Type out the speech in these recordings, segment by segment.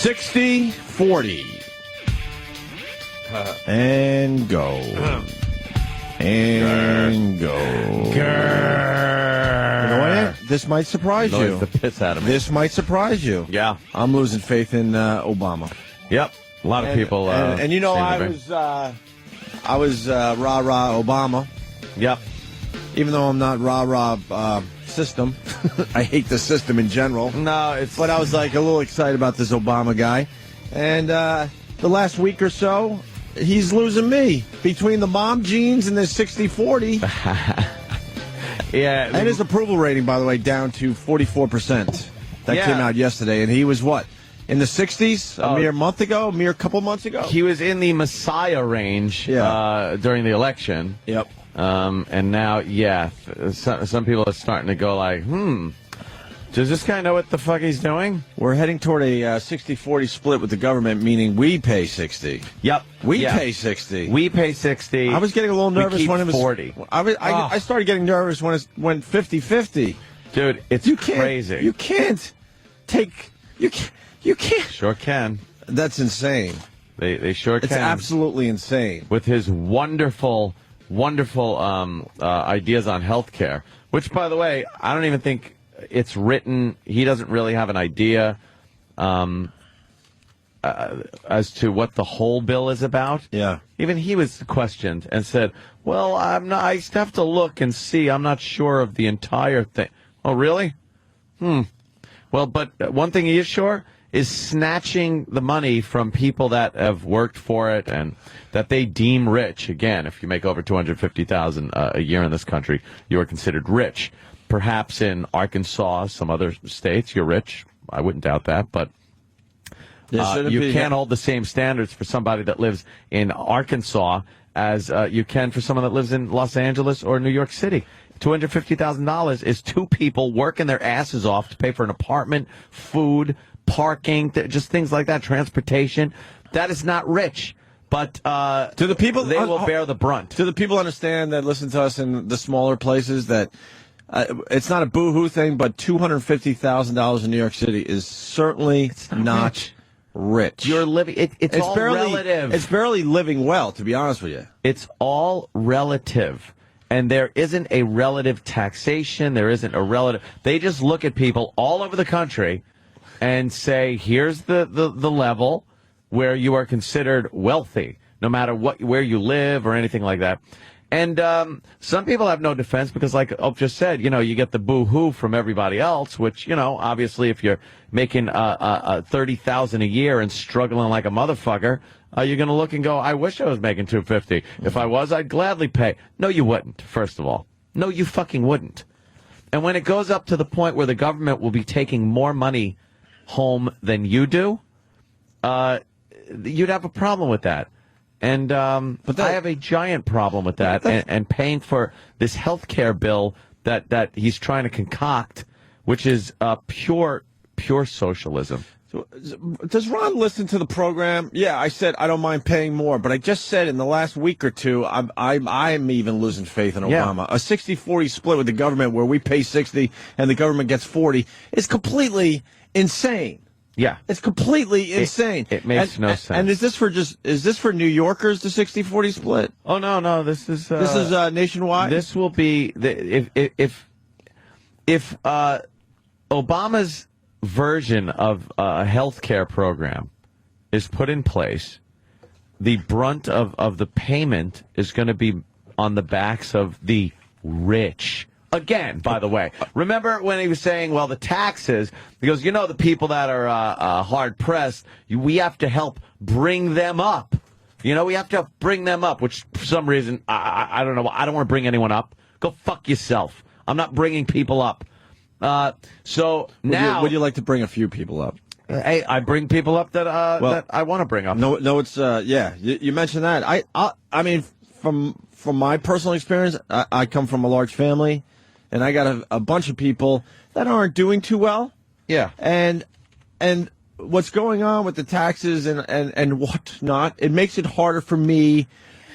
60-40. And go. And go. You know what? This might surprise you. The piss out of me. This might surprise you. Yeah. I'm losing faith in Obama. Yep. A lot of people. And you know, I was rah-rah Obama. Yep. Even though I'm not rah-rah system. I hate the system in general. No, but I was like a little excited about this Obama guy. And the last week or so, he's losing me. Between the mom jeans and the 60-40. Yeah. And his approval rating, by the way, down to 44%. That came out yesterday. And he was what? In the 60s? A mere couple months ago? He was in the Messiah range during the election. Yep. And now, some people are starting to go like, does this guy know what the fuck he's doing? We're heading toward a 60-40 split with the government, meaning we pay 60. Yep. We pay 60. We pay 60. I was getting a little nervous when it was 40. I started getting nervous when it went 50-50. Dude, it's crazy. You can't take... You can't. Sure can. That's insane. They sure can. It's absolutely insane. With his wonderful ideas on healthcare, which, by the way, I don't even think it's written. He doesn't really have an idea as to what the whole bill is about. Yeah. Even he was questioned and said, well, I have to look and see. I'm not sure of the entire thing. Oh, really? Well, but one thing he is sure is snatching the money from people that have worked for it and that they deem rich. Again, if you make over $250,000 a year in this country, you are considered rich. Perhaps in Arkansas, some other states, you're rich. I wouldn't doubt that, but you can't hold the same standards for somebody that lives in Arkansas as you can for someone that lives in Los Angeles or New York City. $250,000 is two people working their asses off to pay for an apartment, food, parking, just things like that, transportation. That is not rich. But to the people, they will bear the brunt. Do the people understand that listen to us in the smaller places that it's not a boo-hoo thing, but $250,000 in New York City is certainly not rich. You're living. It's all relative. It's barely living well, to be honest with you. It's all relative. And there isn't a relative taxation. There isn't a relative. They just look at people all over the country and say, here's the level where you are considered wealthy, no matter where you live or anything like that. And some people have no defense because, like Opie just said, you get the boo-hoo from everybody else, which, obviously if you're making $30,000 a year and struggling like a motherfucker, you're going to look and go, I wish I was making $250. If I was, I'd gladly pay. No, you wouldn't, first of all. No, you fucking wouldn't. And when it goes up to the point where the government will be taking more money home than you do, you'd have a problem with that. And but I have a giant problem with that and paying for this health care bill that he's trying to concoct, which is pure socialism. So, does Ron listen to the program? Yeah, I said I don't mind paying more, but I just said in the last week or two, I'm even losing faith in Obama. A 60-40 split with the government where we pay 60 and the government gets 40 is completely insane. Yeah. It's completely insane. It makes no sense. And is this for New Yorkers, the 60-40 split? Oh, no, this is nationwide? This will be, if Obama's version of a health care program is put in place, the brunt of the payment is going to be on the backs of the rich. Again, by the way, remember when he was saying, well, the taxes, he goes, the people that are hard-pressed, we have to help bring them up. We have to bring them up, which for some reason, I don't know, I don't want to bring anyone up. Go fuck yourself. I'm not bringing people up. So now... Would you like to bring a few people up? Hey, I bring people up that I want to bring up. No, it's, you mentioned that. I mean, from my personal experience, I come from a large family. And I got a bunch of people that aren't doing too well. Yeah. And what's going on with the taxes and whatnot, it makes it harder for me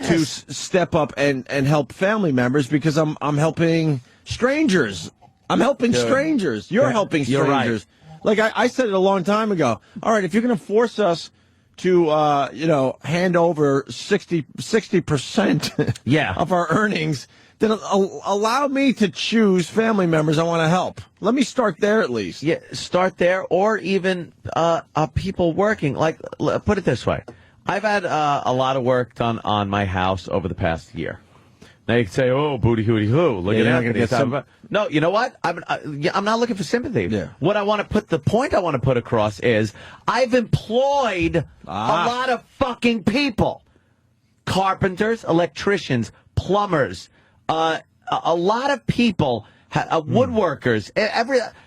to step up and help family members because I'm helping strangers. I'm helping strangers. You're helping strangers. Right. Like I said it a long time ago. All right, if you're going to force us to, hand over 60% yeah. of our earnings, then allow me to choose family members I want to help. Let me start there at least. Yeah, start there, or even people working. Like, put it this way. I've had a lot of work done on my house over the past year. Now you can say, "Oh, booty hooty hoo! Look at that." No, you know what? I'm not looking for sympathy. Yeah. What I want to put, the point I want to put across is, I've employed a lot of fucking people: carpenters, electricians, plumbers, a lot of people, woodworkers,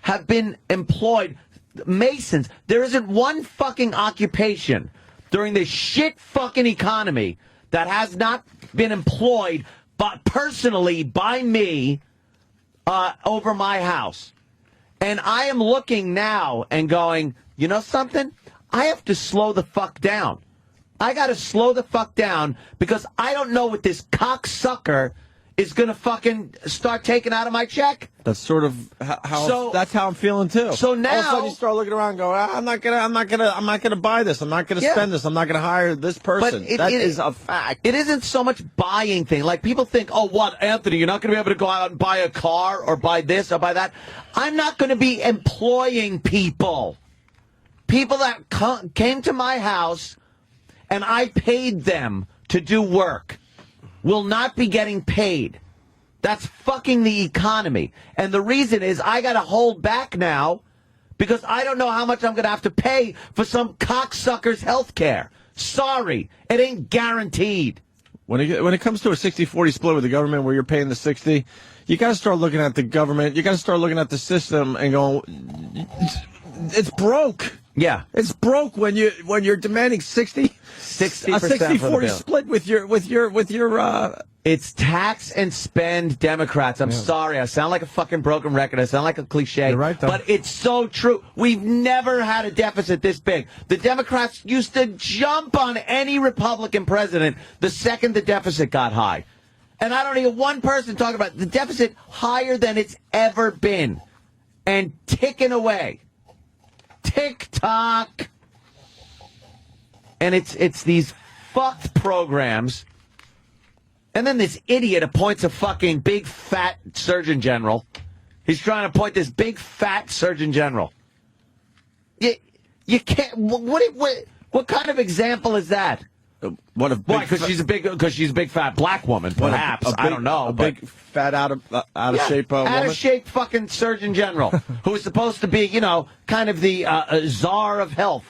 have been employed. Masons. There isn't one fucking occupation during this shit fucking economy that has not been employed, but personally by me, over my house. And I am looking now and going, you know something? I have to slow the fuck down. I got to slow the fuck down because I don't know what this cocksucker is going to fucking start taking out of my check. That's sort of that's how I'm feeling too. So now all of a sudden you start looking around and go, I'm not gonna buy this. I'm not gonna spend this. I'm not gonna hire this person. That is a fact. It isn't so much buying thing. Like people think, oh, what, Anthony, you're not gonna be able to go out and buy a car or buy this or buy that. I'm not gonna be employing people. People that came to my house and I paid them to do work will not be getting paid. That's fucking the economy. And the reason is I got to hold back now because I don't know how much I'm going to have to pay for some cocksucker's health care. Sorry, it ain't guaranteed. When it comes to a 60-40 split with the government where you're paying the 60, you got to start looking at the government. You got to start looking at the system and going, it's broke. Yeah. It's broke when you're demanding 60%. A 60-40 split with your It's tax and spend Democrats. I'm sorry. I sound like a fucking broken record. I sound like a cliche. You're right, though. But it's so true. We've never had a deficit this big. The Democrats used to jump on any Republican president the second the deficit got high. And I don't hear one person talking about the deficit higher than it's ever been. And ticking away. Tick-tock. And it's these fucked programs. And then this idiot appoints a fucking big fat surgeon general. He's trying to appoint this big fat surgeon general. You can't. What kind of example is that? Why? Because she's a big fat black woman. Perhaps I don't know. A big fat out of shape woman. Out of shape fucking surgeon general who is supposed to be, kind of the czar of health.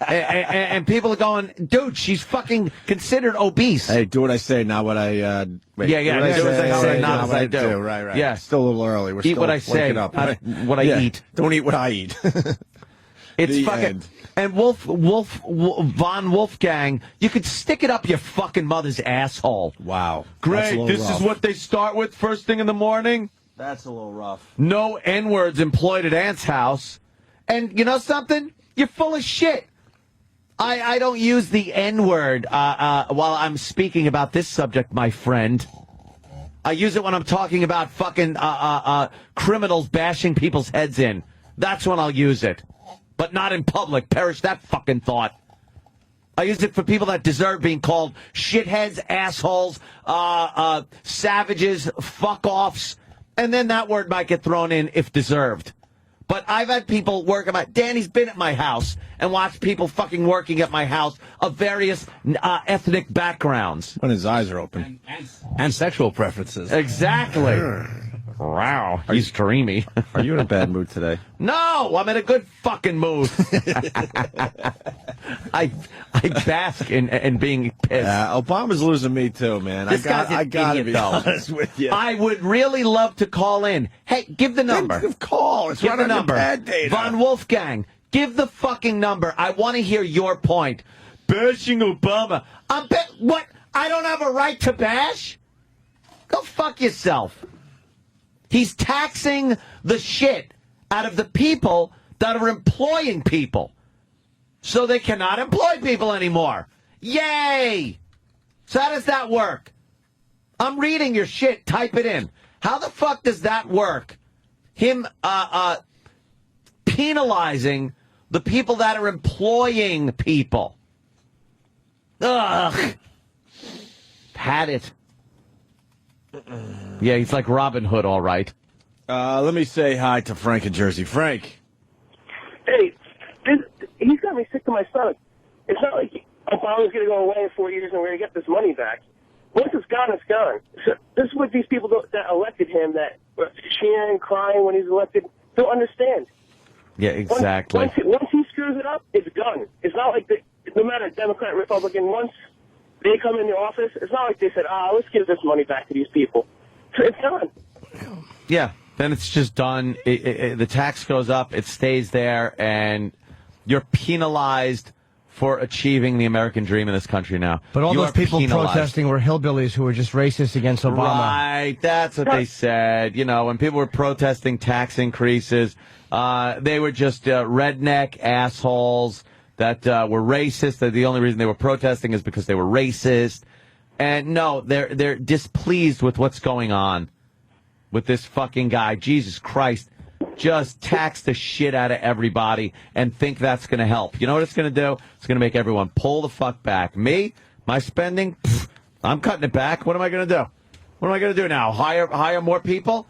and people are going, dude, she's fucking considered obese. Hey, do what I say, not what I. Wait, do what I say, not what I do. Right. Yeah, still a little early. We're eat still what I say, up. What I eat. Don't eat what I eat. It's fucking end. And von Wolfgang, you could stick it up your fucking mother's asshole. Wow. Great. This rough. Is what they start with first thing in the morning. That's a little rough. No N-words employed at Aunt's house. And you know something? You're full of shit. I don't use the N-word while I'm speaking about this subject, my friend. I use it when I'm talking about fucking criminals bashing people's heads in. That's when I'll use it. But not in public. Perish that fucking thought. I use it for people that deserve being called shitheads, assholes, savages, fuck-offs. And then that word might get thrown in if deserved. But I've had people work at Danny's been at my house and watched people fucking working at my house of various ethnic backgrounds. When his eyes are open. And sexual preferences. Exactly. Wow, he's dreamy. Are you in a bad mood today? No, I'm in a good fucking mood. I bask in being pissed. Obama's losing me too, man. This guy's an I gotta idiot, be though. honest with you. I would really love to call in. Hey, give the number. Call. It's Give right the on your number. bad data. Von Wolfgang, give the fucking number. I want to hear your point. Bashing Obama. What? I don't have a right to bash? Go fuck yourself. He's taxing the shit out of the people that are employing people. So they cannot employ people anymore. Yay! So how does that work? I'm reading your shit. Type it in. How the fuck does that work? penalizing the people that are employing people. Ugh. Had it. Yeah, he's like Robin Hood, all right. Let me say hi to Frank in Jersey. Frank. Hey, he's got me sick to my stomach. It's not like Obama's going to go away in 4 years and we're going to get this money back. Once it's gone, it's gone. So this is what these people that elected him, that were cheering, crying when he's elected, don't understand. Yeah, exactly. Once he screws it up, it's done. It's not like no matter Democrat, Republican, once they come in the office, it's not like they said, let's give this money back to these people. It's done. Yeah, then it's just done. The tax goes up, it stays there, and you're penalized for achieving the American dream in this country now. But all those people penalized. protesting were hillbillies who were just racist against Obama. Right, that's what they said. You know, when people were protesting tax increases, they were just redneck assholes that were racist. The only reason they were protesting is because they were racist. And no, they're displeased with what's going on with this fucking guy. Jesus Christ. Just tax the shit out of everybody and think that's going to help. You know what it's going to do? It's going to make everyone pull the fuck back. Me, my spending, I'm cutting it back. What am I going to do? What am I going to do now? Hire more people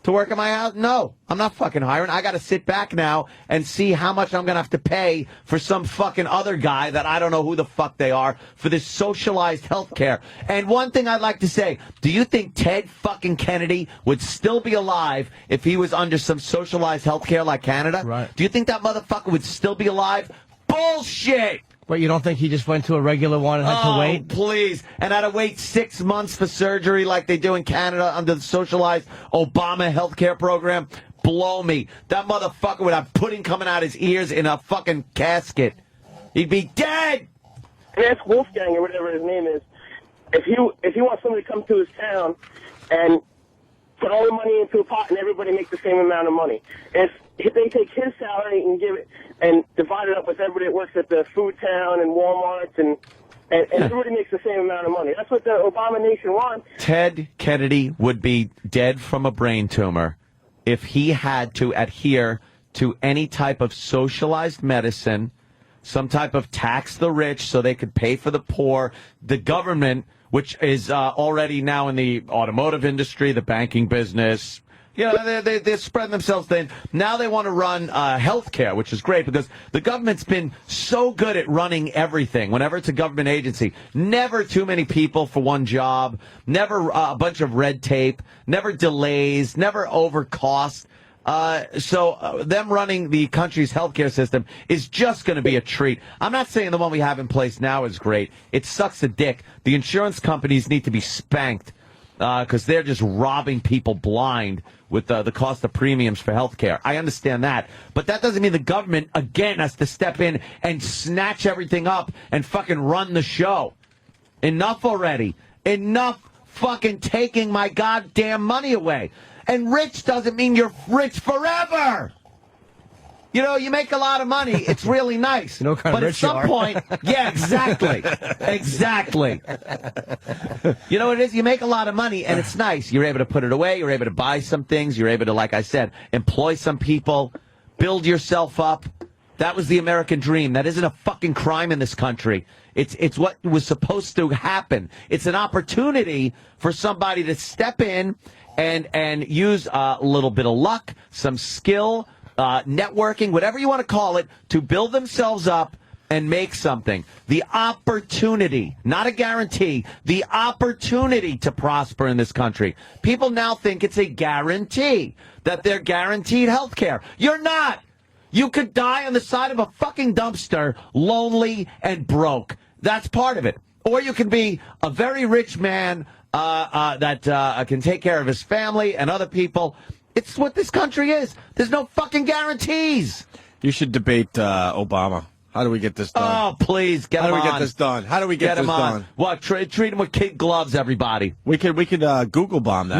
to work at my house? No, I'm not fucking hiring. I got to sit back now and see how much I'm going to have to pay for some fucking other guy that I don't know who the fuck they are for this socialized health care. And one thing I'd like to say, do you think Ted fucking Kennedy would still be alive if he was under some socialized health care like Canada? Right. Do you think that motherfucker would still be alive? Bullshit! But you don't think he just went to a regular one and had to wait? Please. And had to wait 6 months for surgery like they do in Canada under the socialized Obama health care program? Blow me. That motherfucker would have pudding coming out his ears in a fucking casket. He'd be dead! And ask Wolfgang or whatever his name is, if he wants somebody to come to his town and put all the money into a pot and everybody makes the same amount of money. If they take his salary and give it and divide it up with everybody that works at the food town and Walmart's and everybody makes the same amount of money. That's what the Obama nation wants. Ted Kennedy would be dead from a brain tumor if he had to adhere to any type of socialized medicine, some type of tax the rich so they could pay for the poor, the government, which is already now in the automotive industry, the banking business. You know, they're spreading themselves thin. Now they want to run health care, which is great because the government's been so good at running everything. Whenever it's a government agency, never too many people for one job, never a bunch of red tape, never delays, never over cost. So them running the country's healthcare system is just going to be a treat. I'm not saying the one we have in place now is great. It sucks a dick. The insurance companies need to be spanked because they're just robbing people blind with the cost of premiums for healthcare. I understand that. But that doesn't mean the government, again, has to step in and snatch everything up and fucking run the show. Enough already. Enough fucking taking my goddamn money away. And rich doesn't mean you're rich forever. You know, you make a lot of money. It's really nice. You know what kind but of at rich you some are. point, yeah, exactly. Exactly. You know what it is? You make a lot of money, and it's nice. You're able to put it away. You're able to buy some things. You're able to, like I said, employ some people, build yourself up. That was the American dream. That isn't a fucking crime in this country. It's what was supposed to happen. It's an opportunity for somebody to step in and use a little bit of luck, some skill, networking, whatever you want to call it, to build themselves up and make something. The opportunity, not a guarantee, the opportunity to prosper in this country. People now think it's a guarantee that they're guaranteed health care. You're not. You could die on the side of a fucking dumpster, lonely and broke. That's part of it. Or you can be a very rich man that can take care of his family and other people. It's what this country is. There's no fucking guarantees. You should debate Obama. How do we get this done? Oh, please, get him on. How do we get this done? How do we get this him on. done? What? Treat him with kid gloves, everybody. We could Google bomb that.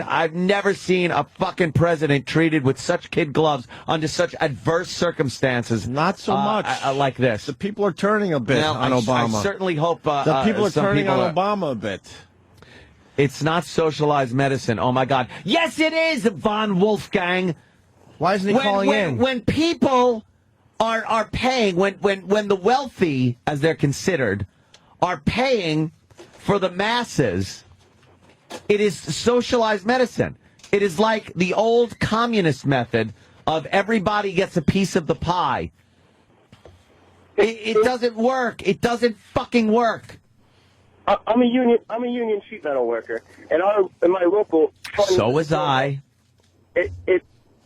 I've never seen a fucking president treated with such kid gloves under such adverse circumstances. Not so much like this. The people are turning a bit on Obama. I certainly hope the people are turning people on Obama a bit. It's not socialized medicine. Oh my God. Yes, it is, Von Wolfgang. Why isn't he calling in? When people are paying, when the wealthy, as they're considered, are paying for the masses, it is socialized medicine. It is like the old communist method of everybody gets a piece of the pie. It doesn't work. It doesn't fucking work. I'm a union sheet metal worker, and in my local fund, So was I.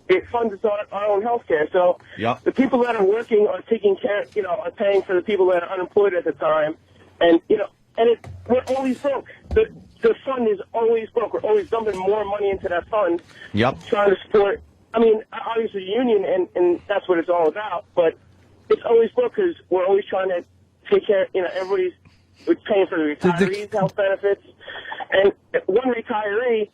It funds our own health care. So the people that are working are taking care, are paying for the people that are unemployed at the time, and we're always broke. The fund is always broke. We're always dumping more money into that fund. Yep. Trying to support. I mean, obviously union, and that's what it's all about. But it's always broke because we're always trying to take care. Everybody's paying for the retirees' health benefits, and one retiree.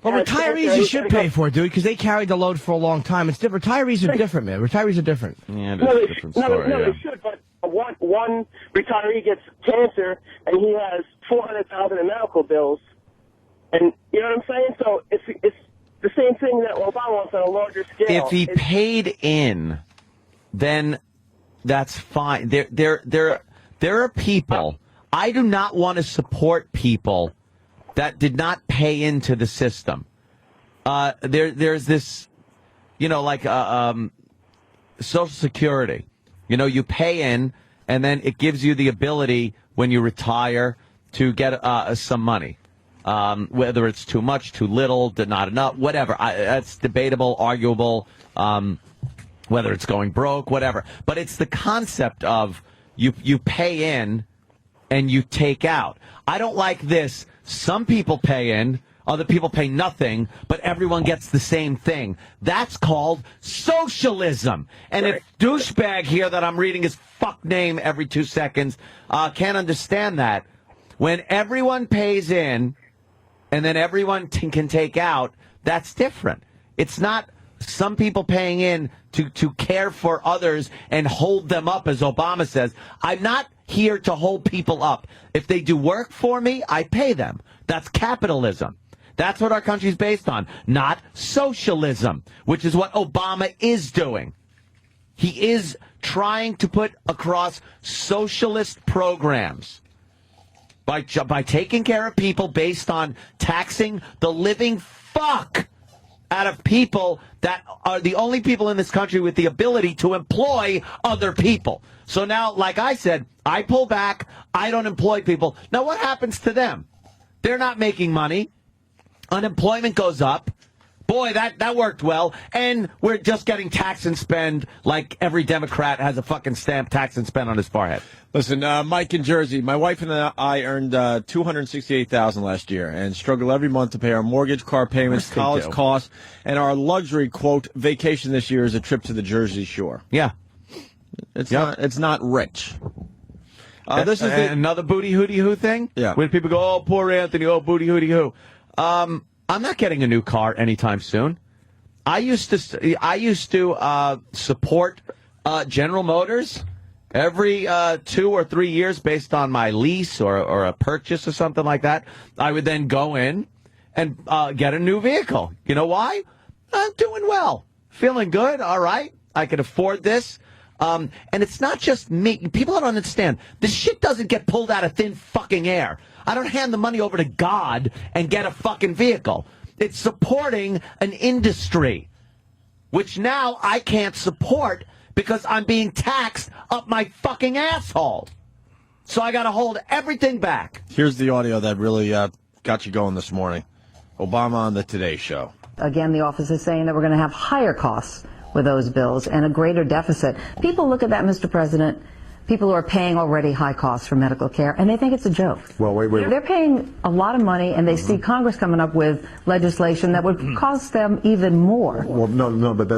Well, retirees you should pay for, dude, because they carried the load for a long time. It's different. Retirees are different, man. Retirees are different. Yeah, it is a different story. They should, but one retiree gets cancer, and he has $400,000 in medical bills, and you know what I'm saying? So it's the same thing that Obama wants on a larger scale. If he paid in, then that's fine. There are people. I do not want to support people that did not pay into the system. There's this, like Social Security. You pay in, and then it gives you the ability when you retire to get some money. Whether it's too much, too little, not enough, whatever. That's debatable, arguable, whether it's going broke, whatever. But it's the concept of you pay in and you take out. I don't like this. Some people pay in, other people pay nothing, but everyone gets the same thing. That's called socialism. And if douchebag here that I'm reading his fuck name every 2 seconds can't understand that, when everyone pays in and then everyone can take out, that's different. It's not some people paying in to care for others and hold them up, as Obama says. I'm not here to hold people up. If they do work for me, I pay them. That's capitalism. That's what our country's based on, not socialism, which is what Obama is doing. He is trying to put across socialist programs by taking care of people based on taxing the living fuck out of people that are the only people in this country with the ability to employ other people. So now, like I said, I pull back. I don't employ people. Now, what happens to them? They're not making money. Unemployment goes up. Boy, that worked well. And we're just getting tax and spend like every Democrat has a fucking stamp tax and spend on his forehead. Listen, Mike in Jersey, my wife and I earned $268,000 last year and struggle every month to pay our mortgage, car payments, college costs, and our luxury, quote, vacation this year is a trip to the Jersey Shore. Yeah. It's not rich. This is another booty hooty hoo thing? Yeah. When people go, oh, poor Anthony, oh, booty hooty hoo. I'm not getting a new car anytime soon. I used to support General Motors every 2 or 3 years based on my lease or a purchase or something like that. I would then go in and get a new vehicle. You know why? I'm doing well. Feeling good. All right. I can afford this. And it's not just me. People don't understand. This shit doesn't get pulled out of thin fucking air. I don't hand the money over to God and get a fucking vehicle. It's supporting an industry, which now I can't support because I'm being taxed up my fucking asshole. So I got to hold everything back. Here's the audio that really got you going this morning. Obama on the Today Show. Again, the office is saying that we're going to have higher costs with those bills and a greater deficit. People look at that, Mr. President, people who are paying already high costs for medical care, and they think it's a joke. Well, wait. They're paying a lot of money, and they see Congress coming up with legislation that would cost them even more. Well, no, but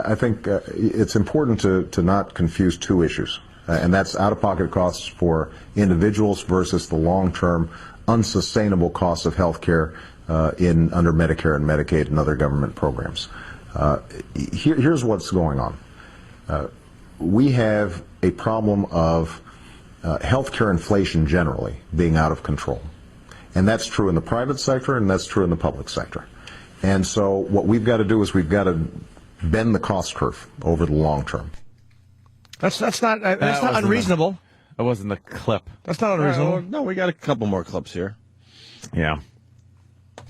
I think it's important to not confuse two issues, and that's out-of-pocket costs for individuals versus the long-term unsustainable costs of health care under Medicare and Medicaid and other government programs. Here's what's going on. We have a problem of healthcare inflation generally being out of control. And that's true in the private sector and that's true in the public sector. And so what we've got to do is we've got to bend the cost curve over the long term. That's not unreasonable. That wasn't the clip. That's not unreasonable. Well, no, we got a couple more clips here. Yeah.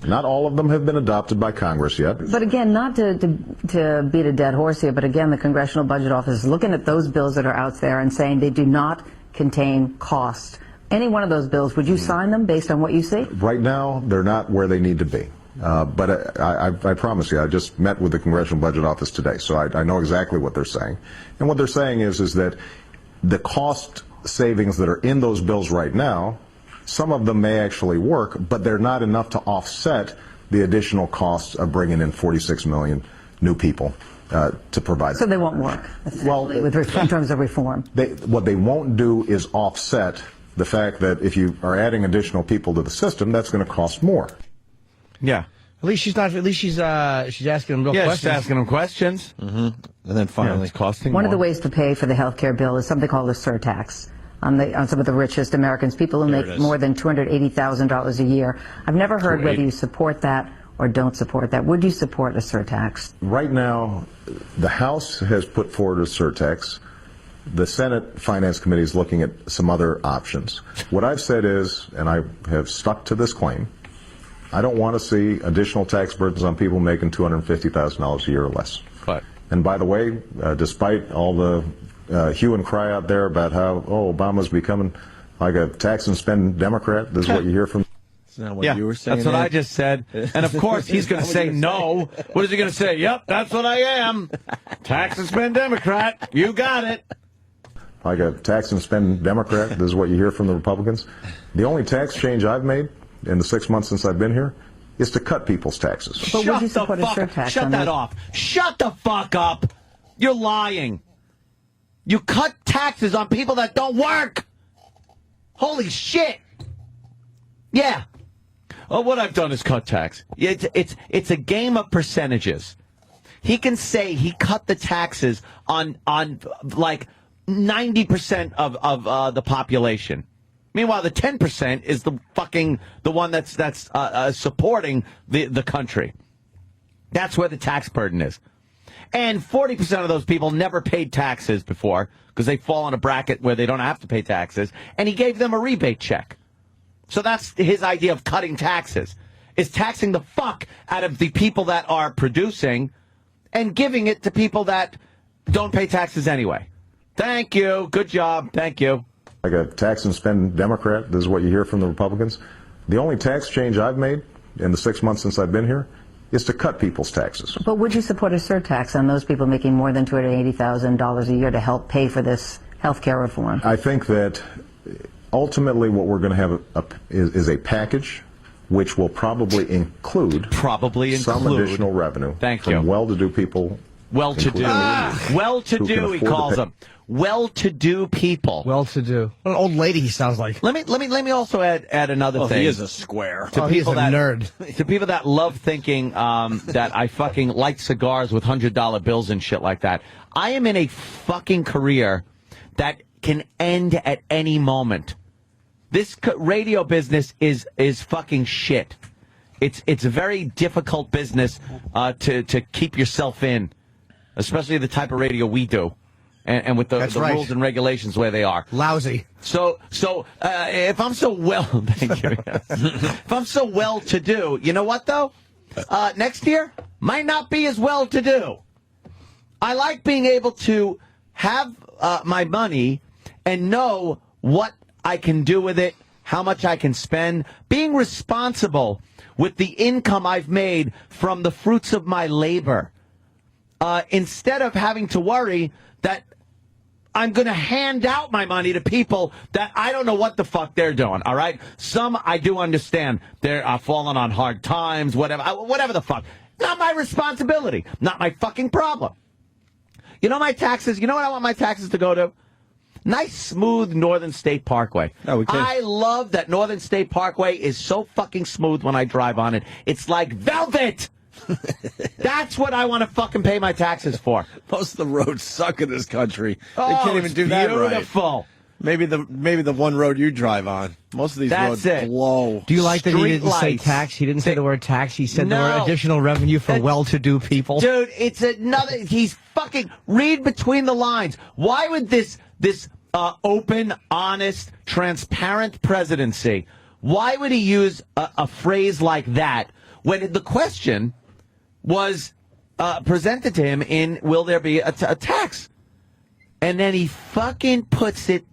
Not all of them have been adopted by Congress yet. But again, not to beat a dead horse here, but again, the Congressional Budget Office is looking at those bills that are out there and saying they do not contain cost. Any one of those bills, would you sign them based on what you see? Right now, they're not where they need to be. But I promise you, I just met with the Congressional Budget Office today, so I know exactly what they're saying. And what they're saying is that the cost savings that are in those bills right now, some of them may actually work, but they're not enough to offset the additional costs of bringing in 46 million new people to provide. So they won't work, in terms of reform. What they won't do is offset the fact that if you are adding additional people to the system, that's going to cost more. Yeah. At least she's asking them real questions. She's asking them questions. Mm-hmm. And then finally, it's costing One more. of the ways to pay for the health care bill is something called a surtax on some of the richest Americans, people who make more than $280,000 a year. I've never heard whether you support that or don't support that. Would you support a surtax? Right now, the House has put forward a surtax. The Senate Finance Committee is looking at some other options. What I've said is, and I have stuck to this claim, I don't want to see additional tax burdens on people making $250,000 a year or less. But, and by the way, despite all the hue and cry out there about how, Obama's becoming like a tax and spend Democrat, this is what you hear from. Isn't that what you were saying? That's what I just said. And of course, he's going to say no. What is he going to say? Yep, that's what I am. Tax and spend Democrat. You got it. Like a tax and spend Democrat, this is what you hear from the Republicans. The only tax change I've made in the 6 months since I've been here is to cut people's taxes. But would you support a surtax? Shut that off. Shut the fuck up. You're lying. You cut taxes on people that don't work. Holy shit. Yeah. Oh, what I've done is cut tax. It's a game of percentages. He can say he cut the taxes on like 90% of the population. Meanwhile, the 10% is the one that's supporting the country. That's where the tax burden is. And 40% of those people never paid taxes before because they fall in a bracket where they don't have to pay taxes. And he gave them a rebate check. So that's his idea of cutting taxes, is taxing the fuck out of the people that are producing and giving it to people that don't pay taxes anyway. Thank you. Good job. Thank you. Like a tax and spend Democrat, this is what you hear from the Republicans. The only tax change I've made in the 6 months since I've been here is to cut people's taxes. But would you support a surtax on those people making more than $280,000 a year to help pay for this health care reform? I think that ultimately what we're going to have is a package which will probably include some additional revenue from well-to-do people. Well-to-do. Well-to-do, he calls them. Well-to-do people. Well-to-do. What an old lady he sounds like. Let me also add another thing. He is a square. He's a nerd. To people that love thinking that I fucking like cigars with $100 bills and shit like that. I am in a fucking career that can end at any moment. This radio business is fucking shit. It's a very difficult business to keep yourself in, especially the type of radio we do. And with the rules and regulations where they are. Lousy. So if I'm so thank you. If I'm so well to do, you know what though? Next year might not be as well to do. I like being able to have my money and know what I can do with it, how much I can spend, being responsible with the income I've made from the fruits of my labor. Instead of having to worry that I'm going to hand out my money to people that I don't know what the fuck they're doing, all right? Some I do understand. They're falling on hard times, whatever the fuck. Not my responsibility. Not my fucking problem. You know my taxes? You know what I want my taxes to go to? Nice, smooth Northern State Parkway. I love that Northern State Parkway is so fucking smooth when I drive on it. It's like velvet. That's what I want to fucking pay my taxes for. Most of the roads suck in this country. Oh, they can't even do that right. Beautiful. Maybe the one road you drive on. Most of these roads blow. Do you like that he didn't say lights. tax? He didn't say the word tax. He said the word additional revenue for well-to-do people. Dude, it's another. He's fucking. Read between the lines. Why would this open, honest, transparent presidency? Why would he use a phrase like that when the question was presented to him in will there be a tax? And then he fucking puts it.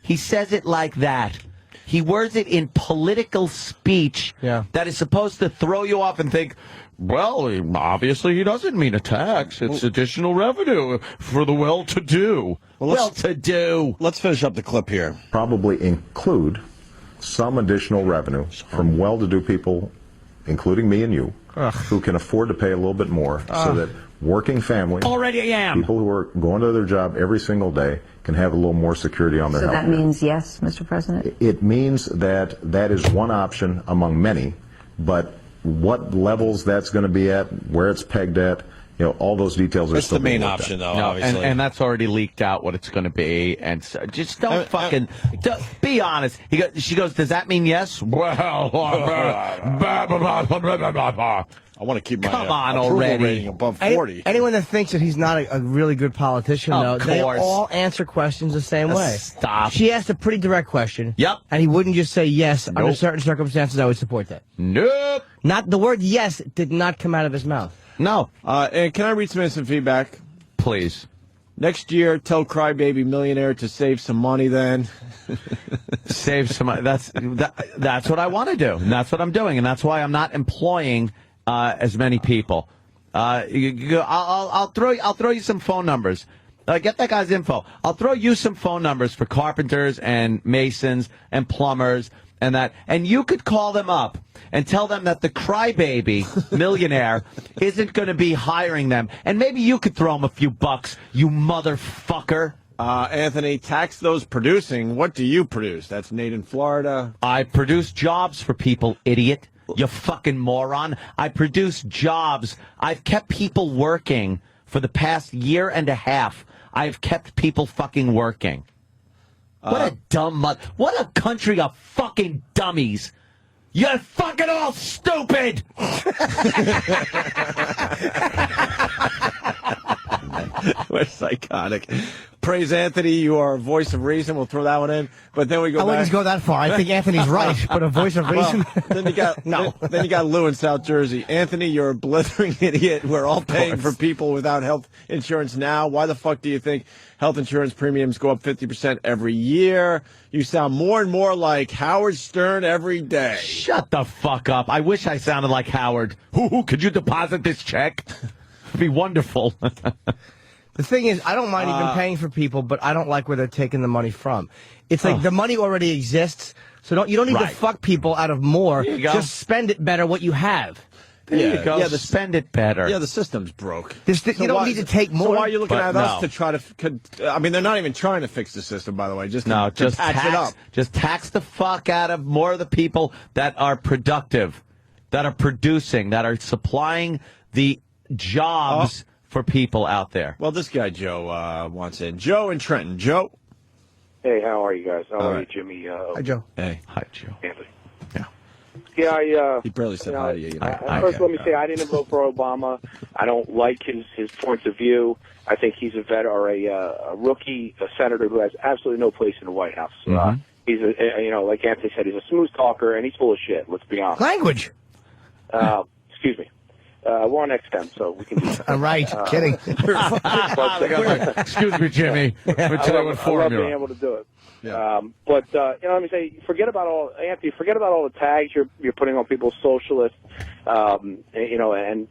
He says it like that. He words it in political speech that is supposed to throw you off and think, well, obviously he doesn't mean a tax. It's additional revenue for the well-to-do. Well-to-do. Let's finish up the clip here. Probably include some additional revenue from well-to-do people, including me and you, who can afford to pay a little bit more so that working families, people who are going to their job every single day, can have a little more security on their health. So that means yes, Mr. President? It means that is one option among many, but what levels that's going to be at, where it's pegged at, all those details are still the main option, though, obviously. And that's already leaked out what it's going to be. And so just don't be honest. She goes, does that mean yes? Well, I want to keep my approval rating above 40. Anyone that thinks that he's not a really good politician, though, they all answer questions the same way. Stop. She asked a pretty direct question. Yep. And he wouldn't just say yes. Under certain circumstances, I would support that. Nope. Not the word yes did not come out of his mouth. No. And can I read some instant feedback? Please. Next year, tell Crybaby Millionaire to save some money then. Save some money. That's what I want to do. And that's what I'm doing. And that's why I'm not employing as many people. I'll throw you some phone numbers. Get that guy's info. I'll throw you some phone numbers for carpenters and masons and plumbers and that. And you could call them up and tell them that the Crybaby Millionaire isn't going to be hiring them. And maybe you could throw them a few bucks, you motherfucker. Anthony, tax those producing. What do you produce? That's Nate in Florida. I produce jobs for people, idiot. You fucking moron. I produce jobs. I've kept people working for the past year and a half. I've kept people fucking working. What a dumb what a country of fucking dummies. You're fucking all stupid. We're psychotic. Praise Anthony. You are a voice of reason. We'll throw that one in. But then we go I wouldn't back. go that far. I think Anthony's right, but a voice of reason. Then you got Then you got Lou in South Jersey. Anthony, you're a blithering idiot. We're all paying for people without health insurance now. Why the fuck do you think health insurance premiums go up 50% every year? You sound more and more like Howard Stern every day. Shut the fuck up. I wish I sounded like Howard. Could you deposit this check? It'd be wonderful. The thing is, I don't mind even paying for people, but I don't like where they're taking the money from. It's like the money already exists, so you don't need to fuck people out of more. Just spend it better what you have. There you go. Yeah, spend it better. Yeah, the system's broke. You don't need to take more. So why are you looking at us to try to... I mean, they're not even trying to fix the system, by the way. Just patch it up. Just tax the fuck out of more of the people that are productive, that are producing, that are supplying the jobs for people out there. Well, this guy, Joe, wants in. Joe in Trenton. Joe? Hey, how are you guys? How are you, Jimmy? Hi, Joe. Hey. Hi, Joe. Anthony. Yeah. He barely said hi to you. First, let me say I didn't vote for Obama. I don't like his points of view. I think he's a rookie senator who has absolutely no place in the White House. He's like Anthony said, he's a smooth talker and he's full of shit. Let's be honest. Language. Excuse me. We're on XM, so we can do that. I'm right. Kidding. Excuse me, Jimmy. I love being able to do it. Yeah. Let me say, forget about all the tags you're putting on people, socialists, and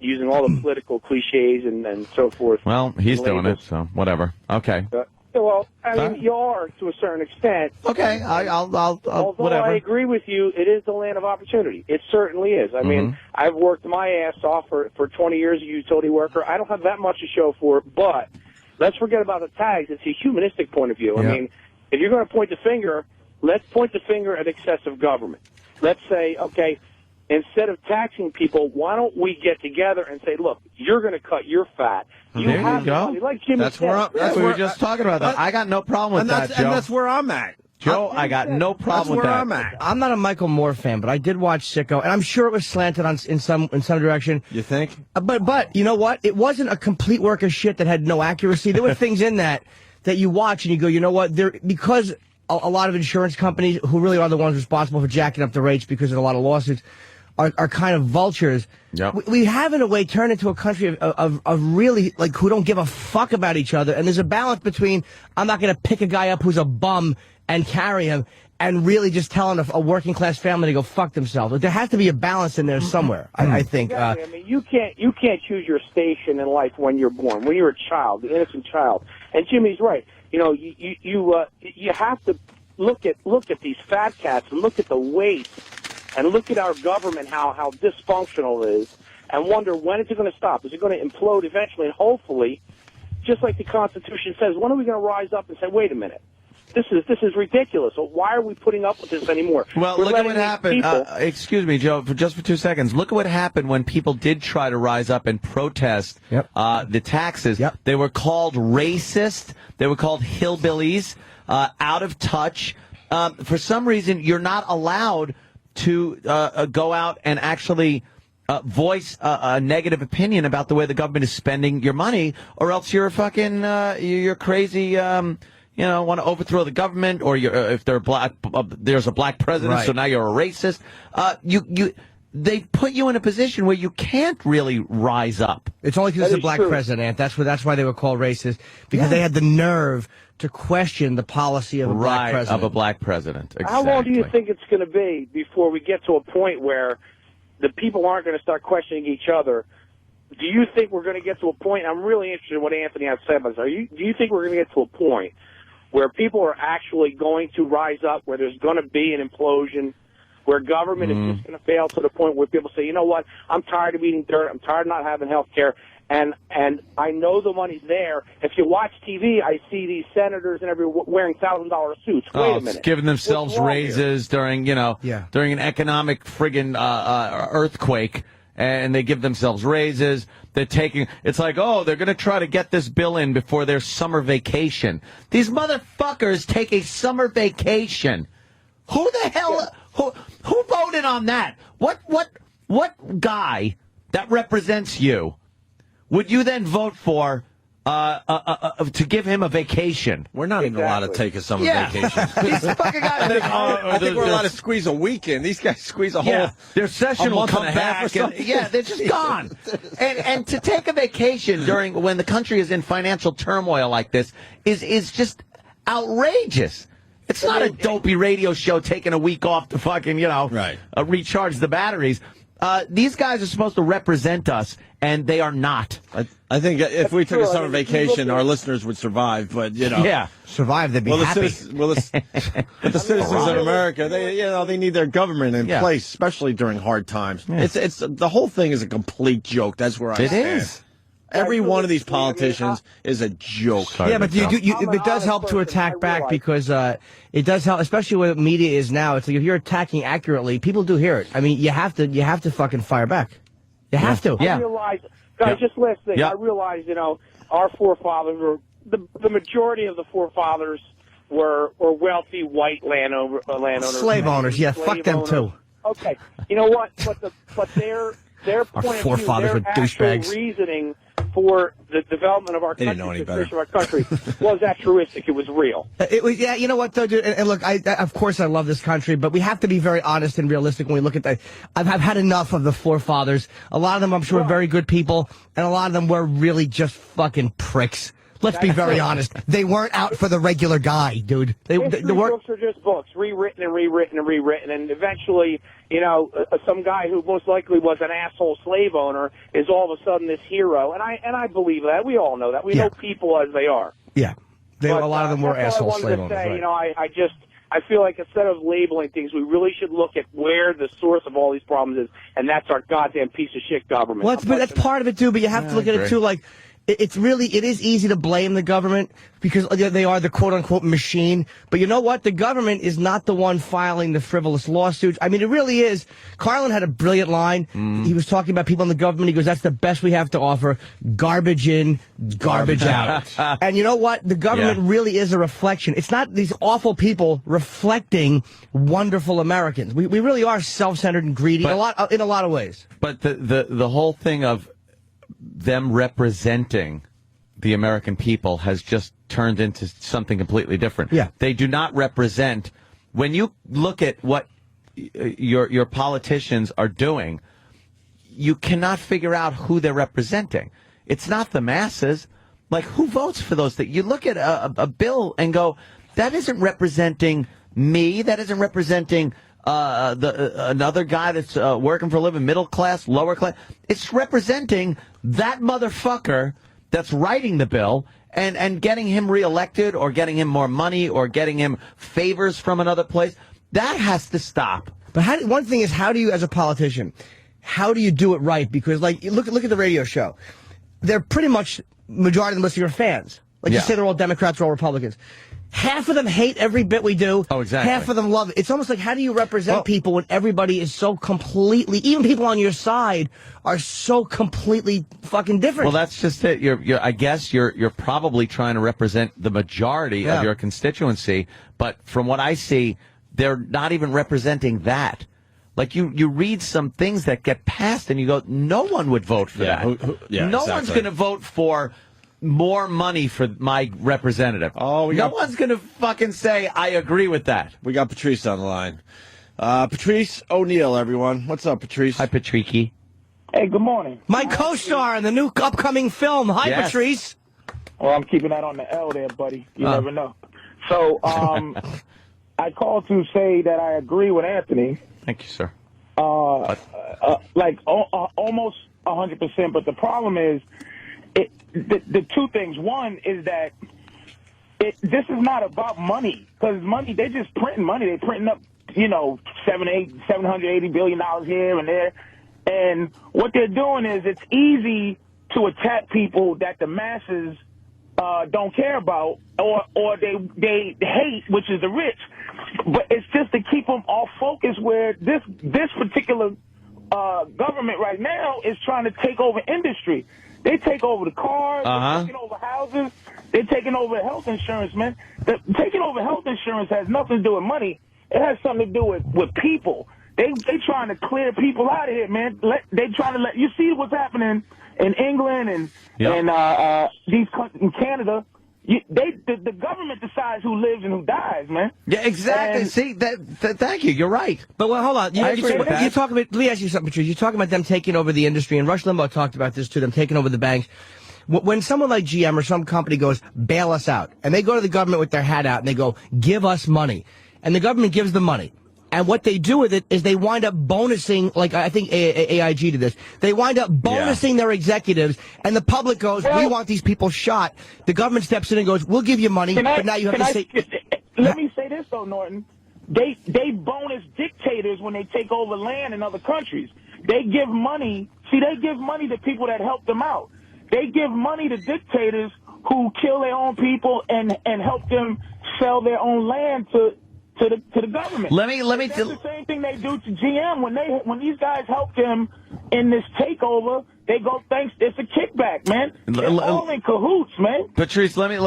using all the political cliches and so forth. Well, he's doing it, so whatever. Okay. You are to a certain extent. Okay, I'll Although whatever. I agree with you, it is the land of opportunity. It certainly is. I mean, I've worked my ass off for 20 years as a utility worker. I don't have that much to show for it, but let's forget about the tags. It's a humanistic point of view. I mean, if you're going to point the finger, let's point the finger at excessive government. Let's say, okay, instead of taxing people, why don't we get together and say, look, you're going to cut your fat. There you go. Like Jimmy said. We were just talking about that. I got no problem with that, Joe. And that's where I'm at. Joe, I got no problem with that. I'm not a Michael Moore fan, but I did watch Sicko, and I'm sure it was slanted in some direction. You think? But you know what? It wasn't a complete work of shit that had no accuracy. There were things in that you watch and you go, you know what? Because a lot of insurance companies, who really are the ones responsible for jacking up the rates because of a lot of lawsuits, are kind of vultures. Yep. We have, in a way, turned into a country of really, like, who don't give a fuck about each other. And there's a balance between, I'm not going to pick a guy up who's a bum and carry him, and really just telling a working class family to go fuck themselves. There has to be a balance in there somewhere, I think. Exactly. I mean, you can't choose your station in life when you're born, when you're a child, the innocent child. And Jimmy's right. You know, you have to look at these fat cats and look at the waste and look at our government, how dysfunctional it is, and wonder, when is it going to stop? Is it going to implode eventually? And hopefully, just like the Constitution says, when are we going to rise up and say, wait a minute, this is ridiculous. So why are we putting up with this anymore? Well, look at what happened. Excuse me, Joe, for 2 seconds. Look at what happened when people did try to rise up and protest the taxes. Yep. They were called racist. They were called hillbillies, out of touch. For some reason, you're not allowed to go out and actually voice a negative opinion about the way the government is spending your money, or else you're fucking you're crazy. Want to overthrow the government, or if they're black, there's a black president, right. So now you're a racist. They put you in a position where you can't really rise up. It's only because it's a black president. That's why they were called racist, because they had the nerve to question the policy of a black president. Of a black president. Exactly. How long do you think it's going to be before we get to a point where the people aren't going to start questioning each other? Do you think we're going to get to a point? I'm really interested in what Anthony has said about this. Do you think we're going to get to a point where people are actually going to rise up, where there's going to be an implosion, where government is just going to fail to the point where people say, you know what, I'm tired of eating dirt, I'm tired of not having health care, and I know the money's there. If you watch TV, I see these senators and everyone wearing $1,000 suits. Wait a minute. Giving themselves raises during an economic friggin' earthquake, and they give themselves raises. They're taking, it's like, they're going to try to get this bill in before their summer vacation. These motherfuckers take a summer vacation. Who the hell, who voted on that? What guy that represents you would you then vote for to give him a vacation? We're not even allowed to take a summer vacation. These fucking guys. I think we're allowed to squeeze a weekend. These guys squeeze a whole. Their session will come back. They're just gone. And to take a vacation when the country is in financial turmoil like this is just outrageous. It's not a dopey radio show taking a week off to fucking recharge the batteries. These guys are supposed to represent us, and they are not. I think if we took a summer vacation, our listeners would survive. But survive. They'd be happy. The citizens of America, they need their government in place, especially during hard times. Yeah. It's the whole thing is a complete joke. That's where I stand. It is. Every one of these politicians is a joke. Yeah, but it does help to attack back, because it does help, especially what media is now. It's like if you're attacking accurately, people do hear it. I mean, you have to fucking fire back. You have to. I realize, guys, just last thing. I realize, our forefathers were the majority of the forefathers were wealthy white landowners. Slave owners, fuck them too. Okay, you know what? But their point of view, their actual reasoning for the development of our country, was altruistic. It was real. It was, you know what, though, dude? And look, of course I love this country, but we have to be very honest and realistic when we look at that. I've had enough of the forefathers. A lot of them, I'm sure, are very good people, and a lot of them were really just fucking pricks. Let's be very honest. They weren't out for the regular guy, dude. They weren't. Books are just books, rewritten and rewritten and rewritten, and eventually, some guy who most likely was an asshole slave owner is all of a sudden this hero, and I believe that. We all know that. We know people as they are. Yeah, a lot of them were asshole slave owners. I feel like instead of labeling things, we really should look at where the source of all these problems is, and that's our goddamn piece of shit government. Well, that's part of it too. But you have to look at it too, like. it is easy to blame the government because they are the quote-unquote machine. But you know what? The government is not the one filing the frivolous lawsuits. I mean, it really is. Carlin had a brilliant line. He was talking about people in the government. He goes, that's the best we have to offer. Garbage in, garbage out. And you know what? The government really is a reflection. It's not these awful people reflecting wonderful Americans. We really are self-centered and greedy in a lot of ways. But the whole thing of them representing the American people has just turned into something completely different. Yeah. They do not represent. When you look at what your politicians are doing, you cannot figure out who they're representing. It's not the masses. Like, who votes for those things? You look at a bill and go, that isn't representing me. That isn't representing another guy that's working for a living, middle class, lower class. It's representing that motherfucker that's writing the bill and getting him reelected or getting him more money or getting him favors from another place. That has to stop. But one thing is, how do you, as a politician, how do you do it right? Because, like, look at the radio show. They're pretty much majority of them listening are fans. Like you say, they're all Democrats, they're all Republicans. Half of them hate every bit we do. Oh, exactly. Half of them love it. It's almost like, how do you represent people when everybody is so completely, even people on your side are so completely fucking different? Well, that's just it. I guess you're probably trying to represent the majority of your constituency, but from what I see, they're not even representing that. Like, you read some things that get passed and you go, no one would vote for that. No one's going to vote for more money for my representative. No one's going to fucking say, I agree with that. We got Patrice on the line. Patrice O'Neal, everyone. What's up, Patrice? Hi, Patrice. Hey, good morning. My co-star in the new upcoming film. Hi, Patrice. Well, I'm keeping that on the L there, buddy. You never know. So, I called to say that I agree with Anthony. Thank you, sir. Almost 100%. But the problem is, the two things. One is that this is not about money, because money, they're just printing money. They're printing up, $780 billion here and there. And what they're doing is, it's easy to attack people that the masses don't care about, or they hate, which is the rich. But it's just to keep them off focus, where this particular government right now is trying to take over industry. They take over the cars, they're taking over houses, they're taking over health insurance, man. Taking over health insurance has nothing to do with money. It has something to do with people. They trying to clear people out of here, man. They trying to let you see what's happening in England and these in Canada. The government decides who lives and who dies, man. Yeah, exactly. See, thank you. You're right. But well, hold on. I agree with that. You're talking about. Let me ask you something, Patrice. You're talking about them taking over the industry, and Rush Limbaugh talked about this too. Them taking over the banks. When someone like GM or some company goes, bail us out, and they go to the government with their hat out and they go, give us money, and the government gives them money. And what they do with it is they wind up bonusing, like I think AIG did this. They wind up bonusing their executives, and the public goes, we want these people shot. The government steps in and goes, we'll give you money, but now you have to say... Let me say this, though, Norton. They bonus dictators when they take over land in other countries. They give money. See, they give money to people that help them out. They give money to dictators who kill their own people and help them sell their own land to the government. That's the same thing they do to GM when these guys help them in this takeover. They go, thanks. It's a kickback, man. They're all in cahoots, man. Patrice, let me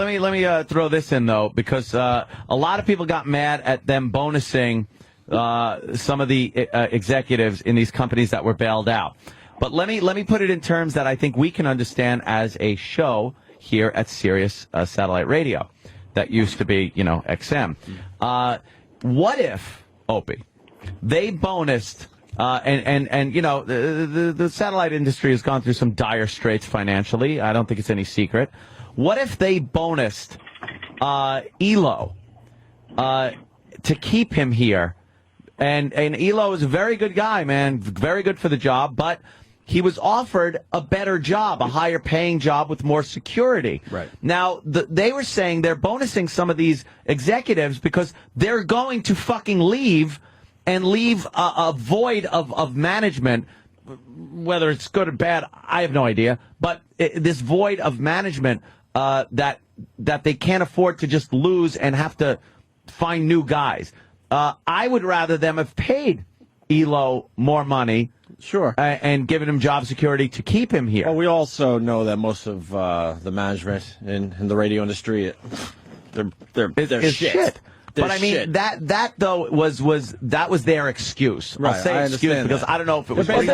throw this in though, because a lot of people got mad at them bonusing some of the executives in these companies that were bailed out. But let me put it in terms that I think we can understand as a show here at Sirius Satellite Radio. That used to be, XM. What if, Opie, they bonused, the satellite industry has gone through some dire straits financially. I don't think it's any secret. What if they bonused Elo to keep him here? And Elo is a very good guy, man, very good for the job, but he was offered a better job, a higher paying job with more security. Right. Now, they were saying they're bonusing some of these executives because they're going to fucking leave and leave a void of management whether it's good or bad, I have no idea. But this void of management that they can't afford to just lose and have to find new guys. I would rather them have paid Elo more money. Sure. And given him job security to keep him here. Well, we also know that most of the management in the radio industry, they're shit. But I mean, that though was their excuse. Right, I'll say excuse because I don't know if it was. I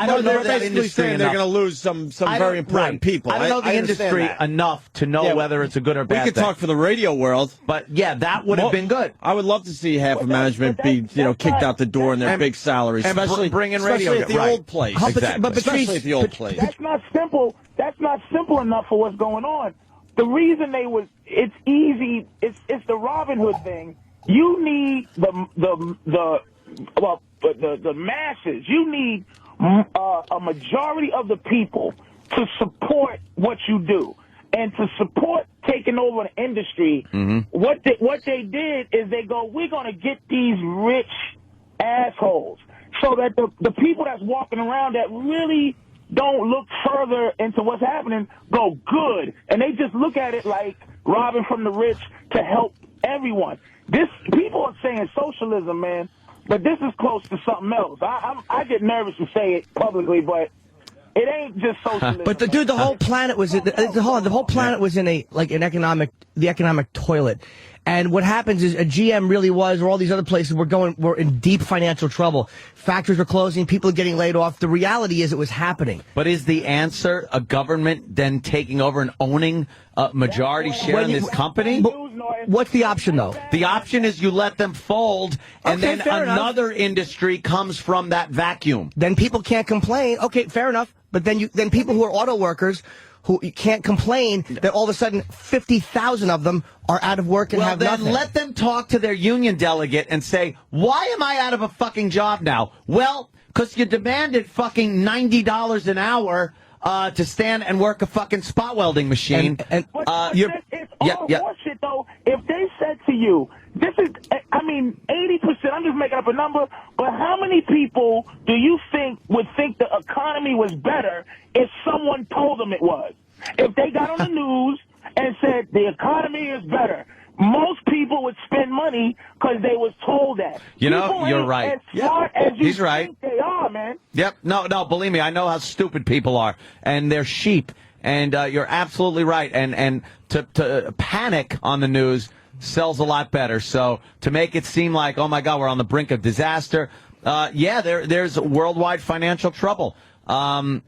don't know that industry. Enough. They're going to lose some very important people. I don't know the industry enough to know whether it's a good or bad. We could talk for the radio world, but yeah, that would have been good. I would love to see half of management be kicked out the door and their big salaries, and especially bring in radio at the old place. Exactly. But especially at the old place. That's not simple. That's not simple enough for what's going on. The reason it's easy. It's the Robin Hood thing. You need the masses. You need a majority of the people to support what you do and to support taking over an industry. Mm-hmm. What they did is they go, we're going to get these rich assholes so that the people that's walking around that really don't look further into what's happening go good. And they just look at it like robbing from the rich to help everyone. People are saying socialism, man, but this is close to something else. I get nervous to say it publicly, but it ain't just socialism. But the whole planet was the whole planet was in the economic toilet. And what happens is a GM really was, or all these other places were in deep financial trouble. Factories were closing, people are getting laid off. The reality is it was happening. But is the answer a government then taking over and owning a majority share in this company? What's the option, though? The option is you let them fold, and Okay, then fair another industry comes from that vacuum. Then people can't complain. Okay, fair enough. But then people who are auto workers who can't complain that all of a sudden 50,000 of them are out of work and have nothing. Well, then let them talk to their union delegate and say, why am I out of a fucking job now? Well, because you demanded fucking $90 an hour to stand and work a fucking spot welding machine. It's all horseshit, though. If they said to you, this is, 80%, I'm just making up a number, but how many people do you think would think the economy was better if someone told them it was? If they got on the news and said the economy is better, most people would spend money because they was told that. People you're right. As smart as you He's right. think they are, man. Yep. No, believe me, I know how stupid people are, and they're sheep. And you're absolutely right. And to panic on the news sells a lot better. So to make it seem like, oh my God, we're on the brink of disaster. There's worldwide financial trouble. Things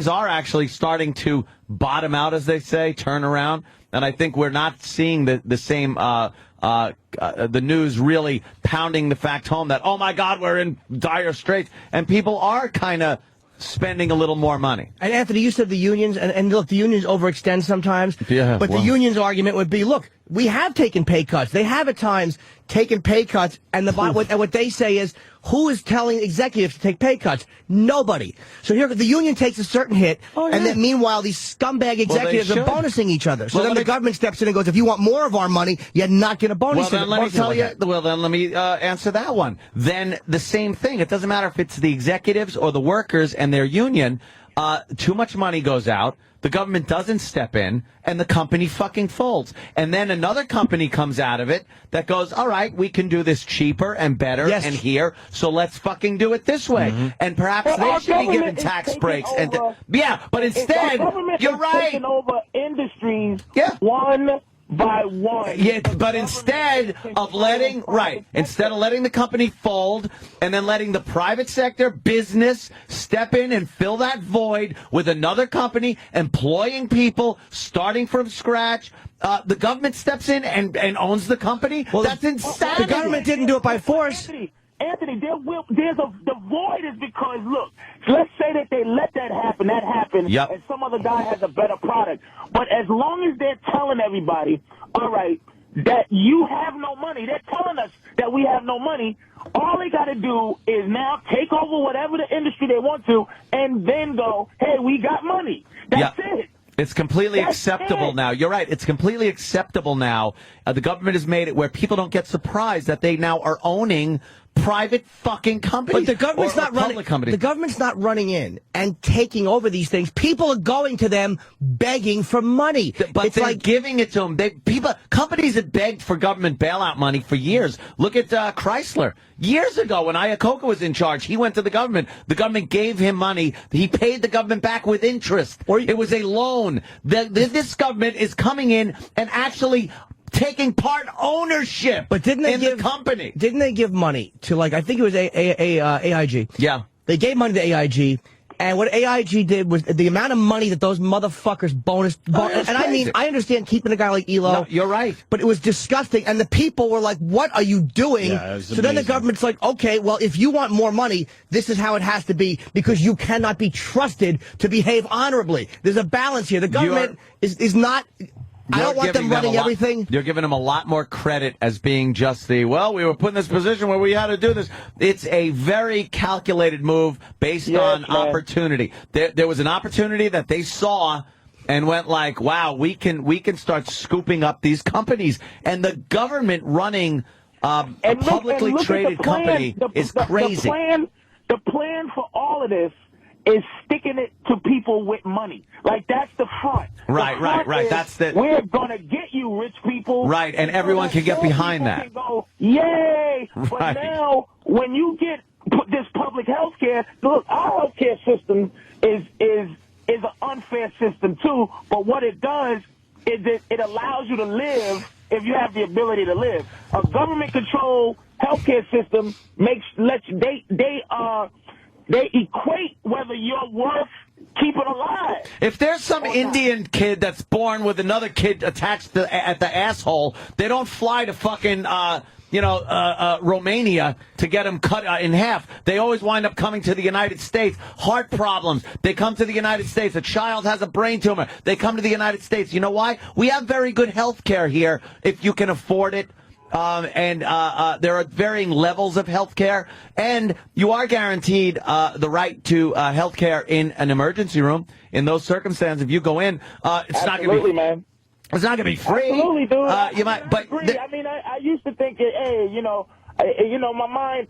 are actually starting to bottom out, as they say, turn around. And I think we're not seeing the same, the news really pounding the fact home that, oh my God, we're in dire straits. And people are kind of spending a little more money. And Anthony, you said the unions, and look, the unions overextend sometimes. Yeah, but the unions' argument would be, look, we have taken pay cuts. They have at times taken pay cuts, and what they say is, who is telling executives to take pay cuts? Nobody. So here, the union takes a certain hit, and then meanwhile, these scumbag executives are bonusing each other. So then the government steps in and goes, if you want more of our money, you're not going to bonus it. Well, then let me answer that one. Then the same thing. It doesn't matter if it's the executives or the workers and their union. Too much money goes out. The government doesn't step in, and the company fucking folds. And then another company comes out of it that goes, all right, we can do this cheaper and better and here, so let's fucking do it this way. Mm-hmm. And perhaps they should be given tax breaks. But instead, you're right. Taking over industries one by one. Yeah, but instead of letting the company fold and then letting the private sector business step in and fill that void with another company employing people starting from scratch, the government steps in and owns the company. Well, that's insanity. The government didn't do it by force. Anthony, the void is because, look, let's say that they let that happen, and some other guy has a better product. But as long as they're telling everybody, all right, that you have no money, they're telling us that we have no money, all they got to do is now take over whatever the industry they want to and then go, hey, we got money. That's it. It's completely acceptable now. You're right. It's completely acceptable now. The government has made it where people don't get surprised that they now are owning private fucking companies. But the government's not running. Companies. The government's not running in and taking over these things. People are going to them begging for money. But it's they're like giving it to them. Companies have begged for government bailout money for years. Look at Chrysler. Years ago, when Iacocca was in charge, he went to the government. The government gave him money. He paid the government back with interest. It was a loan. This government is coming in and actually taking part ownership in the company. Didn't they give money to, like, I think it was AIG? Yeah. They gave money to AIG, and what AIG did was the amount of money that those motherfuckers and I mean, I understand keeping a guy like Elo. No, you're right. But it was disgusting, and the people were like, what are you doing? Yeah, so then the government's like, okay, well, if you want more money, this is how it has to be, because you cannot be trusted to behave honorably. There's a balance here. The government is not... I don't want them running everything. You're giving them a lot more credit as being just we were put in this position where we had to do this. It's a very calculated move based on opportunity. There was an opportunity that they saw and went like, wow, we can start scooping up these companies. And the government running a publicly traded company is crazy. The plan for all of this is sticking it to people with money. Like, that's the front. Right. That's the... We're going to get you, rich people. Right, and everyone can get behind that. Can go, yay! Right. But now, when you get this public health care, look, our health care system is an unfair system, too. But what it does is it allows you to live if you have the ability to live. A government-controlled health care system they equate whether you're worth keeping alive. If there's some Indian kid that's born with another kid attached at the asshole, they don't fly to fucking, Romania to get him cut in half. They always wind up coming to the United States. Heart problems. They come to the United States. A child has a brain tumor. They come to the United States. You know why? We have very good health care here if you can afford it. And there are varying levels of health care, and you are guaranteed the right to health care in an emergency room. In those circumstances, if you go in, it's not going to be, man. It's not going to be free. Absolutely, dude. You might, but I mean, I used to think, hey, my mind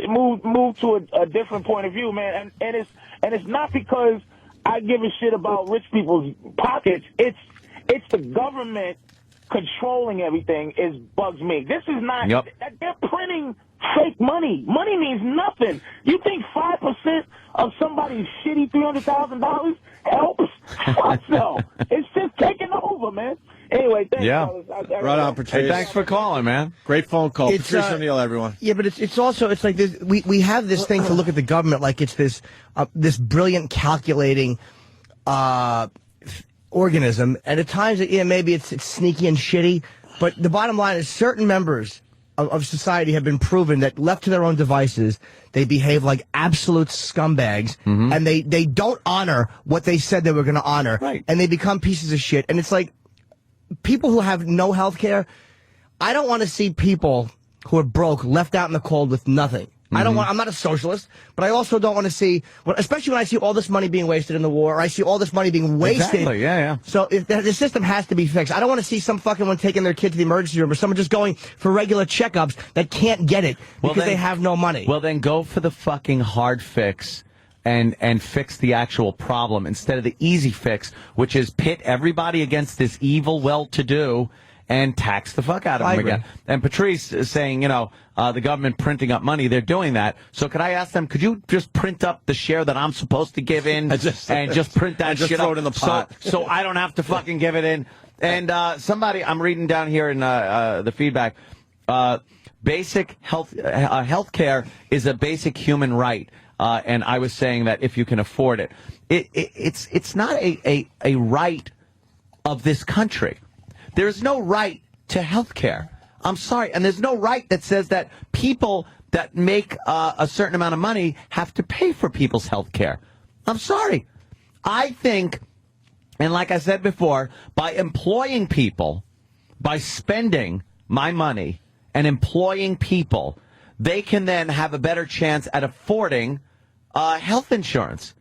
moved to a different point of view, man, and it's not because I give a shit about rich people's pockets. It's the government controlling everything bugs me. This is not... Yep. They're printing fake money. Money means nothing. You think 5% of somebody's shitty $300,000 helps? Fuck no. It's just taking over, man. Anyway, thanks, fellas. Right on, Patrice. Hey, thanks for calling, man. Great phone call. It's, Patrice O'Neal, everyone. Yeah, but it's also, it's like this, we have this thing to look at the government like it's this brilliant calculating organism, and at times, maybe it's sneaky and shitty, but the bottom line is certain members of society have been proven that left to their own devices, they behave like absolute scumbags, and they don't honor what they said they were going to honor, and they become pieces of shit. And it's like, people who have no health care, I don't want to see people who are broke left out in the cold with nothing. I'm not a socialist, but I also don't want to see, especially when I see all this money being wasted in the war, or I see all this money being wasted. Exactly, yeah. So the system has to be fixed. I don't want to see some fucking one taking their kid to the emergency room, or someone just going for regular checkups that can't get it because they have no money. Well, then go for the fucking hard fix and fix the actual problem instead of the easy fix, which is pit everybody against this evil well-to-do and tax the fuck out of them again. And Patrice is saying, the government printing up money, they're doing that. So could I ask them, could you just print up the share that I'm supposed to give in and just print that shit throw up it in the pot. so I don't have to fucking give it in? And somebody, I'm reading down here in the feedback, basic health care is a basic human right. And I was saying that if you can afford it, it's not a right of this country. There's no right to health care. I'm sorry. And there's no right that says that people that make a certain amount of money have to pay for people's health care. I'm sorry. I think, and like I said before, by employing people, by spending my money and employing people, they can then have a better chance at affording health insurance.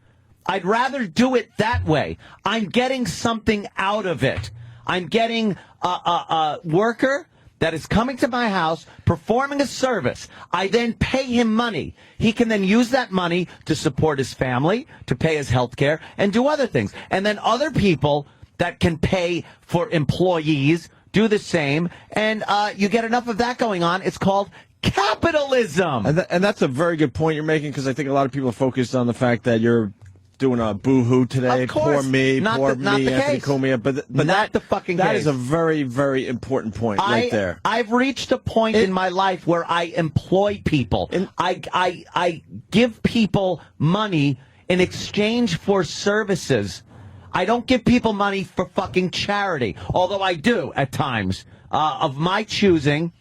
I'd rather do it that way. I'm getting something out of it. I'm getting a worker that is coming to my house, performing a service. I then pay him money. He can then use that money to support his family, to pay his health care, and do other things. And then other people that can pay for employees do the same, and you get enough of that going on. It's called capitalism. And that's a very good point you're making, because I think a lot of people are focused on the fact that you're doing a boo-hoo today. Of course. Poor me, Not poor the me, Anthony case. Cumia. But Not the fucking that case. is a very, very important point right there. I've reached a point in my life where I employ people. I give people money in exchange for services. I don't give people money for fucking charity, although I do at times, of my choosing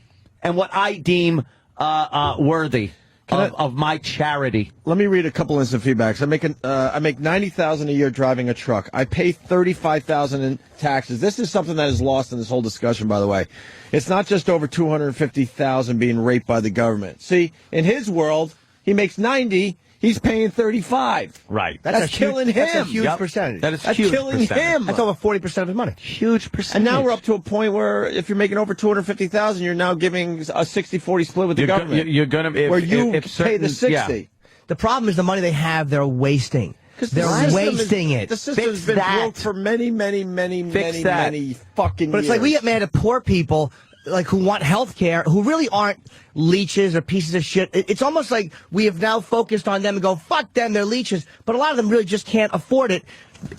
and what I deem worthy of my charity. Let me read a couple instant feedbacks. I make $90,000 a year driving a truck. I pay $35,000 in taxes. This is something that is lost in this whole discussion, by the way. It's not just over $250,000 being raped by the government. See, in his world, he makes 90. He's paying 35. Right. That's killing him. That's a huge percentage. That is That's huge killing percentage. him. That's over 40% of his money. Huge percentage. And now we're up to a point where if you're making over $250,000, you're now giving a 60-40 split with the government. You're going to where you pay the 60. Yeah. The problem is the money they have, they're wasting. They're wasting it. The system's been broke for many fucking But it's years. like we get mad at poor people like who want health care, who really aren't leeches or pieces of shit. It's almost like we have now focused on them and go, fuck them, they're leeches. But a lot of them really just can't afford it.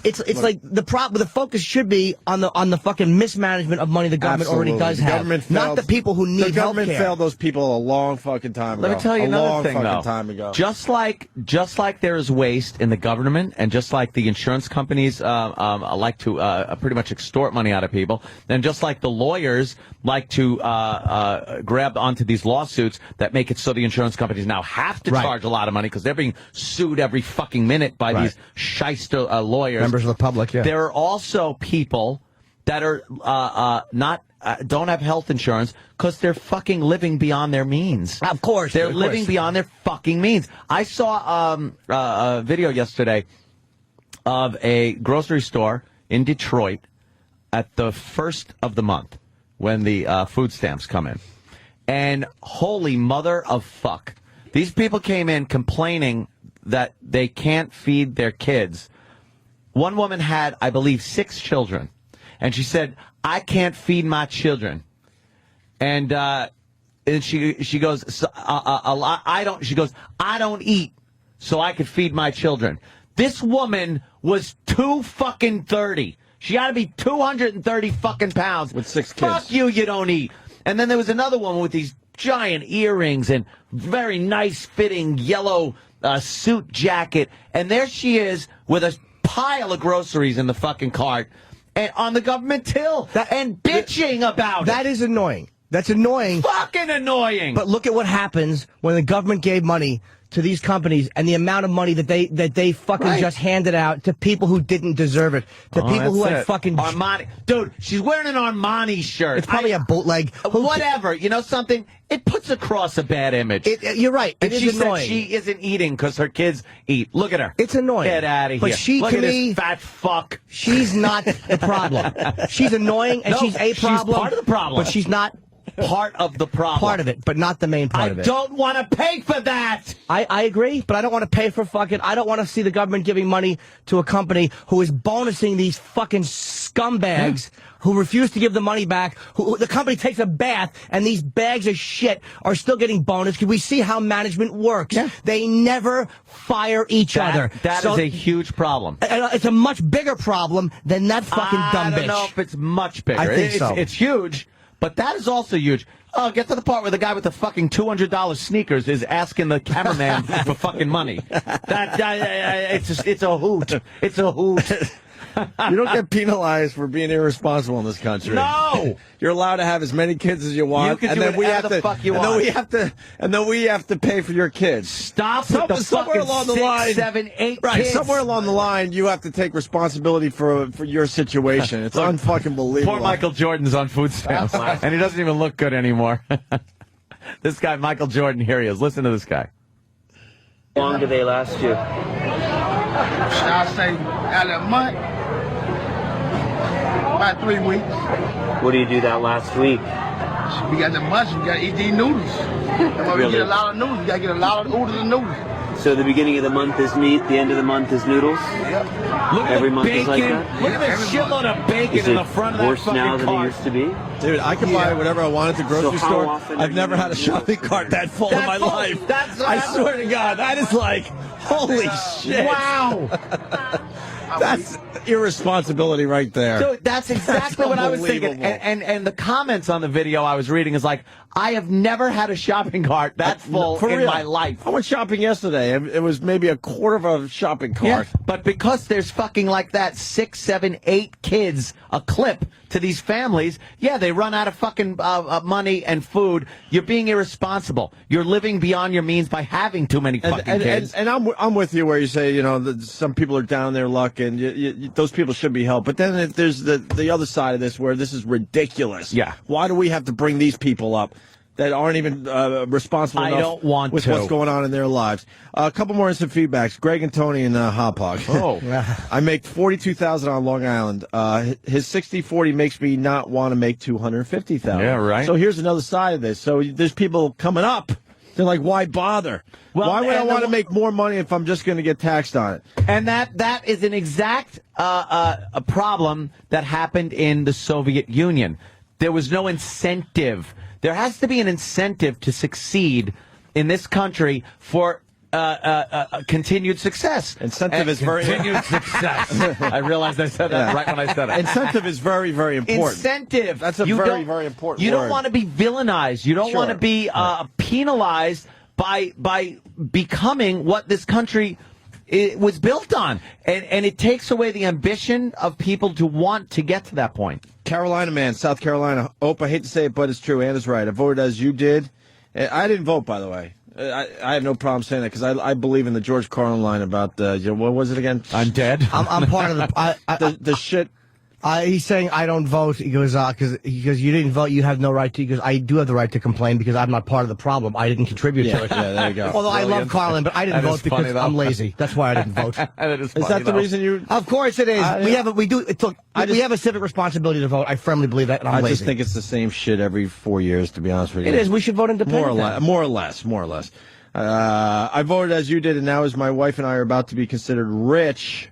It's like the focus should be on the fucking mismanagement of money the government already does have, not the people who need health care. The government failed those people a long fucking time ago. Let me tell you another thing, though. Time ago. Just like there is waste in the government, and just like the insurance companies like to pretty much extort money out of people, and just like the lawyers like to grab onto these lawsuits that make it so the insurance companies now have to charge a lot of money because they're being sued every fucking minute by these shyster lawyers. Members of the public, yeah. There are also people that are don't have health insurance because they're fucking living beyond their means. Of course. They're living beyond their fucking means. I saw a video yesterday of a grocery store in Detroit at the first of the month when the food stamps come in. And holy mother of fuck. These people came in complaining that they can't feed their kids. One woman had, I believe, 6 children. And she said, I can't feed my children. And she goes, I don't eat so I could feed my children. This woman was 230. She got to be 230 fucking pounds. With 6 kids. Fuck you, you don't eat. And then there was another woman with these giant earrings and very nice fitting yellow suit jacket. And there she is with a pile of groceries in the fucking cart and on the government till and bitching about it. That is annoying. That's annoying. Fucking annoying. But look at what happens when the government gave money to these companies and the amount of money that they fucking just handed out to people who didn't deserve it, to people who had fucking Armani. Dude, she's wearing an Armani shirt. It's probably a bootleg. Whatever. You know something? It puts across a bad image. You're right. And it she is annoying. said she isn't eating because her kids eat. Look at her. It's annoying. Get out of here. But she, Look to at me, this fat fuck. She's not the problem. She's annoying and she's a problem. She's part of the problem. But she's not part of the problem. Part of it, but not the main part of it. I don't want to pay for that. I agree, but I don't want to pay for fucking. I don't want to see the government giving money to a company who is bonusing these fucking scumbags who refuse to give the money back. Who the company takes a bath and these bags of shit are still getting bonus because we see how management works. Yeah. They never fire each other. That is a huge problem. It's a much bigger problem than that fucking dumb bitch. I don't know if it's much bigger. I think so. It's huge. But that is also huge. Oh, get to the part where the guy with the fucking $200 sneakers is asking the cameraman for fucking money. It's a hoot. It's a hoot. You don't get penalized for being irresponsible in this country. No, you're allowed to have as many kids as you want. You can do whatever the fuck you want. And then we have to pay for your kids. Stop with the somewhere fucking along the line, 6, 7, 8 right? kids. Somewhere along the line, you have to take responsibility for your situation. It's unfucking believable. Poor Michael Jordan's on food stamps, and he doesn't even look good anymore. This guy, Michael Jordan, here he is. Listen to this guy. How long do they last you? I say out of a month, about 3 weeks. What do you do that last week? We got the bus, we got to eat these noodles. That's why we get a lot of noodles. We got to get a lot of oodles and noodles. So the beginning of the month is meat, the end of the month is noodles? Yep. Look at Every the month bacon. is like that? Look at this shitload of bacon Is in it the front of that worse fucking now than it car. used to be? Dude, I can buy whatever I want at the grocery So how store. often I've are never you had a using shopping noodles? cart that full in my life. I swear to God, that is like, holy shit. Wow. That's irresponsibility right there. Dude, that's exactly what I was thinking. unbelievable. And the comments on the video I was reading is like, I have never had a shopping cart that full For in real. my life. I went shopping yesterday. It was maybe a quarter of a shopping cart. Yeah, but because there's fucking like that 6, 7, 8 kids a clip to these families, yeah, they run out of fucking money and food. You're being irresponsible. You're living beyond your means by having too many fucking kids. And I'm with you where you say, you know, that some people are down their luck and those people should be helped. But then there's the other side of this where this is ridiculous. Yeah. Why do we have to bring these people up that aren't even responsible I enough don't want with to. what's going on in their lives? A couple more instant feedbacks. Greg and Tony in Hop Hog. Oh. I make $42,000 on Long Island. His 60-40 makes me not want to make $250,000. Yeah, right. So here's another side of this. So there's people coming up. They're like, why bother? Well, why would I and want to make more money if I'm just going to get taxed on it? And that is an exact a problem that happened in the Soviet Union. There was no incentive. There has to be an incentive to succeed in this country for continued success. Incentive is very continued success. I realized I said that right when I said it. Incentive is very, very important. Incentive. That's a very, very important You word. don't want to be villainized. You don't want to be penalized by becoming what this country was built on. And it takes away the ambition of people to want to get to that point. Carolina man, South Carolina. Opie, I hate to say it, but it's true. Anna's right. I voted as you did. I didn't vote, by the way. I have no problem saying that because I believe in the George Carlin line about what was it again? I'm dead. I'm part of the shit. He's saying I don't vote. He goes, because you didn't vote, you have no right to. He goes, I do have the right to complain because I'm not part of the problem. I didn't contribute to it. Yeah, there you go. Although I love Carlin, but I didn't vote because I'm lazy. That's why I didn't vote. Is that the reason you? Of course it is. We have a civic responsibility to vote. I firmly believe that, and I'm lazy. I just think it's the same shit every 4 years, to be honest with you. It is. We should vote independent. More or less. I voted as you did, and now as my wife and I are about to be considered rich.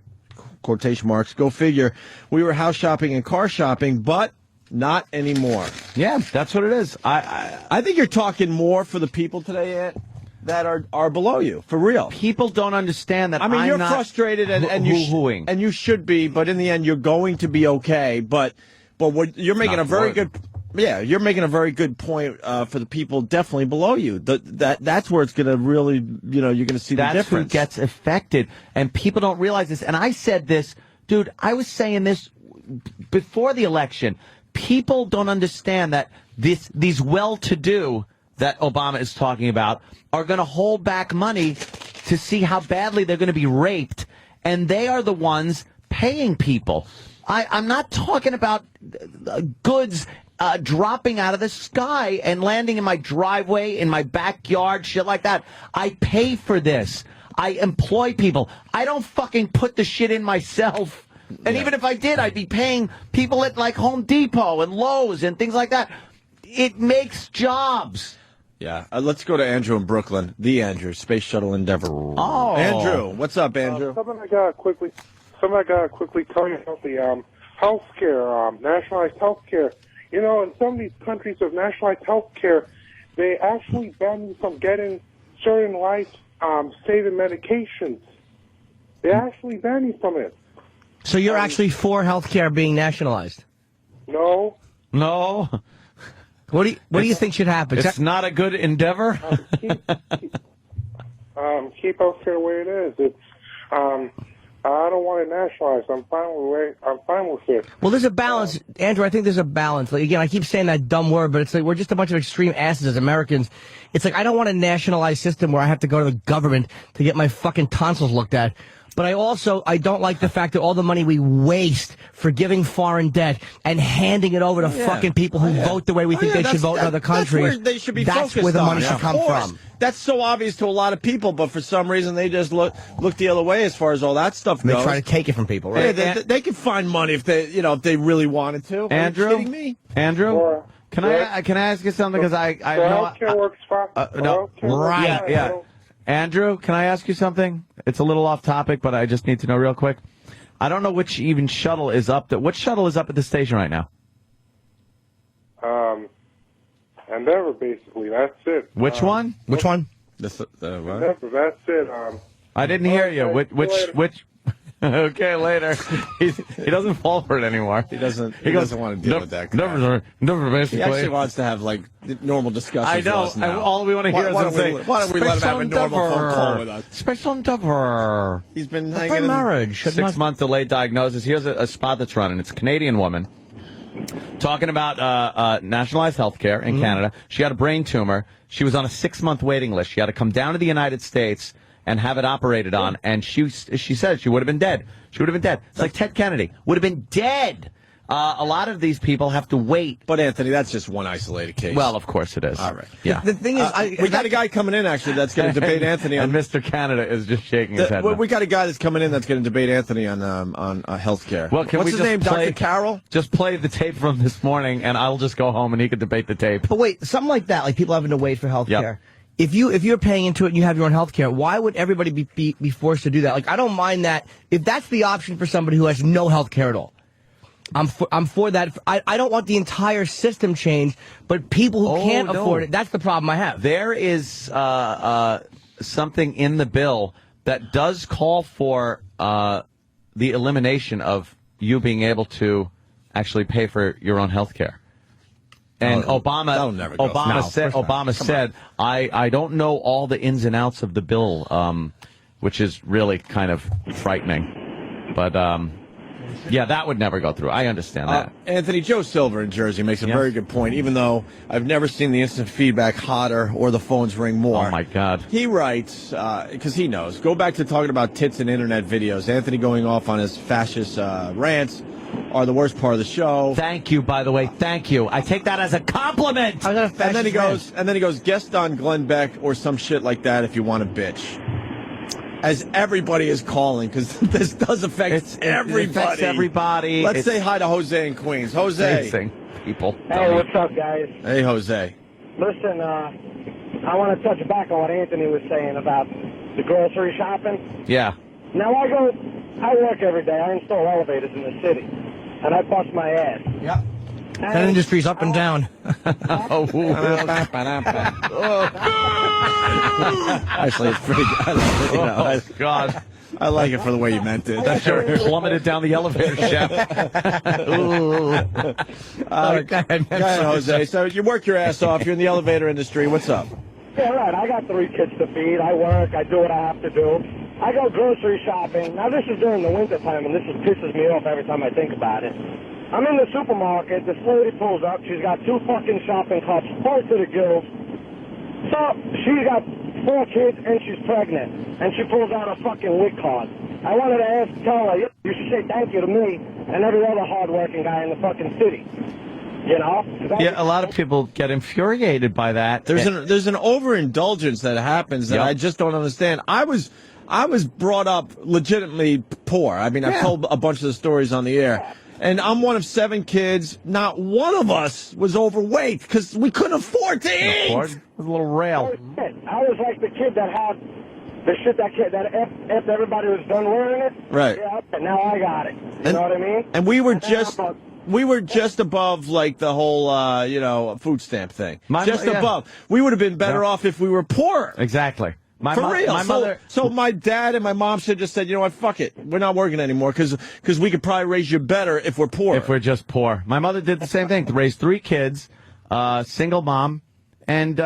Quotation marks. Go figure. We were house shopping and car shopping, but not anymore. Yeah, that's what it is. I think you're talking more for the people today, Ant, that are below you, for real. People don't understand that. I mean, you're not frustrated, and you should be, but in the end, you're going to be okay. But what you're making a very good. Yeah, you're making a very good point for the people definitely below you. That's where it's going to really, you're going to see the difference. That's who gets affected, and people don't realize this. And I said this, dude, I was saying this before the election. People don't understand that these well-to-do that Obama is talking about are going to hold back money to see how badly they're going to be raped, and they are the ones paying people. I'm not talking about goods dropping out of the sky and landing in my driveway, in my backyard, shit like that. I pay for this. I employ people. I don't fucking put the shit in myself. And even if I did, I'd be paying people at like Home Depot and Lowe's and things like that. It makes jobs. Yeah. Let's go to Andrew in Brooklyn. The Andrew, Space Shuttle Endeavor. Oh. Andrew. What's up, Andrew? Something I got to quickly tell you about the health care, nationalized health care. You know, in some of these countries of nationalized health care, they actually ban you from getting certain life-saving medications. They actually ban you from it. So you're actually for health care being nationalized? No. What do you think should happen? It's not a good endeavor? Keep health care the way it is. It's I don't want it nationalized. I'm fine with it. Well, there's a balance, Andrew. I think there's a balance. Like, again, I keep saying that dumb word, but it's like we're just a bunch of extreme asses as Americans. It's like I don't want a nationalized system where I have to go to the government to get my fucking tonsils looked at. But I don't like the fact that all the money we waste for giving foreign debt and handing it over to fucking people who vote the way we think they should vote in other countries. That's where they should be focused That's where the money on. should come from. That's so obvious to a lot of people, but for some reason they just look the other way as far as all that stuff goes. They try to take it from people, right? Yeah, they can find money if they really wanted to. Andrew? Are you kidding me? Andrew? Can I ask you something? Because I know healthcare works fine. No, right? Yeah. Andrew, can I ask you something? It's a little off topic, but I just need to know real quick. I don't know which even shuttle is up. What shuttle is up at the station right now? Endeavor, basically. That's it. Which one? Which one? Endeavor, that's it. I didn't hear you. Which? Okay, later. He doesn't fall for it anymore. He doesn't want to deal with that. Never basically. He actually wants to have like normal discussions. I know. With us now. All we want to hear is him say, "Why don't we let him have a normal phone call with us?" Special Endeavor. He's been hanging in marriage. 6 month delayed diagnosis. Here's a spot that's running. It's a Canadian woman talking about nationalized health care in Canada. She had a brain tumor. She was on a 6 month waiting list. She had to come down to the United States and have it operated on, and she said she would have been dead. She would have been dead. It's like Ted Kennedy. Would have been dead. A lot of these people have to wait. But, Anthony, that's just one isolated case. Well, of course it is. All right. Yeah. The thing is, we got a guy coming in, actually, that's going to debate Anthony on... And Mr. Canada is just shaking his head. We got a guy that's coming in that's going to debate Anthony on health care. Well, What's his name, Dr. Carroll? Just play the tape from this morning, and I'll just go home and he could debate the tape. But wait, something like that, like people having to wait for health care. If you're paying into it and you have your own health care, why would everybody be forced to do that? Like, I don't mind that if that's the option for somebody who has no health care at all. I'm for that. I don't want the entire system changed, but people who can't afford it, that's the problem I have. There is something in the bill that does call for the elimination of you being able to actually pay for your own health care. And Obama said, I don't know all the ins and outs of the bill, which is really kind of frightening. But, yeah, that would never go through. I understand that. Anthony, Joe Silver in Jersey makes a very good point, even though I've never seen the instant feedback hotter or the phones ring more. Oh, my God. He writes, because he knows, go back to talking about tits and internet videos. Anthony going off on his fascist rants are the worst part of the show. Thank you, by the way. Thank you. I take that as a compliment. And then he goes, guest on Glenn Beck or some shit like that if you want to bitch. As everybody is calling, because this does affect everybody. It affects everybody. Let's say hi to Jose in Queens. Jose. People. Hey, what's up, guys? Hey, Jose. Listen, I want to touch back on what Anthony was saying about the grocery shopping. Yeah. Now, I work every day. I install elevators in the city, and I bust my ass. Yep. That industry's up and down. Actually, it's pretty good. God. I like it for the way you meant it. That sure plummeted down the elevator shaft. Go ahead, Jose. So you work your ass off. You're in the elevator industry. What's up? Yeah, right. I got 3 kids to feed. I work. I do what I have to do. I go grocery shopping. Now, this is during the wintertime, and this pisses me off every time I think about it. I'm in the supermarket. This lady pulls up. She's got 2 fucking shopping carts full to the gills. So she's got 4 kids, and she's pregnant. And she pulls out a fucking WIC card. I wanted to tell her, you should say thank you to me and every other hard-working guy in the fucking city. You know? Yeah, a lot of people get infuriated by that. There's an overindulgence that happens that I just don't understand. I was brought up legitimately poor. I mean, I've told a bunch of the stories on the air. And I'm one of 7 kids. Not one of us was overweight because we couldn't afford to eat. It was a little rail. I was like the kid that had the shit that after everybody was done wearing it. Right. Yeah, and now I got it. You know what I mean? And we were just above like the whole food stamp thing. Above. We would have been better off if we were poorer. Exactly. For real. My mother. So my dad and my mom should have just said, you know what, fuck it. We're not working anymore because we could probably raise you better if we're poor. If we're just poor. My mother did the same thing. Raised 3 kids, single mom. And,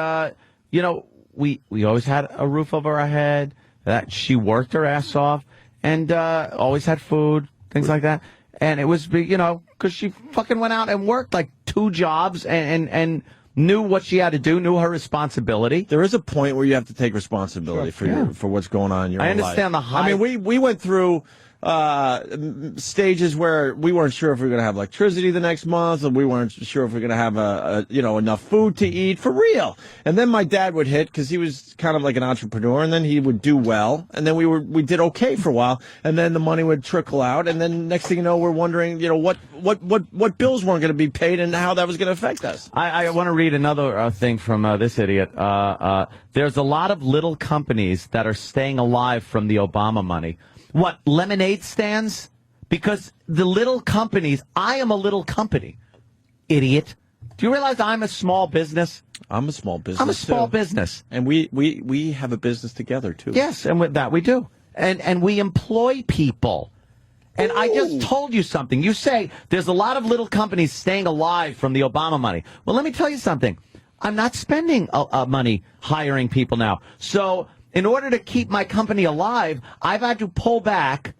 we always had a roof over our head. That she worked her ass off and always had food, things like that. And it was, because she fucking went out and worked like 2 jobs and knew what she had to do, knew her responsibility. There is a point where you have to take responsibility for what's going on in your life. I understand the high. I mean, we went through stages where we weren't sure if we were going to have electricity the next month, and we weren't sure if we were going to have enough food to eat for real. And then my dad would hit because he was kind of like an entrepreneur, and then he would do well, and then we did okay for a while, and then the money would trickle out, and then next thing you know, we're wondering, what bills weren't going to be paid and how that was going to affect us. I want to read another thing from this idiot. There's a lot of little companies that are staying alive from the Obama money. What, lemonade stands? Because the little companies, I am a little company, idiot. Do you realize I'm a small business? I'm a small business. I'm a small business. And we have a business together, too. Yes, and with that we do. And we employ people. And I just told you something. You say there's a lot of little companies staying alive from the Obama money. Well, let me tell you something. I'm not spending money hiring people now. So in order to keep my company alive, I've had to pull back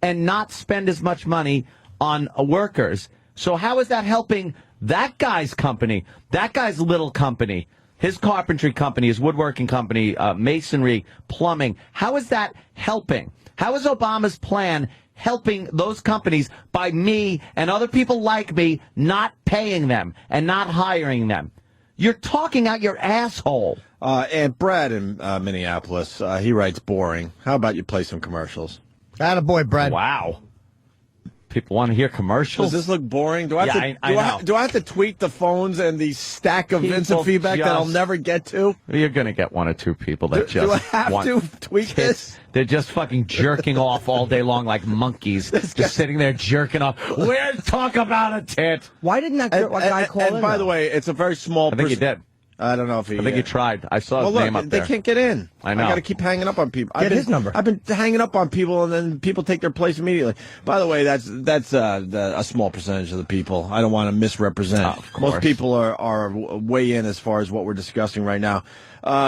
and not spend as much money on workers. So how is that helping that guy's company, that guy's little company, his carpentry company, his woodworking company, masonry, plumbing? How is that helping? How is Obama's plan helping those companies by me and other people like me not paying them and not hiring them? You're talking out your asshole. And Brad in Minneapolis, he writes boring. How about you play some commercials? Attaboy, Brad. Wow. People want to hear commercials? Does this look boring? Do I have to tweet the phones and the stack of instant feedback that I'll never get to? You're going to get one or two people that do I have to tweet this? They're just fucking jerking off all day long like monkeys. Just sitting there jerking off. Talk about a tit. Why didn't that guy call in? And by the way, it's a very small I think he did. I don't know if he... I think he tried. I saw his name up there. They can't get in. I know. I got to keep hanging up on people. Get his number. I've been hanging up on people, and then people take their place immediately. By the way, that's a small percentage of the people. I don't want to misrepresent. Of course. Most people are way in as far as what we're discussing right now.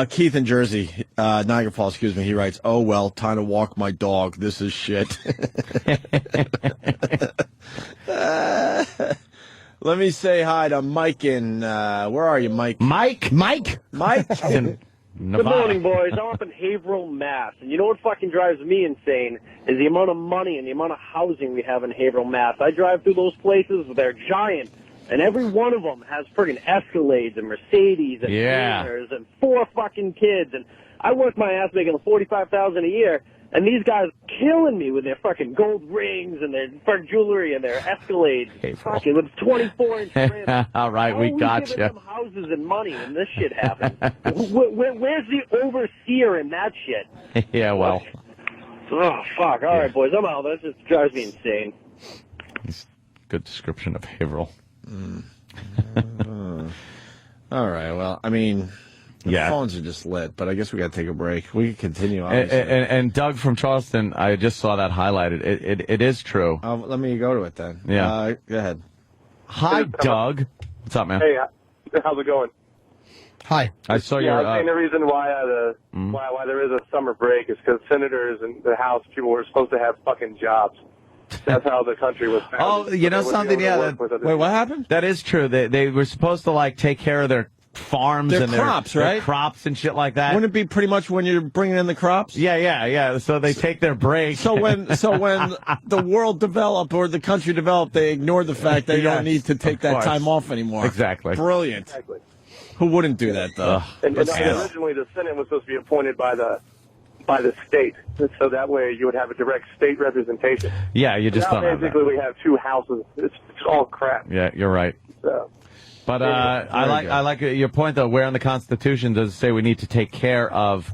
Keith in Jersey, Niagara Falls, excuse me, he writes, "Oh, well, time to walk my dog. This is shit." Let me say hi to Mike in, where are you, Mike? Mike? Good morning, boys. I'm up in Haverhill, Mass. And you know what fucking drives me insane is the amount of money and the amount of housing we have in Haverhill, Mass. I drive through those places, they're giant. And every one of them has friggin' Escalades and Mercedes and Beamers and 4 fucking kids. And I work my ass making $45,000 a year. And these guys killing me with their fucking gold rings and their jewelry and their Escalades, fucking with 24-inch rims. All right, we got you. Them houses and money and this shit happens. Where's the overseer in that shit? Yeah, well. Oh, fuck. All right, boys, I'm out. That just drives me insane. Good description of Haverhill. All right, well, I mean... The phones are just lit, but I guess we got to take a break. We can continue, obviously. And Doug from Charleston, I just saw that highlighted. It is true. Let me go to it then. Yeah. Go ahead. Hi, Doug. What's up, man? Hey, how's it going? Hi. I saw your... I think the reason why why there is a summer break is because senators and the House people were supposed to have fucking jobs. That's how the country was founded. Oh, you know something? Yeah. Wait, what happened? That is true. They were supposed to, take care of their farms their and crops, their crops and shit like that. Wouldn't it be pretty much when you're bringing in the crops? Yeah. So they take their break. So when the world developed or the country developed, they ignored the fact they don't need to take that time off anymore. Exactly. Brilliant. Exactly. Who wouldn't do that though? And originally the Senate was supposed to be appointed by the state, so that way you would have a direct state representation. Yeah, you just now don't have basically that. we have 2 houses. It's all crap. Yeah, you're right. So. But I like your point though. Where in the Constitution does it say we need to take care of?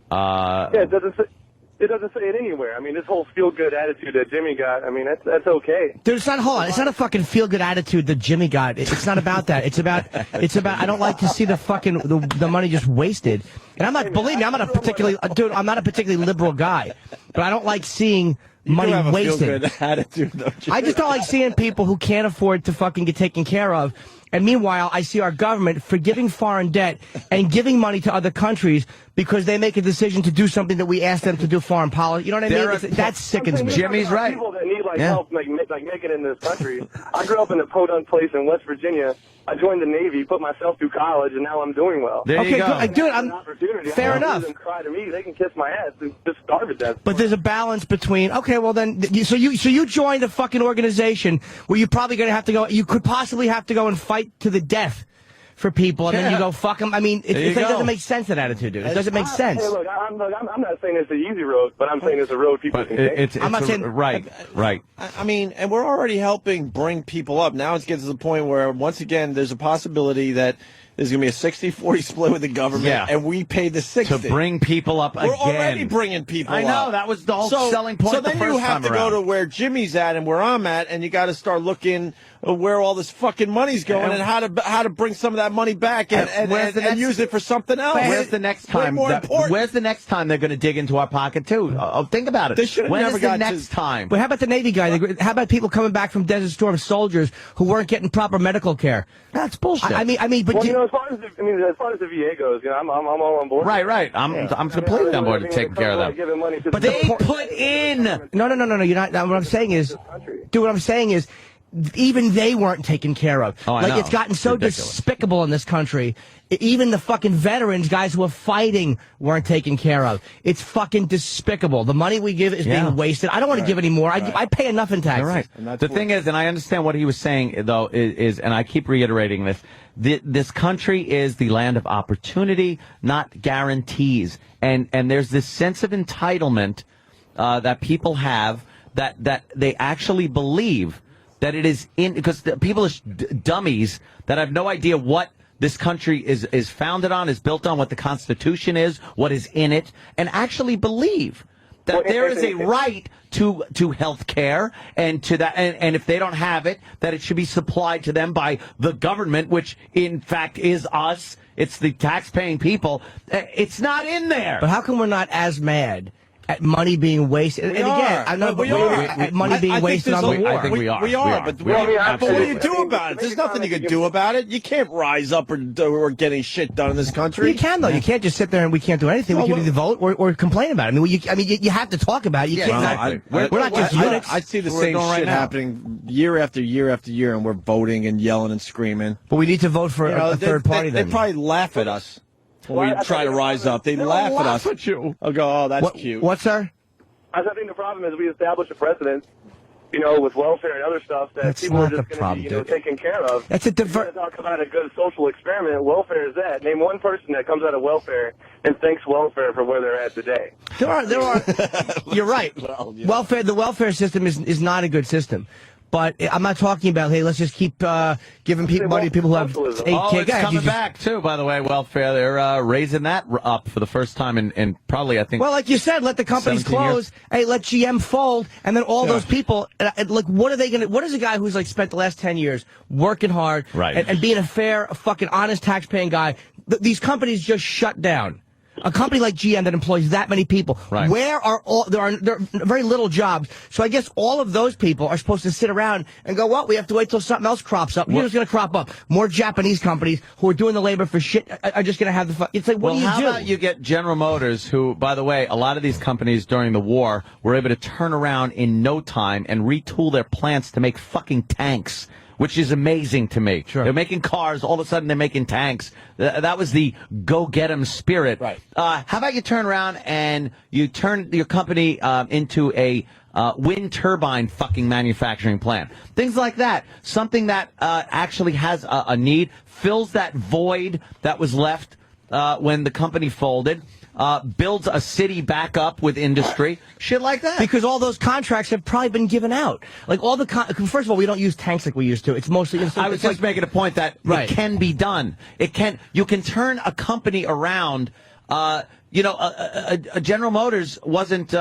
It doesn't say it anywhere. I mean, this whole feel-good attitude that Jimmy got. I mean, that's okay. Dude, it's not. Hold on. It's not a fucking feel-good attitude that Jimmy got. It's not about that. It's about. I don't like to see the fucking the money just wasted. And I'm not. Believe me, I'm not a particularly liberal guy. But I don't like seeing money wasted. Feel-good attitude, don't you? I just don't like seeing people who can't afford to fucking get taken care of. And meanwhile, I see our government forgiving foreign debt and giving money to other countries because they make a decision to do something that we ask them to do, foreign policy. You know what I mean? That sickens me. Jimmy's right. People that need help, make it in this country. I grew up in a podunk place in West Virginia I joined the Navy, put myself through college, and now I'm doing well. There you go. Dude, fair enough. Cry to me. They can kiss my ass and just starve to death. But there's a balance between, okay, well then, so you joined a fucking organization where you're probably going to have to go, you could possibly have to go and fight to the death for people, and then you go, fuck them. I mean, it doesn't make sense, that attitude, dude. It doesn't make sense. Hey, look, I'm not saying it's an easy road, but I'm saying it's a road people can take. I'm not saying... Right. I mean, and we're already helping bring people up. Now it's getting to the point where, once again, there's a possibility that there's going to be a 60-40 split with the government, and we pay the 60. To bring people up again. We're already bringing people up. I know, that was the whole selling point. So then you have to go to where Jimmy's at and where I'm at, and you got to start looking where all this fucking money's going and how to bring some of that money back and use it for something else. Where's the next time? Where's the next time they're going to dig into our pocket too? Think about it. They should have never got the next time. But how about the Navy guy? How about people coming back from Desert Storm, soldiers who weren't getting proper medical care? That's bullshit. I mean, but as far as the VA goes, I'm all on board. Right. I'm completely on board to taking care of them. But they put in. No. You're not. What I'm saying is, dude. What I'm saying is, even they weren't taken care of. It's gotten so despicable in this country. Even the fucking veterans, guys who are fighting, weren't taken care of. It's fucking despicable. The money we give is being wasted. I don't want to give any more. I pay enough in taxes. Right. The thing is, and I understand what he was saying, though, is and I keep reiterating this, this country is the land of opportunity, not guarantees. And there's this sense of entitlement that people have that they actually believe that it is because people are dummies that have no idea what this country is founded on, is built on, what the Constitution is, what is in it, and actually believe that there is a right to health care and to that, and if they don't have it, that it should be supplied to them by the government, which in fact is us. It's the tax-paying people. It's not in there. But how come we're not as mad at money being wasted? And again, I know, but at money being wasted on the war. I think we are. But what do you do about it? There's nothing you can do about it. You can't rise up or getting shit done in this country. You can, though. You can't just sit there and we can't do anything. We can either vote or complain about it. I mean, you have to talk about it. You can't. We're not just units. I see the same shit happening year after year after year, and we're voting and yelling and screaming. But we need to vote for a third party. They probably laugh at us. When we try to rise up, they laugh at us. At you. I'll go, oh, that's cute. What, sir? I think the problem is we establish a precedent, with welfare and other stuff that people are just going to be taken care of. That's a talk about a good social experiment. Welfare is that. Name one person that comes out of welfare and thanks welfare for where they're at today. There are. You're right. Welfare. The welfare system is not a good system. But I'm not talking about, hey, let's just keep giving money to people who have 8 kids. It's coming back, too, by the way, welfare. They're raising that up for the first time in probably, I think... Well, like you said, let the companies close. Hey, let GM fold. And then all those people, like, what are they going to... What is a guy who's, like, spent the last 10 years working hard and being a fair, fucking honest, tax-paying guy? These companies just shut down. A company like GM that employs that many people, where are all? There are very little jobs. So I guess all of those people are supposed to sit around and go, "Well, we have to wait till something else crops up." Who's going to crop up? More Japanese companies who are doing the labor for shit are just going to have the. It's like, what do you do? How about you get General Motors, who, by the way, a lot of these companies during the war were able to turn around in no time and retool their plants to make fucking tanks. Which is amazing to me. Sure. They're making cars. All of a sudden, they're making tanks. That was the go-get-'em spirit. Right. How about you turn around and you turn your company into a wind turbine fucking manufacturing plant? Things like that. Something that actually has a need, fills that void that was left when the company folded. Builds a city back up with industry, shit like that. Because all those contracts have probably been given out. Like all the first of all, we don't use tanks like we used to. It's mostly. I was just making a point that it can be done. You can turn a company around. A General Motors wasn't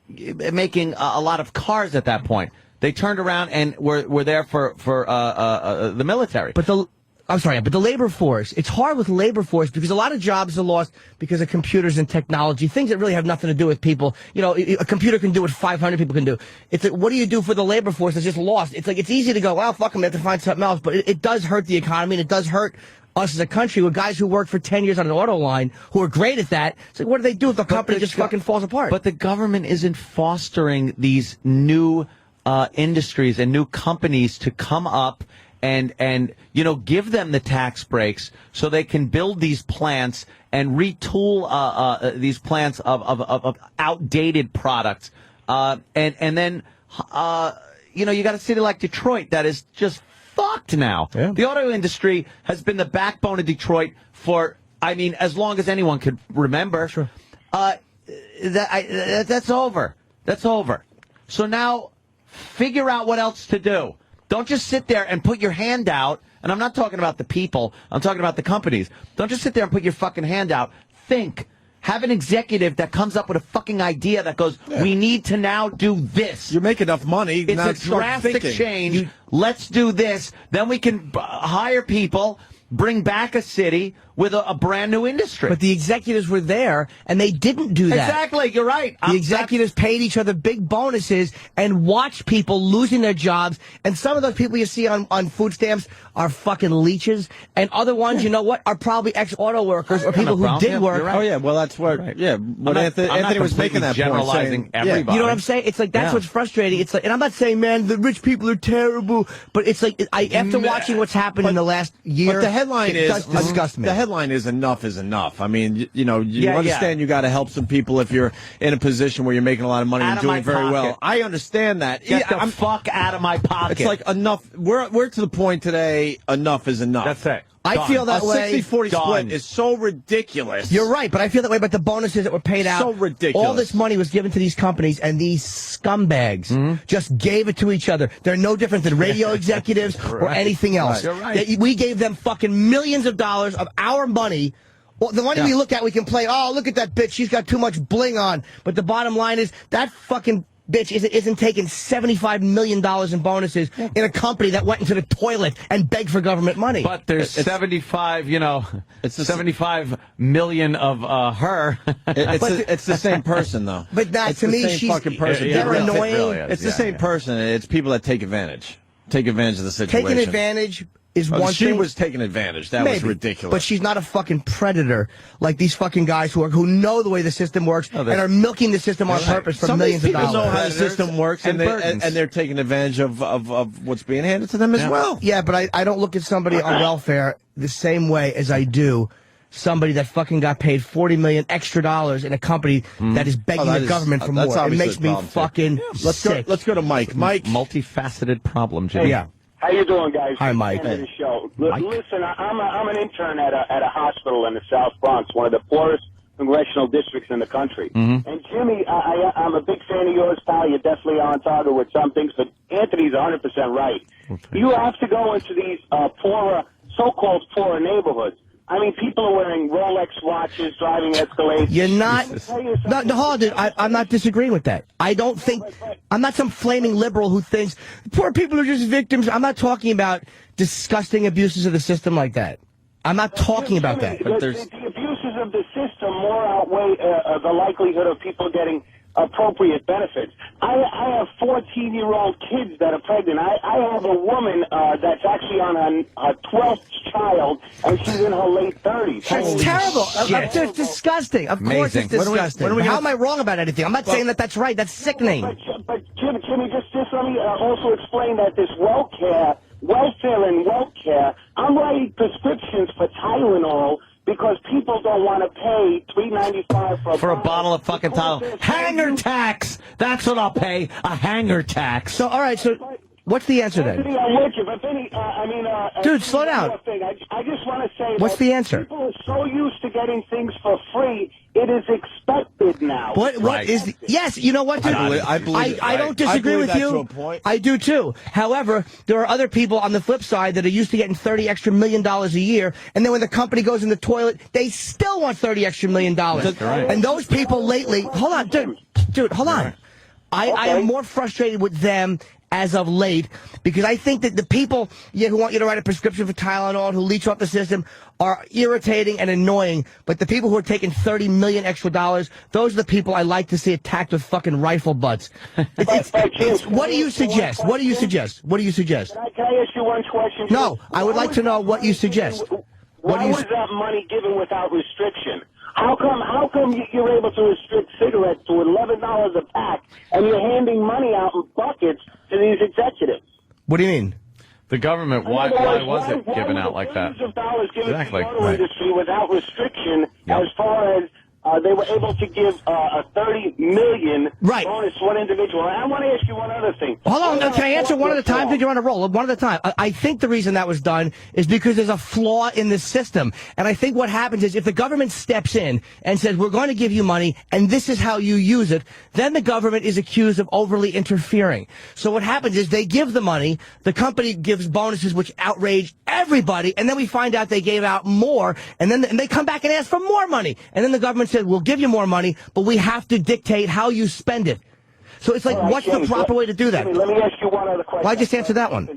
making a lot of cars at that point. They turned around and were there for the military. But I'm sorry, but the labor force, it's hard with labor force because a lot of jobs are lost because of computers and technology, things that really have nothing to do with people. A computer can do what 500 people can do. It's like, what do you do for the labor force that's just lost? It's like, it's easy to go, well, fuck them, they have to find something else, but it does hurt the economy and it does hurt us as a country with guys who work for 10 years on an auto line who are great at that. It's like, what do they do if the company just fucking falls apart? But the government isn't fostering these new industries and new companies to come up and give them the tax breaks so they can build these plants and retool these plants of outdated products. And then you got a city like Detroit that is just fucked now. Yeah. The auto industry has been the backbone of Detroit for, as long as anyone could remember. Sure. That's over. That's over. So now figure out what else to do. Don't just sit there and put your hand out. And I'm not talking about the people. I'm talking about the companies. Don't just sit there and put your fucking hand out. Think. Have an executive that comes up with a fucking idea that goes, we need to now do this. You make enough money. It's a drastic change. Let's do this. Then we can hire people, bring back a city with a brand new industry. But the executives were there, and they didn't do that. Exactly, you're right. The executives paid each other big bonuses and watched people losing their jobs. And some of those people you see on food stamps are fucking leeches. And other ones, are probably ex-auto workers or people who did work. Right. Oh, yeah, well, that's what, what Anthony was making that generalizing point. Everybody. You know what I'm saying? It's like, that's what's frustrating. It's like, and I'm not saying, man, the rich people are terrible, but it's like, after watching what's happened in the last year, but the headline it does disgust me. The headline is enough is enough. You understand you got to help some people if you're in a position where you're making a lot of money and doing very well. I understand that. Get the fuck out of my pocket. It's like enough. We're to the point today. Enough is enough. That's it. I feel that way. A 60-40 split is so ridiculous. You're right, but I feel that way about the bonuses that were paid out. So ridiculous. All this money was given to these companies, and these scumbags just gave it to each other. They're no different than radio executives or anything else. You're right. We gave them fucking millions of dollars of our money. Well, the money we look at, we can play, oh, look at that bitch, she's got too much bling on. But the bottom line is, that fucking bitch isn't taking $75 million in bonuses in a company that went into the toilet and begged for government money. But there's 75, it's 75 million of her. It's the same person, though. But that, it's to the me, same fucking person. They're annoying. Really is. It's the same person. It's people that take advantage. Take advantage of the situation. Taking advantage is one thing. She was taking advantage. That was ridiculous. But she's not a fucking predator like these fucking guys who know the way the system works and are milking the system on purpose for millions of dollars. People know how the system works, and they're taking advantage of what's being handed to them as well. Yeah, but I don't look at somebody on welfare the same way as I do somebody that fucking got paid $40 million extra in a company that is begging the government for more. It makes me fucking sick. Let's go to Mike. Mike, multifaceted problem, Jimmy. Yeah. How you doing, guys? Hi, Mike. The show. Listen, I'm an intern at a hospital in the South Bronx, one of the poorest congressional districts in the country. And Jimmy, I'm a big fan of yours, pal. You're definitely on target with some things, but Anthony's 100% right. You have to go into these poorer, so-called poorer neighborhoods. People are wearing Rolex watches, driving Escalades. You're not. No, hold on, dude. I'm not disagreeing with that. I don't think. I'm not some flaming liberal who thinks poor people are just victims. I'm not talking about disgusting abuses of the system like that. I'm not talking about that. But the abuses of the system more outweigh the likelihood of people getting appropriate benefits. I have 14-year-old kids that are pregnant. I have a woman that's actually on her 12th child, and she's in her late 30s. That's terrible. It's disgusting. Of course it's disgusting. How am I wrong about anything? I'm not saying that that's right. That's sickening. But Jimmy, just let me also explain that this welfare and WellCare, I'm writing prescriptions for Tylenol because people don't want to pay $3.95 for a bottle of fucking Tylenol. Hanger tax. That's what I'll pay. A hanger tax. So, all right. So, what's the answer then? I'm with you, but Vinny, dude, slow down. I just want to say, what's the answer? People are so used to getting things for free. It is expected now. What is? Yes, you know what, dude? I don't disagree with you. To a point. I do too. However, there are other people on the flip side that are used to getting $30 million extra a year, and then when the company goes in the toilet, they still want $30 million extra. Right. And those people lately, hold on, dude, hold on. I am more frustrated with them as of late, because I think that the people who want you to write a prescription for Tylenol, who leech off the system, are irritating and annoying. But the people who are taking $30 million extra, those are the people I like to see attacked with fucking rifle butts. What do you suggest? What do you suggest? What do you suggest? Can I ask you one question? No, I would like to know what you suggest. Why was that money given without restriction? How come you're able to restrict cigarettes to $11 a pack, and you're handing money out in buckets to these executives? What do you mean? The government, why was it given out like that? Billions of dollars given Exactly. to the auto industry without restriction, as far as they were able to give a $30 million bonus to one individual. And I want to ask you one other thing. Hold on, can I answer one at a time? Did you want to roll? One at a time. I think the reason that was done is because there's a flaw in the system. And I think what happens is if the government steps in and says, we're going to give you money, and this is how you use it, then the government is accused of overly interfering. So what happens is they give the money, the company gives bonuses which outrage everybody, and then we find out they gave out more, and then they come back and ask for more money. And then the government said, we'll give you more money, but we have to dictate how you spend it. So it's like, what's the proper way to do that? Jimmy, let me ask you one other question. Why just answer that one?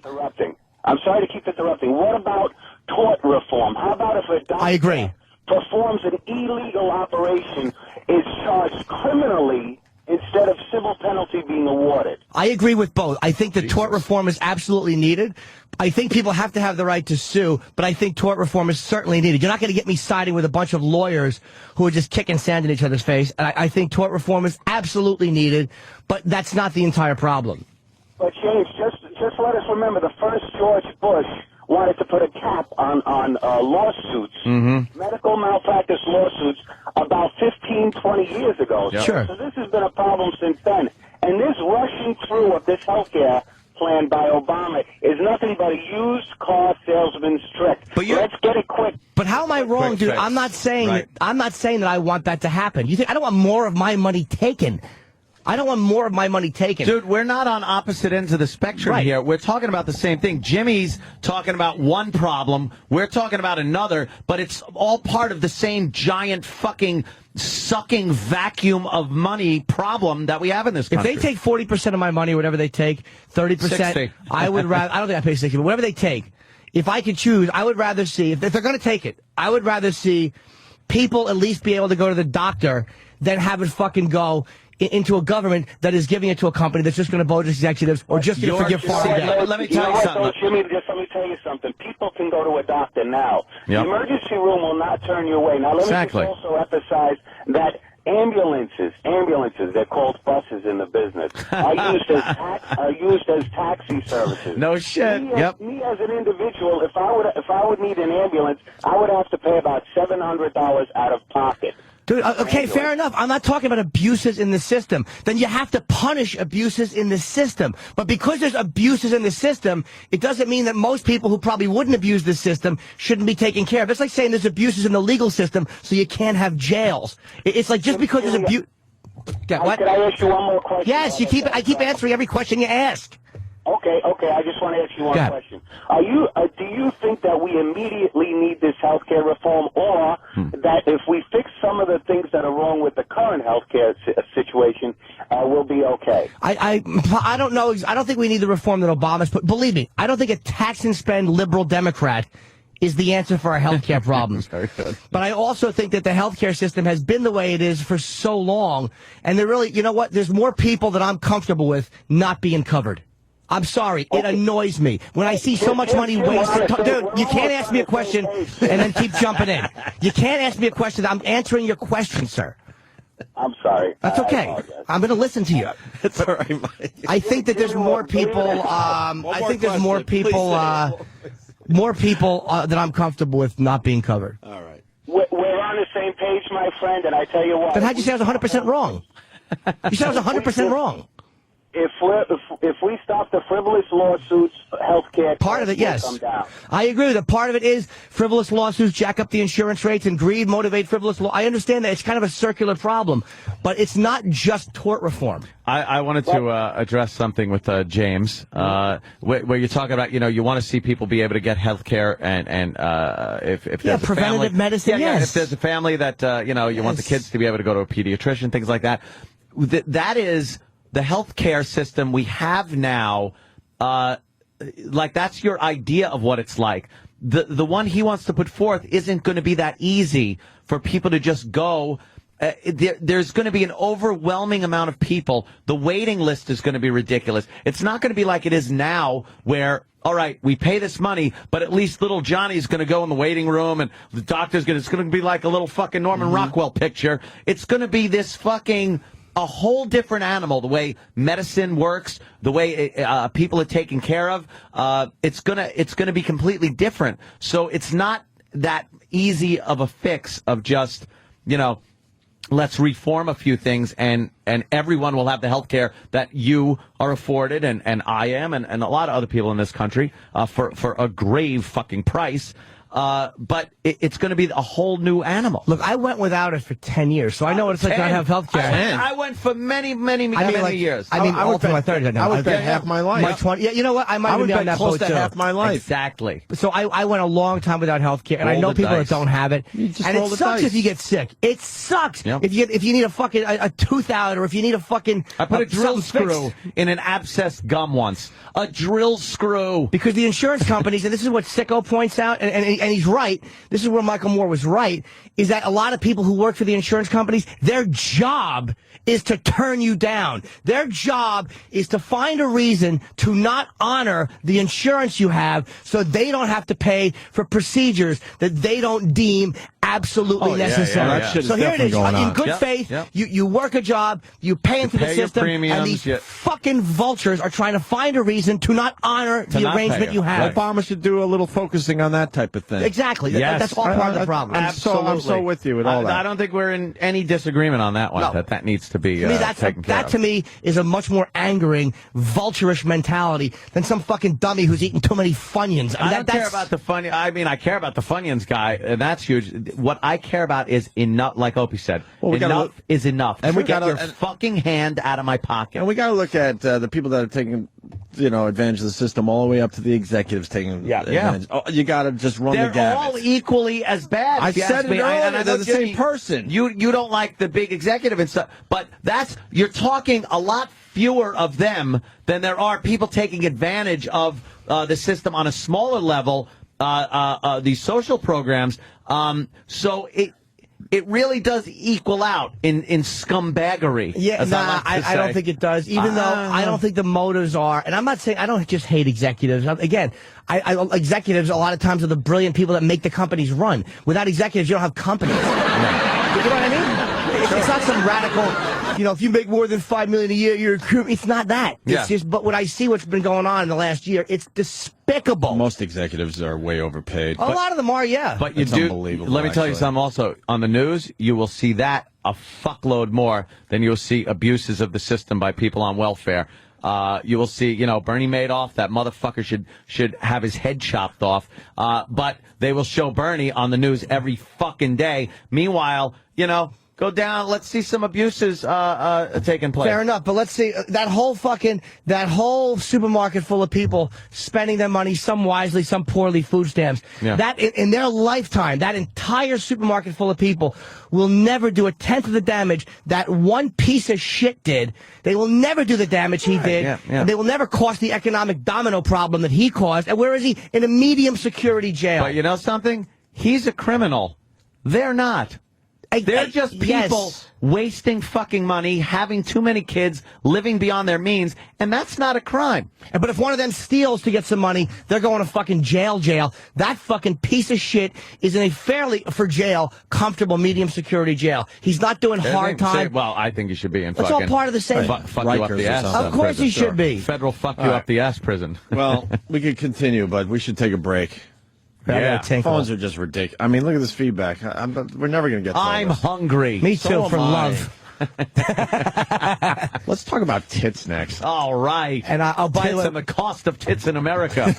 I'm sorry to keep interrupting. What about tort reform? How about if a doctor performs an illegal operation, is charged criminally instead of civil penalty being awarded? I agree with both. I think that tort reform is absolutely needed. I think people have to have the right to sue, but I think tort reform is certainly needed. You're not going to get me siding with a bunch of lawyers who are just kicking sand in each other's face. And I think tort reform is absolutely needed, but that's not the entire problem. But James, just let us remember the first George Bush wanted to put a cap on lawsuits, medical malpractice lawsuits, about 15, 20 years ago. Yep. Sure. So this has been a problem since then. And this rushing through of this health care plan by Obama is nothing but a used car salesman's trick. But let's get it quick. But how am I wrong, dude? I'm not saying that I want that to happen. You think I don't want more of my money taken? I don't want more of my money taken. Dude, we're not on opposite ends of the spectrum here. We're talking about the same thing. Jimmy's talking about one problem. We're talking about another, but it's all part of the same giant fucking sucking vacuum of money problem that we have in this country. If they take 40% of my money, whatever they take, 30%, 60. I would rather, I don't think I pay 60, but whatever they take, if I could choose, I would rather see, if they're going to take it, I would rather see people at least be able to go to the doctor than have it fucking go into a government that is giving it to a company that's just going to vote executives or just going to forgive foreign debt. Let me tell you something. Jimmy, just let me tell you something. People can go to a doctor now. Yep. The emergency room will not turn you away. Now, let me just also emphasize that ambulances, they're called buses in the business, are used as taxi services. No shit. Me as an individual, if I would need an ambulance, I would have to pay about $700 out of pocket. Dude, okay, fair enough. I'm not talking about abuses in the system. Then you have to punish abuses in the system. But because there's abuses in the system, it doesn't mean that most people who probably wouldn't abuse the system shouldn't be taken care of. It's like saying there's abuses in the legal system, so you can't have jails. It's like just because there's abuse. What? Can I ask you one more question? Yes, I keep answering every question you ask. Okay. I just want to ask you one question. Do you think that we immediately need this healthcare reform, or that if we fix some of the things that are wrong with the current healthcare situation, we'll be okay? I don't know. I don't think we need the reform that Obama's put. Believe me, I don't think a tax and spend liberal Democrat is the answer for our healthcare problems. Very good. But I also think that the healthcare system has been the way it is for so long, and there really, you know what? There's more people that I'm comfortable with not being covered. I'm sorry. It annoys me when I see so much money wasted. Dude, you can't ask me a question and then keep jumping in. You can't ask me a question. I'm answering your question, sir. I'm sorry. That's okay. I'm going to listen to you. That's all right, Mike. I think that there's more people. I think there's more people. More people that I'm comfortable with not being covered. All right. We're on the same page, my friend, and I tell you what. Then how'd you say I was 100% wrong? You said I was 100% wrong. If we stop the frivolous lawsuits, healthcare part of it, yes, come down. I agree with it. Part of it is frivolous lawsuits jack up the insurance rates, and greed motivate frivolous law. I understand that it's kind of a circular problem, but it's not just tort reform. I wanted to address something with James, where you're talking about, you want to see people be able to get health care, and if there's preventative a family, medicine, yes. If there's a family that you want the kids to be able to go to a pediatrician, things like that. That is the healthcare system we have now. Like, that's your idea of what it's like. The one he wants to put forth isn't going to be that easy for people to just go. There's going to be an overwhelming amount of people. The waiting list is going to be ridiculous. It's not going to be like it is now, where, all right, we pay this money, but at least little Johnny's going to go in the waiting room, and the doctor's it's going to be like a little fucking Norman Rockwell picture. It's going to be this fucking a whole different animal. The way medicine works, the way people are taken care of, it's gonna be completely different. So it's not that easy of a fix of just, let's reform a few things and everyone will have the health care that you are afforded and I am and a lot of other people in this country for a grave fucking price. But it's going to be a whole new animal. Look, I went without it for 10 years, so I know what it's like not have health care. I went for many years. I went for my 30s. I would bet half my life. My 20. Yeah, you know what? I might have been on that close boat to too. half my life. Exactly. So I went a long time without health care, and I know people that don't have it. And it sucks if you get sick. It sucks if you need a fucking a tooth out, or if you need a fucking. I put a drill screw in an abscessed gum once. A drill screw. Because the insurance companies, and this is what Sicko points out, and he's right. This is where Michael Moore was right, is that a lot of people who work for the insurance companies, their job is to turn you down. Their job is to find a reason to not honor the insurance you have so they don't have to pay for procedures that they don't deem absolutely necessary. So here it is. In good faith, you work a job, you pay into the system, and these fucking vultures are trying to find a reason to not honor the arrangement you have. Obama should do a little focusing on that type of thing. Exactly. That's all part of the problem. I'm so with you with all that. I don't think we're in any disagreement on that one. No. That needs to be taken care of. That to me is a much more angering, vulturish mentality than some fucking dummy who's eating too many Funyuns. I don't care about the Funyuns. I mean, I care about the Funyuns guy, and that's huge. What I care about is enough, like Opie said. Enough is enough. And we got your fucking hand out of my pocket. And we got to look at the people that are taking, advantage of the system, all the way up to the executives taking advantage. Oh, you got to just run the gamut. They're all equally as bad. I said it earlier. And they're the same person. You don't like the big executive and stuff, but you're talking a lot fewer of them than there are people taking advantage of the system on a smaller level. These social programs. So it really does equal out in scumbaggery. Yeah, I don't think it does. Even though I don't think the motives are, and I'm not saying I don't just hate executives. Again, executives a lot of times are the brilliant people that make the companies run. Without executives, you don't have companies. You know what I mean? It's not some radical, if you make more than $5 million a year, you're a crew. It's not that. It's just, but when I see what's been going on in the last year, it's despicable. Most executives are way overpaid. A lot of them are, yeah. But you do. Unbelievable, let me tell you something also. On the news, you will see that a fuckload more than you'll see abuses of the system by people on welfare. You will see, Bernie Madoff, that motherfucker should have his head chopped off. But they will show Bernie on the news every fucking day. Meanwhile, go down. Let's see some abuses taking place. Fair enough, but let's see that whole supermarket full of people spending their money, some wisely, some poorly, food stamps. Yeah. That in their lifetime, that entire supermarket full of people will never do a tenth of the damage that one piece of shit did. They will never do the damage he did. Yeah. They will never cause the economic domino problem that he caused. And where is he? In a medium security jail. But you know something? He's a criminal. They're not. They're just people wasting fucking money, having too many kids, living beyond their means, and that's not a crime. But if one of them steals to get some money, they're going to fucking jail. That fucking piece of shit is in a for jail, comfortable medium security jail. He's not doing hard time. Well, I think he should be in fucking... It's all part of the same... Fuck you up the ass. Of course he should be. Federal fuck you up the ass prison. Well, we could continue, but we should take a break. Yeah, phones are just ridiculous. I mean, look at this feedback. We're never going to get to I'm hungry. Me too, for love. Let's talk about tits next. All right. And by the way, and the cost of tits in America.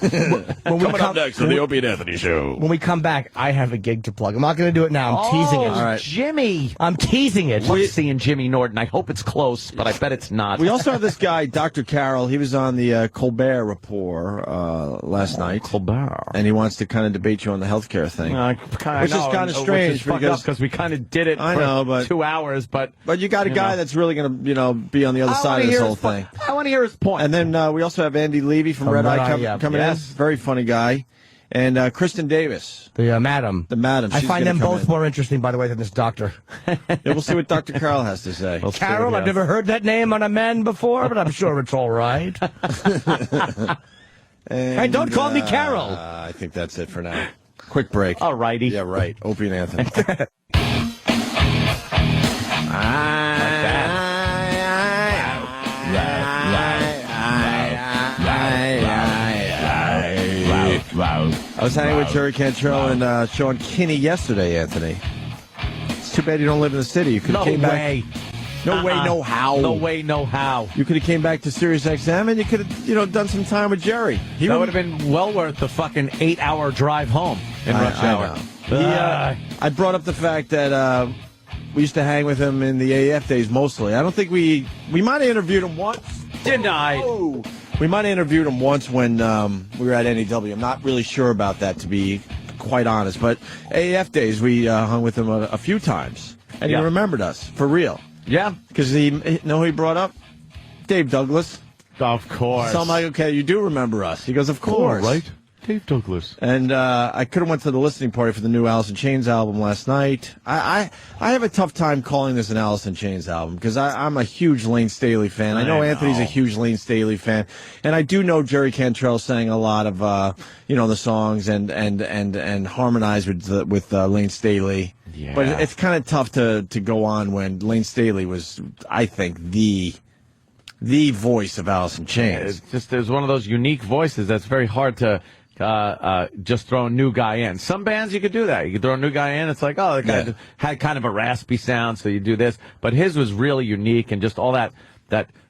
Coming up next on the Opie and Anthony Show. When we come back, I have a gig to plug. I'm not going to do it now. I'm teasing it. All right. Jimmy. I'm teasing it. Love seeing Jimmy Norton. I hope it's close, but I bet it's not. We also have this guy, Dr. Carroll. He was on the Colbert Report last night. Colbert. And he wants to kind of debate you on the healthcare thing. Which is kind of strange because we kind of did it for 2 hours, but you got a guy that's really going to, be on the other side of this whole thing. I want to hear his point. And then we also have Andy Levy from Red Eye coming in. Very funny guy. And Kristen Davis. The madam. The madam. I find them both more interesting, by the way, than this doctor. We'll see what Dr. Carroll has to say. Carroll, I've never heard that name on a man before, but I'm sure it's all right. And don't call me Carroll. I think that's it for now. Quick break. All righty. Yeah, right. Opie and Anthony. I was hanging with Jerry Cantrell and Sean Kinney yesterday, Anthony. It's too bad you don't live in the city. You could have came back. No way, no how. No way, no how. You could have came back to Sirius XM and you could have, done some time with Jerry. That would have been well worth the fucking 8-hour drive home in rush hour. I brought up the fact that we used to hang with him in the AF days mostly. I don't think we might have interviewed him once. Denied. Oh. We might have interviewed him once when we were at NEW. I'm not really sure about that, to be quite honest. But AF days, we hung with him a few times. And he remembered us, for real. Yeah. Because he brought up? Dave Douglas. Of course. So I'm like, okay, you do remember us. He goes, of course. Right. Dave Douglas. And I could have went to the listening party for the new Alice in Chains album last night. I have a tough time calling this an Alice in Chains album because I'm a huge Lane Staley fan. I know Anthony's a huge Lane Staley fan, and I do know Jerry Cantrell sang a lot of the songs and harmonized with Lane Staley. Yeah. But it's kind of tough to go on when Lane Staley was, I think, the voice of Alice in Chains. It's just there's one of those unique voices that's very hard to just throw a new guy in. Some bands you could do that. You could throw a new guy in. It's like, oh, the guy had kind of a raspy sound, so you do this. But his was really unique, and just all that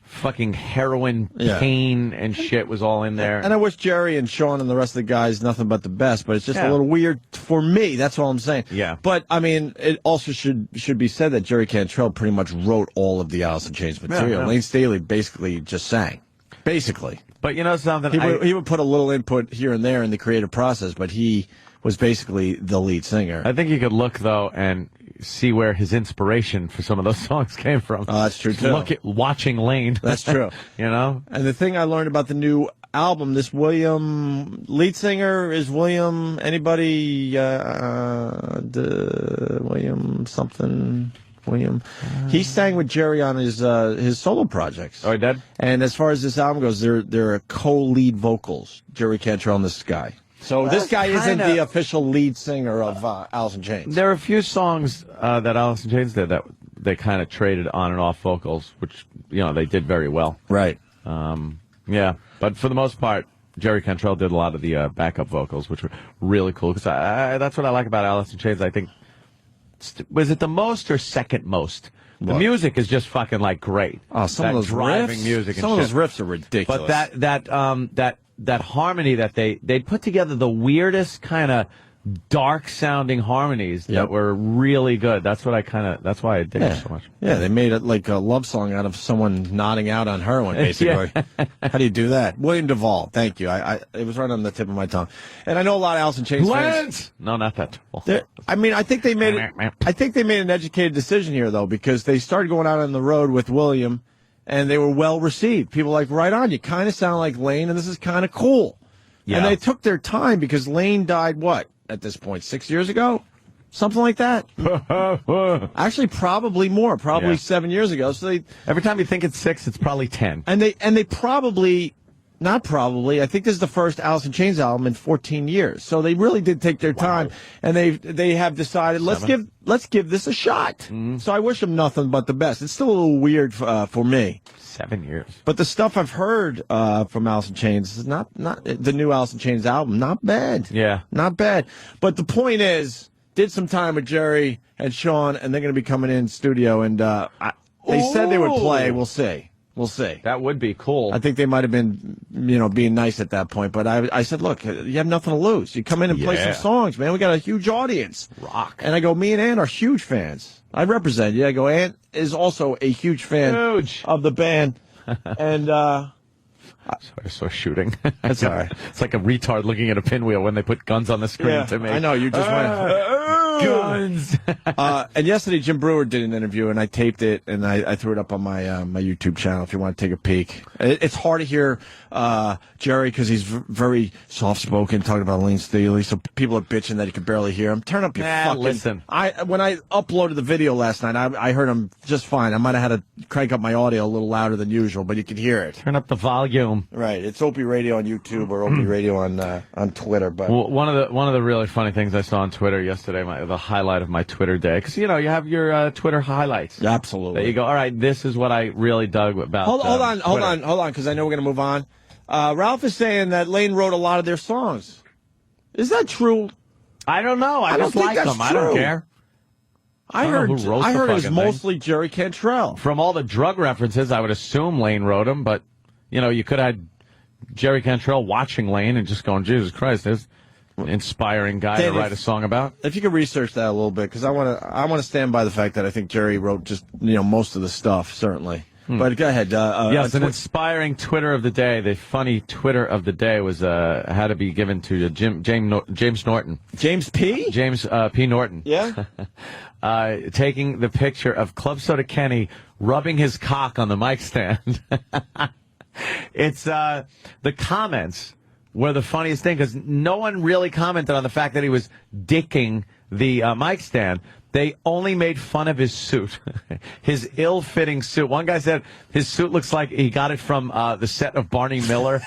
fucking heroin pain and shit was all in there. And I wish Jerry and Sean and the rest of the guys nothing but the best, but it's just a little weird for me. That's all I'm saying. Yeah. But, I mean, it also should be said that Jerry Cantrell pretty much wrote all of the Alice in Chains material. Yeah. Lane Staley basically just sang. Basically. But you know something? He would put a little input here and there in the creative process, but he was basically the lead singer. I think you could look, though, and see where his inspiration for some of those songs came from. Oh, that's true, too. Watching Lane. That's true. You know? And the thing I learned about the new album, this William, lead singer is William, anybody, William something... William. He sang with Jerry on his solo projects. Oh, he did? And as far as this album goes, there are co-lead vocals, Jerry Cantrell and this guy. So this guy isn't the official lead singer of Alice in Chains. There are a few songs that Alice in Chains did that they kind of traded on and off vocals, which, they did very well. Right. Yeah. But for the most part, Jerry Cantrell did a lot of the backup vocals, which were really cool. Because that's what I like about Alice in Chains. I think, was it the most or second most? The music is just fucking great. Oh, some of those driving riffs, music. Some of those riffs are ridiculous. But that harmony that they put together, the weirdest kind of dark sounding harmonies that were really good. That's why I dig it so much. Yeah, they made it like a love song out of someone nodding out on heroin, basically. How do you do that? William Duvall, thank you. It was right on the tip of my tongue. And I know a lot of Alice in Chains fans. No, not that. I think they made an educated decision here, though, because they started going out on the road with William, and they were well received. People were like, right on, you kind of sound like Lane, and this is kind of cool. Yeah. And they took their time because Lane died, at this point, 6 years ago? Something like that. Actually, probably more. Probably 7 years ago. So every time you think it's 6, it's probably 10. And they probably, not probably, I think this is the first Alice in Chains album in 14 years. So they really did take their time, and they have decided let's give this a shot. Mm-hmm. So I wish them nothing but the best. It's still a little weird for me. 7 years. But the stuff I've heard from Alice in Chains is not the new Alice in Chains album. Not bad. Yeah. Not bad. But the point is, did some time with Jerry and Sean, and they're going to be coming in studio, and they said they would play. We'll see. We'll see. That would be cool. I think they might have been, being nice at that point. But I said, look, you have nothing to lose. You come in and play some songs, man. We got a huge audience. Rock. And I go, me and Ann are huge fans. I represent you. I go, Ann is also a huge fan of the band. And sorry, I saw shooting. That's all right. It's like a retard looking at a pinwheel when they put guns on the screen to me. I know, you just went... Guns. And yesterday, Jim Brewer did an interview, and I taped it, and I threw it up on my my YouTube channel if you want to take a peek. It's hard to hear Jerry because he's very soft-spoken, talking about Lane Staley, so people are bitching that he can barely hear him. Turn up your fucking... Listen. When I uploaded the video last night, I heard him just fine. I might have had to crank up my audio a little louder than usual, but you could hear it. Turn up the volume. Right. It's Opie Radio on YouTube or Opie Radio on Twitter. But one of the really funny things I saw on Twitter yesterday, the highlight of my Twitter day, because you have your Twitter highlights. Absolutely. There you go. All right, this is what I really dug about. Hold on, because I know we're going to move on. Ralph is saying that Lane wrote a lot of their songs. Is that true? I don't know. I just like them. I don't care. I heard it was mostly Jerry Cantrell. From all the drug references, I would assume Lane wrote them, but, you could have had Jerry Cantrell watching Lane and just going, Jesus Christ, there's an inspiring guy to write a song about. If you could research that a little bit, because I want to stand by the fact that I think Jerry wrote just, most of the stuff, certainly. But go ahead. Yes, an inspiring Twitter of the day. The funny Twitter of the day was had to be given to James Norton. James P? James P. Norton. Yeah? Taking the picture of Club Soda Kenny rubbing his cock on the mic stand. It's the comments were the funniest thing because no one really commented on the fact that he was dicking the mic stand. They only made fun of his suit, his ill-fitting suit. One guy said his suit looks like he got it from the set of Barney Miller.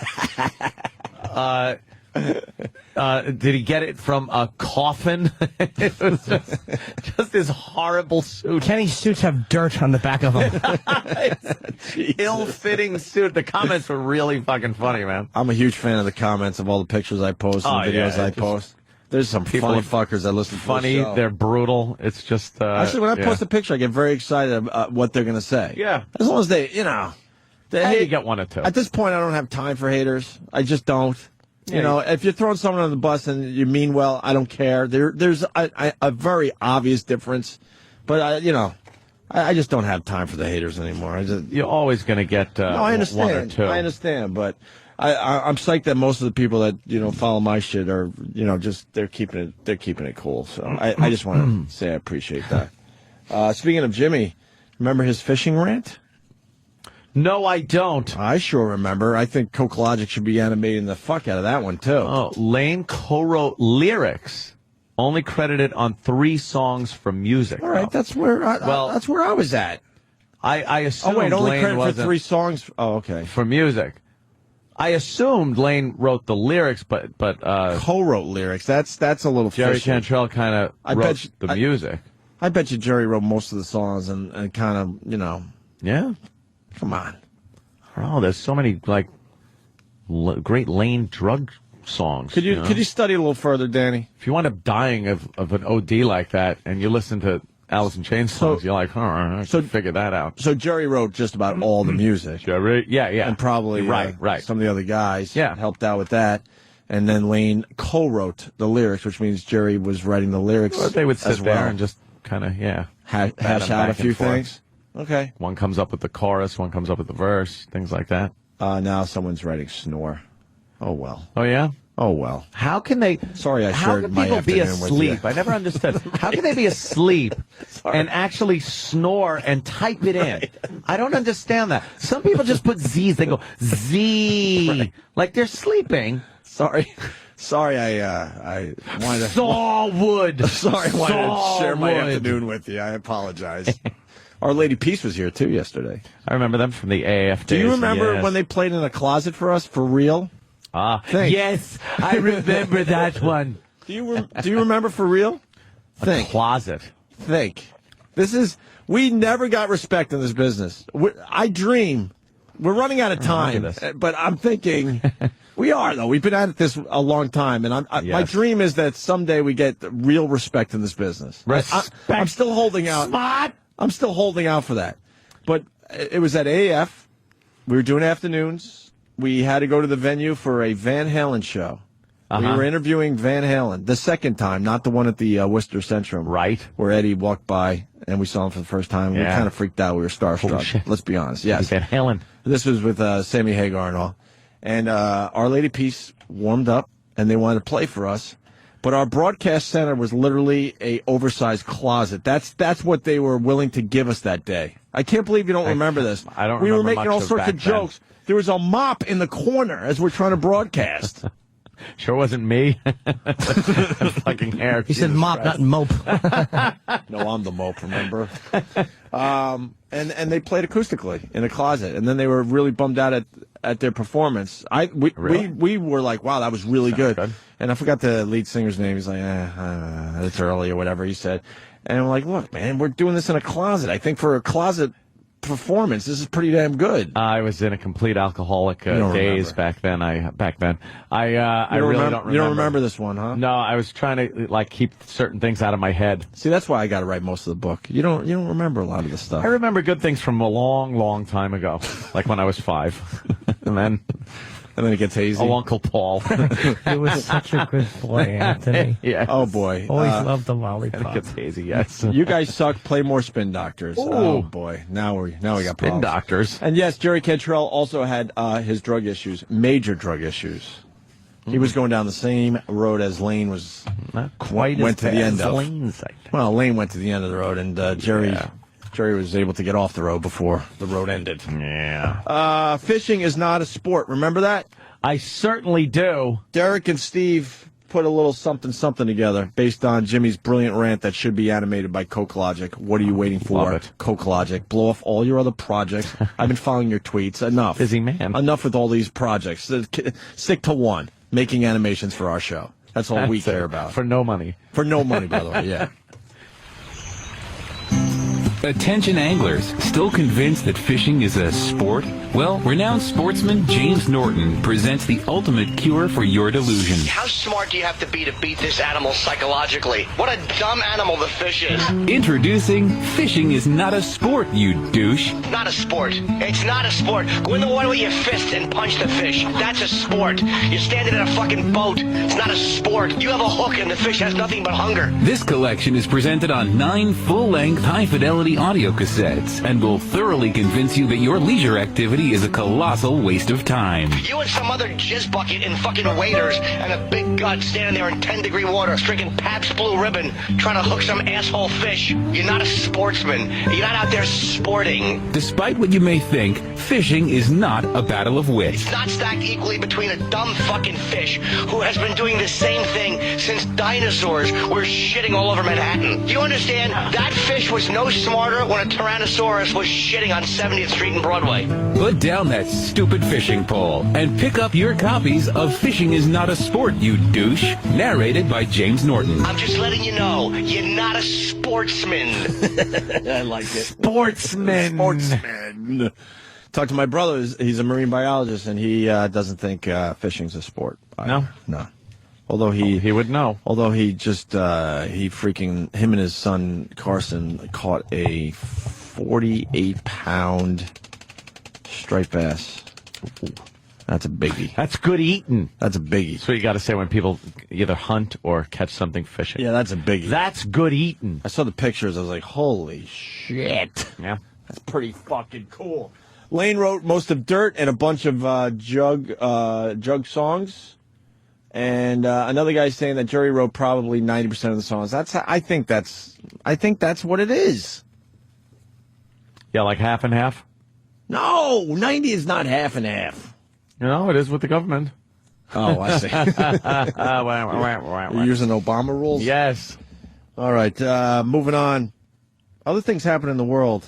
Did he get it from a coffin? It was just this horrible suit. Kenny's suits have dirt on the back of them. Ill-fitting suit. The comments were really fucking funny, man. I'm a huge fan of the comments of all the pictures I post and videos I post. There's some funny fuckers that listen to the show. They're brutal. It's just... Actually, when I post a picture, I get very excited about what they're going to say. Yeah. As long as they, you get one or two. At this point, I don't have time for haters. I just don't. If you're throwing someone on the bus and you mean well, I don't care. There's a very obvious difference. But, I just don't have time for the haters anymore. You're always going to get I understand. one or two. I understand, but... I'm psyched that most of the people that follow my shit are just they're keeping it cool. So I just want to say I appreciate that. Speaking of Jimmy, remember his fishing rant? No, I don't. I sure remember. I think Coke Logic should be animating the fuck out of that one too. Oh, Lane co-wrote lyrics, only credited on 3 songs from music. All right, that's where I was at. I assumed only Lane credit wasn't for 3 songs. Oh, okay. For music. I assumed Lane wrote the lyrics, but co-wrote lyrics. That's a little Jerry fishy. Cantrell kind of wrote the music. I bet you Jerry wrote most of the songs and kind of Yeah. Come on. Oh, there's so many great Lane drug songs. Could you study a little further, Danny? If you wind up dying of an OD like that, and you listen to Alice in Chains songs, you're like, I should figure that out. So Jerry wrote just about all the music. Jerry, yeah, and probably right. Some of the other guys, helped out with that, and then Lane co-wrote the lyrics, which means Jerry was writing the lyrics. Well, they would sit there and just kind of hash out a few things. Okay, one comes up with the chorus, one comes up with the verse, things like that. Now someone's writing snore. Oh well. Oh yeah. Oh, well. How can they... Sorry, I shared shared my afternoon with you. How can people be asleep? I never understood. How can they be asleep and actually snore and type it in? I don't understand that. Some people just put Z's. They go, Z. Right. Like they're sleeping. Sorry, I wanted to... Saw wood. Sorry, I wanted to share my afternoon with you. I apologize. Our Lady Peace was here, too, yesterday. I remember them from the AAF days. Do you remember when they played in a closet for us, for real? Yes, I remember that one. Do you remember for real? A closet. Think. We never got respect in this business. I dream. We're running out of time, but I'm thinking we are though. We've been at this a long time, and my dream is that someday we get real respect in this business. I'm still holding out. Smart. I'm still holding out for that. But it was at AF. We were doing afternoons. We had to go to the venue for a Van Halen show. We were interviewing Van Halen the second time, not the one at the Worcester Centrum. Right. Where Eddie walked by and we saw him for the first time. We kind of freaked out. We were starstruck. Let's be honest. Yes. Van Halen. This was with Sammy Hagar and all. And Our Lady Peace warmed up and they wanted to play for us. But our broadcast center was literally a oversized closet. That's what they were willing to give us that day. I can't believe you don't remember this. I don't We remember were making all sorts of jokes. There was a mop in the corner as we're trying to broadcast. Sure wasn't me. Fucking hair. He said mop, not mope. No, I'm the mope, remember? And they played acoustically in a closet. And then they were really bummed out at their performance. We were like, wow, that was really good. And I forgot the lead singer's name. He's like, it's early or whatever he said. And I'm like, look, man, we're doing this in a closet. I think for a closet performance. This is pretty damn good. I was in a complete alcoholic daze back then. I really don't remember. You don't remember this one, huh? No, I was trying to keep certain things out of my head. See, that's why I got to write most of the book. You don't remember a lot of the stuff. I remember good things from a long, long time ago, like when I was 5, and then it gets hazy. Oh, Uncle Paul. He was such a good boy, Anthony. Yeah. Oh boy. Always loved the lollipop. It gets hazy. Yes. You guys suck. Play more Spin Doctors. Ooh. Oh boy. Now we got Spin problems. Doctors. And yes, Jerry Cantrell also had his drug issues, major drug issues. He was going down the same road as Lane was. Not quite went as to the end of. Lane's, I think. Well, Lane went to the end of the road, and Jerry was able to get off the road before the road ended. Yeah. Fishing is not a sport. Remember that? I certainly do. Derek and Steve put a little something together based on Jimmy's brilliant rant that should be animated by Coke Logic. What are you waiting for? Love it. Coke Logic. Blow off all your other projects. I've been following your tweets. Enough. Busy man. Enough with all these projects. Stick to one. Making animations for our show. That's all we care about. For no money. For no money, by the way, yeah. Attention anglers, still convinced that fishing is a sport? Well, renowned sportsman James Norton presents the ultimate cure for your delusion. How smart do you have to beat this animal psychologically? What a dumb animal the fish is. Introducing Fishing is Not a Sport, you douche. Not a sport. It's not a sport. Go in the water with your fist and punch the fish. That's a sport. You're standing in a fucking boat. It's not a sport. You have a hook and the fish has nothing but hunger. This collection is presented on 9 full-length, high-fidelity audio cassettes and will thoroughly convince you that your leisure activity is a colossal waste of time. You and some other jizz bucket in fucking waders and a big gut standing there in 10-degree water drinking Pabst Blue Ribbon trying to hook some asshole fish. You're not a sportsman. You're not out there sporting. Despite what you may think, fishing is not a battle of wits. It's not stacked equally between a dumb fucking fish who has been doing the same thing since dinosaurs were shitting all over Manhattan. Do you understand? That fish was no smarter when a Tyrannosaurus was shitting on 70th Street and Broadway. Put down that stupid fishing pole and pick up your copies of Fishing is Not a Sport, you douche, narrated by James Norton. I'm just letting you know, you're not a sportsman. I like it. Sportsman. Talk to my brother. He's a marine biologist, and he doesn't think fishing's a sport. No. Although he would know. Although he just him and his son Carson caught a 48-pound striped bass. Ooh, that's a biggie. That's good eating. That's a biggie. That's what you got to say when people either hunt or catch something fishing. Yeah, that's a biggie. That's good eating. I saw the pictures. I was like, holy shit. Yeah. That's pretty fucking cool. Lane wrote most of Dirt and a bunch of jug songs. And another guy's saying that Jerry wrote probably 90% of the songs. I think that's what it is. Yeah, like half and half? No, 90 is not half and half. No, it is with the government. Oh, I see. You're using Obama rules? Yes. All right, moving on. Other things happen in the world.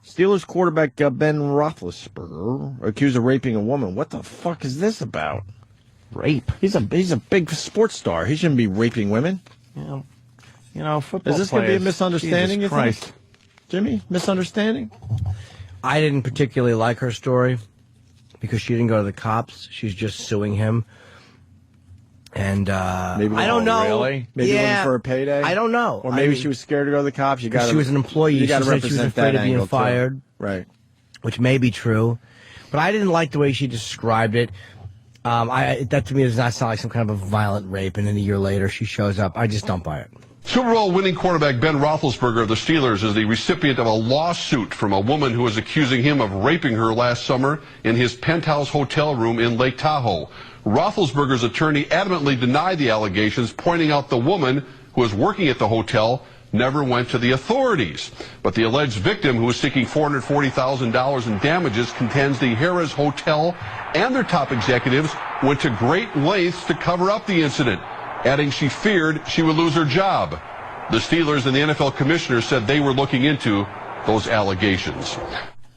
Steelers quarterback Ben Roethlisberger accused of raping a woman. What the fuck is this about? Rape. He's a big sports star. He shouldn't be raping women. Yeah. You know, football. Is this going to be a misunderstanding? Jesus Christ. You think? Jimmy, misunderstanding? I didn't particularly like her story because she didn't go to the cops. She's just suing him. And maybe I don't know. Really? Maybe looking for a payday? I don't know. Or maybe she was scared to go to the cops. You got she was an employee. You got to said she was represent afraid that of being angle, fired. too. Right. Which may be true. But I didn't like the way she described it. That to me does not sound like some kind of a violent rape, and then a year later she shows up. I just don't buy it. Super Bowl winning quarterback Ben Roethlisberger of the Steelers is the recipient of a lawsuit from a woman who was accusing him of raping her last summer in his penthouse hotel room in Lake Tahoe. Roethlisberger's attorney adamantly denied the allegations, pointing out the woman who was working at the hotel never went to the authorities. But the alleged victim, who is seeking $440,000 in damages, contends the Harrah's Hotel and their top executives went to great lengths to cover up the incident, adding she feared she would lose her job. The Steelers and the NFL commissioner said they were looking into those allegations.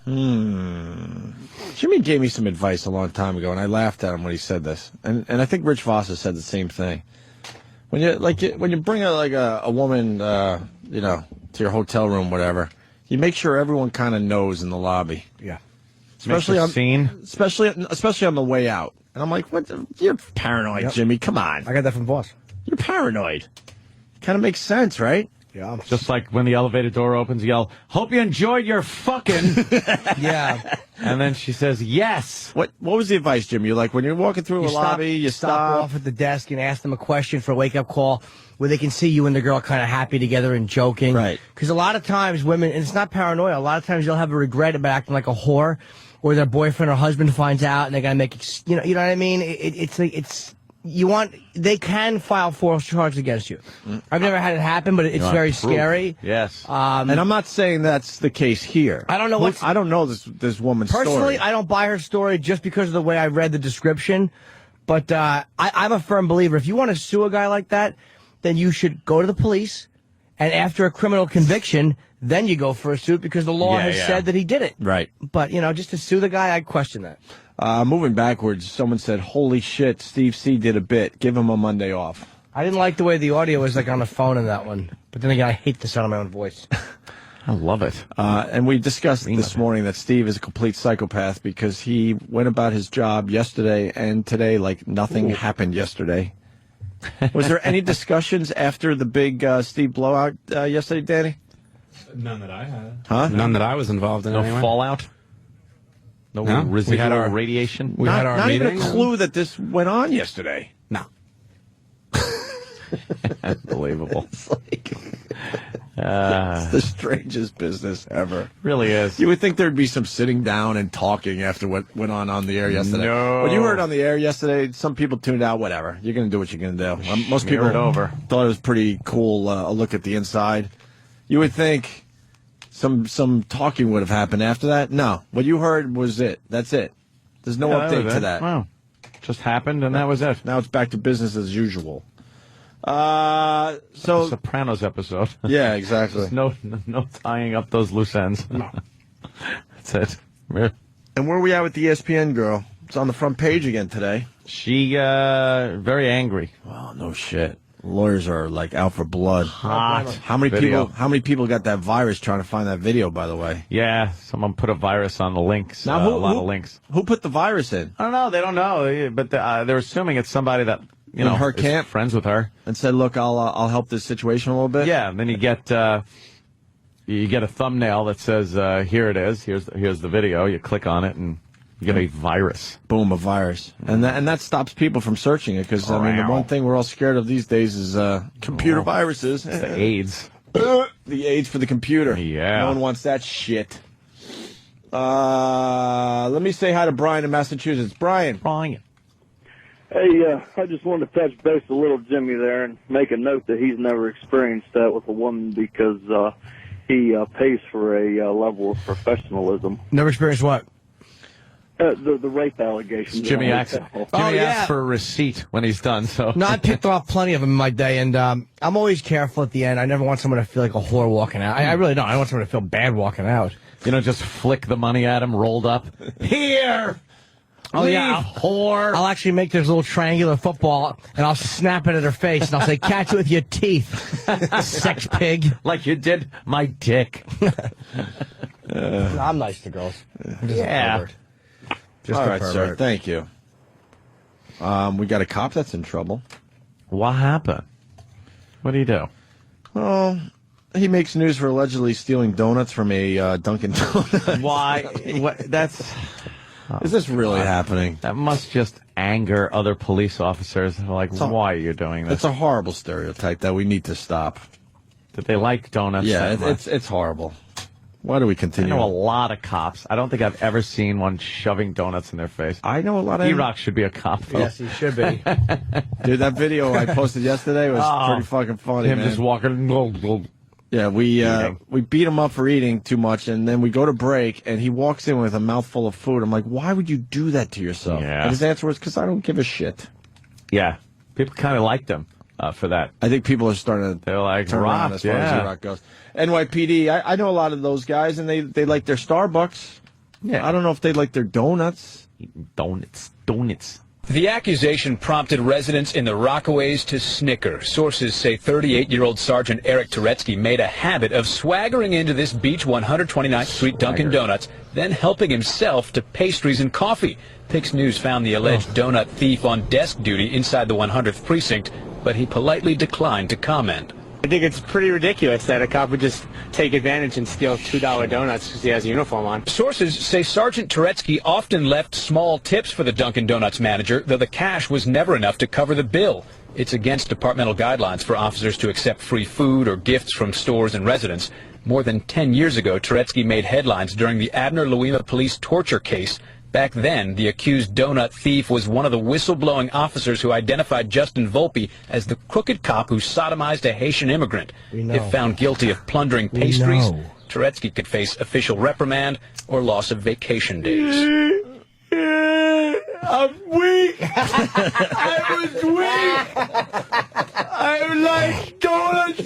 Jimmy gave me some advice a long time ago, and I laughed at him when he said this. And I think Rich Vossa said the same thing. When you bring a woman to your hotel room, whatever, You make sure everyone kind of knows in the lobby. Yeah. Especially on especially on the way out. And I'm like, what? You're paranoid, Jimmy. Come on. I got that from boss. You're paranoid. Kind of makes sense, right? Yeah. Just like when the elevator door opens, you yell, "Hope you enjoyed your fucking." Yeah. And then she says, "Yes." What was the advice, Jimmy? You're like, when you're walking through a lobby, you stop off at the desk and ask them a question for a wake-up call where they can see you and the girl kind of happy together and joking. Right. Because a lot of times women, and it's not paranoia, a lot of times they'll have a regret about acting like a whore, or their boyfriend or husband finds out and they gotta make, you know what I mean? They can file false charges against you. I've never had it happen, but it's very scary. Yes. And I'm not saying that's the case here. I don't know I don't know this woman's story. Personally, I don't buy her story just because of the way I read the description. But I'm a firm believer. If you want to sue a guy like that, then you should go to the police, and after a criminal conviction, then you go for a suit because the law has said that he did it. Right. But, just to sue the guy, I'd question that. Moving backwards, someone said, "Holy shit, Steve C did a bit. Give him a Monday off." I didn't like the way the audio was like on the phone in that one. But then again, I hate the sound of my own voice. I love it. And we discussed this morning that Steve is a complete psychopath because he went about his job yesterday and today like nothing happened yesterday. Was there any discussions after the big Steve blowout yesterday, Danny? None that I had. Huh? None that I was involved in. No anyway. fallout? No residual radiation? We had our not meeting. even a clue that this went on yesterday. No. Unbelievable. It's the strangest business ever. Really is. You would think there'd be some sitting down and talking after what went on the air yesterday. No. What you heard on the air yesterday, some people tuned out, whatever. You're going to do what you're going to do. Most people thought it was pretty cool, a look at the inside. You would think some talking would have happened after that. No. What you heard was it. That's it. There's no update to that. Wow. Just happened, and that was it. Now it's back to business as usual. So the Sopranos episode. Yeah, exactly. no tying up those loose ends. No. That's it. Yeah. And where are we at with the ESPN girl? It's on the front page again today. She very angry. Well, no shit. Lawyers are like out for blood. Hot. How many video. people got that virus trying to find that video, by the way? Yeah, someone put a virus on the links. Now, a lot of links. Who put the virus in? I don't know. They don't know, but they're assuming it's somebody that her is camp, friends with her, and said, "Look, I'll help this situation a little bit." Yeah, and then you get a thumbnail that says, "Here it is. Here's the video." You click on it, and you get a virus. Boom, a virus, and that stops people from searching it because the one thing we're all scared of these days is computer viruses. It's the AIDS. The AIDS for the computer. Yeah, no one wants that shit. Let me say hi to Brian in Massachusetts. Brian. Hey, I just wanted to touch base a little Jimmy there and make a note that he's never experienced that with a woman because he pays for a level of professionalism. Never experienced what? The rape allegations. Jimmy asks for a receipt when he's done. So no, I picked off plenty of them in my day, and I'm always careful at the end. I never want someone to feel like a whore walking out. I really don't. I don't want someone to feel bad walking out. Just flick the money at him, rolled up. Here! Oh, yeah, whore. I'll actually make this little triangular football, and I'll snap it at her face, and I'll say, catch it with your teeth, sex pig. Like you did my dick. I'm nice to girls. Yeah. All right, sir. Thank you. We got a cop that's in trouble. What happened? What did he do? Well, he makes news for allegedly stealing donuts from a Dunkin' Donuts. Why? That's... Is this really happening? That must just anger other police officers. Like, why are you doing this? It's a horrible stereotype that we need to stop. That they like donuts. Yeah, it's horrible. Why do we continue? I know a lot of cops. I don't think I've ever seen one shoving donuts in their face. I know a lot of... E-Rock should be a cop, though. Yes, he should be. Dude, that video I posted yesterday was pretty fucking funny, him man. just walking... Yeah, we beat him up for eating too much, and then we go to break, and he walks in with a mouthful of food. I'm like, why would you do that to yourself? Yeah. And his answer was, because I don't give a shit. Yeah. People kind of liked him for that. I think people are starting to They're like, turn around as far as E-Rock goes. NYPD, I know a lot of those guys, and they like their Starbucks. Yeah. I don't know if they like their donuts. Donuts. The accusation prompted residents in the Rockaways to snicker. Sources say 38-year-old Sergeant Eric Turetsky made a habit of swaggering into this Beach 129th Street Dunkin' Donuts, then helping himself to pastries and coffee. Pix News found the alleged donut thief on desk duty inside the 100th precinct, but he politely declined to comment. I think it's pretty ridiculous that a cop would just take advantage and steal $2 donuts because he has a uniform on. Sources say Sergeant Turetsky often left small tips for the Dunkin' Donuts manager, though the cash was never enough to cover the bill. It's against departmental guidelines for officers to accept free food or gifts from stores and residents. More than 10 years ago, Turetsky made headlines during the Abner-Louima police torture case. Back then, the accused donut thief was one of the whistleblowing officers who identified Justin Volpe as the crooked cop who sodomized a Haitian immigrant. If found guilty of plundering pastries, Turetsky could face official reprimand or loss of vacation days. I'm weak. I was weak. I like donuts.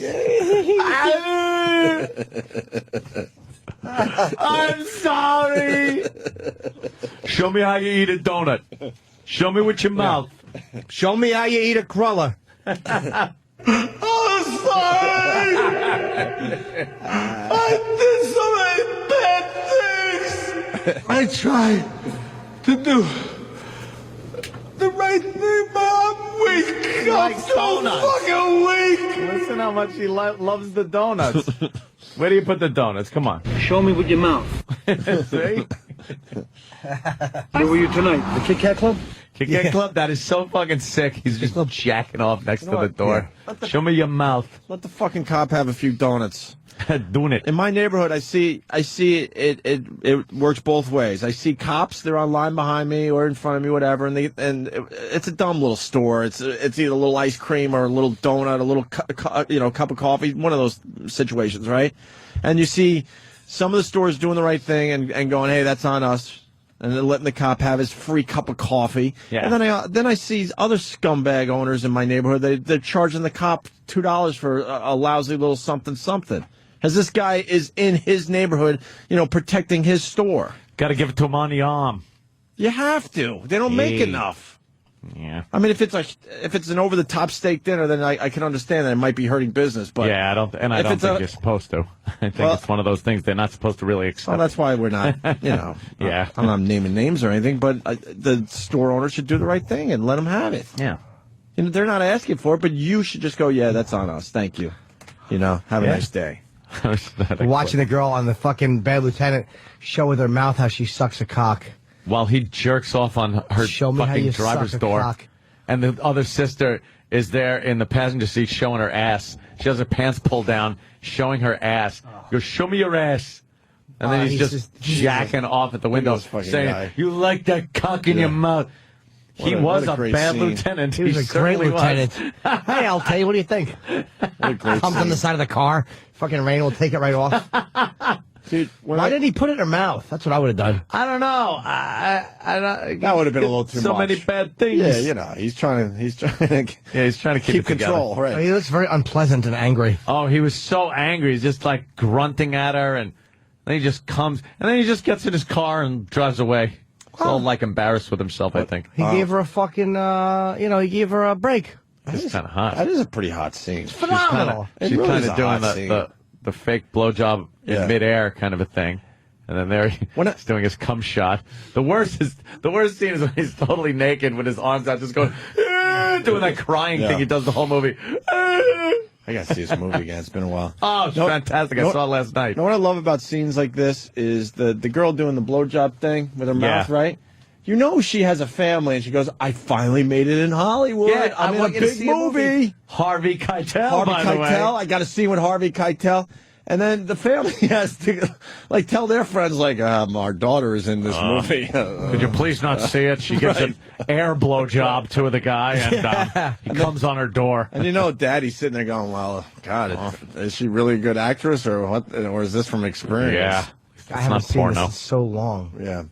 I'm sorry. Show me how you eat a donut. Show me with your mouth. Show me how you eat a cruller. I'm sorry. I did so many bad things. I tried to do the right thing, but I'm weak. I'm so fucking weak. Listen how much he loves the donuts. Where do you put the donuts? Come on. Show me with your mouth. See? Where were you tonight? The Kit Kat Club? Kit Kat Club? That is so fucking sick. He's just jacking off next to the door. Yeah. Show me your mouth. Let the fucking cop have a few donuts. Doing it. In my neighborhood, I see it works both ways. I see cops, they're on line behind me or in front of me, whatever, and it's a dumb little store. It's either a little ice cream or a little donut, a little cup of coffee, one of those situations, right? And you see some of the stores doing the right thing and going, hey, that's on us. And then letting the cop have his free cup of coffee. Yeah. And then I see other scumbag owners in my neighborhood. They're charging the cop $2 for a lousy little something. As this guy is in his neighborhood, protecting his store. Got to give it to him on the arm. You have to. They don't make enough. Yeah. I mean, if it's an over the top steak dinner, then I can understand that it might be hurting business. But yeah, I don't think you're supposed to. I think it's one of those things they're not supposed to really accept. Well, that's why we're not. Yeah. I'm not naming names or anything, but the store owner should do the right thing and let them have it. Yeah. They're not asking for it, but you should just go, yeah, that's on us. Thank you. Have a nice day. Watching the girl on the fucking Bad Lieutenant show with her mouth how she sucks a cock. While he jerks off on her fucking driver's door. And the other sister is there in the passenger seat showing her ass. She has her pants pulled down, showing her ass. Goes, show me your ass. And then he's just jacking off at the window, saying, you like that cock in your mouth. He was a bad lieutenant. He was a great lieutenant. Hey, I'll tell you, what do you think? Comes on the side of the car. Fucking rain will take it right off. Dude, why didn't he put it in her mouth? That's what I would have done. I don't know. That would have been a little too much. So many bad things. Yeah, he's trying to keep control. Right. He looks very unpleasant and angry. Oh, he was so angry. He's just like grunting at her, and then he just comes, and then he just gets in his car and drives away. He's all like embarrassed with himself, I think. He gave her a fucking, he gave her a break. It's kind of hot. That is a pretty hot scene. It's phenomenal. She's kind of doing the fake blowjob in midair kind of a thing. And then there he's doing his cum shot. The worst scene is when he's totally naked with his arms out, just going, doing that crying thing he does the whole movie. I gotta see this movie again. It's been a while. Oh, it's fantastic. I saw it last night. You know what I love about scenes like this is the girl doing the blowjob thing with her mouth, right? You know she has a family, and she goes, I finally made it in Hollywood. Yeah, I'm in a big movie. Harvey Keitel, by the way. I got a scene with Harvey Keitel. And then the family has to, tell their friends, our daughter is in this movie. Could you please not see it? She gives an air blowjob to the guy, and he comes on her door. And Daddy's sitting there going, well, God, is she really a good actress, or what? Or is this from experience? Yeah. I haven't seen this in so long. Yeah.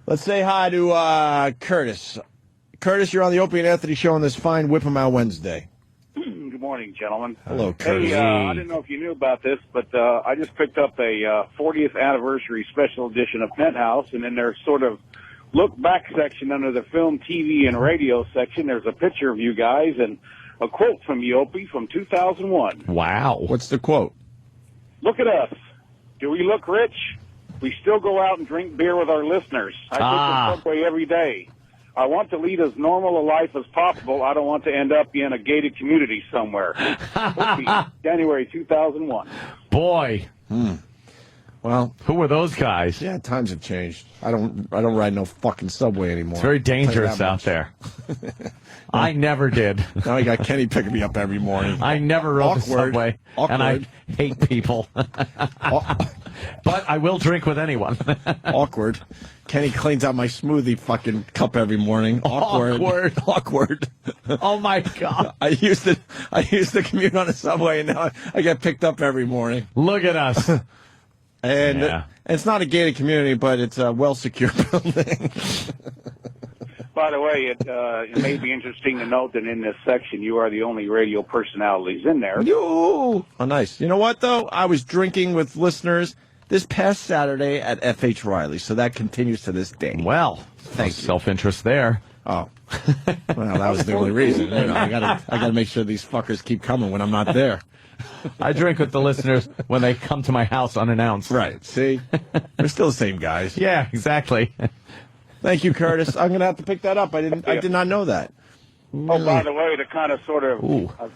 Let's say hi to Curtis. Curtis, you're on the Opie and Anthony show on this fine Whip 'em Out Wednesday. Good morning, gentlemen. Hello, Curtis. Hey, I didn't know if you knew about this, but I just picked up a 40th anniversary special edition of Penthouse, and in their sort of look back section under the film, TV, and radio section. There's a picture of you guys and a quote from you, Opie, from 2001. Wow. What's the quote? Look at us. Do we look rich? We still go out and drink beer with our listeners. I take the subway every day. I want to lead as normal a life as possible. I don't want to end up in a gated community somewhere. Opie, January 2001. Boy. Well, who were those guys? Yeah, times have changed. I don't ride no fucking subway anymore. It's very dangerous out there. I never did. Now I got Kenny picking me up every morning. I never rode the subway, and I hate people. But I will drink with anyone. Awkward. Kenny cleans out my smoothie fucking cup every morning. Awkward. Oh my God. I used to commute on a subway, and now I get picked up every morning. Look at us. And it's not a gated community, but it's a well-secured building. By the way, it may be interesting to note that in this section, you are the only radio personalities in there. Oh, nice. You know what, though? I was drinking with listeners this past Saturday at F.H. Riley, so that continues to this day. Well, thanks. Self-interest there. Oh. Well, that was the only reason. You know, I gotta make sure these fuckers keep coming when I'm not there. I drink with the listeners when they come to my house unannounced. Right. See? We're still the same guys. Yeah, exactly. Thank you, Curtis. I'm going to have to pick that up. I did not know that. Oh, by the way, to kind of sort of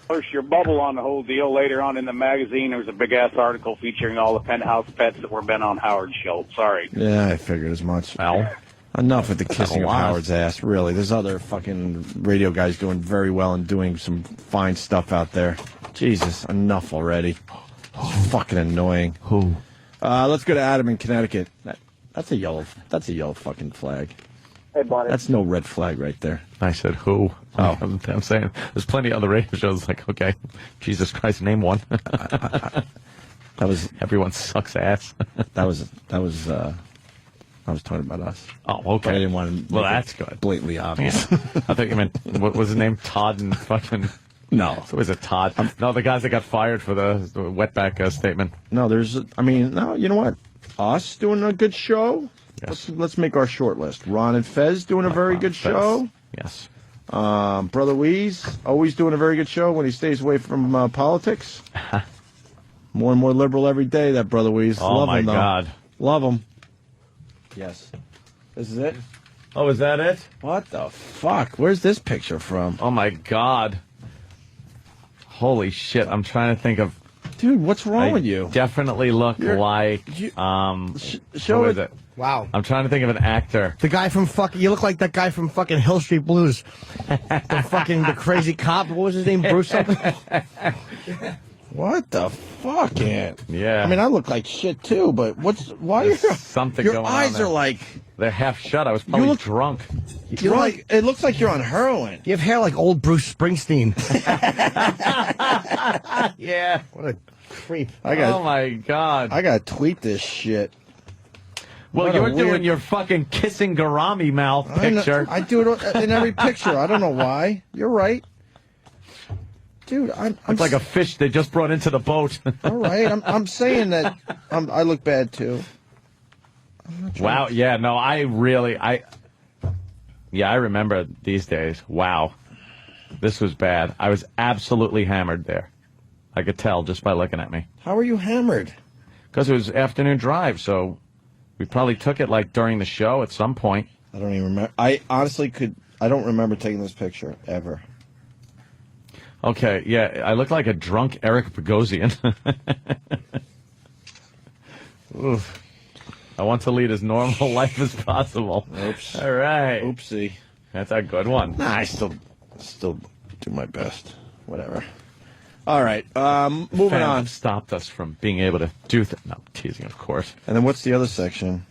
burst your bubble on the whole deal, later on in the magazine, there was a big-ass article featuring all the Penthouse pets that were been on Howard's show. Sorry. Yeah, I figured as much. Well, enough with the kissing of Howard's ass, really. There's other fucking radio guys doing very well and doing some fine stuff out there. Jesus, enough already. It's fucking annoying. Who? Let's go to Adam in Connecticut. That's a yellow fucking flag. Hey, buddy. That's no red flag right there. I said who? Oh. I'm saying there's plenty of other radio shows like, okay, Jesus Christ, name one. That was everyone sucks ass. I was talking about us. Oh, okay. But I didn't want to well, that's good. Blatantly obvious. Yeah. I think you meant, what was his name? Todd and fucking... No. So is it Todd? No, the guys that got fired for the wetback statement. No, you know what? Us doing a good show? Yes. Let's make our short list. Ron and Fez doing a very good show. Yes. Brother Weeze, always doing a very good show when he stays away from politics. More and more liberal every day, that Brother Weeze. Oh, Love my him, though. God. Love him. Yes. This is it? Oh, is that it? What the fuck? Where's this picture from? Oh, my God. Holy shit. I'm trying to think of... Dude, what's wrong with you? Definitely look like... show it. Wow. I'm trying to think of an actor. The guy from fucking... You look like that guy from fucking Hill Street Blues. the crazy cop. What was his name? Bruce something? What the fuck, Ant? Yeah. I mean, I look like shit, too, but why There's are something your going eyes on there. are like... They're half shut. I was probably drunk. You're like, it looks like you're on heroin. You have hair like old Bruce Springsteen. Yeah. What a creep. Oh, my God. I got to tweet this shit. Well, What you're a doing weird- your fucking kissing Garami mouth I know- picture. I do it in every picture. I don't know why. You're right. Dude, I'm It's like a fish they just brought into the boat. all right. I'm saying that I look bad, too. Wow. Yeah, no, I remember these days. Wow. This was bad. I was absolutely hammered there. I could tell just by looking at me. How are you hammered? Because it was afternoon drive, so we probably took it like during the show at some point. I don't even remember. I honestly I don't remember taking this picture, ever. Okay, yeah, I look like a drunk Eric Bogosian. Oof. I want to lead as normal life as possible. Oops. All right. Oopsie. That's a good one. Nah, I still do my best. Whatever. All right. Moving on. Stopped us from being able to do that. No, teasing, of course. And then what's the other section?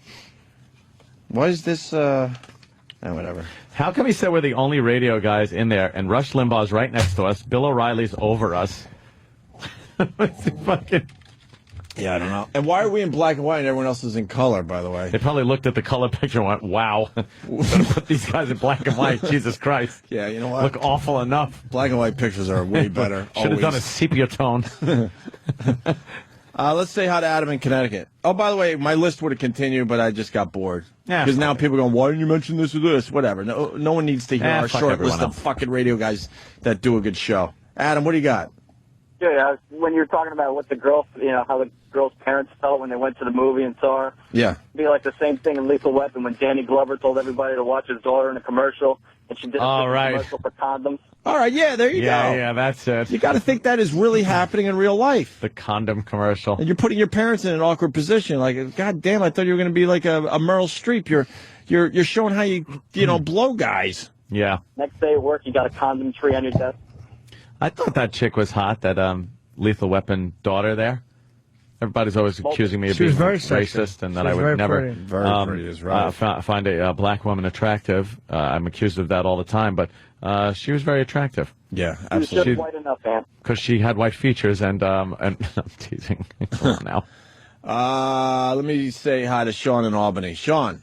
Why is this? Whatever. How come he said we're the only radio guys in there, and Rush Limbaugh's right next to us, Bill O'Reilly's over us? Fucking. Yeah, I don't know. And why are we in black and white and everyone else is in color, by the way? They probably looked at the color picture and went, wow, better put these guys in black and white. Jesus Christ. Yeah, you know what? Look awful enough. Black and white pictures are way better. Should have done a sepia tone. Let's say hi to Adam in Connecticut. Oh, by the way, my list would have continued, but I just got bored. Yeah, because now people are going, why didn't you mention this or this? Whatever. No one needs to hear our short list of fucking radio guys that do a good show. Adam, what do you got? Yeah, when you were talking about what the girl, how the girl's parents felt when they went to the movie and saw her. Yeah. It'd be like the same thing in Lethal Weapon when Danny Glover told everybody to watch his daughter in a commercial, and she did a commercial for condoms. All right, yeah, there you go. Yeah, that's it. You got to think that is really happening in real life. The condom commercial. And you're putting your parents in an awkward position. Like, God damn, I thought you were going to be like a Meryl Streep. You're showing how you blow guys. Yeah. Next day at work, you got a condom tree on your desk. I thought that chick was hot, that Lethal Weapon daughter there. Everybody's always accusing me of being racist and that I would never find a black woman attractive. I'm accused of that all the time, but she was very attractive. Yeah, absolutely. She was just white enough, man. Because she had white features, and I'm teasing. Come on now. Let me say hi to Sean in Albany. Sean.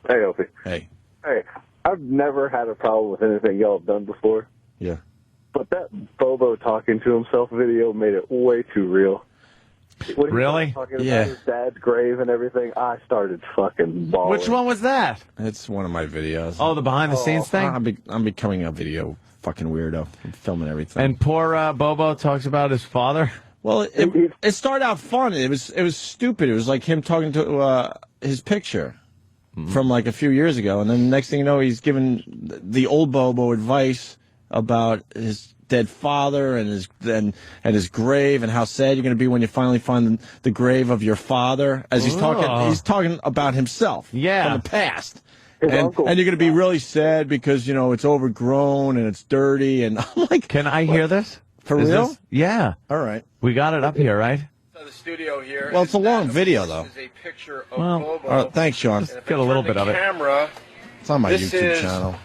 Hey, Opie. Hey. Hey, I've never had a problem with anything y'all have done before. Yeah. But that Bobo talking to himself video made it way too real. When really? He was talking about his dad's grave and everything, I started fucking bawling. Which one was that? It's one of my videos. Oh, the behind-the-scenes thing? I'm becoming a video fucking weirdo. I'm filming everything. And poor Bobo talks about his father? Well, it started out fun. It was stupid. It was like him talking to his picture from like a few years ago. And then the next thing you know, he's giving the old Bobo advice about his dead father and his grave and how sad you're going to be when you finally find the grave of your father. As he's talking about himself from the past. And you're going to be really sad because, it's overgrown and it's dirty. And I'm like, can I hear this? For real? Yeah. All right. We got it up here, right? So the studio here. Well, it's a long video, though. This is a picture of Bobo. Thanks, Sean. Get a little bit of it. Camera. It's on my YouTube channel.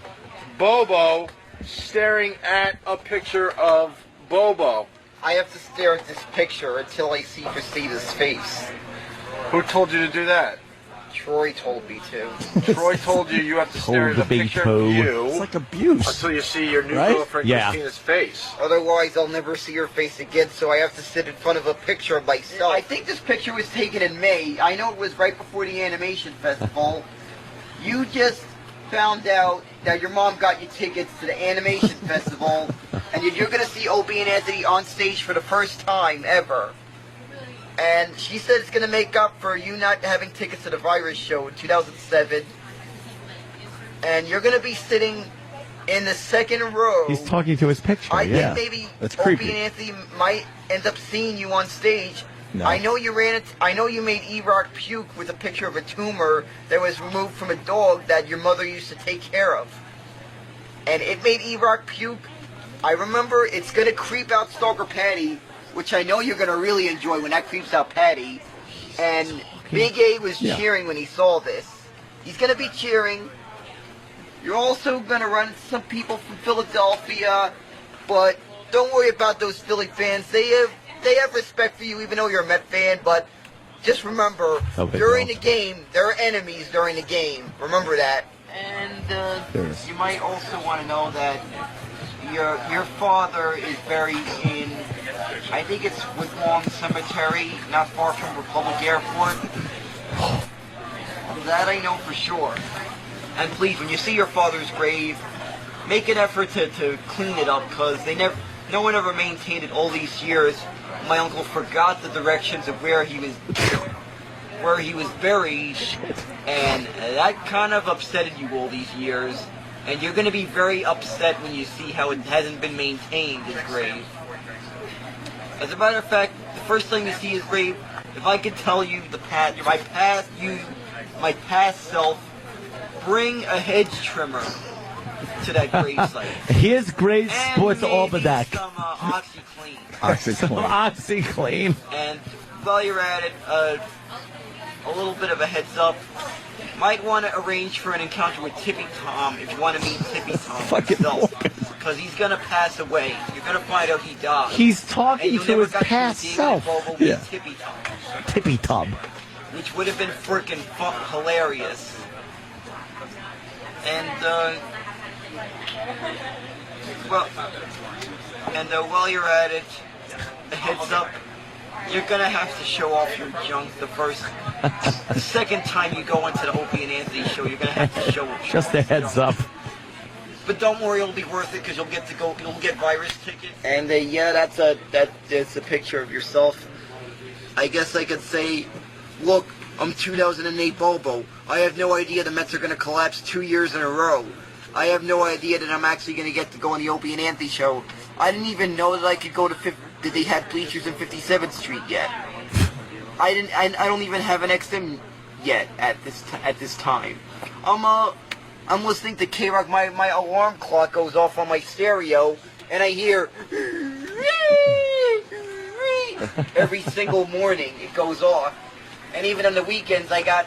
Bobo staring at a picture of Bobo. I have to stare at this picture until I see Christina's face. Who told you to do that? Troy told me to. Troy told you have to stare at a picture of you. It's like abuse. Until you see your new girlfriend Christina's face. Otherwise, I'll never see her face again, so I have to sit in front of a picture of myself. I think this picture was taken in May. I know it was right before the animation festival. You just found out that your mom got you tickets to the animation festival, and you're going to see Opie and Anthony on stage for the first time ever. And she said it's going to make up for you not having tickets to the Virus show in 2007. And you're going to be sitting in the second row. He's talking to his picture. I think maybe Opie and Anthony might end up seeing you on stage. No. I know you made E-Rock puke with a picture of a tumor that was removed from a dog that your mother used to take care of. And it made E-Rock puke. I remember it's going to creep out Stalker Patty, which I know you're going to really enjoy when that creeps out Patty. And Big A was cheering when he saw this. He's going to be cheering. You're also going to run some people from Philadelphia, but don't worry about those Philly fans. They have respect for you, even though you're a Met fan, but just remember, during the game, there are enemies during the game. Remember that. And you might also want to know that your father is buried in, I think it's Woodlawn Cemetery, not far from Republic Airport. That I know for sure. And please, when you see your father's grave, make an effort to clean it up, because no one ever maintained it all these years. My uncle forgot the directions of where he was buried, and that kind of upsetted you all these years. And you're going to be very upset when you see how it hasn't been maintained, his grave. As a matter of fact, the first time you see his grave, if I could tell you my past self, bring a hedge trimmer to that gravesite. His grave sports almanac. Some OxyClean. OxyClean. And while you're at it, a little bit of a heads up. Might want to arrange for an encounter with Tippy Tom if you want to meet Tippy Tom himself. Because he's going to pass away. You're going to find out he died. He's talking to his past self. Yeah. Tippy Tom. Tippy Tom. Which would have been freaking hilarious. And, while you're at it, a heads up. You're gonna have to show off your junk the second time you go into the Opie and Anthony show. You're gonna have to show Just a heads up. But don't worry, it'll be worth it because you'll get virus tickets. And yeah, that's a picture of yourself. I guess I could say, look, I'm 2008 Bobo. I have no idea the Mets are gonna collapse 2 years in a row. I have no idea that I'm actually gonna get to go on the Opie and Anthony show. I didn't even know that I could go to that they had bleachers in 57th Street yet. I don't even have an XM yet at this time. I'm listening to K-Rock. My alarm clock goes off on my stereo, and I hear every single morning it goes off. And even on the weekends, I got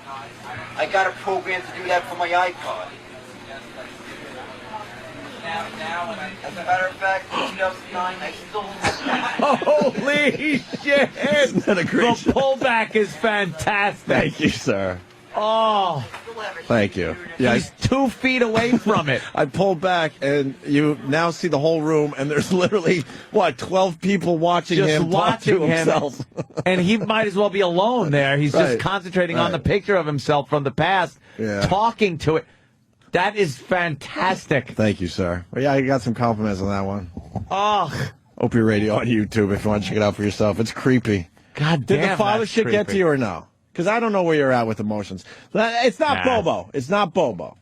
a program to do that for my iPod. As a matter of fact, in 2009, I still... Holy shit! Isn't that a great The pullback is fantastic. Thank you, sir. Oh. Thank you. Yeah, He's 2 feet away from it. I pulled back, and you now see the whole room, and there's literally, 12 people watching Just him watching talk to himself. And he might as well be alone there. He's Right. just concentrating on the picture of himself from the past, talking to it. That is fantastic. Thank you, sir. Well, yeah, I got some compliments on that one. Oh. Opie Radio on YouTube if you want to check it out for yourself. It's creepy. God Did damn, the father that's shit get creepy. to you or no? Because I don't know where you're at with emotions. It's not Nah. Bobo. It's not Bobo.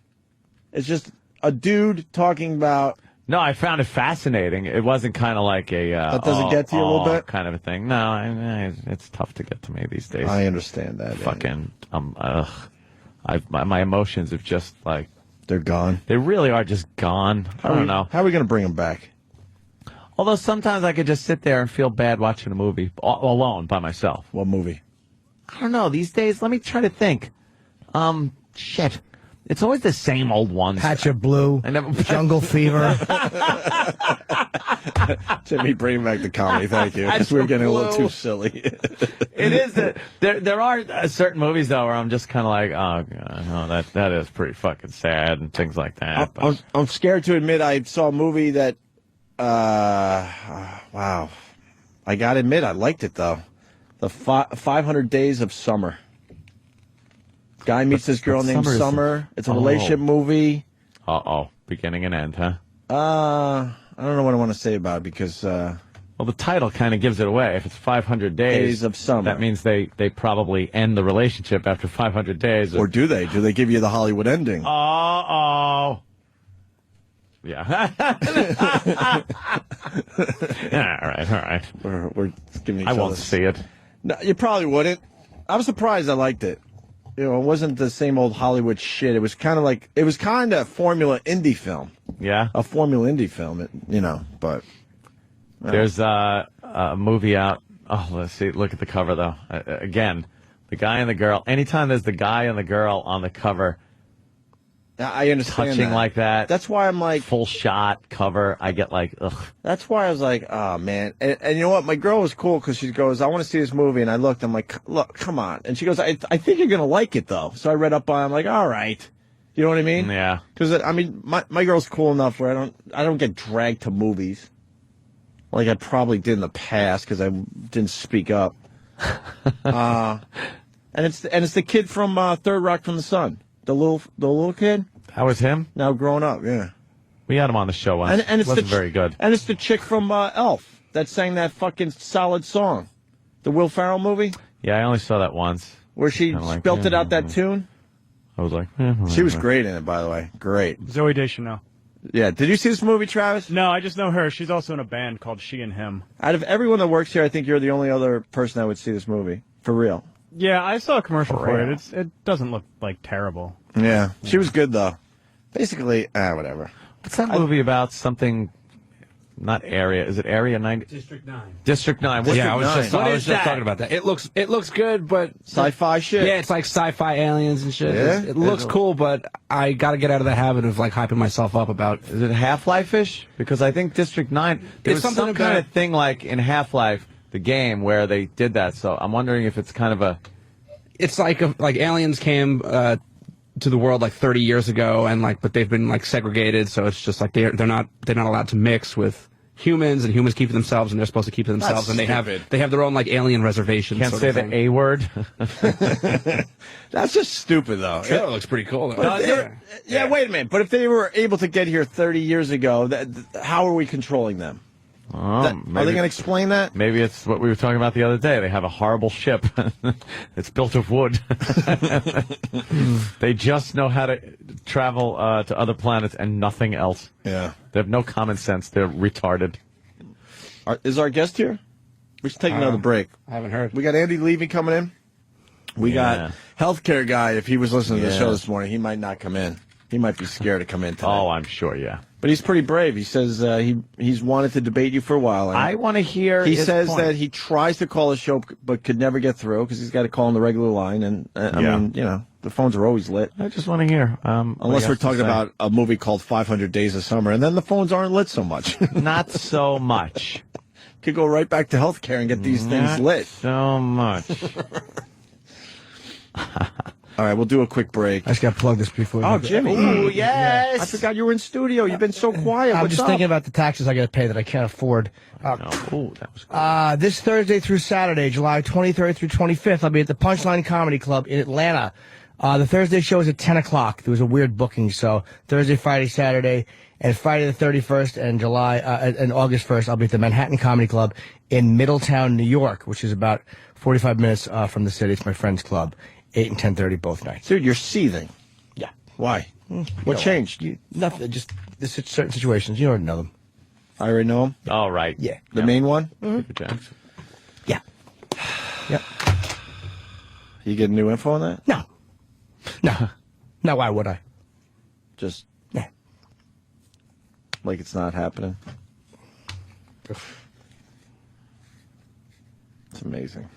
It's just a dude talking about... No, I found it fascinating. It wasn't kind of like a... That doesn't get to you a little bit? kind of a thing. No, it's tough to get to me these days. I understand that. Fucking... my emotions have just like... They're gone. They really are just gone. I don't know. How are we going to bring them back? Although sometimes I could just sit there and feel bad watching a movie alone by myself. What movie? I don't know. These days, let me try to think. Shit. It's always the same old ones. Patch of Blue, Jungle Fever. Jimmy, bring back the comedy. Thank you. Because we're getting a little too silly. It is. There are certain movies, though, where I'm just kind of like, oh, God, no, that is pretty fucking sad and things like that. I'm scared to admit I saw a movie that, wow. I got to admit, I liked it, though. The 500 Days of Summer. Guy meets this girl named Summer. It's a relationship movie. Uh-oh. Beginning and end, huh? I don't know what I want to say about it because... well, the title kind of gives it away. If it's 500 days of summer, that means they probably end the relationship after 500 days. Or do they? Do they give you the Hollywood ending? Uh-oh. Yeah. Yeah, all right. We're giving each I other... won't see it. No, you probably wouldn't. I was surprised I liked it. You know, it wasn't the same old Hollywood shit. It was kind of formula indie film. Yeah? A formula indie film, but... There's a movie out. Oh, let's see. Look at the cover, though. Again, the guy and the girl. Anytime there's the guy and the girl on the cover... I understand touching that. like that. That's why I'm like... Full shot cover. I get like, ugh. That's why I was like, oh, man. And you know what? My girl was cool because she goes, I want to see this movie. And I looked. I'm like, look, come on. And she goes, I think you're going to like it, though. So I read up on it. I'm like, all right. You know what I mean? Yeah. Because, I mean, my girl's cool enough where I don't get dragged to movies. Like I probably did in the past because I didn't speak up. And it's the kid from Third Rock from the Sun. The little kid. That was him? Now grown up, yeah. We had him on the show once. And it's wasn't very good. And it's the chick from Elf that sang that fucking solid song. The Will Ferrell movie. Yeah, I only saw that once. Where she belted out that tune. I was like, she was great in it, by the way. Great. Zooey Deschanel. Yeah. Did you see this movie, Travis? No, I just know her. She's also in a band called She and Him. Out of everyone that works here, I think you're the only other person that would see this movie. For real. Yeah, I saw a commercial for real. it. It doesn't look like terrible. Yeah. She was good, though. Basically, whatever. What's that movie about? Something, not Area. Is it Area 90? District 9. District 9. What's I was What is just that? talking about that. It looks good, but sci-fi shit. Yeah, it's like sci-fi aliens and shit. Yeah? It looks cool, but I got to get out of the habit of like hyping myself up about. Is it Half-Life-ish? Because I think District 9. There was some kind of thing like in Half-Life, the game, where they did that. So I'm wondering if it's kind of a. It's like aliens came to the world like 30 years ago, and but they've been like segregated, so it's just like they're not allowed to mix with humans, and humans keep themselves, and they're supposed to keep themselves, and they have their own like alien reservations. Can't say the A word. That's just stupid, though. Trailer looks pretty cool, though. Wait a minute. But if they were able to get here 30 years ago, how are we controlling them? Are they going to explain that? Maybe it's what we were talking about the other day. They have a horrible ship. It's built of wood. They just know how to travel to other planets and nothing else. Yeah. They have no common sense. They're retarded. Is our guest here? We should take another break. I haven't heard. We got Andy Levy coming in. We got healthcare guy. If he was listening to the show this morning, he might not come in. He might be scared to come in today. Oh, I'm sure, yeah. But he's pretty brave. He says he's wanted to debate you for a while. And I want to hear He his says point. that he tries to call the show but could never get through because he's got to call on the regular line. And, I mean, the phones are always lit. I just want to hear. Unless we're talking about a movie called 500 Days of Summer, and then the phones aren't lit so much. Not so much. Could go right back to healthcare and get these things lit. So much. All right, we'll do a quick break. I just got to plug this before. Oh, Jimmy. Ooh, yes. I forgot you were in studio. You've been so quiet. I'm What's just up? thinking about the taxes I got to pay that I can't afford. That was cool. This Thursday through Saturday, July 23rd through 25th, I'll be at the Punchline Comedy Club in Atlanta. The Thursday show is at 10 o'clock. There was a weird booking, so Thursday, Friday, Saturday, and Friday the 31st and and August 1st, I'll be at the Manhattan Comedy Club in Middletown, New York, which is about 45 minutes from the city. It's my friend's club. 8 and 10:30 both nights. Dude, you're seething. Yeah. Why? What changed? Nothing. Just certain situations. You already know them. I already know them? All right. Yeah. The main one? Jackson. Yeah. Yep. You get new info on that? No. No, why would I? Just like it's not happening. It's amazing.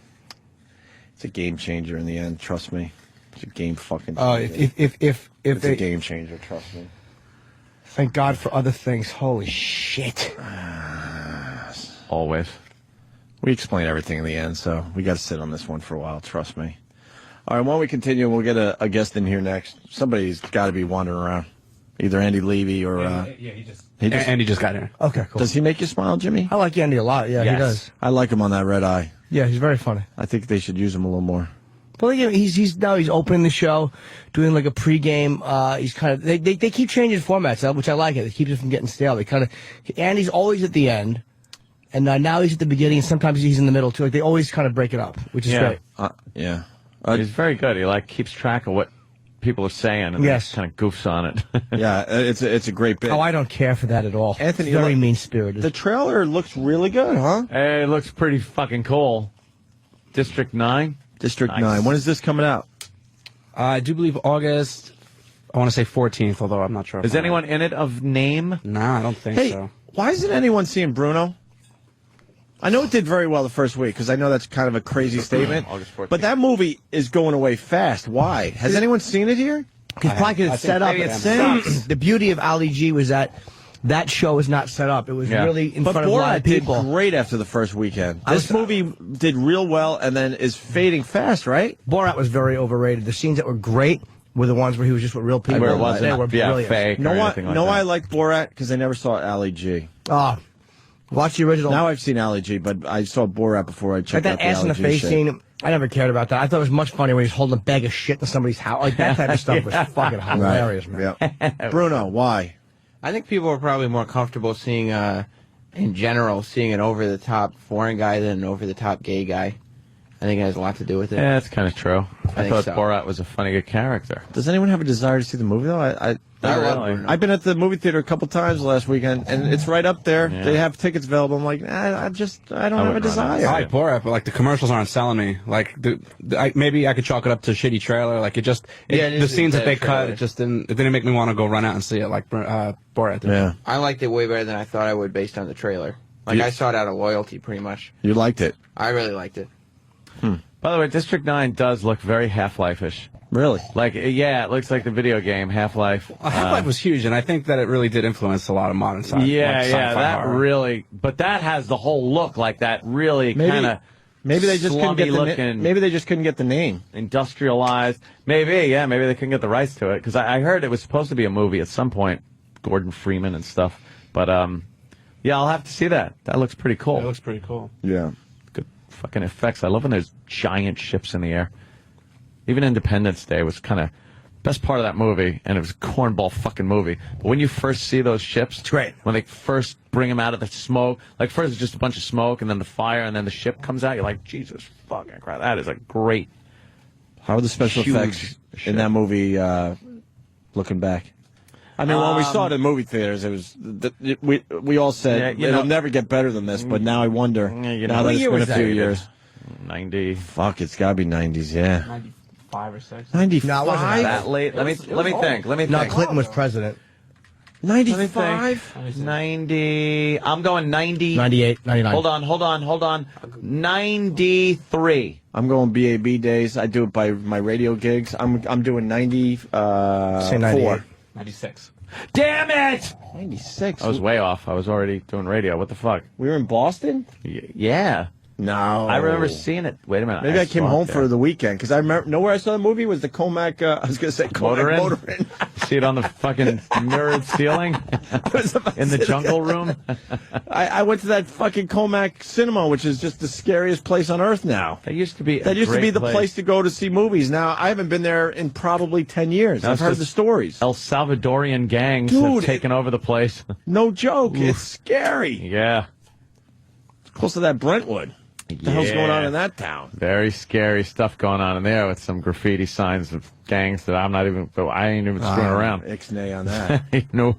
It's a game changer in the end. Trust me. It's a game fucking changer. If it's a game changer. Trust me. Thank God for other things. Holy shit. Always. We explain everything in the end, so we got to sit on this one for a while. Trust me. All right, why don't we continue? We'll get a guest in here next. Somebody's got to be wandering around. Either Andy Levy or... Andy just got here. Okay, cool. Does he make you smile, Jimmy? I like Andy a lot. Yeah, Yes. he does. I like him on that red eye. Yeah, he's very funny. I think they should use him a little more. Well, yeah, he's opening the show, doing like a pregame. He's kind of they keep changing formats, which I like it. It keeps it from getting stale. They kind of Andy's always at the end, and now he's at the beginning. And sometimes he's in the middle too. Like they always kind of break it up, which is great. Yeah, he's very good. He keeps track of what people are saying and kind of goofs on it. Yeah, it's a great bit. Oh, I don't care for that at all. Anthony, very mean spirited. The trailer looks really good, huh? Hey, it looks pretty fucking cool. District 9. District 9. When is this coming out? I do believe August. I want to say 14th, although I'm not sure. Is anyone in it of name? No, I don't think Hey, so. why isn't anyone seeing Bruno? I know it did very well the first week because I know that's kind of a crazy statement. August 14th. But that movie is going away fast. Why? Has anyone seen it here? Because probably it's set up. The beauty of Ali G was that show is not set up. It was really in front of a lot of people. Borat did great after the first weekend. This movie did real well and then is fading fast, right? Borat was very overrated. The scenes that were great were the ones where he was just with real people. Where it wasn't, they were brilliant. fake or anything like that. I like Borat because I never saw Ali G. Watch the original. Now I've seen Ali G, but I saw Borat before I checked out that the ass in Ali the G face shit. scene. I never cared about that. I thought it was much funnier when he's holding a bag of shit in somebody's house. Like that type of stuff was fucking hilarious, man. Yeah. Bruno, why? I think people are probably more comfortable seeing, in general, seeing an over-the-top foreign guy than an over-the-top gay guy. I think it has a lot to do with it. Yeah, that's kind of true. I think thought so. Borat was a funny good character. Does anyone have a desire to see the movie, though? I've been at the movie theater a couple times last weekend, and it's right up there. Yeah. They have tickets available. I'm like, I don't have a desire. I like Borat, but like the commercials aren't selling me. Like maybe I could chalk it up to shitty trailer. Like the scenes that they cut, it didn't make me want to go run out and see it. Like Borat did. Yeah. I liked it way better than I thought I would based on the trailer. Like I saw it out of loyalty, pretty much. You liked it? I really liked it. By the way, District 9 does look very Half-Life-ish. Really? Like, yeah, it looks like the video game, Half-Life. Half-Life was huge, and I think that it really did influence a lot of modern sci-fi. That horror. really, but that has the whole look like that really kind of Maybe they just couldn't get looking. Maybe they just couldn't get the name industrialized. Maybe they couldn't get the rights to it because I heard it was supposed to be a movie at some point. Gordon Freeman and stuff, but Yeah, I'll have to see that. That looks pretty cool. It looks pretty cool. Yeah. Good fucking effects. I love when there's giant ships in the air. Even Independence Day was kind of best part of that movie, and it was a cornball fucking movie. But when you first see those ships, it's great. When they first bring them out of the smoke, like first it's just a bunch of smoke, and then the fire, and then the ship comes out. You're like, Jesus fucking Christ, that is a great. How are the special effects in that movie? Looking back, I mean, when we saw it in movie theaters, it was we all said it'll never get better than this. But now I wonder. Now that it's been a few years, 90. Fuck, it's got to be 90s. Yeah. 95 or 6. 95. No, it wasn't that late. Let me think. Let me think. No, Clinton was president. 95? 90. I'm going 90. 98, 99. Hold on. 93. I'm going BAB days. I do it by my radio gigs. I'm doing 94. Say 98. 96. Damn it! 96. I was way off. I was already doing radio. What the fuck? We were in Boston? Yeah. No. I remember seeing it. Wait a minute. Maybe I came home for the weekend, because I remember, know where I saw the movie? Was the Comac, I was going to say Comac Motorin. See it on the fucking mirrored ceiling? In the jungle room? I went to that fucking Comac Cinema, which is just the scariest place on earth now. That used to be the place to go to see movies. Now, I haven't been there in probably 10 years. I've heard the stories. El Salvadorian gangs have taken over the place. No joke. It's scary. Yeah. It's close to that Brentwood. What the hell's going on in that town? Very scary stuff going on in there with some graffiti signs of gangs that I ain't even screwing around. Ixnay on that. No.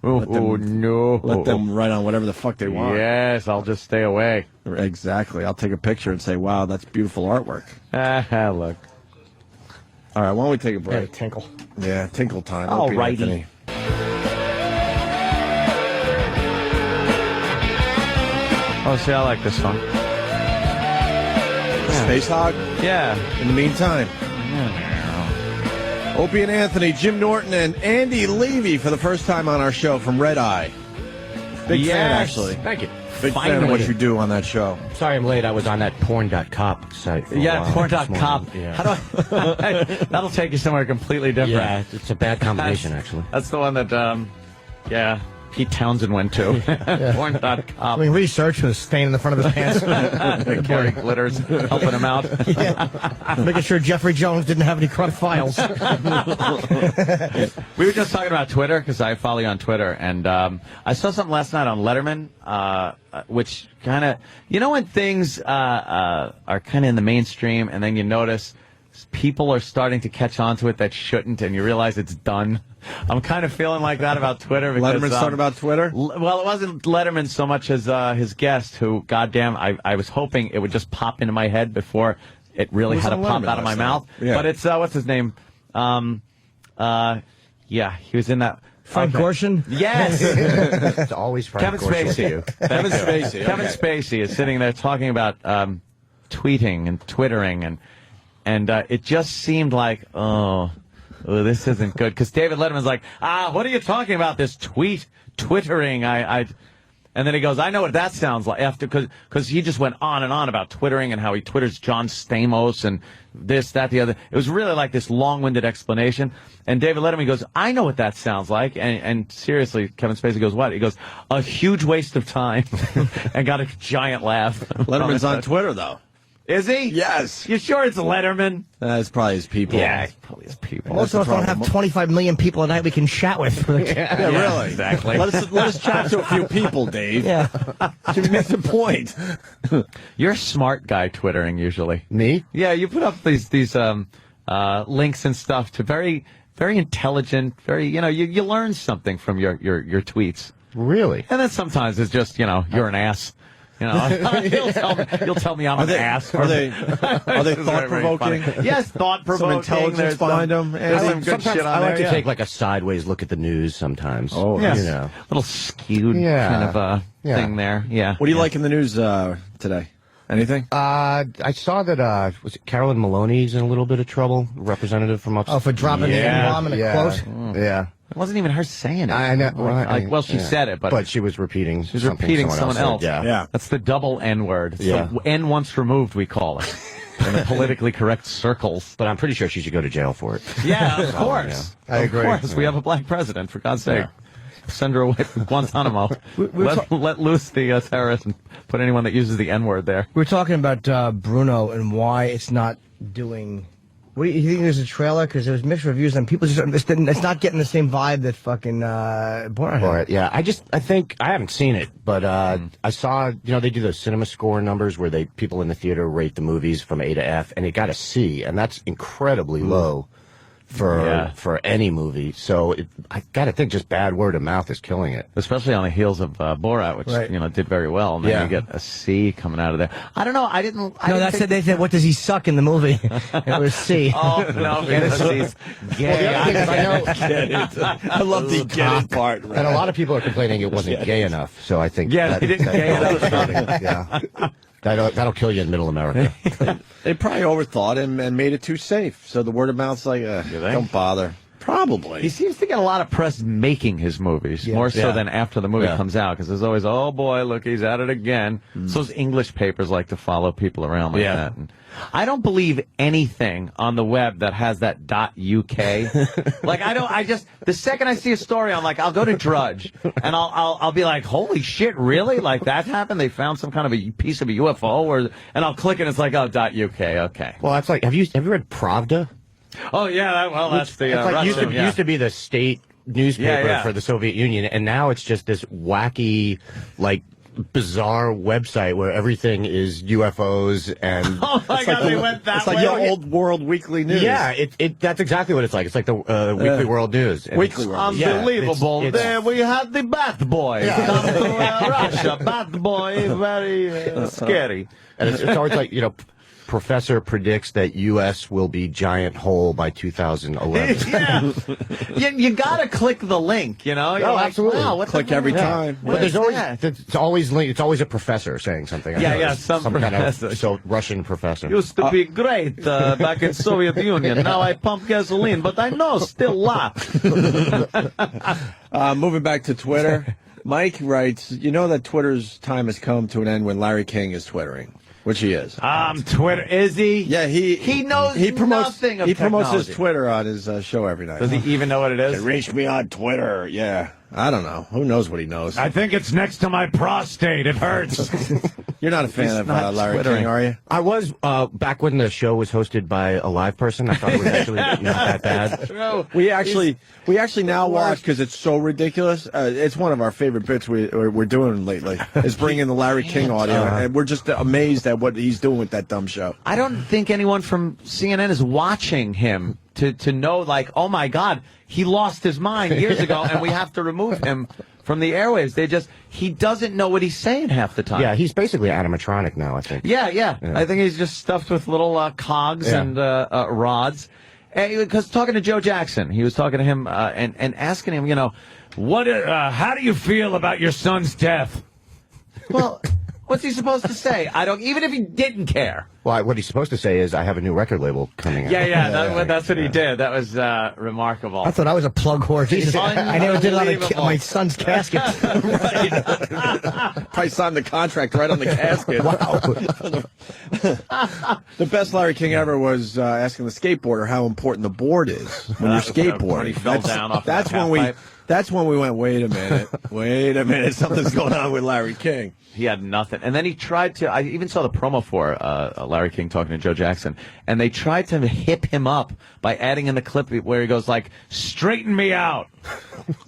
Let them write on whatever the fuck they want. Yes, I'll just stay away. Exactly. I'll take a picture and say, wow, that's beautiful artwork. Look. All right, why don't we take a break? Yeah, tinkle. Yeah, tinkle time. All righty. Oh, see, I like this song. Space Hog? Yeah. In the meantime. Opie and Anthony, Jim Norton, and Andy Levy for the first time on our show from Red Eye. Big fan, actually. Thank you. Big fan of what you do on that show. Sorry I'm late. I was on that porn.cop site. Porn.cop. Yeah. How do I, that'll take you somewhere completely different. Yeah, it's a bad combination, actually. That's the one that, Pete Townsend went to. Porn.com. Doing research was staying in the front of his pants. Carrying glitters, helping him out. Making sure Jeffrey Jones didn't have any corrupt files. We were just talking about Twitter, because I follow you on Twitter, and I saw something last night on Letterman, which kind of, when things are kind of in the mainstream, and then you notice people are starting to catch on to it that shouldn't, and you realize it's done. I'm kind of feeling like that about Twitter. Because, Letterman's talking about Twitter? Well, it wasn't Letterman so much as his guest, who, goddamn, I was hoping it would just pop into my head before it really had to pop out of my mouth. Yeah. But it's, what's his name? Yeah, he was in that. Frank Gorshin? Yes. It's always Frank Kevin Gorshin. Spacey. Kevin Spacey. Kevin Spacey is sitting there talking about tweeting and twittering, and it just seemed like, oh, this isn't good. Because David Letterman's like, what are you talking about? This twittering. And then he goes, I know what that sounds like. Because he just went on and on about twittering and how he twitters John Stamos and this, that, the other. It was really like this long-winded explanation. And David Letterman goes, I know what that sounds like. And seriously, Kevin Spacey goes, what? He goes, a huge waste of time. And got a giant laugh. Letterman's on Twitter, though. Is he? Yes. You sure it's Letterman? That's probably his people. Yeah, it's probably his people. Most of us don't have 25 million people a night we can chat with. Yeah, really. Exactly. Let us chat to a few people, Dave. Yeah. To make the point. You're a smart guy twittering usually. Me? Yeah, you put up these links and stuff to very, very intelligent, very, you learn something from your tweets. Really? And then sometimes it's just, you're an ass. You'll tell me I'm an ass. Are they thought-provoking? Yes, thought-provoking. Some intelligence behind them. There's some good shit on I like there, to take like a sideways look at the news sometimes. Oh, yes. Little skewed kind of thing there. Yeah. What do you like in the news today? Anything? I saw that was it Carroll and Maloney's in a little bit of trouble. Representative from upstate. Oh, for dropping the N-bomb in a quote? Yeah. It wasn't even her saying it. I know. She said it, but she was repeating. She was repeating someone else. Yeah. That's the double N word. It's Yeah. the N once removed, we call it. In the politically correct circles. But I'm pretty sure she should go to jail for it. Yeah, of course. I agree. Of course. We have a black president, for God's sake. send her away from Guantanamo. Let loose the terrorists and put anyone that uses the N-word there. We were talking about Bruno and why it's not doing... What do you think there's a trailer? Because there was mixed reviews and people just it's not getting the same vibe that fucking Borat had. Yeah, I think I haven't seen it, but I saw they do those cinema score numbers where people in the theater rate the movies from A to F, and it got a C, and that's incredibly low for any movie. So I gotta think just bad word of mouth is killing it, especially on the heels of Borat, which did very well. And then you get a C coming out of there. I don't know. They said, what does he suck in the movie? It was C. Oh no, C's gay. I love the get it part. Right? And a lot of people are complaining it wasn't gay enough. So I think he didn't gay enough. Yeah. That'll kill you in Middle America. They probably overthought him and made it too safe. So the word of mouth's like, don't bother. Probably. He seems to get a lot of press making his movies, more so than after the movie comes out, because there's always, oh boy, look, he's at it again. So those English papers like to follow people around like that. And I don't believe anything on the web that has that .uk. The second I see a story, I'm like, I'll go to Drudge, and I'll be like, holy shit, really? Like, that happened? They found some kind of a piece of a UFO? And I'll click, and it's like, oh, .uk, okay. Well, that's like, have you read Pravda? Oh, yeah, that's the used to be the state newspaper for the Soviet Union, and now it's just this wacky, bizarre website where everything is UFOs and oh my God, they went that way. It's like your old World Weekly News. Yeah, that's exactly what it's like. It's like the Weekly World News. Weekly World News. Unbelievable. There we had the Bat Boy. Come to Russia. Bat Boy, very scary. And it's always like, Professor predicts that U.S. will be giant hole by 2011. You gotta click the link, You're absolutely. Wow, click every time. But there's always it's always a professor saying something. Some kind of Russian professor. Used to be great back in Soviet Union. Now I pump gasoline, but I know still laugh. Moving back to Twitter, Mike writes, that Twitter's time has come to an end when Larry King is twittering. Which he is. Twitter, is he? Yeah, he knows nothing of He promotes technology. his Twitter on his show every night. Does he even know what it is? They reach me on Twitter, yeah. I don't know. Who knows what he knows? I think it's next to my prostate. It hurts. You're not a fan of Larry King, are you? I was, back when the show was hosted by a live person. I thought it was actually not that bad. We actually now watch, because it's so ridiculous. It's one of our favorite bits we're doing lately, is bringing the Larry King audio, and we're just amazed at what he's doing with that dumb show. I don't think anyone from CNN is watching him to know, oh my God, he lost his mind years ago, and we have to remove him from the airwaves. He doesn't know what he's saying half the time. Yeah, he's basically animatronic now, I think. Yeah. I think he's just stuffed with little cogs and rods. Because talking to Joe Jackson, he was talking to him and asking him, how do you feel about your son's death? Well, what's he supposed to say? Even if he didn't care. Well, what he's supposed to say is, I have a new record label coming out. That's what he did. That was remarkable. I thought I was a plug whore. Jesus, I never did it on my son's casket. Probably signed the contract right on the casket. Wow. The best Larry King ever was asking the skateboarder how important the board is when you're skateboarding. He fell down off that's when we. That's when we went, wait a minute, something's going on with Larry King. He had nothing. And then he tried to, I even saw the promo for Larry King talking to Joe Jackson, and they tried to hip him up by adding in the clip where he goes straighten me out.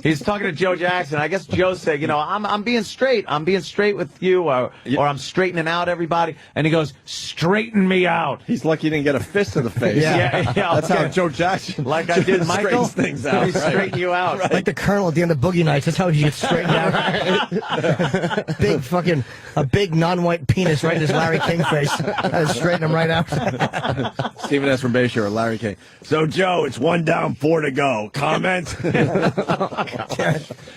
He's talking to Joe Jackson. I guess Joe said, I'm being straight. I'm being straight with you, or I'm straightening out everybody. And he goes, straighten me out. He's lucky he didn't get a fist in the face. Yeah. That's how Joe Jackson I did Michael. Things out. He straighten you out. Right. Like the Colonel at the end of Boogie Nights. That's how you get straightened out. A big non-white penis right in his Larry King face. Straighten him right out. Stephen S. from Bayshore, Larry King. So, Joe, it's 1 down, 4 to go. Comment?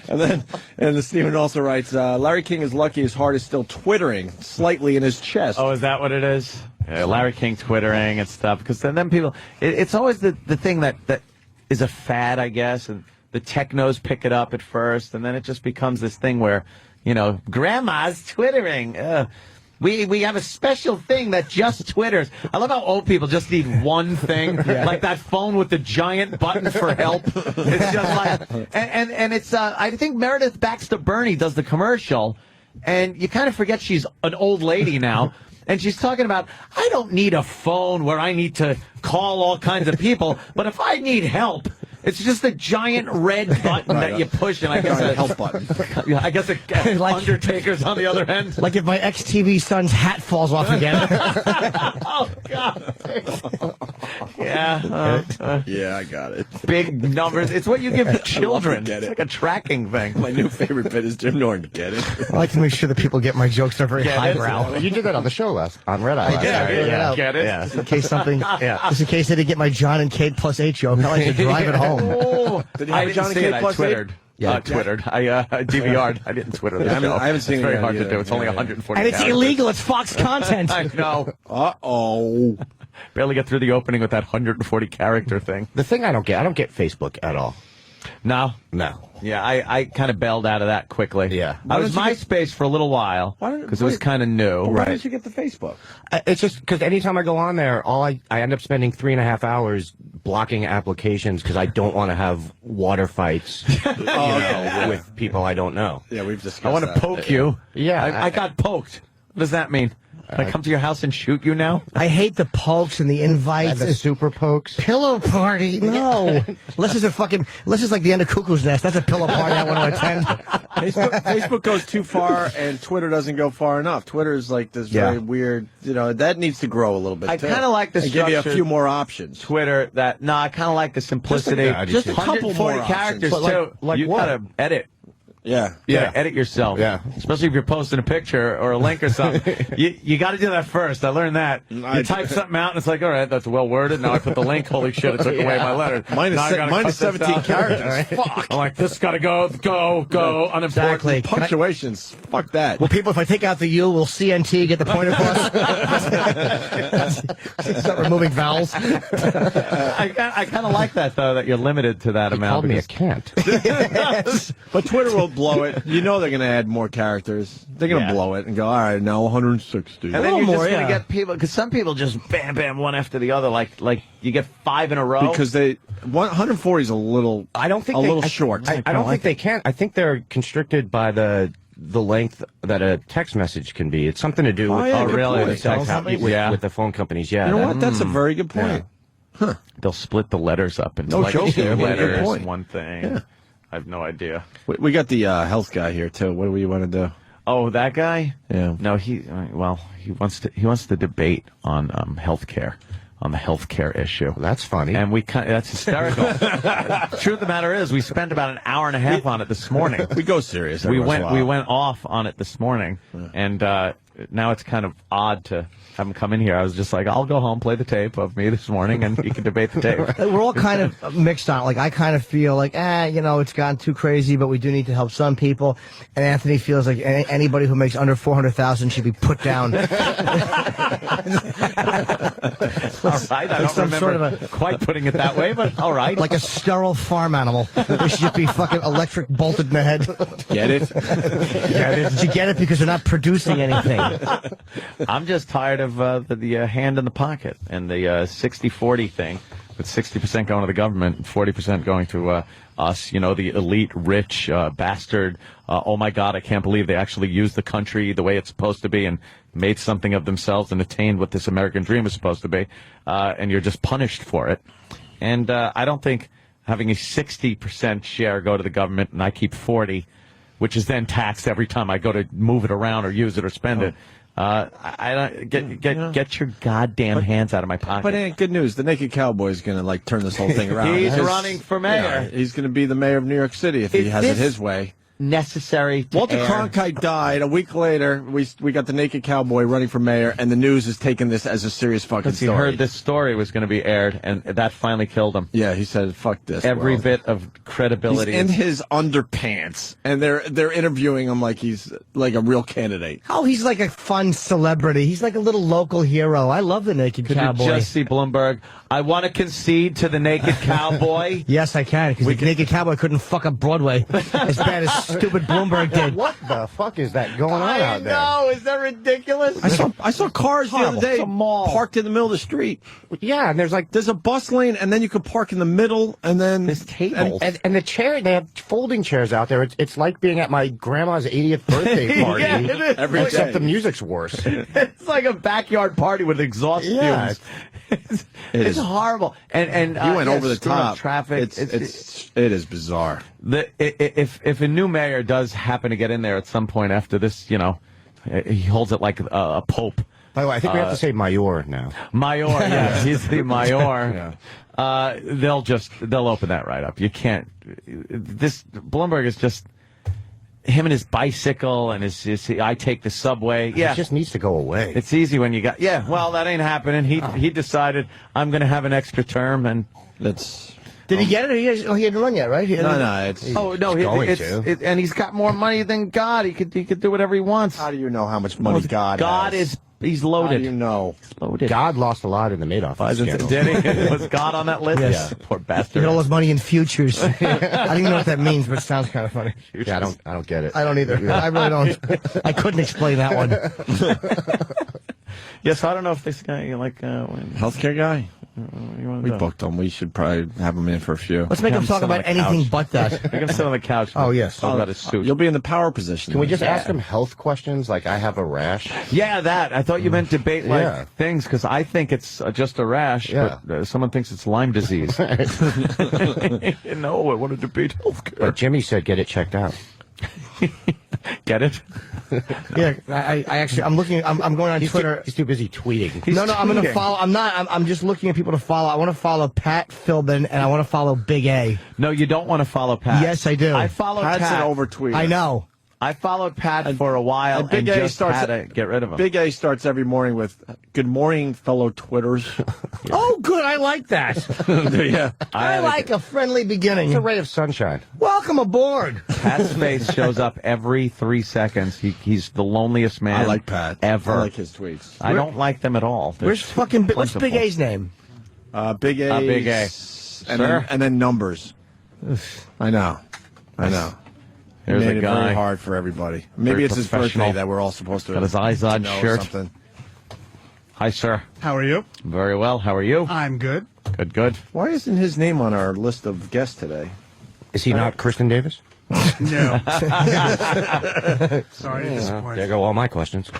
And Stephen also writes, Larry King is lucky his heart is still twittering slightly in his chest. Oh, is that what it is? Yeah, Larry King twittering and stuff. Because then people, it's always the thing that is a fad, I guess, and the technos pick it up at first, and then it just becomes this thing where, grandma's twittering. We have a special thing that just Twitters. I love how old people just need one thing, like that phone with the giant button for help. It's just like, and it's, I think Meredith Baxter Burney does the commercial, and you kind of forget she's an old lady now. And she's talking about, I don't need a phone where I need to call all kinds of people, but if I need help, it's just a giant red button that you push, and I guess a help button. I guess a like, Undertaker's on the other end. Like if my ex-TV son's hat falls off again. Oh, God. Yeah, I got it. Big numbers. It's what you give to children. Get it. It's like a tracking thing. My new favorite bit is Jim Norton. Get it? I like to make sure that people get my jokes. They're very highbrow. You did that on the show on Red Eye. Get it? Yeah. Just in case something. Just in case they didn't get my John and Kate plus 8 joke. I like to drive it home. Oh, did you have John and Kate plus 8? Twittered. Yeah, Twittered. I DVR'd. I didn't Twitter the show. I haven't seen it's it very yet hard either. to do. It's only 140 And it's characters. illegal. It's Fox content. I know. Uh-oh. Barely get through the opening with that 140 character thing. The thing I don't get Facebook at all. No. No. Yeah, I kind of bailed out of that quickly. Yeah. I was MySpace for a little while because it was kind of new. Why didn't you get the Facebook? It's just because anytime I go on there, I end up spending 3.5 hours blocking applications because I don't want to have water fights with people I don't know. Yeah, we've discussed I want to poke you. Yeah. I got poked. What does that mean? Can I come to your house and shoot you now? I hate the pokes and the invites. And the super pokes. Pillow party. No. Unless it's like the end of Cuckoo's Nest. That's a pillow party I want to attend. Facebook goes too far and Twitter doesn't go far enough. Twitter is like this very weird, that needs to grow a little bit. I kind of like the and give you a structure- few more options. Twitter, I kind of like the simplicity. Just a couple more 140 characters, options. too. Like you what? gotta edit. Yeah. You gotta edit yourself. Yeah. Especially if you're posting a picture or a link or something. you got to do that first. I learned that. You type something out and it's like, all right, that's well worded. Now I put the link. Holy shit, it took away my letter. Mine is 17 characters. Right. Fuck. I'm like, this got to go, unimportant. Exactly. Punctuations. Fuck that. Well, people, if I take out the U, will CNT get the point across? Start removing vowels. I kind of like that, though, that you're limited to that amount. Called me a cant. But Twitter will blow it. You know they're going to add more characters. They're going to blow it and go, all right, now 160. And then you're just going to get people, because some people just bam, one after the other, like you get 5 in a row. Because 140 is a little, short. I don't think they can. I think they're constricted by the length that a text message can be. It's something to do with with the phone companies. Yeah, you know what? That's a very good point. Yeah. Huh. They'll split the letters up into No joke, 2 letters, good point. one thing. Yeah. I have no idea. We got the health guy here too. What do you want to do? Oh, that guy? Yeah. No, he wants to debate on healthcare, on the healthcare issue. Well, that's funny. And that's hysterical. Truth of the matter is, we spent about an hour and a half on it this morning. We go serious. We went off on it this morning, and now it's kind of odd to have him come in here. I was just like, I'll go home, play the tape of me this morning, and you can debate the tape. We're all kind of mixed on it. Like, I kind of feel like, it's gotten too crazy, but we do need to help some people. And Anthony feels like anybody who makes under 400,000 should be put down. All right, I don't remember quite putting it that way, but all right. Like a sterile farm animal. They should just be fucking electric bolted in the head. Get it? Get it? Did you get it? Because they're not producing anything. I'm just tired of the hand in the pocket and the 60-40 thing, with 60% going to the government and 40% going to us, the elite, rich, bastard. Oh my God, I can't believe they actually used the country the way it's supposed to be and made something of themselves and attained what this American dream is supposed to be. And you're just punished for it. And I don't think having a 60% share go to the government and I keep 40, which is then taxed every time I go to move it around or use it or spend it. I don't get your goddamn hands out of my pocket. But good news, the Naked Cowboy is going to turn this whole thing around. He's running for mayor. Yeah, he's going to be the mayor of New York City if he has it his way. Necessary to Walter air. Cronkite died. A week later, we got the Naked Cowboy running for mayor, and the news is taking this as a serious fucking Because he story. heard this story was going to be aired, and that finally killed him. Yeah, he said, "Fuck this." Every world. bit of credibility. He's in his underpants, and they're interviewing him like he's like a real candidate. Oh, he's like a fun celebrity. He's like a little local hero. I love the Naked Cowboy. Could you just see Bloomberg? I want to concede to the Naked Cowboy. Yes, I can, because the Naked Cowboy couldn't fuck up Broadway as bad as stupid Bloomberg did. What the fuck is that going on out there? No, is that ridiculous? I saw cars the other day It's a mall. parked in the middle of the street. Yeah, and there's a bus lane, and then you could park in the middle, and then there's tables. And the chair, they have folding chairs out there. It's like being at my grandma's 80th birthday party. Yeah, it is. Every except day. the music's worse. It's like a backyard party with exhaust fumes. It's horrible. And you went over the screwing up top. Traffic. It is bizarre. If a new mayor does happen to get in there at some point after this, he holds it like a pope. By the way, I think we have to say mayor now. Mayor, yes, he's the mayor. They'll open that right up. You can't. This Bloomberg is just him and his bicycle and his I take the subway. Yeah, it just needs to go away. It's easy when you got. Yeah, well, that ain't happening. He decided I'm going to have an extra term, and that's. Did he get it? He hadn't run yet, right? And he's got more money than God. He could do whatever he wants. How do you know how much money God has? He's loaded. How do you know? He's loaded. God lost a lot in the Madoff scandal. Did he? Was God on that list? Yes. Yeah, poor bastard. He got all his money in futures. I don't even know what that means, but it sounds kind of funny. Yeah, I don't get it. I don't either. I really don't. I couldn't explain that one. Yes, I don't know if this guy healthcare guy. We booked him. We should probably have him in for a few. Let's make him talk about anything but that. Make him sit on the couch. Oh, yes. Talk about his suit. You'll be in the power position. Can we just ask him health questions like I have a rash? Yeah, that. I thought you meant debate things because I think it's just a rash, but someone thinks it's Lyme disease. No, I want to debate healthcare. But Jimmy said get it checked out. Get it? Yeah, I actually, I'm looking, I'm going on Twitter. He's too busy tweeting. No, I'm going to follow, I'm just looking at people to follow. I want to follow Pat Philbin, and I want to follow Big A. No, you don't want to follow Pat. Yes, I do. I followed Pat's Pat. an overtweeter. I know. I followed Pat for a while and Big A just had to get rid of him. Big A starts every morning with, "Good morning, fellow Twitters." Oh, good. I like that. Yeah. I like a friendly beginning. It's a ray of sunshine. Welcome aboard. Pat's face shows up every 3 seconds. He's the loneliest man I like Pat. ever. I like his tweets. I don't like them at all. What's Big A's name? Big A. Big A. And then numbers. I know. He Here's made a it guy. very hard for everybody. Maybe Very it's his professional. birthday that we're all supposed to Got his Izod know shirt. something. Hi, sir. How are you? Very well. How are you? I'm good. Good. Why isn't his name on our list of guests today? Is he not Kristen Davis? No. Sorry to disappoint. There go all my questions.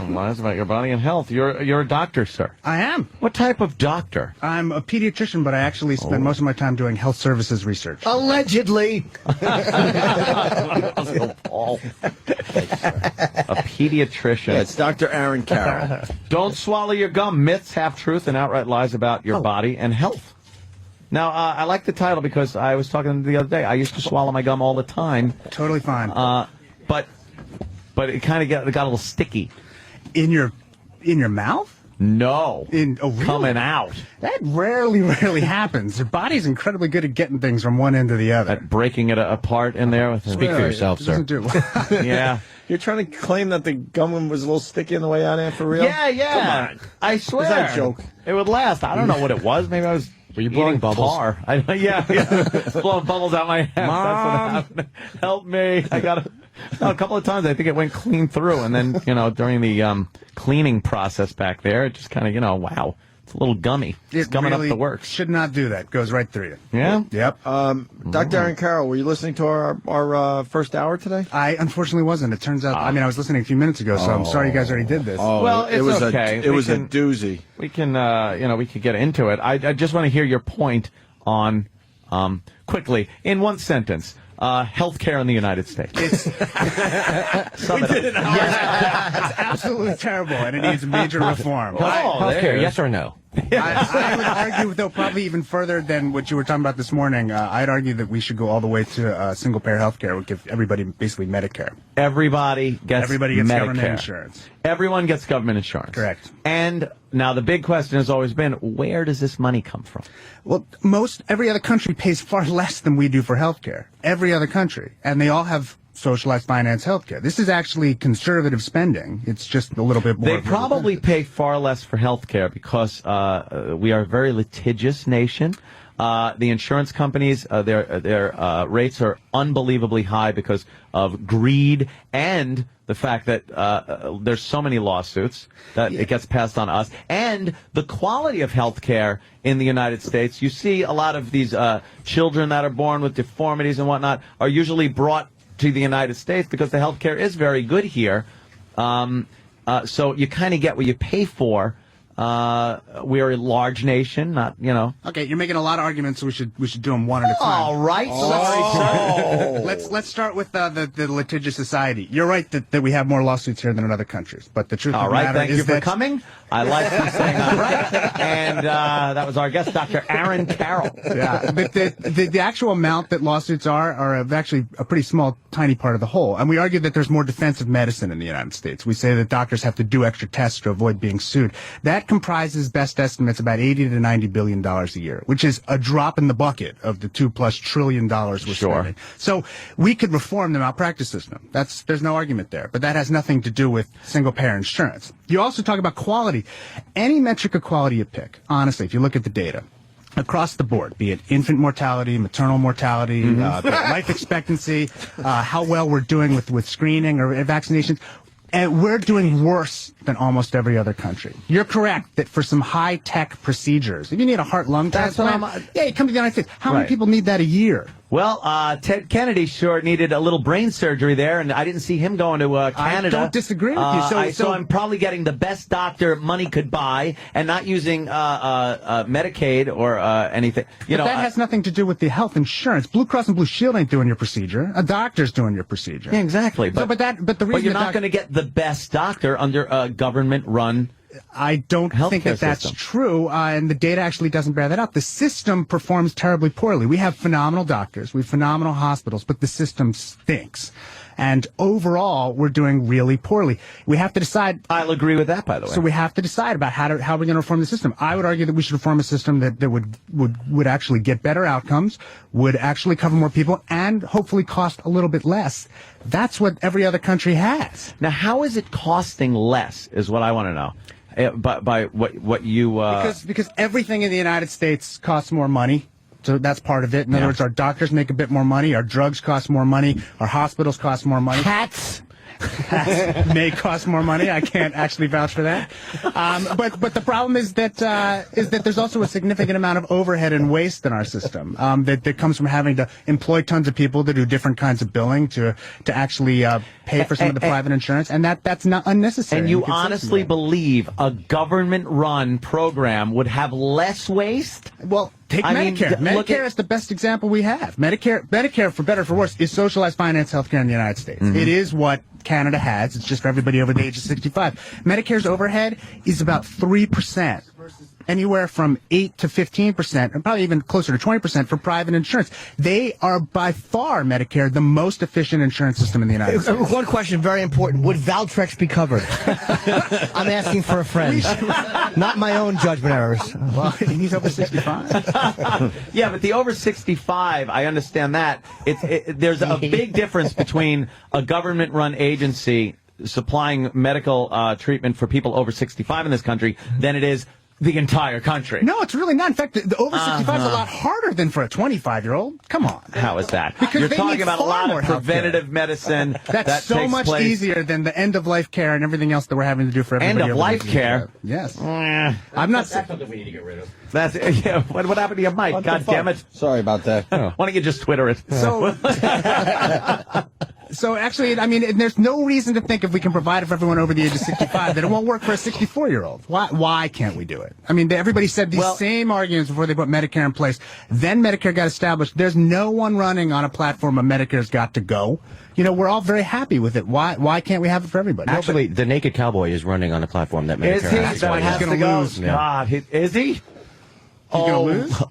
Mine's about your body and health. You're a doctor, sir. I am. What type of doctor? I'm a pediatrician, but I actually spend most of my time doing health services research. Allegedly. Paul. A pediatrician. Yeah, it's Dr. Aaron Carroll. Don't swallow your gum. Myths, half-truth, and outright lies about your body and health. Now, I like the title because I was talking the other day. I used to swallow my gum all the time. Totally fine. But it kind of got a little sticky. In your mouth? No. Really? Coming out. That rarely happens. Your body's incredibly good at getting things from one end to the other. At breaking it apart in there. Speak for yourself, sir. Yeah. You're trying to claim that the gum was a little sticky on the way out, Aunt, for real? Yeah. Come on. I swear. Is that a joke? It would last. I don't know what it was. Maybe I was. Were you blowing bubbles? Yeah. Blowing bubbles out my ass. That's what happened. Help me. I got a couple of times. I think it went clean through. And then, during the cleaning process back there, it just kind of, wow, it's a little gummy. It's gumming really up the works. Should not do that. Goes right through you. Yeah? Yep. Dr. Aaron Carroll, were you listening to our first hour today? I unfortunately wasn't. It turns out, I was listening a few minutes ago, so I'm sorry you guys already did this. Oh, well, it was okay. It was a doozy. We can, we could get into it. I just want to hear your point on, quickly, in one sentence, healthcare in the United States. It's absolutely terrible, and it needs major reform. Healthcare, yes or no? I would argue, though, probably even further than what you were talking about this morning. I'd argue that we should go all the way to single-payer health care. We'll give everybody basically Medicare. Everybody gets government Medicare. insurance. Everyone gets government insurance. Correct. And now the big question has always been, where does this money come from? Well, every other country pays far less than we do for health care. Every other country. And they all have socialized finance healthcare. This is actually conservative spending. It's just a little bit more. They probably pay far less for healthcare because we are a very litigious nation. The insurance companies, their rates are unbelievably high because of greed and the fact that there's so many lawsuits that it gets passed on us, and the quality of health care in the United States. You see a lot of these children that are born with deformities and whatnot are usually brought to the United States because the health care is very good here. So you kind of get what you pay for. We're a large nation, not, you know. Okay, you're making a lot of arguments, so we should do them one at a time. All right. Let's start with the litigious society. You're right that we have more lawsuits here than in other countries, but the truth of the matter thank is you for that coming. I like you saying I'm right. And that was our guest, Dr. Aaron Carroll. Yeah, but the actual amount that lawsuits are actually a pretty small, tiny part of the whole. And we argue that there's more defensive medicine in the United States. We say that doctors have to do extra tests to avoid being sued. That comprises best estimates about $80 to $90 billion a year, which is a drop in the bucket of the $2+ trillion we're spending. So we could reform the malpractice system. There's no argument there, but that has nothing to do with single payer insurance. You also talk about quality. Any metric of quality you pick, honestly, if you look at the data, across the board, be it infant mortality, maternal mortality, life expectancy, how well we're doing with screening or vaccinations, and we're doing worse than almost every other country. You're correct that for some high-tech procedures, if you need a heart-lung transplant, you come to the United States. How many people need that a year? Well, Ted Kennedy sure needed a little brain surgery there, and I didn't see him going to Canada. I don't disagree with you. So I'm probably getting the best doctor money could buy and not using Medicaid or anything. But that has nothing to do with the health insurance. Blue Cross and Blue Shield ain't doing your procedure. A doctor's doing your procedure. Yeah, exactly. But the reason you're not going to get the best doctor under a government-run. I don't think that's true, and the data actually doesn't bear that out. The system performs terribly poorly. We have phenomenal doctors, we have phenomenal hospitals, but the system stinks. And overall, we're doing really poorly. We have to decide. I'll agree with that, by the way. So we have to decide about how we're going to reform the system. I would argue that we should reform a system that would actually get better outcomes, would actually cover more people, and hopefully cost a little bit less. That's what every other country has. Now, how is it costing less is what I want to know. By what you... Because everything in the United States costs more money. So that's part of it. In other words, our doctors make a bit more money, our drugs cost more money, our hospitals cost more money. Hats may cost more money. I can't actually vouch for that. But the problem is that there's also a significant amount of overhead and waste in our system that comes from having to employ tons of people to do different kinds of billing to actually pay for some of the private insurance, and that's not unnecessary. And you honestly believe a government-run program would have less waste? Well, take Medicare. Medicare is the best example we have. Medicare, for better or for worse, is socialized finance healthcare in the United States. Mm-hmm. It is what Canada has. It's just for everybody over the age of 65. Medicare's overhead is about 3%. Anywhere from 8 to 15%, and probably even closer to 20% for private insurance. They are by far, Medicare, the most efficient insurance system in the United States. One question, very important. Would Valtrex be covered? I'm asking for a friend. Not my own judgment errors. Well, he's over 65. Yeah, but the over 65, I understand that. There's a big difference between a government-run agency supplying medical treatment for people over 65 in this country than it is the entire country. No, it's really not. In fact, the over 65 is a lot harder than for a 25-year-old. Come on. How is that? Because you're talking about a lot of preventative medicine. That's so much easier than the end-of-life care and everything else that we're having to do for everybody. End-of-life care? Yes. I'm not. That's something we need to get rid of. What happened to your mic? God damn it! Sorry about that. Why don't you just Twitter it? So actually, I mean, there's no reason to think if we can provide it for everyone over the age of 65 that it won't work for a 64-year-old. Why can't we do it? I mean, everybody said these same arguments before they put Medicare in place. Then Medicare got established. There's no one running on a platform of Medicare's got to go. You know, we're all very happy with it. Why can't we have it for everybody? Actually, the Naked Cowboy is running on a platform that Medicare has. That has to go. Lose. God, is he?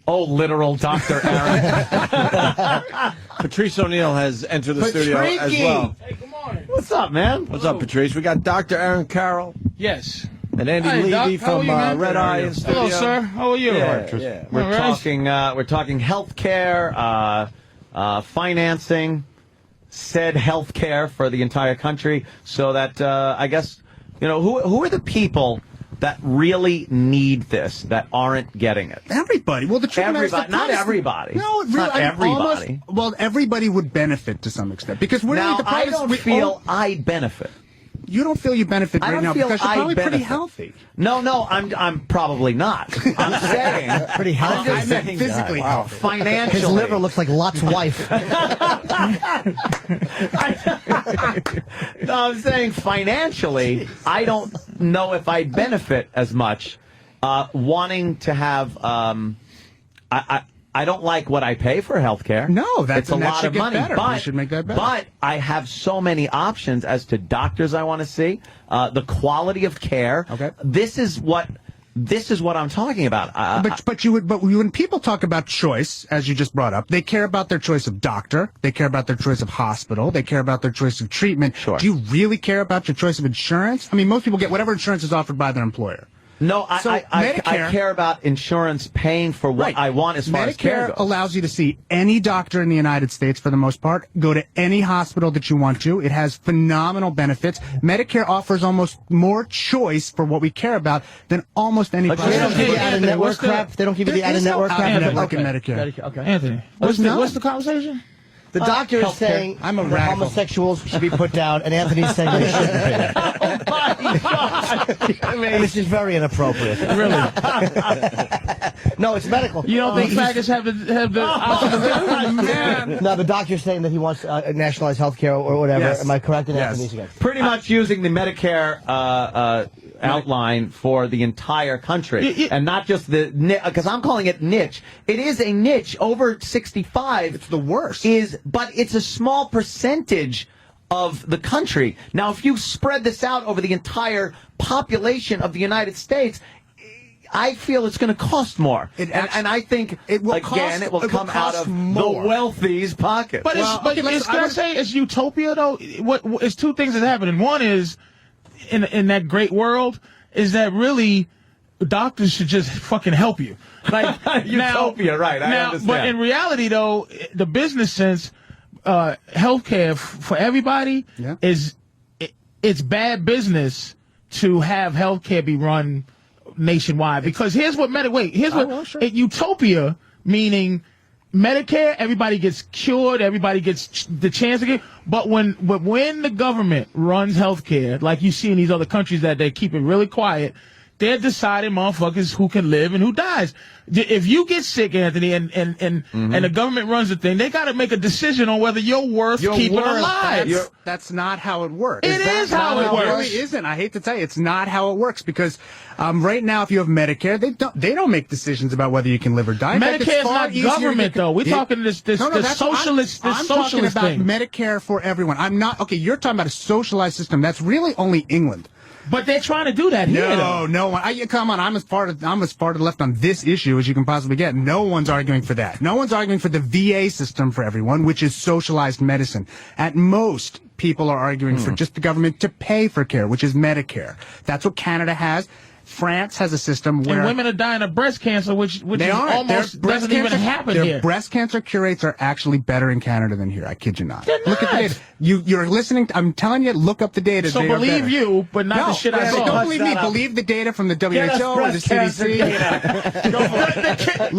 Literal Dr. Aaron. Patrice O'Neal has entered the studio as well. Hey, good morning. What's up, man? What's up, Patrice? We got Dr. Aaron Carroll. Yes. And Andy Levy from Red Eye in studio. Hello, sir. How are you? Yeah. We're talking healthcare, financing, said healthcare for the entire country, so that I guess who are the people that really need this that aren't getting it? Everybody. Well, the truth is not everybody. No, really, not everybody. Everybody would benefit to some extent because I don't feel I benefit. You don't feel you benefit right now because you're probably pretty healthy. No, I'm probably not. I'm saying pretty healthy. I'm saying physically healthy. Financially, his liver looks like Lot's wife. No, I'm saying financially, I don't know if I benefit as much. Wanting to have, I don't like what I pay for health care. No, it's a lot of money. But we should make that better. But I have so many options as to doctors I want to see, the quality of care. Okay. This is what I'm talking about. But when people talk about choice, as you just brought up, they care about their choice of doctor, they care about their choice of hospital, they care about their choice of treatment. Sure. Do you really care about your choice of insurance? I mean, most people get whatever insurance is offered by their employer. No, So I care about insurance paying for what I want as far as care Medicare goes. allows you to see any doctor in the United States for the most part, go to any hospital that you want to. It has phenomenal benefits. Medicare offers almost more choice for what we care about than almost any private. They don't give you out-of-network crap? They don't give you the out-of-network crap? Out-of-network in Medicare. Okay. Anthony, what's the conversation? The doctor is saying I'm a that radical. homosexuals should be put down, and Anthony's saying they shouldn't be. Oh, my God. This is very inappropriate. Really? No, it's medical. You don't think faggots have the option man? No, the doctor's saying that he wants nationalized health care or whatever. Yes. Am I correct in Yes. Anthony's again? Pretty much using the Medicare outline for the entire country, and not just the because I'm calling it niche. It is a niche. Over 65. It's the worst. But it's a small percentage of the country. Now, if you spread this out over the entire population of the United States, I feel it's going to cost more. And I think, it will come out of more. the wealthy's pocket. But it's utopia, though? It's two things that's happening. One is, in that great world, is that really doctors should just fucking help you. Like utopia, right? I understand. But in reality, though, the business sense, healthcare for everybody it's bad business to have healthcare be run nationwide. Because here's what utopia, meaning Medicare, everybody gets cured, everybody gets the chance to get. But when the government runs healthcare, like you see in these other countries that they keep it really quiet, they're deciding motherfuckers who can live and who dies. If you get sick, Anthony, and the government runs the thing, they got to make a decision on whether you're worth keeping alive. That's not how it works. It is how it works. It really isn't. I hate to tell you, it's not how it works because right now, if you have Medicare, they don't make decisions about whether you can live or die. Medicare is not government, though. We're talking this socialist. I'm talking about thing. Medicare for everyone. I'm not okay. You're talking about a socialized system. That's really only England. But they're trying to do that here. No. Come on. I'm as far to the left on this issue as you can possibly get. No one's arguing for that. No one's arguing for the VA system for everyone, which is socialized medicine. At most, people are arguing for just the government to pay for care, which is Medicare. That's what Canada has. France has a system where... And women are dying of breast cancer, which they almost doesn't even happen here. Their breast cancer cure rates are actually better in Canada than here. I kid you not. Look at the data. You're listening. I'm telling you, look up the data. So believe you, but not the shit I saw. Don't believe me. Believe the data from the WHO or the CDC.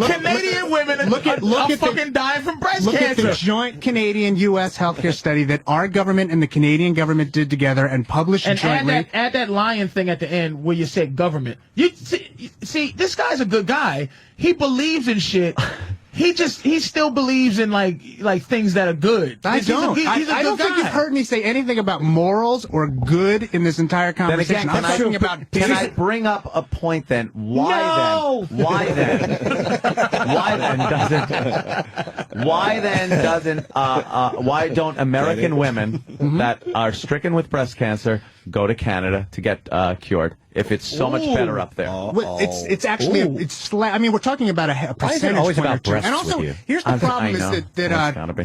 Canadian women are fucking dying from breast cancer. Look at the joint Canadian-U.S. healthcare study that our government and the Canadian government did together and published jointly. Add that lion thing at the end where you said government. You see, this guy's a good guy. He believes in shit. He still believes in like things that are good. I don't think you've heard me say anything about morals or good in this entire conversation. Then again, can I bring up a point then? Why don't American women that are stricken with breast cancer go to Canada to get cured if it's so much better up there? It's actually we're talking about a percentage always point about or two. breasts And also, with you? here's the problem: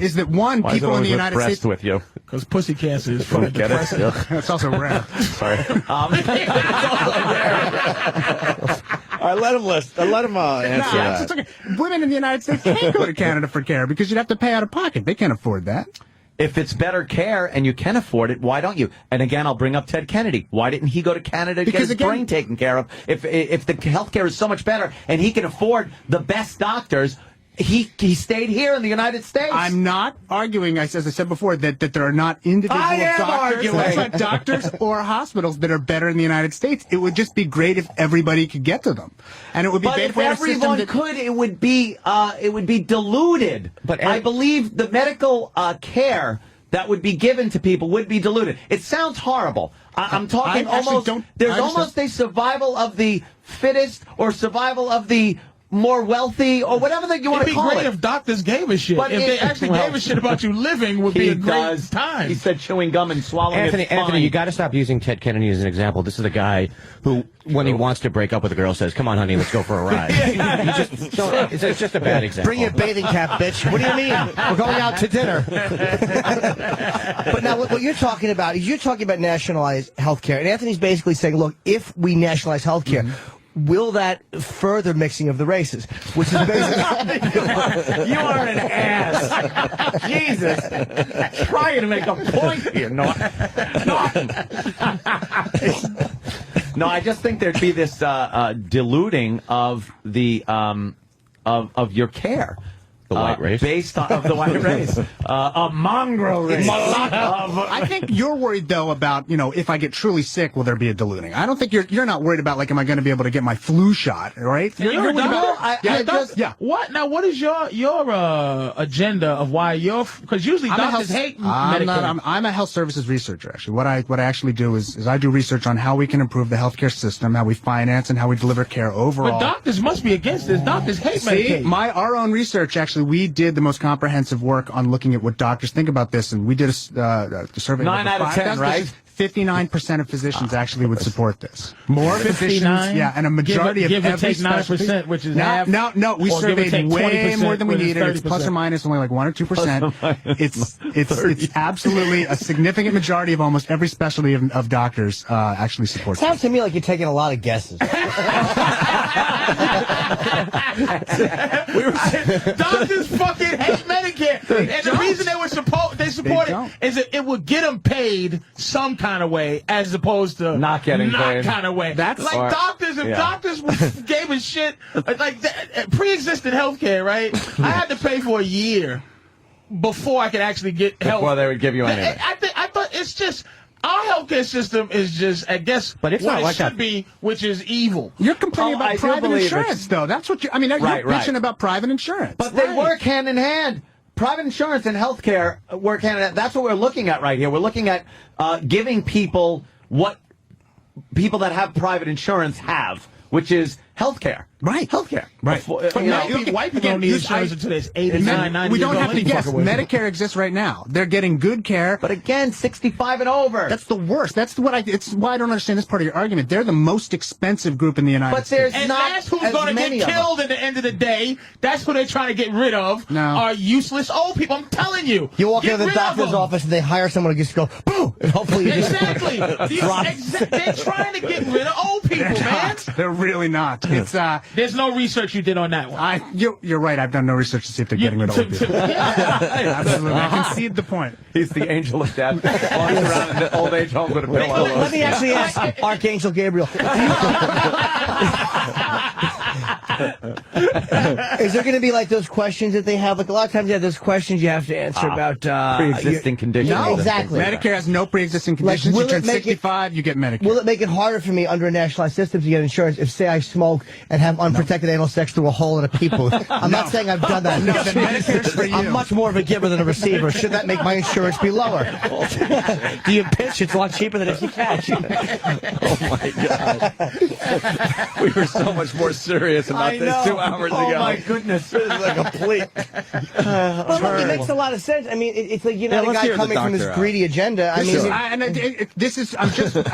is that one, Why people in the United breast States with you because pussy cancer is fucking get it? depressing. It's also rare. Sorry. All right, let him list. Let him answer that. It's okay. Women in the United States can't go to Canada for care because you'd have to pay out of pocket. They can't afford that. If it's better care and you can afford it, why don't you? And again, I'll bring up Ted Kennedy. Why didn't he go to Canada to get his brain taken care of? If the healthcare is so much better and he can afford the best doctors, he stayed here in the United States. I'm not arguing, as I said before, that there are not individual doctors or hospitals that are better in the United States. It would just be great if everybody could get to them, and it would be but great if everyone could. It would be diluted. But I believe the medical care that would be given to people would be diluted. It sounds horrible. I'm talking there's almost a survival of the fittest or survival of the more wealthy, or whatever that you want to call it. It'd be great if doctors gave a shit. But if they actually gave a shit about you living, would be a great time. He said chewing gum and swallowing it. Anthony, you got to stop using Ted Kennedy as an example. This is the guy who, when he wants to break up with a girl, says, "Come on, honey, let's go for a ride." It's just a bad example. Bring your bathing cap, bitch. What do you mean? We're going out to dinner. But now, what you're talking about is nationalized health care. And Anthony's basically saying, look, if we nationalize health care, will that further mixing of the races? Which is basically... You are an ass. Jesus. Trying to make a point here. No, I just think there'd be this diluting of the of your care. The white race? Based on of the white race. A mongrel race. I think you're worried, though, about, if I get truly sick, will there be a diluting? I don't think you're not worried about, am I going to be able to get my flu shot, right? You're worried about... What? Now, what is your agenda of why because usually doctors hate Medicare. I'm a health services researcher, actually. What I actually do is I do research on how we can improve the healthcare system, how we finance, and how we deliver care overall. But doctors must be against this. Doctors hate Medicaid. Our own research, actually, we did the most comprehensive work on looking at what doctors think about this, and we did a survey. 9 out of 10, right? 59% of physicians actually would support this. More physicians, and a majority give of or take 9%, which is half. No, we surveyed way more than we needed. It's plus or minus only 1 or 2%. It's absolutely a significant majority of almost every specialty of doctors actually support. Sounds to me like you're taking a lot of guesses. Doctors fucking hate Medicare, and the reason they support it is that it would get them paid some kind of way, as opposed to not getting paid kind of way. That's like doctors. If doctors gave a shit like that, pre-existing healthcare, right? I had to pay for a year before I could actually get help. Before they would give you anything. I thought it's just. Our healthcare system is just, I guess, but it's what not it like should be, which is evil. You're complaining about private insurance, though. That's what you're bitching about private insurance. But they work hand in hand. Private insurance and healthcare work hand in hand. That's what we're looking at right here. We're looking at giving people what people that have private insurance have, which is healthcare. Right. Healthcare. Right. But white people don't need insurance until they're 89, 90 We don't have to guess. Away. Medicare exists right now. They're getting good care. But again, 65 and over. That's the worst. It's why I don't understand this part of your argument. They're the most expensive group in the United States. And that's who's going to get killed at the end of the day. That's who they're trying to get rid of. Are useless old people. I'm telling you. You walk into the doctor's office and they hire someone to just go, boo! And hopefully you exactly. They're trying to get rid of old people, man. They're really not. It's There's no research you did on that one. You're right. I've done no research to see if they're getting rid of old people. Absolutely. I concede the point. He's the angel of death. Walks around in the old age home with a pillow. Let me actually ask Archangel Gabriel. Is there going to be like those questions that they have? Like a lot of times they have those questions you have to answer about pre-existing conditions. No, exactly. Medicare has no pre-existing conditions. You turn 65, you get Medicare. Will it make it harder for me under a nationalized system to get insurance if, say, I smoke and have unprotected anal sex through a hole in a peephole? I'm not saying I've done that. No, then Medicare's for you. I'm much more of a giver than a receiver. Should that make my insurance be lower? Do you pitch? It's a lot cheaper than if you catch. Oh my God. We were so much more serious about this 2 hours ago. Oh my goodness. This is like a complete. Well, look, it makes a lot of sense. I mean, it's like you're not a guy coming from this greedy agenda. I mean, I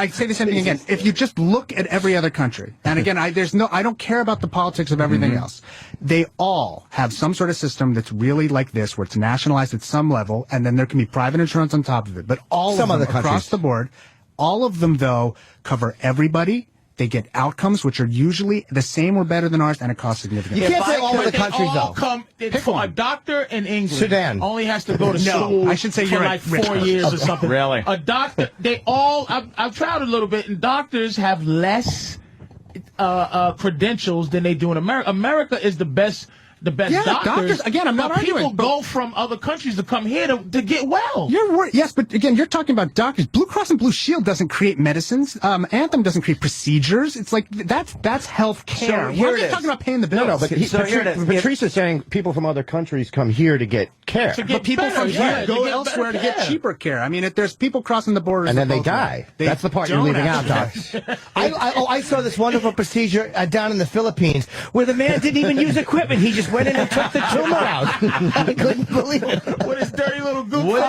say the same thing again. If you just look at every other country, and again, I don't care about the politics of everything else. They all have some sort of system that's really like this, where it's nationalized at some level, and then there can be private insurance on top of it. But all of them across the board, all of them though cover everybody They get outcomes which are usually the same or better than ours, and it costs significantly. You can't say all of the countries, all though. Pick a doctor in England Sudan. only has to go to school I should say for you're like right. 4 years or something. Really? A doctor, I've traveled a little bit, and doctors have less credentials than they do in America. America is the best doctors. Again, I'm not arguing. People go from other countries to come here to get well. Yes, but again, you're talking about doctors. Blue Cross and Blue Shield doesn't create medicines. Anthem doesn't create procedures. It's like that's health care. So We're just talking about paying the bills. No, but Patrice is saying people from other countries come here to get care. But people from here go elsewhere to get cheaper care. I mean, there's people crossing the borders. And then they die. That's the part you're leaving out, Doc. I saw this wonderful procedure down in the Philippines where the man didn't even use equipment. He just went in and took the tumor out. I couldn't believe it. With his dirty little goop. Would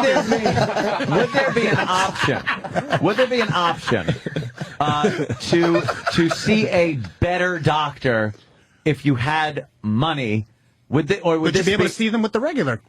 there be an option? Would there be an option to see a better doctor if you had money? Would you be able to see them with the regular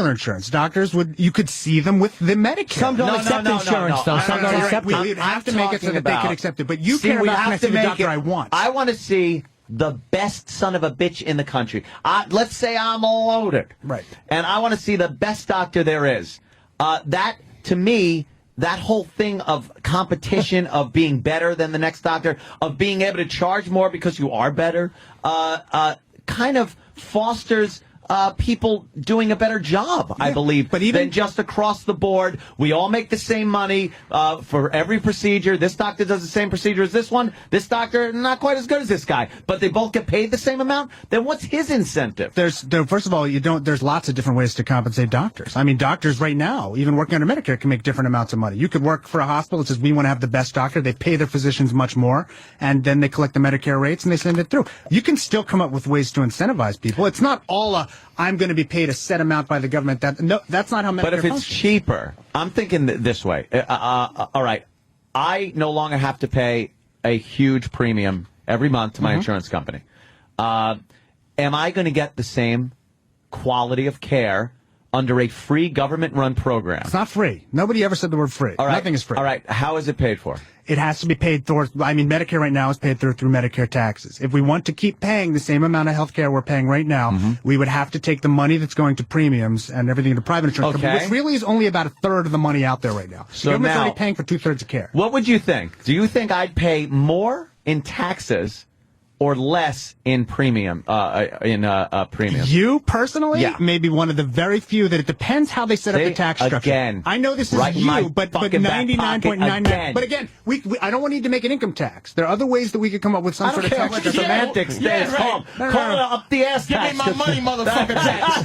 insurance? Doctors you could see them with the Medicare. Some don't accept insurance, though. Some don't accept it. We'd have to make it so that they could accept it. But you care we about have can I to see the make doctor it, I want. I want to see the best son of a bitch in the country. Let's say I'm loaded. Right. And I want to see the best doctor there is. That, to me, that whole thing of competition, of being better than the next doctor, of being able to charge more because you are better, kind of fosters people doing a better job, I believe, than just across the board. We all make the same money for every procedure. This doctor does the same procedure as this one. This doctor, not quite as good as this guy. But they both get paid the same amount. Then what's his incentive? First of all, there's lots of different ways to compensate doctors. I mean, doctors right now, even working under Medicare, can make different amounts of money. You could work for a hospital that says, we want to have the best doctor. They pay their physicians much more, and then they collect the Medicare rates and they send it through. You can still come up with ways to incentivize people. It's not all I'm going to be paid a set amount by the government. That's not how Medicare But if it's functions. cheaper, I'm thinking this way. All right, I no longer have to pay a huge premium every month to my insurance company. Am I going to get the same quality of care under a free government-run program? It's not free. Nobody ever said the word free. All right. Nothing is free. All right. How is it paid for? It has to be paid through, Medicare right now is paid through Medicare taxes. If we want to keep paying the same amount of health care we're paying right now, we would have to take the money that's going to premiums and everything to private insurance companies, which really is only about a third of the money out there right now. So the government's now, already paying for 2/3 of care. What would you think? Do you think I'd pay more in taxes or less in premium? Premium. You personally, Yeah. maybe one of the very few that it depends how they set up the tax structure. Again, I know this is right in my but fucking back 99.99. pocket But again, I don't want to need to make an income tax. There are other ways that we could come up with some I don't sort of care tax what the structure. semantics is called. Call it up the ass Give tax. me my money, motherfucker tax.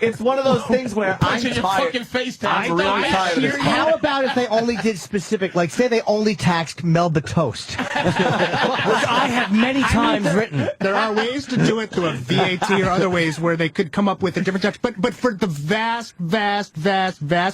It's one of those things where I'm Punch in your tired. fucking face tax. I'm really tired of this. How about if they only did specific, like say they only taxed Melba Toast, which I have many times written. There are ways to do it through a VAT or other ways where they could come up with a different tax. But for the vast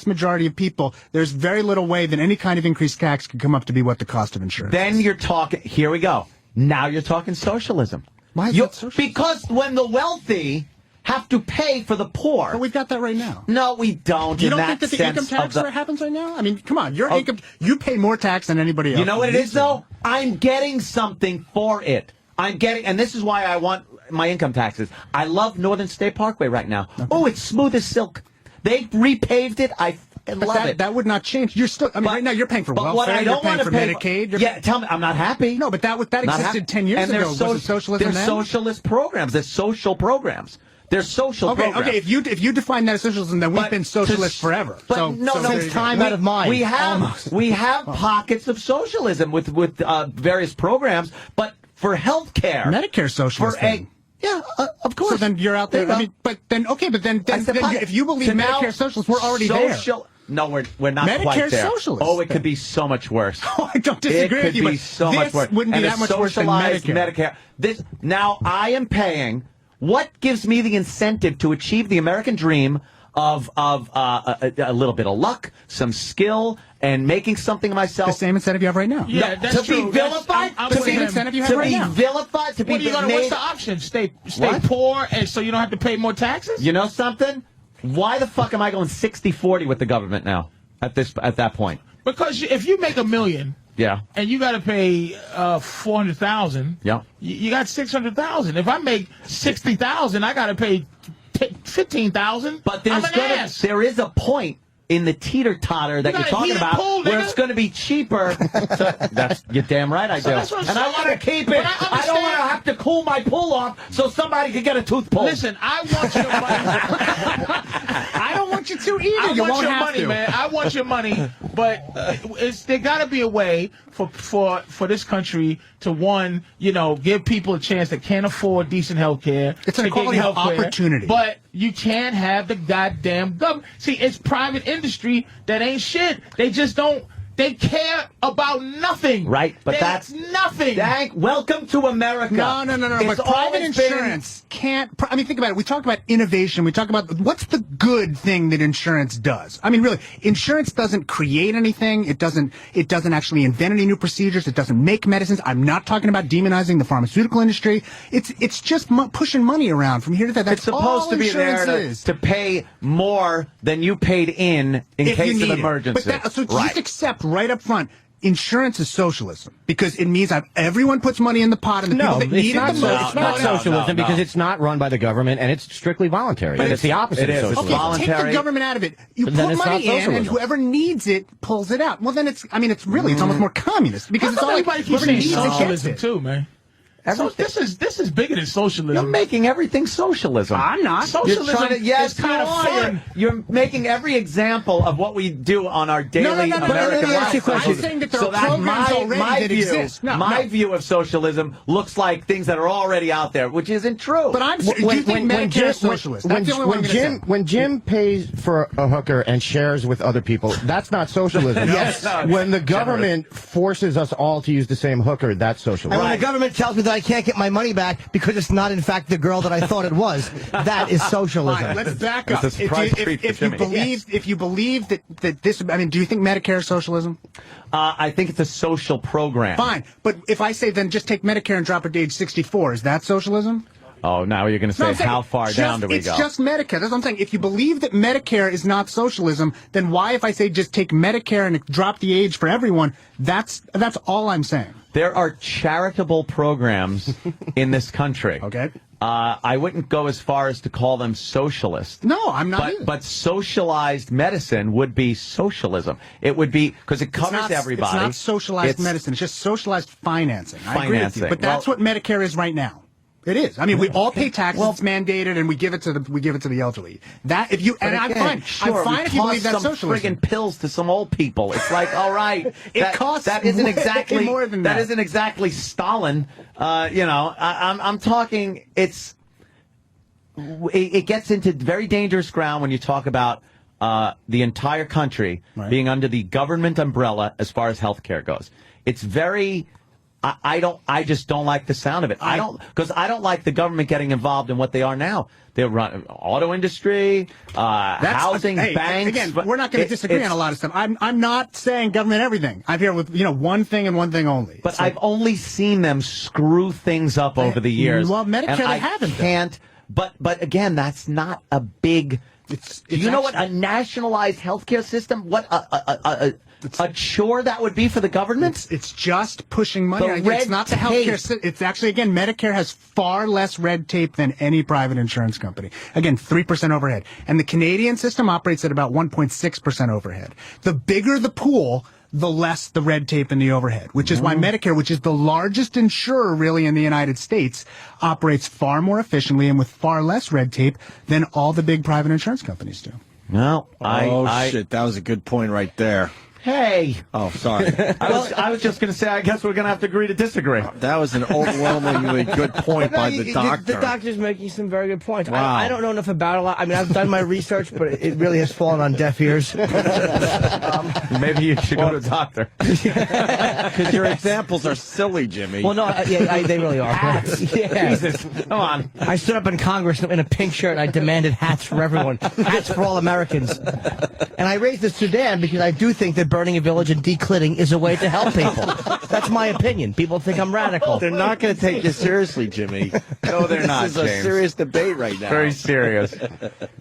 majority of people, there's very little way that any kind of increased tax could come up to be what the cost of insurance. Then you're talking. Here we go. Now you're talking socialism. Why is that socialism? Because when the wealthy have to pay for the poor. But we've got that right now. No, we don't. You in don't that think that the sense income tax of the, happens right now? I mean, come on, your income, you pay more tax than anybody else. You know what it is, though? I'm getting something for it. And this is why I want my income taxes. I love Northern State Parkway right now. Okay. Oh, it's smooth as silk. They repaved it. I love it. That would not change. You're still, right now you're paying for welfare. What I don't want to pay Medicaid. Tell me, I'm not happy. No, but that existed 10 years ago. Was it socialism There's then? socialist programs. There's social programs. There's social programs. Okay, if you define that as socialism, then we've been socialist forever. But since time out of mind. We have pockets of socialism with various programs, but for health care, Medicare socialism. Of course. So then you're out there. But then if you believe Medicare socialists, we're already there. No, we're not Medicare quite there. socialist. Oh, it could be so much worse. I don't disagree with you, but so much worse. Wouldn't be that much worse than Medicare. Now I am paying. What gives me the incentive to achieve the American dream of a little bit of luck, some skill, and making something of myself? The same incentive you have right now. Yeah, that's to true. be vilified. I'm To be incentive you have right now. vilified. To be What are you gonna? made. What's the option? Stay poor, and so you don't have to pay more taxes. You know something? Why the fuck am I going 60-40 with the government now? At that point. Because if you make $1 million Yeah. And you got to pay $400,000. Yeah. You got $600,000. If I make $60,000, I got to pay $15,000. But there is a point in the teeter-totter that you're talking about where it's going to be cheaper. You're damn right I do. And I want to keep it. I don't want to have to cool my pool off so somebody can get a tooth pulled. Listen, I want your money. I don't want you to either. I you want won't your have money, to. man. I want your money. But there got to be a way for this country to, one, give people a chance that can't afford decent health care. It's an equality of opportunity. But you can't have the goddamn government. See, it's private industry that ain't shit. They just don't. They care about nothing. Right, but that's nothing. Welcome to America. No. It's But private always been- insurance can't. I mean, think about it. We talk about innovation. We talk about what's the good thing that insurance does. I mean, really, insurance doesn't create anything. It doesn't actually invent any new procedures. It doesn't make medicines. I'm not talking about demonizing the pharmaceutical industry. It's just pushing money around from here to there. That's It's supposed to be there to pay more than you paid in if case you of need emergency. But just accept right up front. Insurance is socialism because it means that everyone puts money in the pot and the people that need it the most. It's not socialism because it's not run by the government and it's strictly voluntary. But it's the opposite of socialism. Okay, voluntary. Take the government out of it. You Then put it's money not in, and socialism. whoever needs it pulls it out. Well, then it's almost more communist because it's all like everybody keeps whoever saying needs it gets socialism it. too, man. So this is bigger than socialism. You're making everything socialism. I'm not. Socialism yes, is kind of fun. You're making every example of what we do on our daily American life. I'm saying that there are programs already that exist. My view of socialism looks like things that are already out there, which isn't true. But do you think Medicare is socialist? That's the only one I'm gonna say. When Jim pays for a hooker and shares with other people, that's not socialism. Yes. When the government forces us all to use the same hooker, that's socialism. And when the government tells me that I can't get my money back because it's not, in fact, the girl that I thought it was, that is socialism. Fine, let's back up. It's a surprise treat for If you believe that this, I mean, do you think Medicare is socialism? I think it's a social program. Fine, but if I say then just take Medicare and drop it to age 64, is that socialism? Oh, now you're going to say I'm saying how far down do we go? It's just Medicare. That's what I'm saying. If you believe that Medicare is not socialism, then why, if I say just take Medicare and drop the age for everyone, that's all I'm saying. There are charitable programs in this country. Okay. I wouldn't go as far as to call them socialist. No, I'm not either. But socialized medicine would be socialism. It would be, because it covers everybody. It's not socialized medicine. It's just socialized financing. I agree with you. But that's what Medicare is right now. It is. I mean, we all pay taxes. It's mandated, and we give it to the elderly. That if you and I'm fine. Sure, I'm fine if you believe that's some socialism. friggin' pills to some old people. It's like, all right, It costs that isn't way exactly more than that. That isn't exactly Stalin. I'm talking. It gets into very dangerous ground when you talk about the entire country being under the government umbrella as far as healthcare goes. It's very. I just don't like the sound of it. I don't like the government getting involved in what they are now. They run auto industry, housing, banks. Again, we're not going to disagree on a lot of stuff. I'm not saying government everything. I'm here with one thing and one thing only. But I've only seen them screw things up over the years. Well, Medicare and they haven't. Can't. But again, that's not a big. Do you know what a nationalized healthcare system? What a chore that would be for the government? It's just pushing money. It's not the healthcare system. It's actually, again, Medicare has far less red tape than any private insurance company. Again, 3% overhead. And the Canadian system operates at about 1.6% overhead. The bigger the pool, the less the red tape and the overhead, which is why Medicare, which is the largest insurer really in the United States, operates far more efficiently and with far less red tape than all the big private insurance companies do. No, shit, that was a good point right there. Hey. Oh, sorry. I was just going to say, I guess we're going to have to agree to disagree. That was an overwhelmingly good point by the doctor. The doctor's making some very good points. Wow. I don't know enough about a lot. I mean, I've done my research, but it really has fallen on deaf ears. Maybe you should go to a doctor. Because your examples are silly, Jimmy. Well, no, they really are. Hats. Yeah. Jesus. Come on. I stood up in Congress in a pink shirt and I demanded hats for everyone. Hats for all Americans. And I raised the Sudan because I do think that burning a village and declitting is a way to help people. That's my opinion. People think I'm radical. They're not going to take this seriously, Jimmy. No, they're not, This is a James. serious debate right now. Very serious.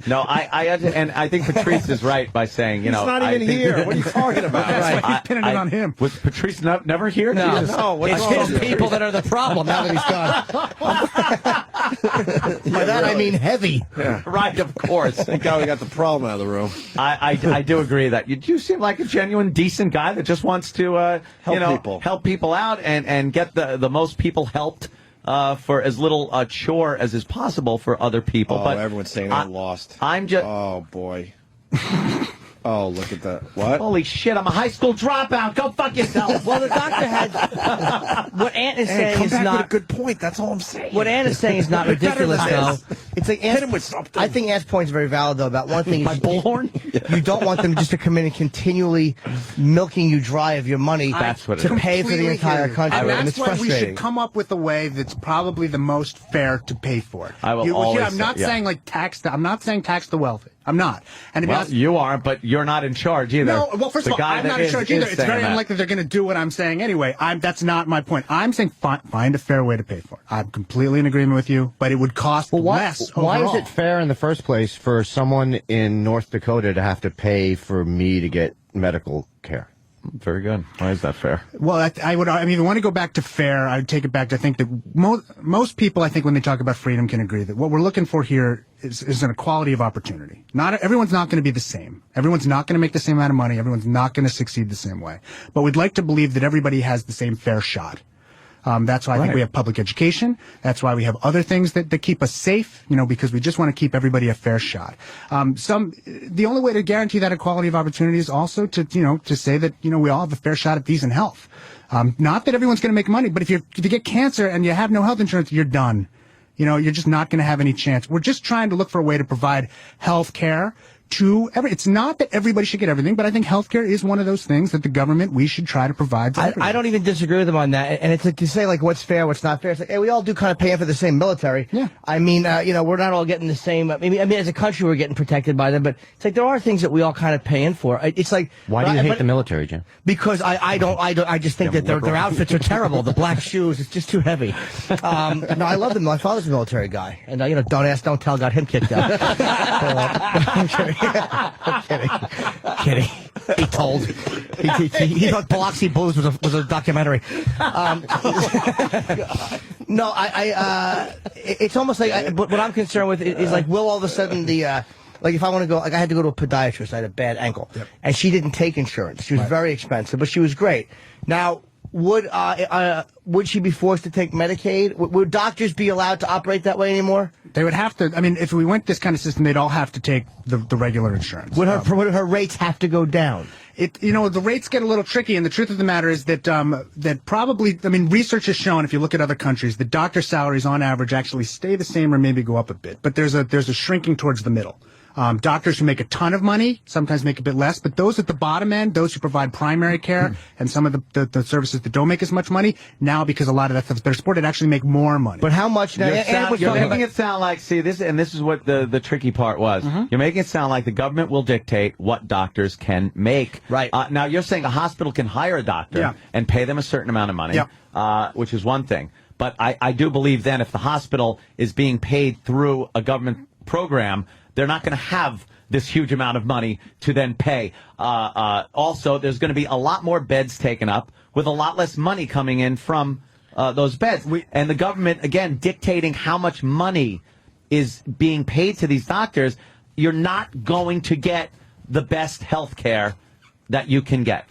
No, and I think Patrice is right by saying, He's not even here. What are you talking about? That's why he's pinning it on him. Was Patrice never here? No, what's it's wrong his with you? people that are the problem now that he's gone. By that I mean heavy. Yeah. Right, of course. Thank God we got the problem out of the room. I do agree that you seem like a genuine, decent guy that just wants to help people out and get the most people helped for as little chore as is possible for other people. Oh, but everyone's saying I'm lost. I'm just. Oh boy. Oh, look at that. What? Holy shit! I'm a high school dropout. Go fuck yourself. Well, the doctor had what Ant is saying come is back not with a good point. That's all I'm saying. What Ant is saying is not ridiculous, though. It's like hit him with something. I think Ant's point is very valid, though. About one thing, My bullhorn. You don't want them just to come in and continually milking you dry of your money That's what it to is. pay for the entire country, And and that's it's why we frustrating. should come up with a way that's probably the most fair to pay for it. I will always I'm not say, yeah. saying like I'm not saying tax the wealthy. I'm not. And to be Well, honest, you are, but you're not in charge either. no, well, first The of all, guy I'm that not in is- charge is either. It's saying very that. unlikely they're going to do what I'm saying anyway. That's not my point. I'm saying find a fair way to pay for it. I'm completely in agreement with you, but it would cost less Why is overall. it fair in the first place for someone in North Dakota to have to pay for me to get medical care? Very good. Why is that fair? Well, I mean, if you want to go back to fair, I would take it back to, I think that most people, I think, when they talk about freedom, can agree that what we're looking for here is an equality of opportunity. Everyone's not going to be the same. Everyone's not going to make the same amount of money. Everyone's not going to succeed the same way. But we'd like to believe that everybody has the same fair shot. That's why I think we have public education. That's why we have other things that keep us safe, because we just want to keep everybody a fair shot. The only way to guarantee that equality of opportunity is also to say that, we all have a fair shot at decent health. Not that everyone's going to make money, but if you get cancer and you have no health insurance, you're done. You're just not going to have any chance. We're just trying to look for a way to provide health care to it's not that everybody should get everything, but I think healthcare is one of those things that the government, we should try to provide to everyone. I don't even disagree with them on that. And it's like to say like what's fair, what's not fair. It's like, hey, we all do kind of pay in for the same military. Yeah. I mean, we're not all getting the same. I mean, as a country, we're getting protected by them, but it's like there are things that we all kind of pay in for. It's like Why do you hate the military, Jim? Because I just think that their outfits are terrible. The black shoes, it's just too heavy. No, I love them. My father's a military guy, and don't ask, don't tell, got him kicked out. I'm kidding. He told. He thought Biloxi Blues was a documentary. No, it's almost like what I'm concerned with is like, will all of a sudden like if I want to go, like I had to go to a podiatrist, I had a bad ankle, and she didn't take insurance. She was very expensive, but she was great. Now, would she be forced to take Medicaid? Would doctors be allowed to operate that way anymore? They would have to. I mean, if we went this kind of system, they'd all have to take the regular insurance. Would her rates have to go down? The rates get a little tricky, and the truth of the matter is that that probably, I mean, research has shown, if you look at other countries, that doctor salaries on average actually stay the same or maybe go up a bit. But there's a shrinking towards the middle. Doctors who make a ton of money sometimes make a bit less, but those at the bottom end, those who provide primary care and some of the services that don't make as much money, now because a lot of that stuff's better supported, actually make more money. But how much? Now, You're making it sound like, this is what the tricky part was. You're making it sound like the government will dictate what doctors can make. Right. Now, you're saying a hospital can hire a doctor and pay them a certain amount of money, which is one thing. But I do believe then if the hospital is being paid through a government program, they're not going to have this huge amount of money to then pay. Also, there's going to be a lot more beds taken up with a lot less money coming in from those beds. And the government, again, dictating how much money is being paid to these doctors, you're not going to get the best health care that you can get.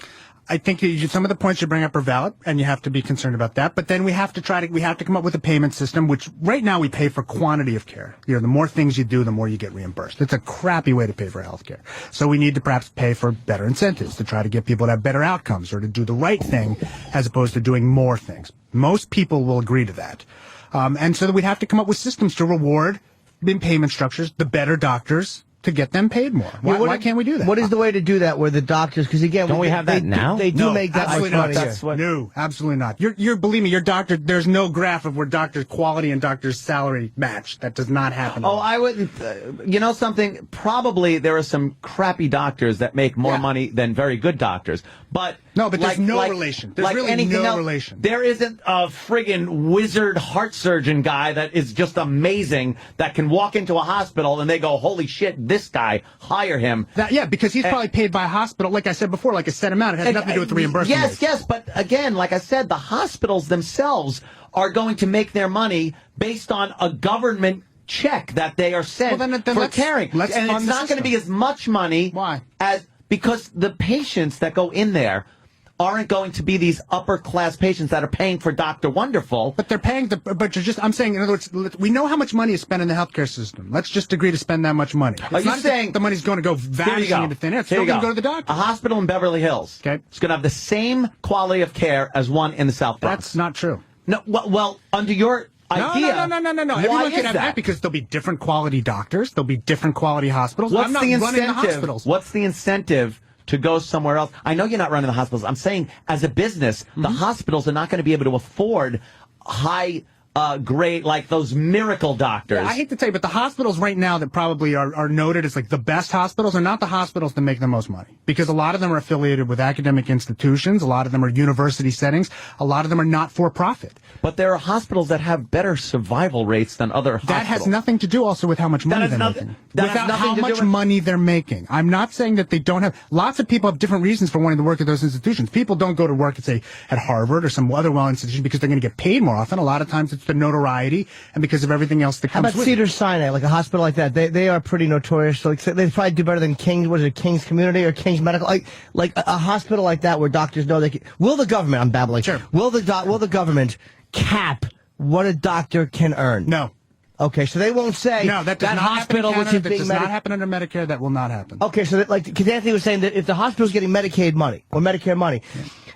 I think some of the points you bring up are valid, and you have to be concerned about that. But then we have to come up with a payment system, which right now we pay for quantity of care. The more things you do, the more you get reimbursed. It's a crappy way to pay for health care. So we need to perhaps pay for better incentives to try to get people to have better outcomes or to do the right thing as opposed to doing more things. Most people will agree to that. And so we'd have to come up with systems to reward in payment structures the better doctors to get them paid more. Why can't we do that? What is the way to do that where the doctors, because again, Don't we have that now? They do make that much money. No, absolutely not. You're believe me, your doctor, there's no graph of where doctor's quality and doctor's salary match. That does not happen. Oh, I wouldn't. You know something? Probably there are some crappy doctors that make more money than very good doctors. But no, but there's no relation. There's really no relation. There isn't a friggin' wizard heart surgeon guy that is just amazing that can walk into a hospital and they go, holy shit, this guy, hire him. Because he's probably paid by a hospital, like I said before, like a set amount. It has nothing to do with the reimbursement. Yes, but again, like I said, the hospitals themselves are going to make their money based on a government check that they are sent for caring. And it's not going to be as much money. Why? Because the patients that go in there aren't going to be these upper class patients that are paying for Dr. Wonderful. But they're paying I'm saying, in other words, we know how much money is spent in the healthcare system. Let's just agree to spend that much money. Are you saying the money's going to go vanishing into thin air? It's still going to go to the doctor. A hospital in Beverly Hills. Okay. It's going to have the same quality of care as one in the South Bronx. That's not true. No, well, under your idea. No. Why Everyone is can have that because there'll be different quality doctors. There'll be different quality hospitals. I'm not running the hospitals. What's the incentive to go somewhere else? I know you're not running the hospitals. I'm saying as a business, the hospitals are not going to be able to afford high grade, like those miracle doctors. Yeah, I hate to tell you, but the hospitals right now that probably are noted as like the best hospitals are not the hospitals that make the most money, because a lot of them are affiliated with academic institutions. A lot of them are university settings. A lot of them are not for profit. But there are hospitals that have better survival rates than other hospitals. That has nothing to do also with how much money they're making. Without how much money they're making. I'm not saying that they don't have. Lots of people have different reasons for wanting to work at those institutions. People don't go to work at, say, at Harvard or some other well institution because they're going to get paid more often. A lot of times it's the notoriety and because of everything else that comes with it. How about Cedars-Sinai, like a hospital like that? They are pretty notorious. So they probably do better than King's Community or King's Medical. Like a hospital like that where doctors know they can. Will the government? I'm babbling. Sure. Will the government cap what a doctor can earn? No. Okay, so they won't say no, that hospital which is that does not happen under Medicare. That will not happen. Okay, so because Anthony was saying that if the hospital is getting Medicaid money or Medicare money,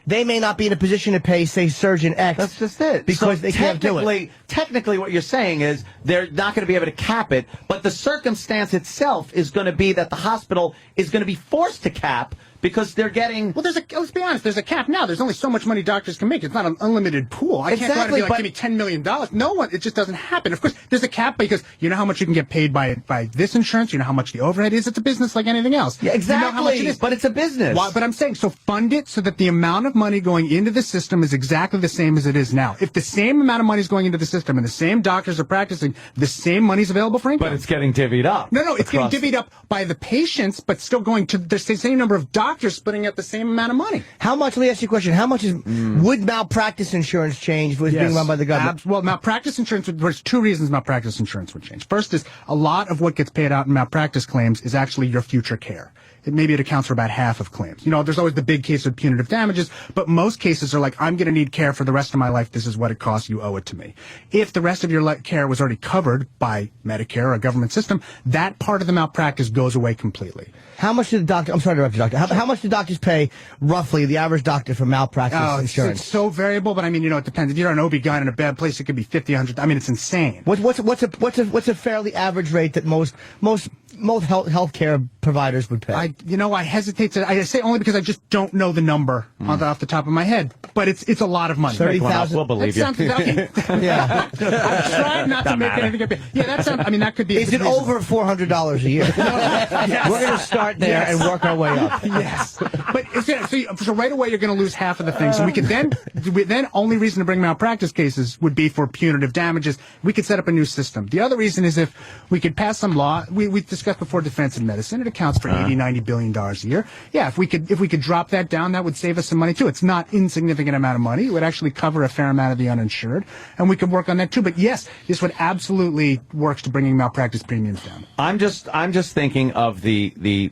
they may not be in a position to pay, say, Surgeon X. That's just it. Because they can't do it. Technically, what you're saying is they're not going to be able to cap it, but the circumstance itself is going to be that the hospital is going to be forced to cap because they're getting... Well, let's be honest, there's a cap now. There's only so much money doctors can make. It's not an unlimited pool. I can't go out and be like, give me $10 million. No one, it just doesn't happen. Of course, there's a cap because you know how much you can get paid by this insurance, you know how much the overhead is. It's a business like anything else. Yeah, exactly, you know how much it is. But it's a business. But I'm saying, so fund it so that the amount of money going into the system is exactly the same as it is now. If the same amount of money is going into the system and the same doctors are practicing, the same money is available for income. But it's getting divvied up. No, it's getting divvied up by the patients, but still going to the same number of doctors splitting out the same amount of money. How much, let me ask you a question, how much would malpractice insurance change if it was being run by the government? Well, malpractice insurance, there's two reasons malpractice insurance would change. First is a lot of what gets paid out in malpractice claims is actually your future care. Maybe it accounts for about half of claims. You know, there's always the big case of punitive damages, but most cases are like, I'm going to need care for the rest of my life. This is what it costs. You owe it to me. If the rest of your care was already covered by Medicare or a government system, that part of the malpractice goes away completely. How much did the doctor, I'm sorry to interrupt you, doctor. How much do doctors pay, roughly, the average doctor for malpractice insurance? It's so variable, but I mean, you know, it depends. If you're an OB-GYN in a bad place, it could be 50, 100. I mean, it's insane. What's a fairly average rate that most healthcare providers would pay? I hesitate to. I say only because I just don't know the number off the top of my head. But it's a lot of money. 30,000. We'll believe you. Okay. Yeah. I've tried not to make anything up. Yeah, that sounds. I mean, that could be. Is it over $400 a year? Yes. We're going to start there and work our way up. Yes. But so right away you're going to lose half of the things. So we could then only reason to bring malpractice cases would be for punitive damages. We could set up a new system. The other reason is if we could pass some law. We discussed before defensive medicine. It accounts for $80-90 billion a year. Yeah, if we could drop that down, that would save us some money too. It's not insignificant amount of money. It would actually cover a fair amount of the uninsured, and we could work on that too. But yes, this would absolutely work to bringing malpractice premiums down. I'm just thinking of the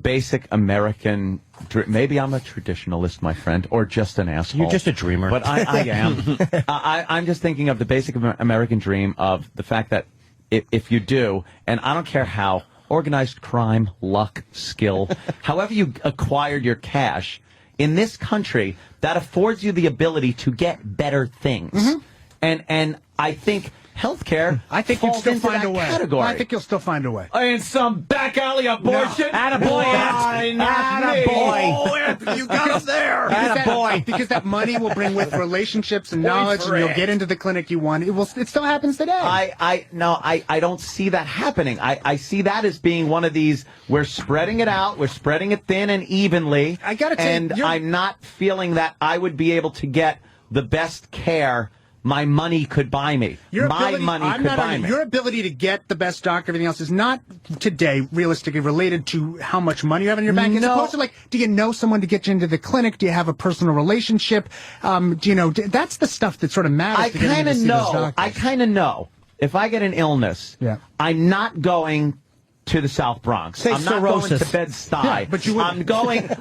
basic American. Maybe I'm a traditionalist, my friend, or just an asshole. You're just a dreamer. But I am. I'm just thinking of the basic American dream of the fact that if you do, and I don't care how, organized crime, luck, skill, however you acquired your cash, in this country, that affords you the ability to get better things. And I think healthcare I think you'll falls still into find that a way. category. I think you'll still find a way. In some back alley abortion? Attaboy. Oh, Anthony, you got us there. Because that money will bring with relationships and knowledge, and you'll get into the clinic you want. It still happens today. I don't see that happening. I see that as being one of these, we're spreading it out, we're spreading it thin and evenly. I gotta tell you, and I'm not feeling that I would be able to get the best care my money could buy me. Your ability to get the best doctor, everything else is not today realistically related to how much money you have in your bank. As opposed to, like, do you know someone to get you into the clinic? Do you have a personal relationship? Do you know, that's the stuff that sort of matters. I kind of know. If I get an illness, I'm not going to the South Bronx. I'm not going to Bed-Stuy. Yeah, but you I'm going to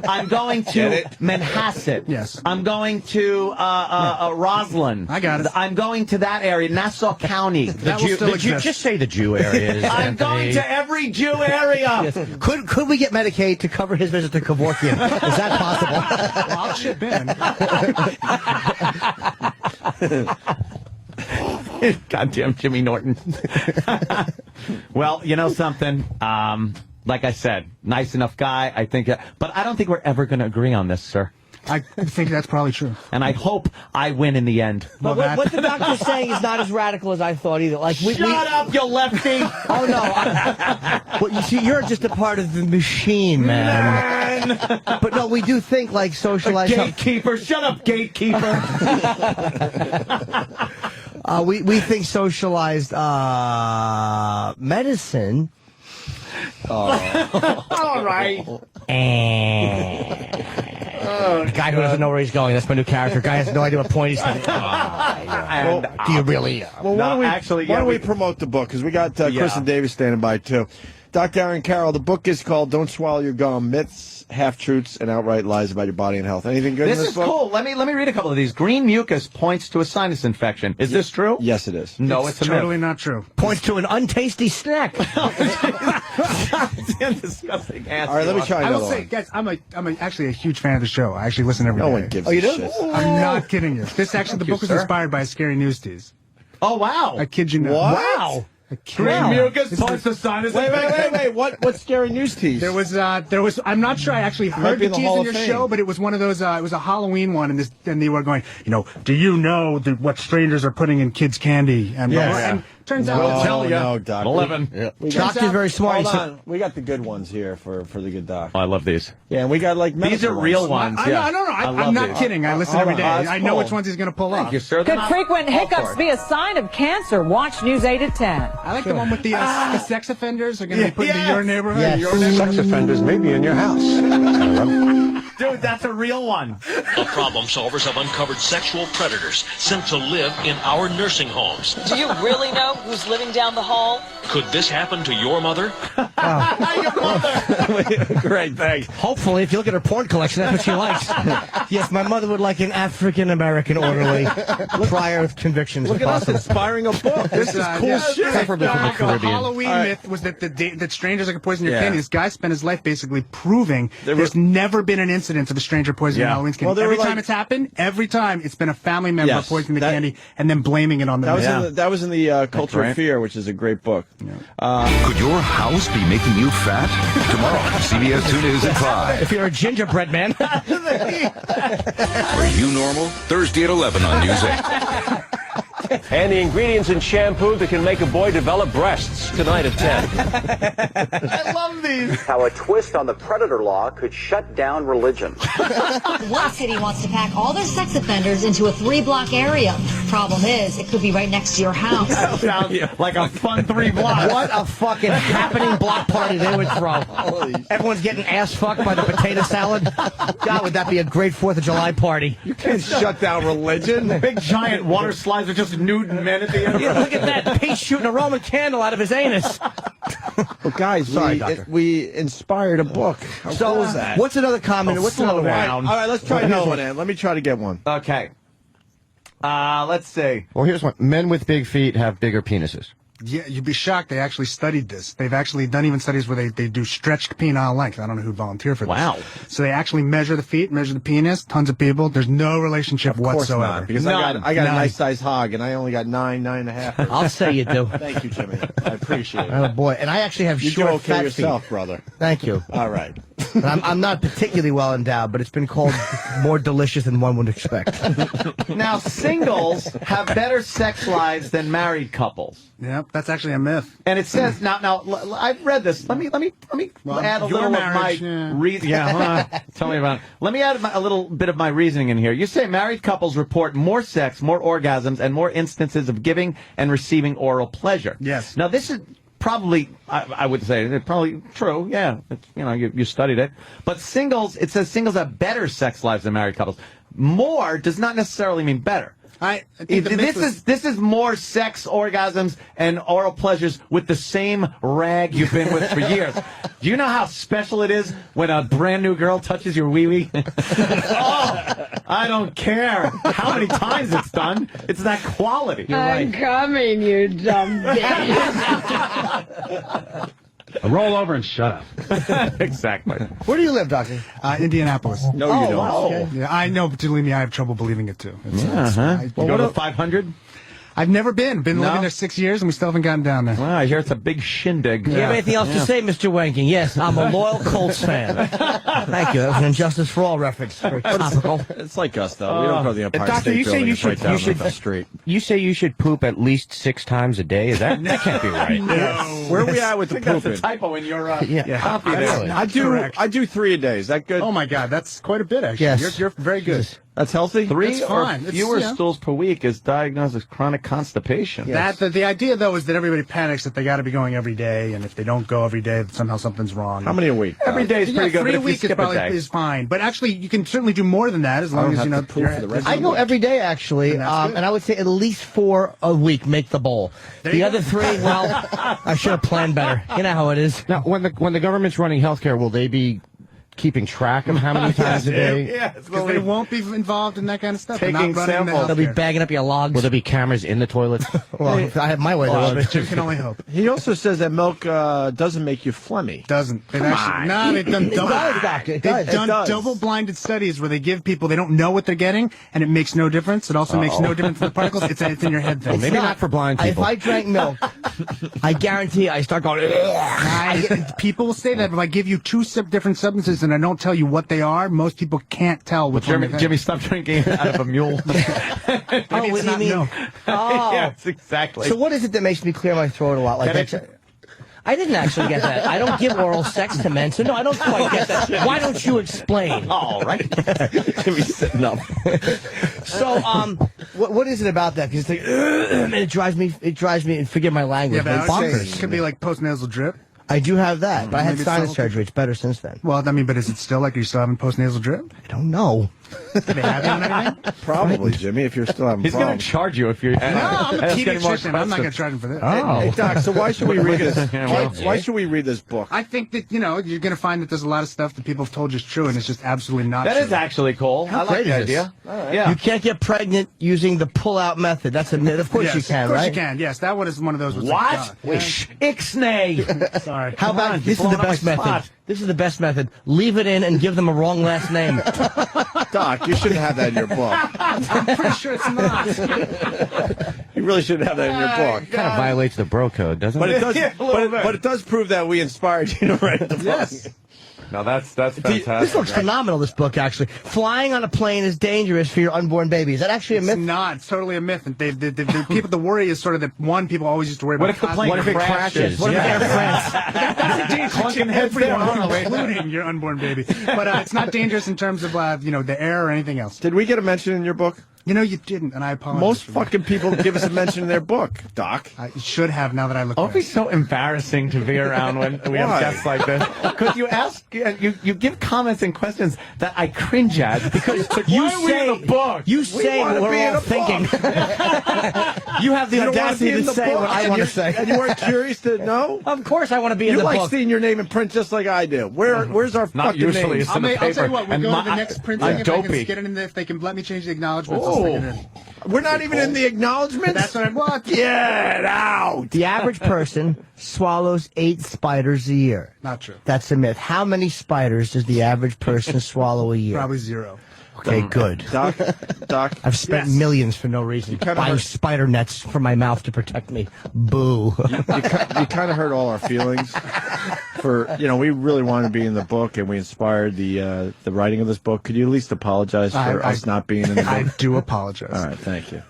Manhasset. Yes. I'm going to Roslyn. I got it. I'm going to that area, Nassau County. Just say the Jew areas. I'm going to every Jew area. Yes. Could we get Medicaid to cover his visit to Kevorkian? Is that possible? Well, I'll chip in. Goddamn Jimmy Norton. Well, you know something? Like I said, nice enough guy. I think, but I don't think we're ever going to agree on this, sir. I think that's probably true. And I hope I win in the end. But what the doctor's saying is not as radical as I thought either. Like, Shut up, you lefty! Oh no! Well, you see, you're just a part of the machine, man. But no, we do think like socialized. Gatekeeper, shut up, gatekeeper. We think socialized medicine. All right. Guy who doesn't know where he's going. That's my new character. Guy has no idea what point he's taking. Do you really? Well, why don't we promote the book? Because we got Kristen Davis standing by, too. Dr. Aaron Carroll, the book is called Don't Swallow Your Gum, Myths, Half-Truths, and Outright Lies About Your Body and Health. Anything good in this book? This is cool. Let me read a couple of these. Green mucus points to a sinus infection. Is this true? Yes, it is. No, it's totally not true. Points to an untasty snack. Disgusting ass. All right, let me try another I will say, guys, I'm actually a huge fan of the show. I actually listen every day. No one gives a shit. I'm not kidding you. The book was inspired by a scary news tease. Oh, wow. I kid you not. What? Wow. Green mucus points to sinus. Wait. What scary news tease? There was. I'm not sure I actually heard the tease in your show, but it was one of those. It was a Halloween one, and they were going. Do you know what strangers are putting in kids' candy? And turns out, we'll tell you. No, Doc. 11. Yeah. Doc is very smart. Hold on. We got the good ones here for the good doc. Oh, I love these. Yeah, and we got like these are real ones. No. I'm not kidding. I listen every day. I know which ones he's going to pull off. Thank you, sir. Could frequent hiccups be a sign of cancer? Watch News 8 at 10. I like the one with the sex offenders are going to be put into your neighborhood. Yes. Your neighborhood. Sex offenders may be in your house. Dude, that's a real one. The problem solvers have uncovered sexual predators sent to live in our nursing homes. Do you really know who's living down the hall? Could this happen to your mother? Your mother. Great, thanks. Hopefully, if you look at her porn collection, that's what she likes. Yes, my mother would like an African-American orderly prior convictions. Look at us inspiring a book. This is cool shit. Preferably from the Caribbean. The Halloween myth was that strangers can poison your candy. This guy spent his life basically proving there's never been an incident of a stranger poisoning Halloween's candy. Well, every time it's happened, it's been a family member poisoning the candy and then blaming it on them. That was in the Culture of Fear, which is a great book. Could your house be making you fat? Tomorrow, CBS 2 News at 5. If you're a gingerbread man. Are you normal? Thursday at 11 on News 8. And the ingredients in shampoo that can make a boy develop breasts tonight at 10. I love these. How a twist on the predator law could shut down religion. One city wants to pack all their sex offenders into a 3-block area. Problem is, it could be right next to your house. That sounds like a fun 3 blocks. What a fucking happening block party they would throw. Everyone's getting ass fucked by the potato salad. God, would that be a great 4th of July party? You can't shut down religion. Big giant water slides are just nude men at the end. Yeah, look at that. He's shooting a Roman candle out of his anus. Well, guys, we inspired a book. How cool is that? What's another comment? What's another one? All right, let's try another one. Let me try to get one. Okay. Let's see. Well, here's one. Men with big feet have bigger penises. Yeah, you'd be shocked. They actually studied this. They've actually done even studies where they do stretched penile length. I don't know who'd volunteer for this. Wow. So they actually measure the feet, measure the penis. Tons of people. There's no relationship whatsoever. Not, because I got a nice size hog, and I only got 9.5. I'll say you do. Thank you, Jimmy. I appreciate it. Oh boy, and I actually have you short, do okay fat yourself, feet. brother. Thank you. All right. And I'm not particularly well endowed, but it's been called more delicious than one would expect. Now, singles have better sex lives than married couples. Yep, that's actually a myth. And it says now I've read this. Let me add a little of my reason. Yeah, tell me about it. Let me add a little bit of my reasoning in here. You say married couples report more sex, more orgasms, and more instances of giving and receiving oral pleasure. Yes. Now this is probably, I would say, it's probably true. Yeah, it's, you studied it. But singles, it says singles have better sex lives than married couples. More does not necessarily mean better. I think this is more sex, orgasms, and oral pleasures with the same rag you've been with for years. Do you know how special it is when a brand new girl touches your wee-wee? Oh, I don't care how many times it's done. It's that quality. I'm coming, you dumb bitch. Roll over and shut up. Exactly. Where do you live, Doctor? Indianapolis. No, you don't. Wow, okay. Yeah, I know, but believe me, I have trouble believing it too. Well, what about 500? I've never been. Been living there 6 years, and we still haven't gotten down there. Well, I hear it's a big shindig. Do you have anything else to say, Mr. Wanking? Yes, I'm a loyal Colts fan. Thank you. That was an Injustice for All reference. Very topical. It's like us, though. We don't go to the Empire Doctor, State you say Building. you It's right should- down you should- the street. You say you should poop at least 6 times a day. Is that can't be right? Yes. Where are we at with the That's pooping? a typo in your Yeah. copy there. I do 3 a day. Is that good? Oh my God, that's quite a bit actually. Yes. You're very good. That's healthy? 3 That's or fine. It's, fewer yeah. stools per week is diagnosed as chronic constipation. The idea though is that everybody panics that they got to be going every day, and if they don't go every day, somehow something's wrong. How many a week? Every day is pretty good, 3 but a if you week is skip a probably day. is fine. But actually, you can certainly do more than that as long as you know. I go every day actually, and I would say at least 4 a week make the bowl. The other 3, well, I should have planned better. You know how it is. Now, when the government's running healthcare, will they be keeping track of how many times a day? Because they won't be involved in that kind of stuff. They're Taking not running the samples. They'll be healthcare. bagging up your logs. Will there be cameras in the toilets? Well, if I have my way, there will be. Jim can only hope. He also says that milk doesn't make you phlegmy. Doesn't. They've they've done It does, Doctor. It does. They've done It does. double-blinded studies where they give people, they don't know what they're getting, and it makes no difference. It also makes no difference in the particles. It's in your head thing. Maybe not for blind people. If I drank milk, I guarantee I start going. People will say that if I give you 2 different substances and I don't tell you what they are, most people can't tell which one. Jimmy, stop drinking out of a mule. Maybe what do it's you not mean? milk. Oh. Yes, exactly. So what is it that makes me clear my throat a lot like that? I didn't actually get that. I don't give oral sex to men, so no, I don't quite get that. Why don't you explain? All right. Jimmy's sitting up. So, what is it about that? Because it drives me, and forgive my language, Yeah, but I would say bonkers. it could be like postnasal drip. I do have that, but I had Maybe sinus subtle. surgery. It's better since then. Well, I mean, but is it still like, are you still having postnasal drip? I don't know. Do they have it and everything? Probably, Jimmy, if you're still having He's going problems. to charge you if you're. No, I'm a ask any more pediatrician. I'm not going to questions. charge him for this. Hey, Doc, so why should we read this? Yeah, well. Why should we read this book? I think that, you're going to find that there's a lot of stuff that people have told you is true, and it's just absolutely not That true. is actually cool. I like great the is this? idea. Yeah. You can't get pregnant using the pull-out method. That's a myth. Of course Yes, you can, Of course right? you can. Yes, that one is one of those. Where it's What? like, Wait, Ixnay. Sorry. How about this is the best method? This is the best method. Leave it in and give them a wrong last name. Doc, you shouldn't have that in your book. I'm pretty sure it's not. You really shouldn't have that in your book. Kind of violates the bro code, doesn't But it? it does. Yeah, a little bit. But it does prove that we inspired you to write the book. Yes. No, that's fantastic. This looks phenomenal, this book, actually. Flying on a plane is dangerous for your unborn baby. Is that actually a myth? It's not. It's totally a myth. And the worry is sort of that, one, people always used to worry What about if the plane What if it crashes? What if Yeah. Air France? That's a danger Clunking to heads everyone, down. including your unborn baby. But it's not dangerous in terms of the air or anything else. Did we get a mention in your book? You didn't, and I apologize. Most for that. fucking people give us a mention in their book, Doc. I should have now that I look back. Opie's so embarrassing to be around when we have Why? guests like this. Because you ask, you give comments and questions that I cringe at because you say in the book? You We say wanna what be we're in all a thinking. book. You have the You don't wanna audacity be in to the say book, what I and want to you- say. And you weren't curious to know? Of course I want to be in You the like book. seeing your name in print just like I do. Where's our Not fucking usually. name? It's in the I'll tell paper. you what, we'll And go my- to the next print I'm thing if I can dopey. get it in there, if they can let me change the acknowledgments. Oh, We're not even in the acknowledgments? That's what I want. Get out! The average person swallows 8 spiders a year. Not true. That's a myth. How many spiders does the average person swallow a year? Probably 0. Okay, good. Doc, I've spent millions for no reason buying spider nets for my mouth to protect me. Boo. You kind of hurt all our feelings. We really wanted to be in the book, and we inspired the writing of this book. Could you at least apologize for us not being in the book? I do apologize. All right, thank you.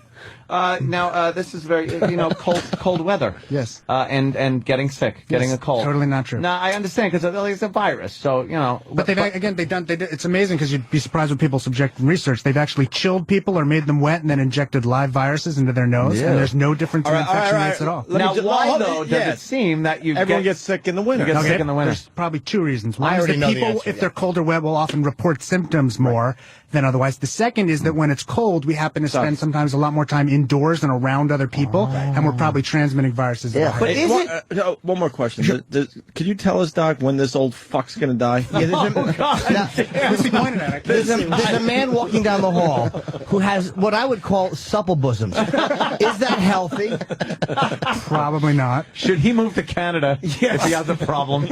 Now, this is very, cold weather. Yes. And getting sick, getting a cold. Totally not true. Now, I understand, because it's a virus, so, But it's amazing, because you'd be surprised what people subject in research. They've actually chilled people or made them wet and then injected live viruses into their nose, and there's no difference in infection rates at all. Now, why, though, does it seem that everyone gets sick in the winter? There's probably 2 reasons. One is that people, if they're cold or wet, will often report symptoms more than otherwise. The second is that when it's cold, we happen to spend sometimes a lot more time indoors and around other people, and we're probably transmitting virues. Yeah. But one more question. Can you tell us, Doc, when this old fuck's going to die? There's a man walking down the hall who has what I would call supple bosoms. Is that healthy? Probably not. Should he move to Canada if he has a problem?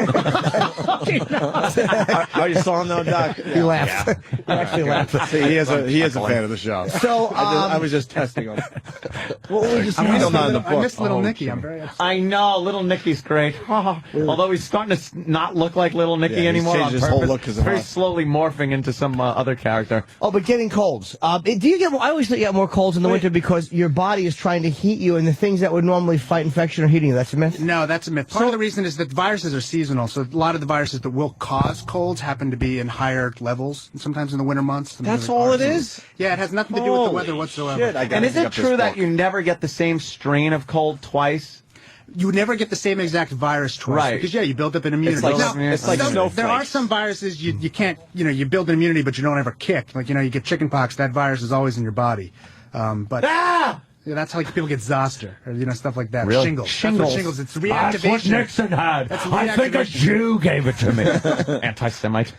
Oh, you saw him though, Doc? He laughed. He actually laughed. See, he is a fan of the show. So I was just testing him. I miss Little Nicky. I'm very upset. I know, Little Nicky's great. Although he's starting to not look like Little Nicky anymore. He's changed his whole look. Very slowly morphing into some other character. Oh, but getting colds. Do you get? I always think you get more colds in the winter because your body is trying to heat you, and the things that would normally fight infection are heating you. That's a myth. No, that's a myth. Part of the reason is that viruses are seasonal, so a lot of the viruses that will cause colds happen to be in higher levels, sometimes in the winter months. That's all it is? Yeah, it has nothing to do with the weather whatsoever. Shit, and is it true that you never get the same strain of cold twice? You would never get the same exact virus twice. Right. Because, you build up an immunity. It's like snowflakes. There are some viruses you can't, you build an immunity, but you don't ever kick. Like, you get chickenpox, that virus is always in your body. Yeah, that's how people get zoster, or stuff like that. Really? Shingles. Shingles. It's reactivation. That's what Nixon had. I think a Jew gave it to me. Anti-Semite.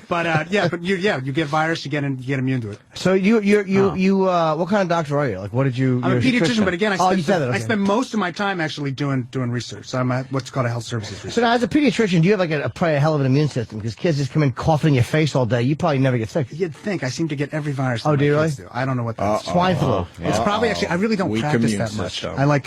But you get virus, you get immune to it. So you what kind of doctor are you? Like, what did you? I'm a pediatrician, but again, you said that. Okay. I spend most of my time actually doing research. So I'm at what's called a health services research. So now, as a pediatrician, do you have probably a hell of an immune system? Because kids just come in coughing in your face all day. You probably never get sick. You'd think. I seem to get every virus. Oh, do you really? I don't know what that is. Swine flu. It's probably actually. I really don't practice that much. I I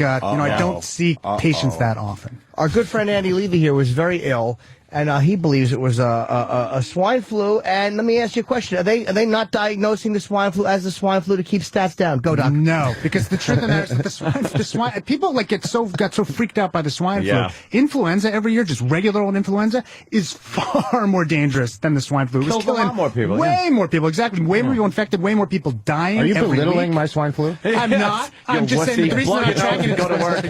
don't see patients that often. Our good friend Andy Levy here was very ill, and he believes it was a swine flu. And let me ask you a question: Are they not diagnosing the swine flu as the swine flu to keep stats down? Go, Doc. No, because the truth of that is that the swine people got so freaked out by the swine flu. Influenza every year, just regular old influenza, is far more dangerous than the swine flu. It was killing a lot more people. Way more people, exactly. Way more people infected. Way more people dying. Are you every belittling week. my swine flu? I'm not. I'm just saying the reason I'm tracking it go to work.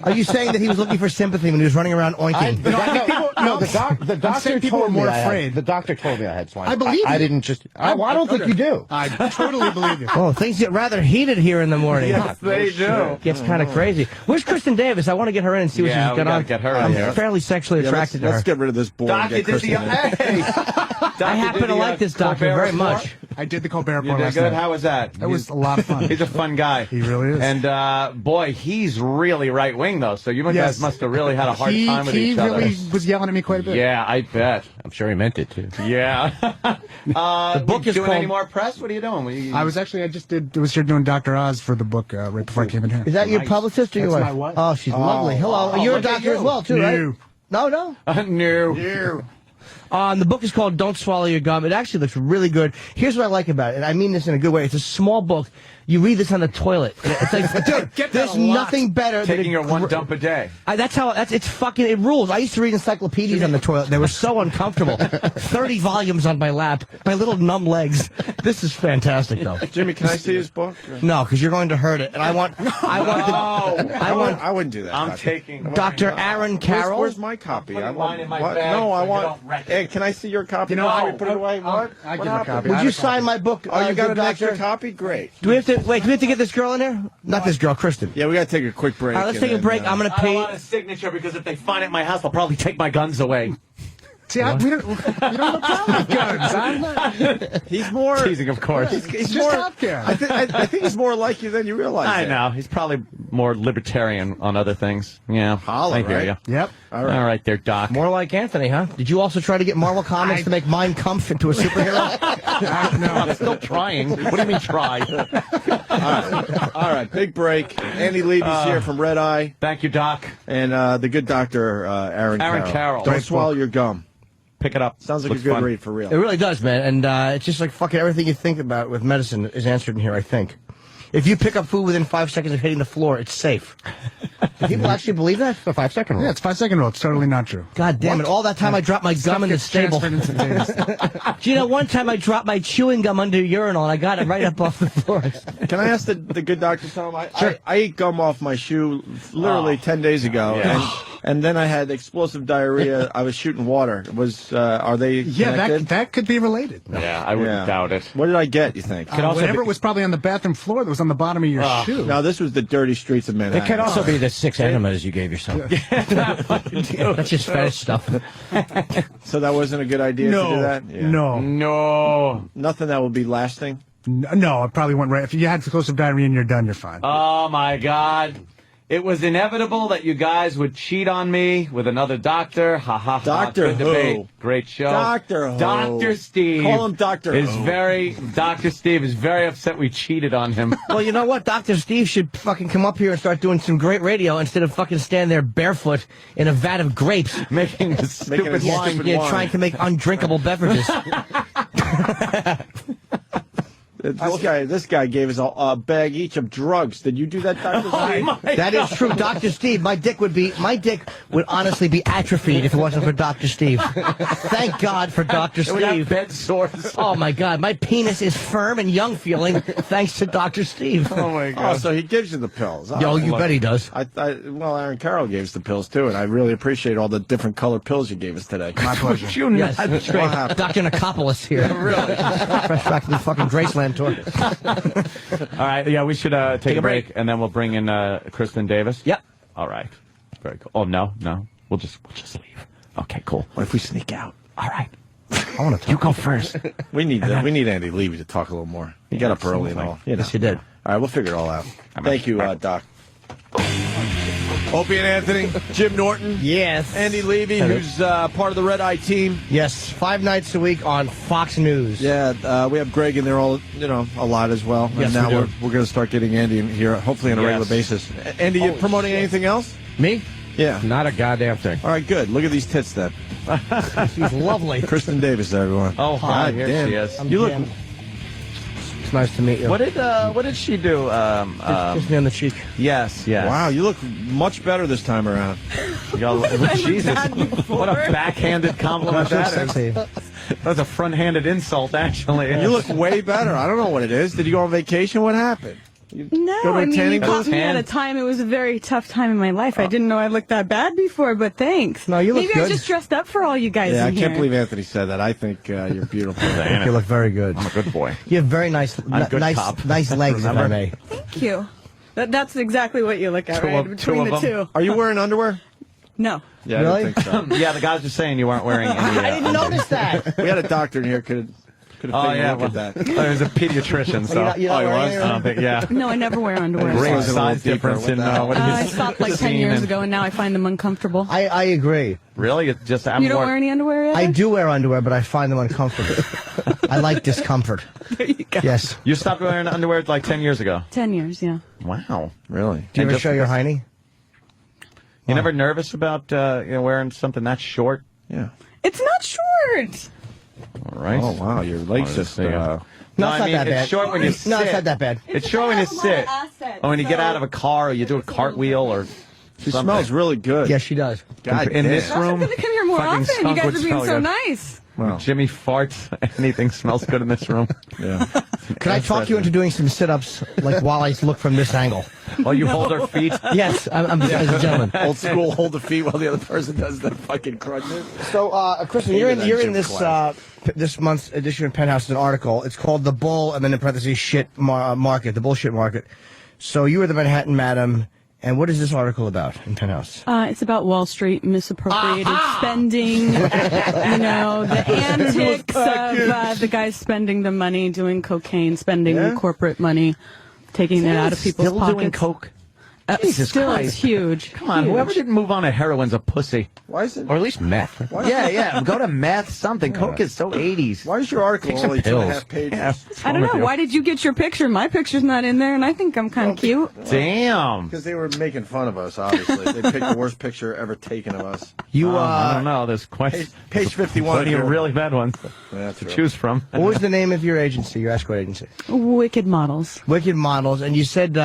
Are you saying that he was looking for sympathy when he was running around oinking? The doctor told me afraid. The doctor told me I had swine flu. I believe you. I didn't just. I don't think you do. I totally believe you. Oh, things get rather heated here in the morning. Yes, they do. Gets kind of crazy. Where's Kristen Davis? I want to get her in and see what she's got on. Get her in I'm here. fairly sexually attracted to her. Let's get rid of this board and get Kristen in. I happen to like this doctor very much. I did the Colbert You Report did last good. night. How was that? It was a lot of fun. He's a fun guy. He really is. And boy, he's really right wing though. So you guys must have really had a hard time with each other. He really was yelling at me quite a bit. Yeah, I bet. I'm sure he meant it too. Yeah. The book is doing called... any more press? What are you doing? I was here doing Dr. Oz for the book right before I came in here. Is that your publicist or your That's wife? my wife. Oh, she's lovely. Hello. You're a doctor as well, too, right? No. No. The book is called Don't Swallow Your Gum. It actually looks really good. Here's what I like about it, and I mean this in a good way. It's a small book. You read this on the toilet. It's like, dude, there's nothing better taking than your one dump a day. It rules. I used to read encyclopedias on the toilet. They were so uncomfortable. 30 volumes on my lap, my little numb legs. This is fantastic, though. Jimmy, can I see his book? No, because you're going to hurt it, and I wouldn't do that. I'm taking Dr. Aaron Carroll. Where's my copy? I want mine in my what? bag. No, I so want. Hey, can I see your copy? No. We put it away. What? I give a copy. Would you sign my book? Oh, you got an doctor? extra copy? Great. Do we have to get this girl in here? Not this girl, Kristen. Yeah, we got to take a quick break. All right, let's take a break. I'm going to pay. I don't want a signature because if they find it in my house, they'll probably take my guns away. See, we don't have a problem with guns. He's more teasing, of course. He's just more healthcare. I think he's more like you than you realize. I know. He's probably more libertarian on other things. Yeah. Holla, I hear right? you. Yep. All right there, Doc. More like Anthony, huh? Did you also try to get Marvel Comics to make Mein Kampf into a superhero? No, I'm still trying. What do you mean try? All right, big break. Andy Levy's here from Red Eye. Thank you, Doc. And the good doctor, Aaron Carroll. Don't swallow your gum. Pick it up. Sounds like Looks a good fun. read for real. It really does, man. And it's just like fucking everything you think about with medicine is answered in here, I think. If you pick up food within 5 seconds of hitting the floor, it's safe. Do people actually believe that? The 5 second rule. Yeah, it's 5 second rule. It's totally not true. God damn it. All that time I dropped my gum in the stable. Do you know, one time I dropped my chewing gum under a urinal and I got it right up off the floor. Can I ask the good doctor something? Sure. I ate gum off my shoe literally 10 days ago, and then I had explosive diarrhea. I was shooting water. Are they connected? that could be related. Yeah, I wouldn't doubt it. What did I get, you think? Whatever was probably on the bathroom floor that was on the bottom of your shoe. No, this was the dirty streets of Manhattan. It could also be the 6 enemas you gave yourself. That's just fetish stuff. So that wasn't a good idea to do that? Yeah. No. Nothing that would be lasting? No, it probably went right. If you had explosive diarrhea and you're done, you're fine. Oh, my God. It was inevitable that you guys would cheat on me with another doctor. Ha ha ha. Doctor Good who? debate. Great show. Doctor who? Dr. Steve. Call him Doctor is who. Dr. Steve is very upset we cheated on him. Well, you know what? Dr. Steve should fucking come up here and start doing some great radio instead of fucking stand there barefoot in a vat of grapes. Making stupid wine. Trying to make undrinkable beverages. This guy gave us a bag each of drugs. Did you do that, Dr. Steve? That is true, Dr. Steve. My dick would honestly be atrophied if it wasn't for Dr. Steve. Thank God for Dr. It would have Steve. bed sores. Oh my God, my penis is firm and young feeling thanks to Dr. Steve. Oh my God. Oh, so he gives you the pills. Yo, you bet he does. Well, Aaron Carroll gave us the pills too, and I really appreciate all the different color pills you gave us today. My pleasure. Yes, that's right. Dr. Nicopolis here. Really? Fresh back to the fucking Graceland tour. All right, yeah, we should take a break, and then we'll bring in Kristen Davis. Yep. All right. Very cool. Oh, no. We'll just leave. Okay, cool. What if we sneak out? All right. I want to talk. You go first. We need Andy Levy to talk a little more. He got up early and all. Yes, you did. All right, we'll figure it all out. Thank you, Doc. Opie and Anthony, Jim Norton. Yes. Andy Levy, who's part of the Red Eye team. Yes, 5 nights a week on Fox News. Yeah, we have Greg in there a lot as well. Yes, and now we do. we're going to start getting Andy in here, hopefully on a regular basis. Andy, you promoting anything else? Me? Yeah. Not a goddamn thing. All right, good. Look at these tits then. She's lovely. Kristen Davis, everyone. Oh, hi. God Here damn. she is. You look. It's nice to meet you. What did she do? Kiss me on the cheek. Yes. Wow, you look much better this time around. Jesus, what a backhanded compliment that is. That's a front-handed insult, actually. You look way better. I don't know what it is. Did you go on vacation? What happened? No, I mean, you caught me at a time. It was a very tough time in my life. I didn't know I looked that bad before, but thanks. No, you look Maybe good. I just dressed up for all you guys Yeah, I in can't here. believe Anthony said that. I think you're beautiful. You look very good. I'm a good boy. You have very nice, I'm a good nice, cop. nice legs, if I may. Thank you. That's exactly what you look at, Two right? of Between the them. two. Are you wearing underwear? No. Yeah, Really? I didn't think so. Yeah, the guys were saying you weren't wearing any. I didn't notice that. We had a doctor in here could have taken a look at that. There's a pediatrician, so. You're not he wearing was? any- I don't think, yeah. No, I never wear underwear. Great Goes in a little size deeper. difference What in the hell? what I he's stopped like 10 seen years and- ago, and now I find them uncomfortable. I agree. Really? It's just You don't wear any underwear yet? I do wear underwear, but I find them uncomfortable. I like discomfort. There you go. Yes. You stopped wearing underwear like 10 years ago. 10 years, yeah. Wow. Really? Do you And ever just show your because- hiney? You never nervous about wearing something that short? Yeah. It's not short. All right. Oh, wow. Your legs just... No, No, it's I not mean, that bad. it's short when you sit. No, it's not that bad. It's short when you sit. Or when you get out of a car or you do a cartwheel or She something. smells really good. Yes, she does. God in damn. this I'm room. going to come here more fucking often. You skunk guys would are being smell so good. nice. Wow. Jimmy farts. Anything smells good in this room. Yeah. Can I talk you into doing some sit-ups, like while I look from this angle? While you hold her feet. Yes, I'm as a gentleman. Old school, hold the feet while the other person does the fucking crunches. So, Kristen, you're in this this month's edition of Penthouse, an article. It's called "The Bull," and then in parentheses, "Shit Market," the bullshit market. So you were the Manhattan Madam, And what is this article about in Penthouse? It's about Wall Street misappropriated spending, the antics of the guys spending the money, doing cocaine, spending corporate money, taking it out of people's pockets. Still doing coke? Jesus still Christ. It's huge. Come on, whoever didn't move on to heroin's a pussy. Why is it? Or at least meth. Yeah, go to meth, something. Coke is so 80s. Why is your article only 2.5 pages? Yeah. I don't know. Why did you get your picture? My picture's not in there, and I think I'm kind of cute. Damn. Because they were making fun of us, obviously. They picked the worst picture ever taken of us. I don't know. There's quite Page 51. plenty of really bad ones to choose from. What was the name of your agency, your escort agency? Wicked Models. Wicked Models. And you said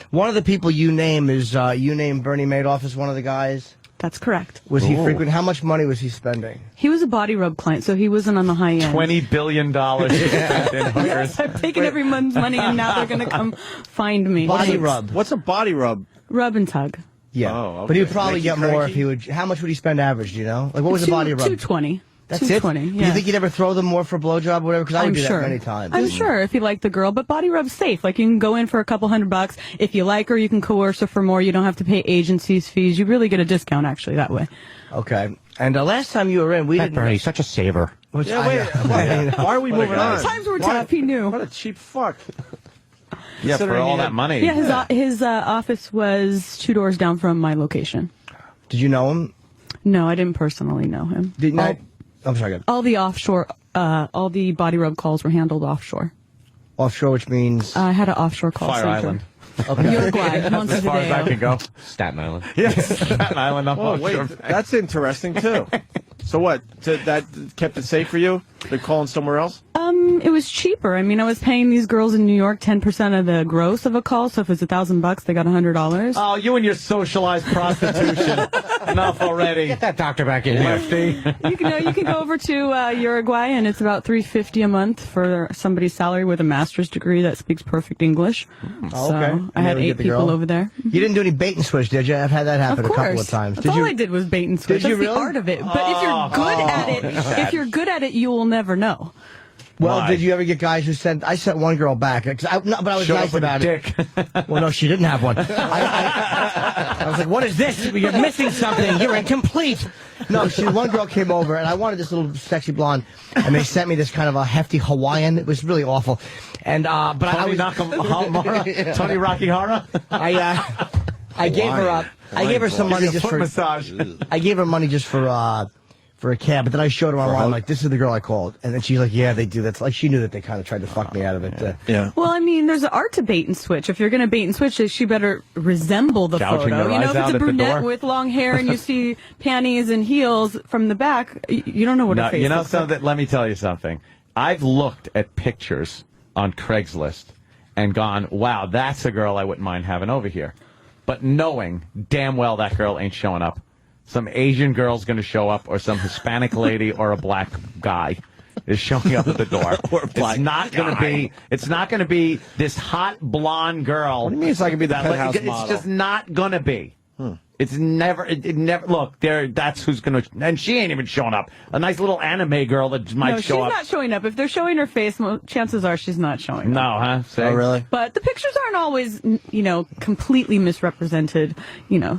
one of the people you name is, you named Bernie Madoff as one of the guys? That's correct. Was he frequent? How much money was he spending? He was a body rub client, so he wasn't on the high end. $20 billion spent in hookers. Yes, I've taken everyone's money, and now they're going to come find me. Body rub. What's a body rub? Rub and tug. Yeah. Oh, okay. But he would probably Make you get more cranky? if he would. How much would he spend average, do you know? Like, what was the body rub? $220. That's it? $220, Do yeah. you think he'd ever throw them more for a blowjob or whatever? Because I would I'm do sure. that many times. I'm sure if you like the girl, but body rub's safe. Like, you can go in for a couple $100. If you like her, you can coerce her for more. You don't have to pay agencies fees. You really get a discount, actually, that way. Okay. And last time you were in, we didn't... Bernie's such a saver. Which Yeah, wait. Why are we moving on? Times were tough, he knew. What a cheap fuck. Yeah, for all that money. Yeah, his office was 2 doors down from my location. Did you know him? No, I didn't personally know him. I'm sorry, good. All the offshore, all the body rub calls were handled offshore. Offshore, which means... I had an offshore call Fire center. Island. Okay. Uruguay, That's as far as I can go. Staten Island. Yes, Staten Island. Oh, wait, that's interesting, too. So what? That kept it safe for you? They're calling somewhere else? It was cheaper. I mean, I was paying these girls in New York 10% of the gross of a call, so if it's $1,000, they got $100. Oh, you and your socialized prostitution. Enough already. Get that doctor back in here. Lefty. You can go over to Uruguay, and it's about $350 a month for somebody's salary with a master's degree that speaks perfect English. Oh, okay. So I had 8 people over there. You didn't do any bait and switch, did you? I've had that happen a couple of times. That's all I did was bait and switch. Did you That's really? the art of it. But if you're good at it, you will never know. Well, Why? did you ever get guys who sent... I sent one girl back, but I was Showed nice up with about a it. dick. Well, no, she didn't have one. I was like, what is this? You're missing something. You're incomplete. No, one girl came over, and I wanted this little sexy blonde, and they sent me this kind of a hefty Hawaiian. It was really awful. And but I was... Tony Rocky Hara? I gave her up. I gave her some money just for... massage. I gave her money just for a cab, but then I showed her online, like, this is the girl I called. And then she's like, yeah, they do. That's like, she knew that they kind of tried to fuck me out of it. Yeah. Well, I mean, there's an art to bait and switch. If you're going to bait and switch, she better resemble the Gouging photo. their You know, eyes if out it's a at the brunette door. with long hair and you see panties and heels from the back, you don't know what her face looks like. Let me tell you something. I've looked at pictures on Craigslist and gone, wow, that's a girl I wouldn't mind having over here. But knowing damn well that girl ain't showing up. Some Asian girl's going to show up, or some Hispanic lady, or a black guy is showing up at the door. It's not going to be this hot blonde girl. What do you mean it's not going to be the Penthouse It's model? just not going to be. It's never. It never. Look, that's who's going to. And she ain't even showing up. A nice little anime girl that might show up. She's not showing up. If they're showing her face, chances are she's not showing up. No, huh? See? Oh, really? But the pictures aren't always, completely misrepresented.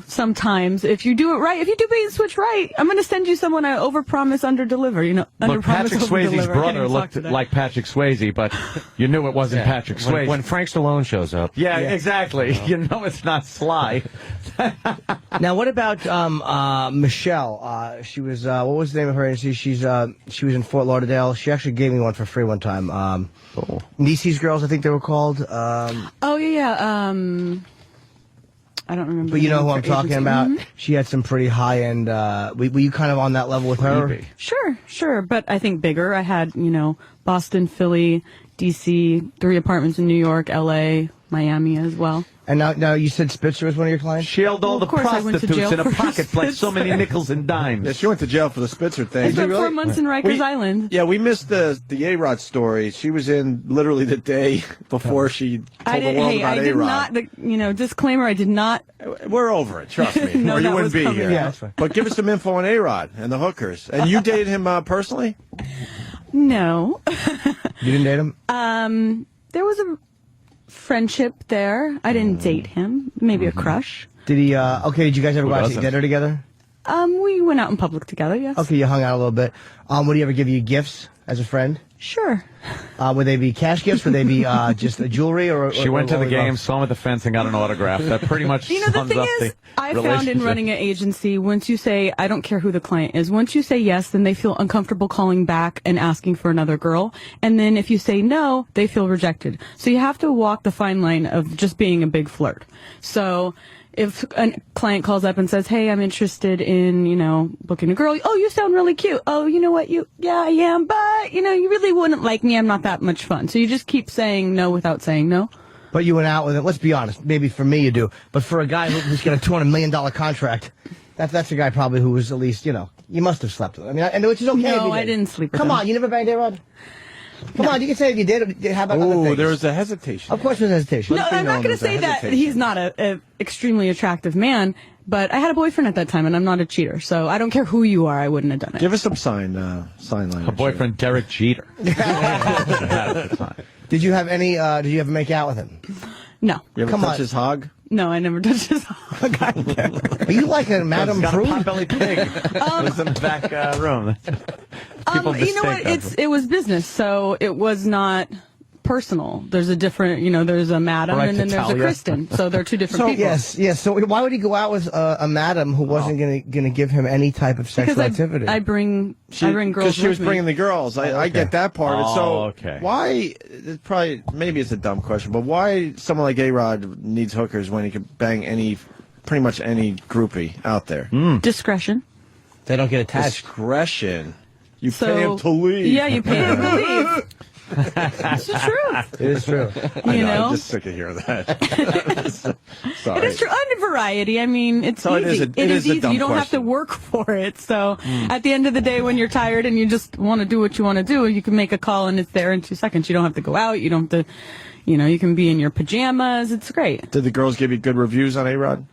Sometimes if you do it right, if you do bait and switch right, I'm going to send you someone I overpromise, underdeliver. Look, Patrick Swayze's brother looked like Patrick Swayze, but you knew it wasn't Patrick Swayze. When Frank Stallone shows up. Yeah, exactly. You know it's not Sly. Now, what about Michelle? She was what was the name of her agency? She was in Fort Lauderdale. She actually gave me one for free one time. Niecy's Girls, I think they were called. Oh yeah. I don't remember. But you know who I'm agency. talking about. She had some pretty high end. Were you kind of on that level with her? Sure. But I think bigger. I had Boston, Philly, DC, 3 apartments in New York, LA, Miami as well. And now you said Spitzer was one of your clients? She held all the prostitutes in her pockets like so many nickels and dimes. Yeah, she went to jail for the Spitzer thing. I spent 4 months in Rikers Island. Yeah, we missed the A-Rod story. She was in literally the day before she told the world about A-Rod. I did not, disclaimer, I did not. We're over it, trust me. No, or you that wouldn't was be coming. here. Yeah. But give us some info on A-Rod and the hookers. And you dated him personally? No. You didn't date him? There was a friendship there. I didn't date him. Maybe a crush. Did he? Did you guys ever go out to dinner together? We went out in public together. Yes. Okay, you hung out a little bit. Would he ever give you gifts as a friend? Sure. Would they be cash gifts? Would they be just jewelry? Or she went to the game, saw him at the fence, and got an autograph. That pretty much the sums thing up is, the I found in running an agency, once you say, I don't care who the client is, once you say yes, then they feel uncomfortable calling back and asking for another girl. And then if you say no, they feel rejected. So you have to walk the fine line of just being a big flirt. So if a client calls up and says, hey, I'm interested in, booking a girl. Oh, you sound really cute. Oh, you know what? Yeah, I am. But, you really wouldn't like me. I'm not that much fun. So you just keep saying no without saying no. But you went out with it. Let's be honest. Maybe for me you do. But for a guy who's got a $200 million contract, that's a guy probably who was at least, you must have slept with him. I mean, which is okay. No, I didn't sleep with him. Come on, you never banged A-Rod? Come on, you can say if you did. How about other things? There was a hesitation. Of course there's hesitation. No, I'm not going to say that he's not a extremely attractive man, but I had a boyfriend at that time, and I'm not a cheater. So I don't care who you are, I wouldn't have done it. Give us some sign language. Her boyfriend, Derek Jeter. Did you have any, did you ever make out with him? No. You ever touch his hog? No, I never touched his hog. Are you like a Madame Prue? Potbelly pig. Was in the back room. You know what? It was business, so it was not personal. There's a different, there's a madam and then there's a Kristen. So they're two different people. Yes. So why would he go out with a madam who wasn't going to give him any type of sexual activity? I bring girls because she was with bringing me. the girls. I get that part. Okay. Why? Maybe it's a dumb question, but why someone like A-Rod needs hookers when he could bang pretty much any groupie out there? Discretion. They don't get attached. Discretion. You pay him to leave. Yeah, you pay him to leave. It's the truth. It is true. I'm just sick of hearing that. Sorry. It is true. On variety, I mean, it's easy. It is easy. You don't have to work for it. So at the end of the day, when you're tired and you just want to do what you want to do, you can make a call and it's there in 2 seconds. You don't have to go out. You don't have to, you can be in your pajamas. It's great. Did the girls give you good reviews on A-Rod?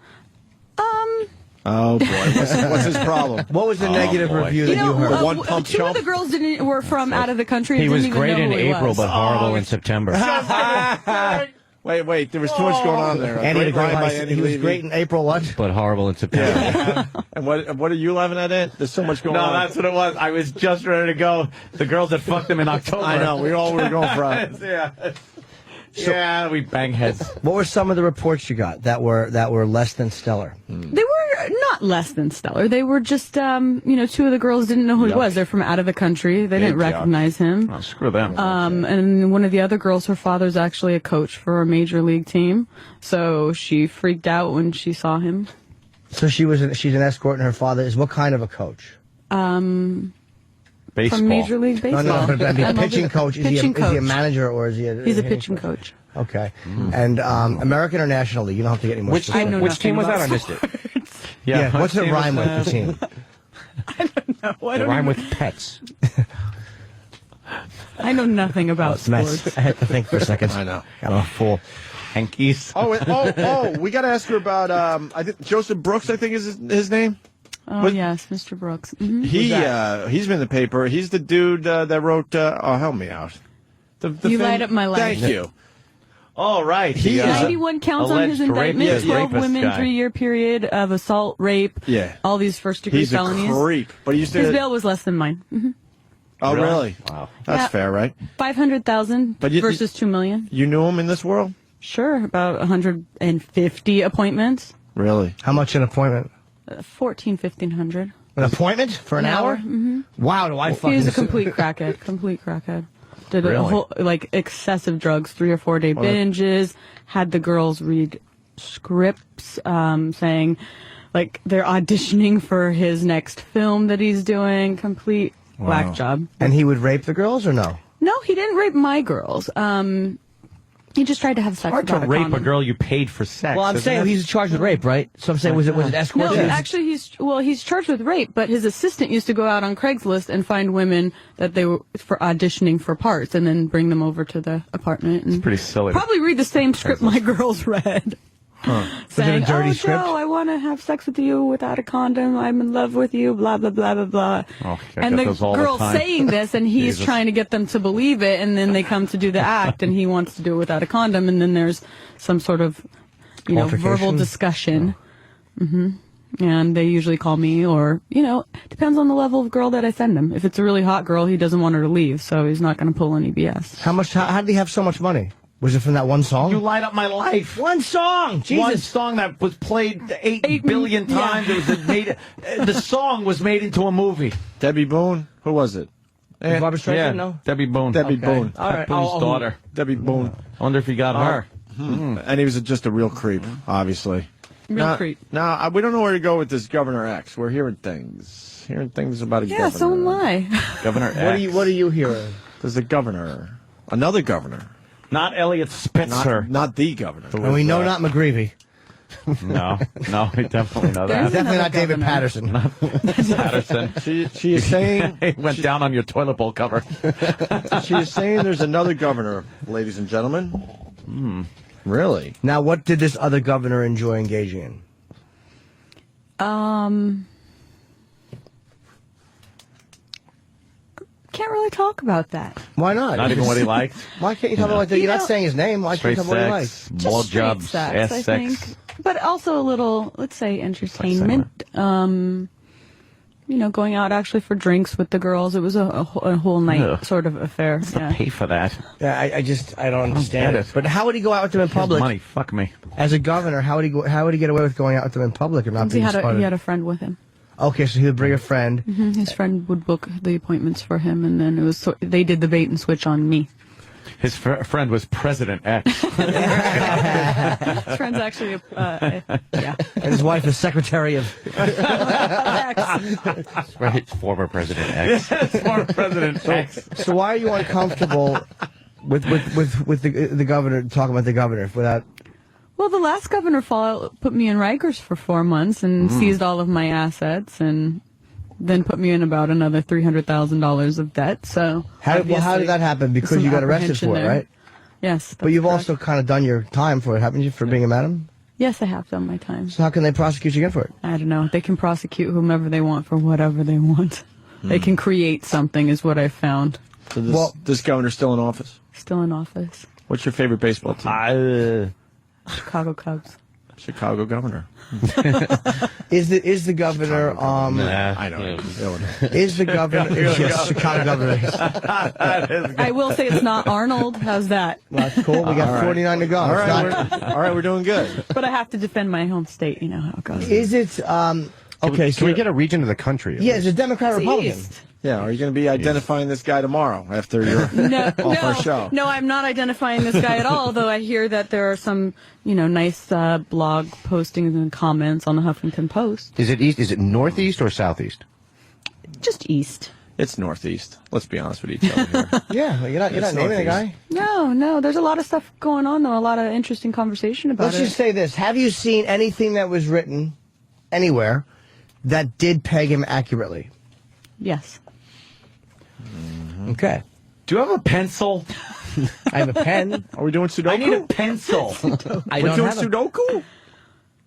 Oh boy, what's his problem? What was the negative review that you heard? One pump Two of the girls were from out of the country. And He was didn't even great know in who he April, was. but horrible in September. Wait, there was too much going on there. He was great in April, what? But horrible in September. And what are you laughing at it? There's so much going on. No, that's what it was. I was just ready to go. The girls that fucked him in October. I know. We all were going for Yeah. We bang heads. What were some of the reports you got that were less than stellar? They were not less than stellar. They were just, two of the girls didn't know who he was. They're from out of the country. They didn't recognize him. Oh, screw them. And one of the other girls, her father's actually a coach for a major league team. So she freaked out when she saw him. So she's an escort and her father is what kind of a coach? Baseball. From Major League Baseball. No, but I mean, pitching coach. Is he a manager or is he a... He's a pitching coach. Okay. And American or National League? You don't have to get any more specific. Which team was that? I missed it. Yeah, what's it rhyme with, the team? I don't know. They rhyme with pets. I know nothing about sports. I had to think for a second. I know. Got a fool. Hankies. We got to ask her about, I think Joseph Brooks, I think is his name. Oh, yes, Mr. Brooks. Mm-hmm. He's been in the paper. He's the dude that wrote, help me out. You Light Up My Life. Thank you. All right. He 91 counts on his indictment, 12 women, guy. 3-year period of assault, rape, all these first-degree felonies. He's a creep. But his bail was less than mine. Mm-hmm. Oh, really? Wow. That's fair, right? $500,000 versus $2 million. You knew him in this world? Sure, about 150 appointments. Really? How much an appointment? $1,500. An appointment for an hour? Mm-hmm. Wow, do I fucking... He was a complete crackhead. Did a whole, excessive drugs, 3 or 4 day binges, had the girls read scripts, saying, they're auditioning for his next film that he's doing. Complete whack job. And he would rape the girls or no? No, he didn't rape my girls. He just tried to have sex. Hard to rape a girl you paid for sex. Well, I'm saying he's charged with rape, right? So I'm saying, was it escort? No, actually, he's charged with rape, but his assistant used to go out on Craigslist and find women that they were for auditioning for parts, and then bring them over to the apartment. And it's pretty silly. Probably read the same script my girls read. Saying, dirty script? Joe, I want to have sex with you without a condom. I'm in love with you, blah, blah, blah, blah, blah. Oh, and the girl's saying this, and he's trying to get them to believe it, and then they come to do the act, and he wants to do it without a condom, and then there's some sort of, verbal discussion. Mm-hmm. And they usually call me, or, depends on the level of girl that I send him. If it's a really hot girl, he doesn't want her to leave, so he's not going to pull any BS. How did he have so much money? Was it from that one song? You light up my life. One song! Jesus. One song that was played 8 billion times. Yeah. The song was made into a movie. Debbie Boone? Who was it? Barbara Streisand? Yeah, No? Debbie Boone. Debbie Boone. All right. Boone's daughter. Debbie Boone. I wonder if he got her. And he was just a real creep, obviously. Real creep. Now, we don't know where to go with this Governor X. We're hearing things. about a governor. Yeah, so am I. Governor X. What are you hearing? There's a governor. Another governor. Not Elliot Spitzer. Not the governor. And we know not McGreevy. No, we definitely know that. Definitely not David Patterson. Patterson. She is saying... He went down on your toilet bowl cover. She is saying there's another governor, ladies and gentlemen. Really? Now, what did this other governor enjoy engaging in? Can't really talk about that. Why not? Not even what he liked? Why can't you talk about that? You're not saying his name. Why can't you talk about what he likes? Ball jobs, sex, ass I sex. think. But also a little, let's say, entertainment. Going out actually for drinks with the girls. It was a whole night sort of affair. To pay for that. Yeah, I don't understand it. But how would he go out with them in public? Money, fuck me. As a governor, how would he get away with going out with them in public and not being spotted? He had a friend with him. Okay, so he would bring a friend. Mm-hmm. His friend would book the appointments for him, and then they did the bait and switch on me. His friend was President X. His friend's actually yeah. And his wife is Secretary of X. Right, former President X. Yes, former President X. So why are you uncomfortable with the governor, talking about the governor without... Well, the last governor put me in Rikers for 4 months and seized all of my assets and then put me in about another $300,000 of debt. So how did that happen? Because you got arrested for it, right? Yes. But you've also kind of done your time for it, haven't you, for being a madam? Yes, I have done my time. So how can they prosecute you again for it? I don't know. They can prosecute whomever they want for whatever they want. They can create something, is what I found. So this governor's still in office? Still in office. What's your favorite baseball team? Chicago Cubs. Chicago governor. Is the governor? I know. Is the governor? Yes, Chicago governor. I will say it's not Arnold. How's that? Well, that's cool. We got 49 to go. All right, we're doing good. But I have to defend my home state. You know how it goes. Is it? Okay, Can we get a region of the country? Yeah, it's a Democrat Republican. East. Yeah, are you going to be identifying this guy tomorrow after you're off our show? No, I'm not identifying this guy at all, though I hear that there are some, nice blog postings and comments on the Huffington Post. Is it east? Is it northeast or southeast? Just east. It's northeast. Let's be honest with each other here. Yeah, you're not naming the guy? No, there's a lot of stuff going on, though, a lot of interesting conversation about it. Let's just say this. Have you seen anything that was written anywhere that did peg him accurately? Yes. Okay. Do you have a pencil? I have a pen. Are we doing Sudoku? I need a pencil. We're doing Sudoku?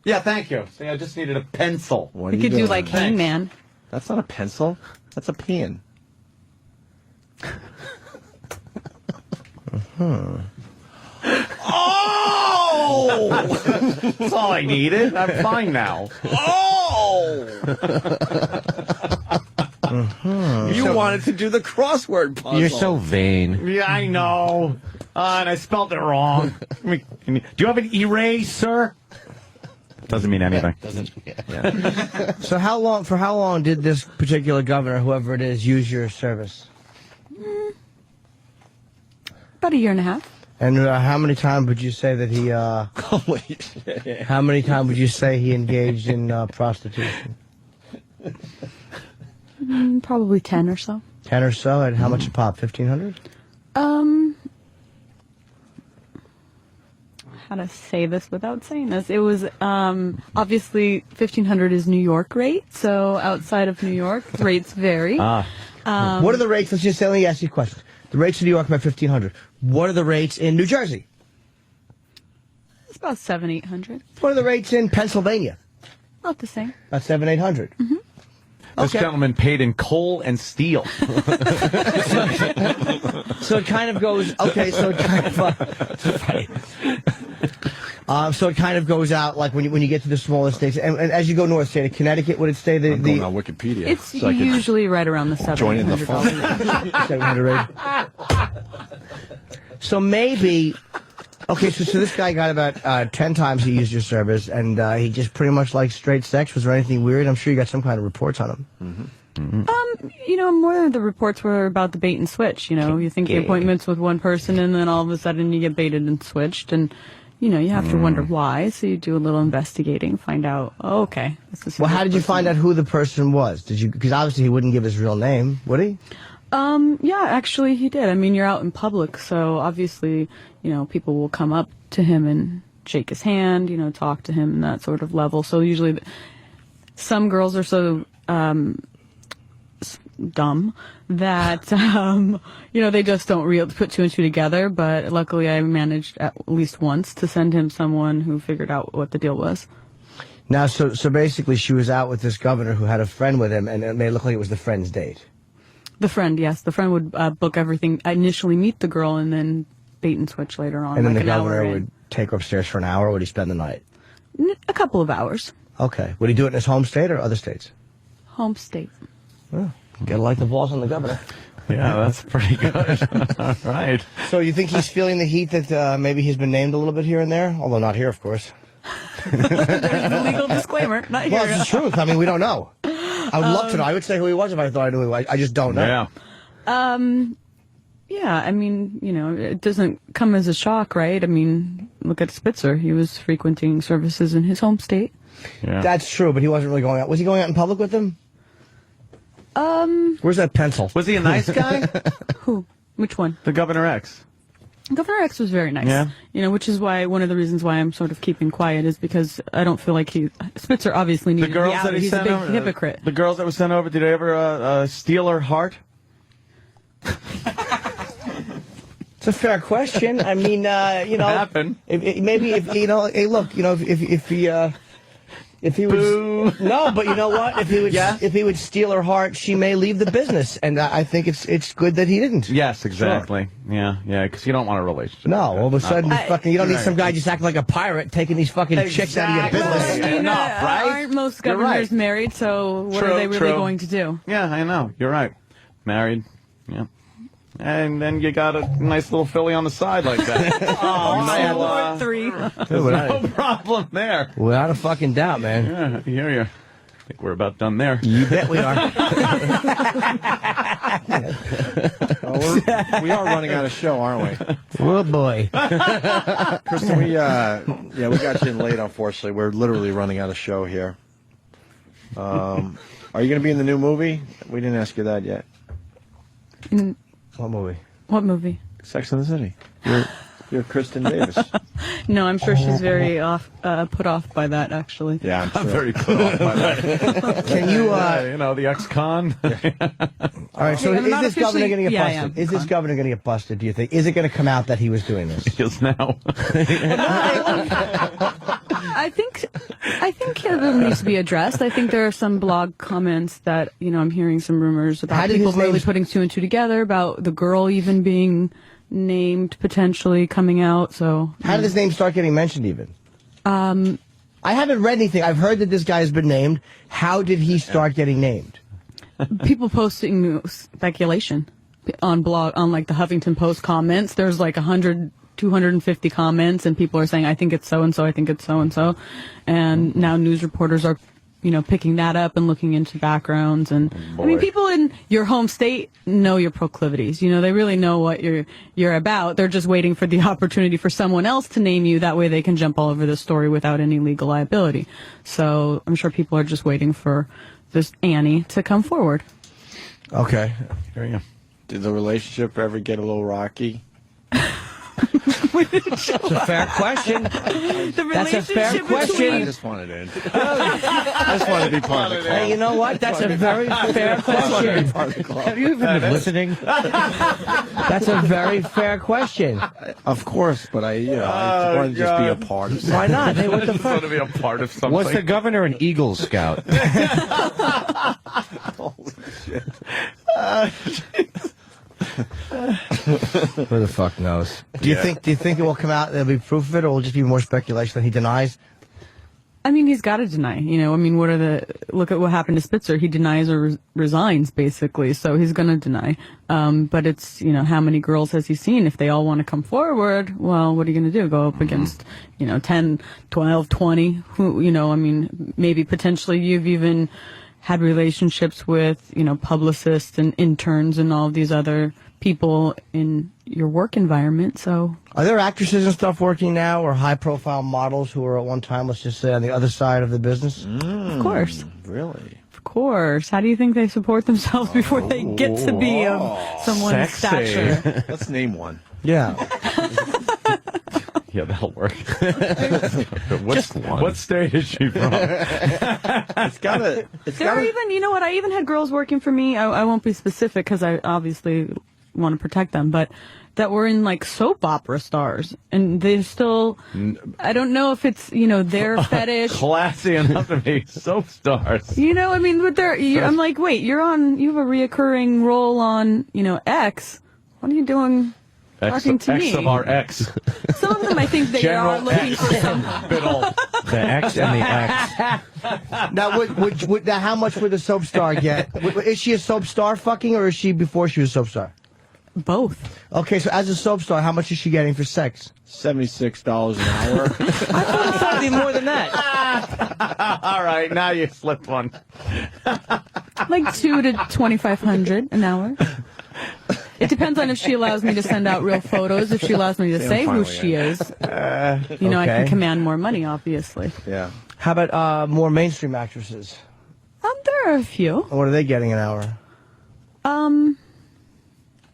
Yeah, thank you. See, I just needed a pencil. You could do like Hangman. That's not a pencil. That's a pen. Oh! That's all I needed. I'm fine now. Oh! You wanted to do the crossword puzzle. You're so vain. Yeah, I know. And I spelled it wrong. Do you have an eraser? Doesn't mean anything. Yeah. So how long did this particular governor, whoever it is, use your service? About a year and a half. And how many times would you say that he? Holy shit! How many times would you say he engaged in prostitution? Probably 10 or so. 10 or so. And how much a pop? 1,500. How to say this without saying this? It was obviously 1,500 is New York rate. So outside of New York, rates vary. What are the rates? Let's just say. Let me ask you a question. The rates in New York are about 1,500. What are the rates in New Jersey? It's about 700-800. What are the rates in Pennsylvania? Not the same. About 700-800. Mm-hmm. This gentleman paid in coal and steel. So it kind of goes. Okay, so it kind of. So it kind of goes out like when you get to the smaller states, and as you go north, say to Connecticut, would it stay the? I'm going on Wikipedia. It's so usually right around the join in the fun. So maybe, okay, so this guy got about 10 times he used your service, and he just pretty much liked straight sex. Was there anything weird? I'm sure you got some kind of reports on him. More of the reports were about the bait and switch. You think the appointment's with one person, and then all of a sudden you get baited and switched, and you have to wonder why. So you do a little investigating, find out. Oh, okay, this is. Well, how did you find out who the person was? Did you? Because obviously he wouldn't give his real name, would he? Yeah, actually he did. I mean, you're out in public, so obviously, people will come up to him and shake his hand, talk to him, that sort of level. So usually, some girls are so dumb that they just don't put two and two together. But luckily, I managed at least once to send him someone who figured out what the deal was. Now, so basically, she was out with this governor who had a friend with him, and it made it look like it was the friend's date. The friend, yes, the friend would book everything. Initially, meet the girl, and then bait and switch later on. And then like the governor would take her upstairs for an hour. Or would he spend the night? A couple of hours. Okay. Would he do it in his home state or other states? Home state. Well, gotta like the balls on the governor. Yeah, that's pretty good. All right. So you think he's feeling the heat that maybe he's been named a little bit here and there? Although not here, of course. There's the legal disclaimer. Not here. Well, it's the truth. I mean, we don't know. I would love to know. I would say who he was if I thought I knew who he was. I just don't know. Yeah. Yeah, I mean, it doesn't come as a shock, right? I mean, look at Spitzer. He was frequenting services in his home state. Yeah. That's true, but he wasn't really going out. Was he going out in public with them? Where's that pencil? Was he a nice guy? Who? Which one? The Governor X. Governor X was very nice. Yeah. Which is why one of the reasons why I'm sort of keeping quiet is because I don't feel like Spitzer obviously needed The girls to be out. that he He's sent a big over, hypocrite. The girls that were sent over, did they ever steal her heart? It's a fair question. I mean, Happen. Maybe if hey, look, if he would no, but you know what? If he would steal her heart, she may leave the business, and I think it's good that he didn't. Yes, exactly. Sure. Yeah, because you don't want a relationship. No, all of a sudden, you don't need some guy just acting like a pirate taking these fucking chicks out of your business. Well, Enough, right? Aren't most governors married? So what are they really going to do? Yeah, I know. You're right. Married. Yeah. And then you got a nice little filly on the side like that. Oh, three. No problem there. Without a fucking doubt, man. Yeah, I hear you. I think we're about done there. You bet we are. We are running out of show, aren't we? Oh boy. Kristen, we got you in late, unfortunately. We're literally running out of show here. Are you going to be in the new movie? We didn't ask you that yet. What movie? What movie? Sex and the City. You're Kristen Davis. No, I'm sure she's very put off by that, actually. Yeah, I'm sure. I'm very put off by that. Can you, the ex-con? All right, so is this governor going to get busted? Yeah, Is this governor going to get busted, do you think? Is it going to come out that he was doing this? He is now. I think it needs to be addressed. I think there are some blog comments that, I'm hearing some rumors about people really putting two and two together, about the girl even being named, potentially coming out. So how did his name start getting mentioned even? I haven't read anything. I've heard that this guy has been named. How did he start getting named? People posting speculation on like the Huffington Post comments. There's like 250 comments, and people are saying, I think it's so-and-so, I think it's so-and-so. And now news reporters are, picking that up and looking into backgrounds. And I mean, people in your home state know your proclivities. They really know what you're about. They're just waiting for the opportunity for someone else to name you. That way they can jump all over the story without any legal liability. So I'm sure people are just waiting for this Annie to come forward. Okay. Here you go. Did the relationship ever get a little rocky? It's a fair question. That's a fair question. I just wanted to I just wanted to be part of the club. Hey, you know what? That's a very fair question. Have you even been listening? That's a very fair question. Of course, but I wanted to just be a part of something. Why not? Hey, what the fuck? Want to be a part of something. Was the governor an Eagle Scout? Holy shit. Who the fuck knows? Do you think it will come out? There'll be proof of it, or will it just be more speculation that he denies? I mean, he's got to deny. I mean, look at what happened to Spitzer. He denies or resigns, basically. So he's going to deny. But it's, how many girls has he seen? If they all want to come forward, well, what are you going to do? Go up against, 10, 12, 20? I mean, maybe potentially you've even had relationships with, publicists and interns and all of these other people in your work environment. So are there actresses and stuff working now, or high-profile models who were at one time, let's just say, on the other side of the business? Of course. Really? Of course. How do you think they support themselves before they get to be of someone's stature? Let's name one. Yeah. Yeah, that'll work. What state is she from? It's gotta. Even, I even had girls working for me. I won't be specific because I obviously want to protect them, but that were in like soap opera stars, and they're still. I don't know if it's their fetish. Classy enough to be soap stars. I mean, but I'm like, wait, you have a reoccurring role on X. What are you doing? Talking to me. X of our X. Some of them, I think they are looking for something. The X and the X. Now, how much would a soap star get? Is she a soap star fucking, or is she before she was a soap star? Both. Okay, so as a soap star, how much is she getting for sex? $76 an hour. I thought it was something more than that. All right, now you slipped one. Like $200 to $2,500 an hour. It depends on if she allows me to send out real photos. If she allows me to say who she is, I can command more money, obviously. Yeah. How about more mainstream actresses? There are a few. What are they getting an hour?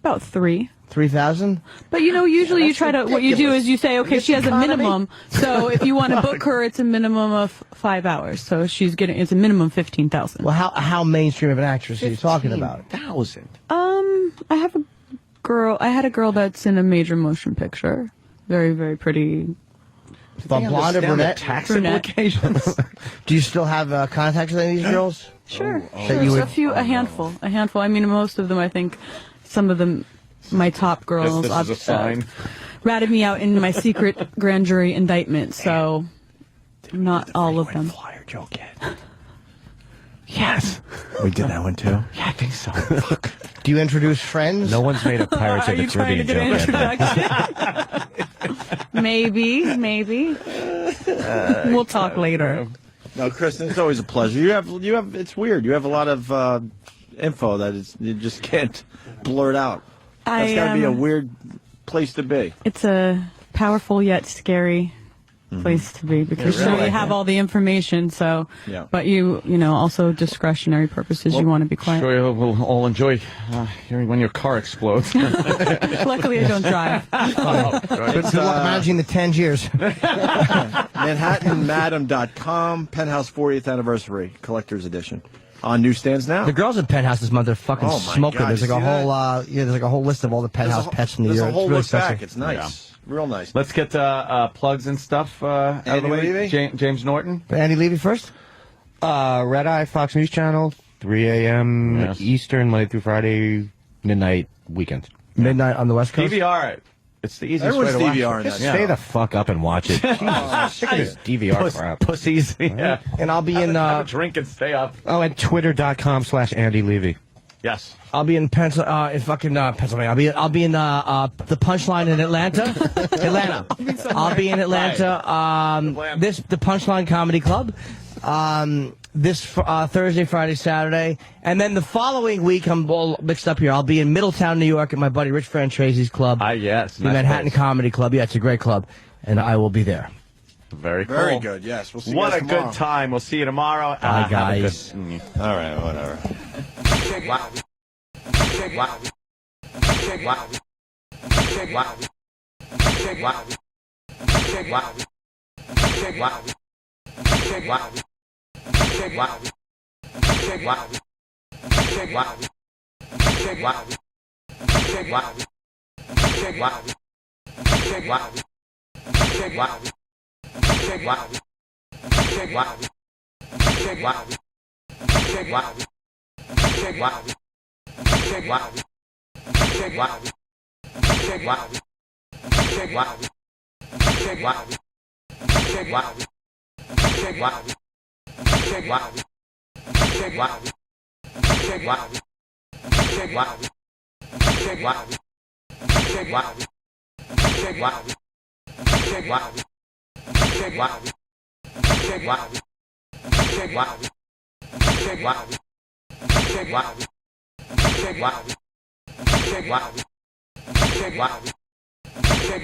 About 3. 3,000? But usually you try to. What you do is you say, okay, she has a minimum. So if you want to book her, it's a minimum of 5 hours. So it's a minimum 15,000. Well, how mainstream of an actress are you talking about? 15,000. I had a girl that's in a major motion picture. Very, very pretty. Blonde or brunette? Tax brunette. implications. Do you still have contacts with any of these girls? Sure. A handful. I mean, most of them, I think, some of them, my top girls, this is a sign. ratted me out in my secret grand jury indictment. So, not all of them. Flyer joke yet? Yes. We did that one too? Yeah, I think so. Fuck. Do you introduce friends? No one's made a Pirates of the Caribbean joke yet. Maybe. We'll talk later. No, Kristen, it's always a pleasure. You have. It's weird. You have a lot of info that you just can't blurt out. That's got to be a weird place to be. It's a powerful yet scary place to be because you have all the information. So, but also discretionary purposes. You want to be quiet. Sure, we'll all enjoy hearing when your car explodes. Luckily, I don't drive. Good luck managing the Tangiers. ManhattanMadam.com, Penthouse 40th Anniversary Collector's Edition. On newsstands now. The girls at Penthouse this month are fucking smoking. God, there's like a whole list of all the Penthouse pets in the year. There's a whole really look back. sexy. It's nice. Real nice. Let's get plugs and stuff out of the way. James Norton. Andy Levy first. Red Eye Fox News Channel, 3 a.m. Eastern, Monday through Friday, midnight weekends. Midnight on the West Coast. DVR it. It's the easiest way to watch it. Just stay the fuck up and watch it. Jesus, sick of this DVR crap. Pussies. Yeah. And I'll be in... drink and stay up. Oh, at twitter.com/Andy Levy. Yes. I'll be in Pennsylvania. I'll be in the Punchline in Atlanta. I'll be in Atlanta. The Punchline Comedy Club. This Thursday, Friday, Saturday, and then the following week I'm all mixed up here. I'll be in Middletown, New York, at my buddy Rich Franchese's club. Yes, the Manhattan Comedy Club. Yeah, it's a great club, and I will be there. Very cool. Very good. Yes, we'll see. What you guys a tomorrow. good time. We'll see you tomorrow. Bye, guys. All right, whatever.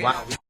Wow.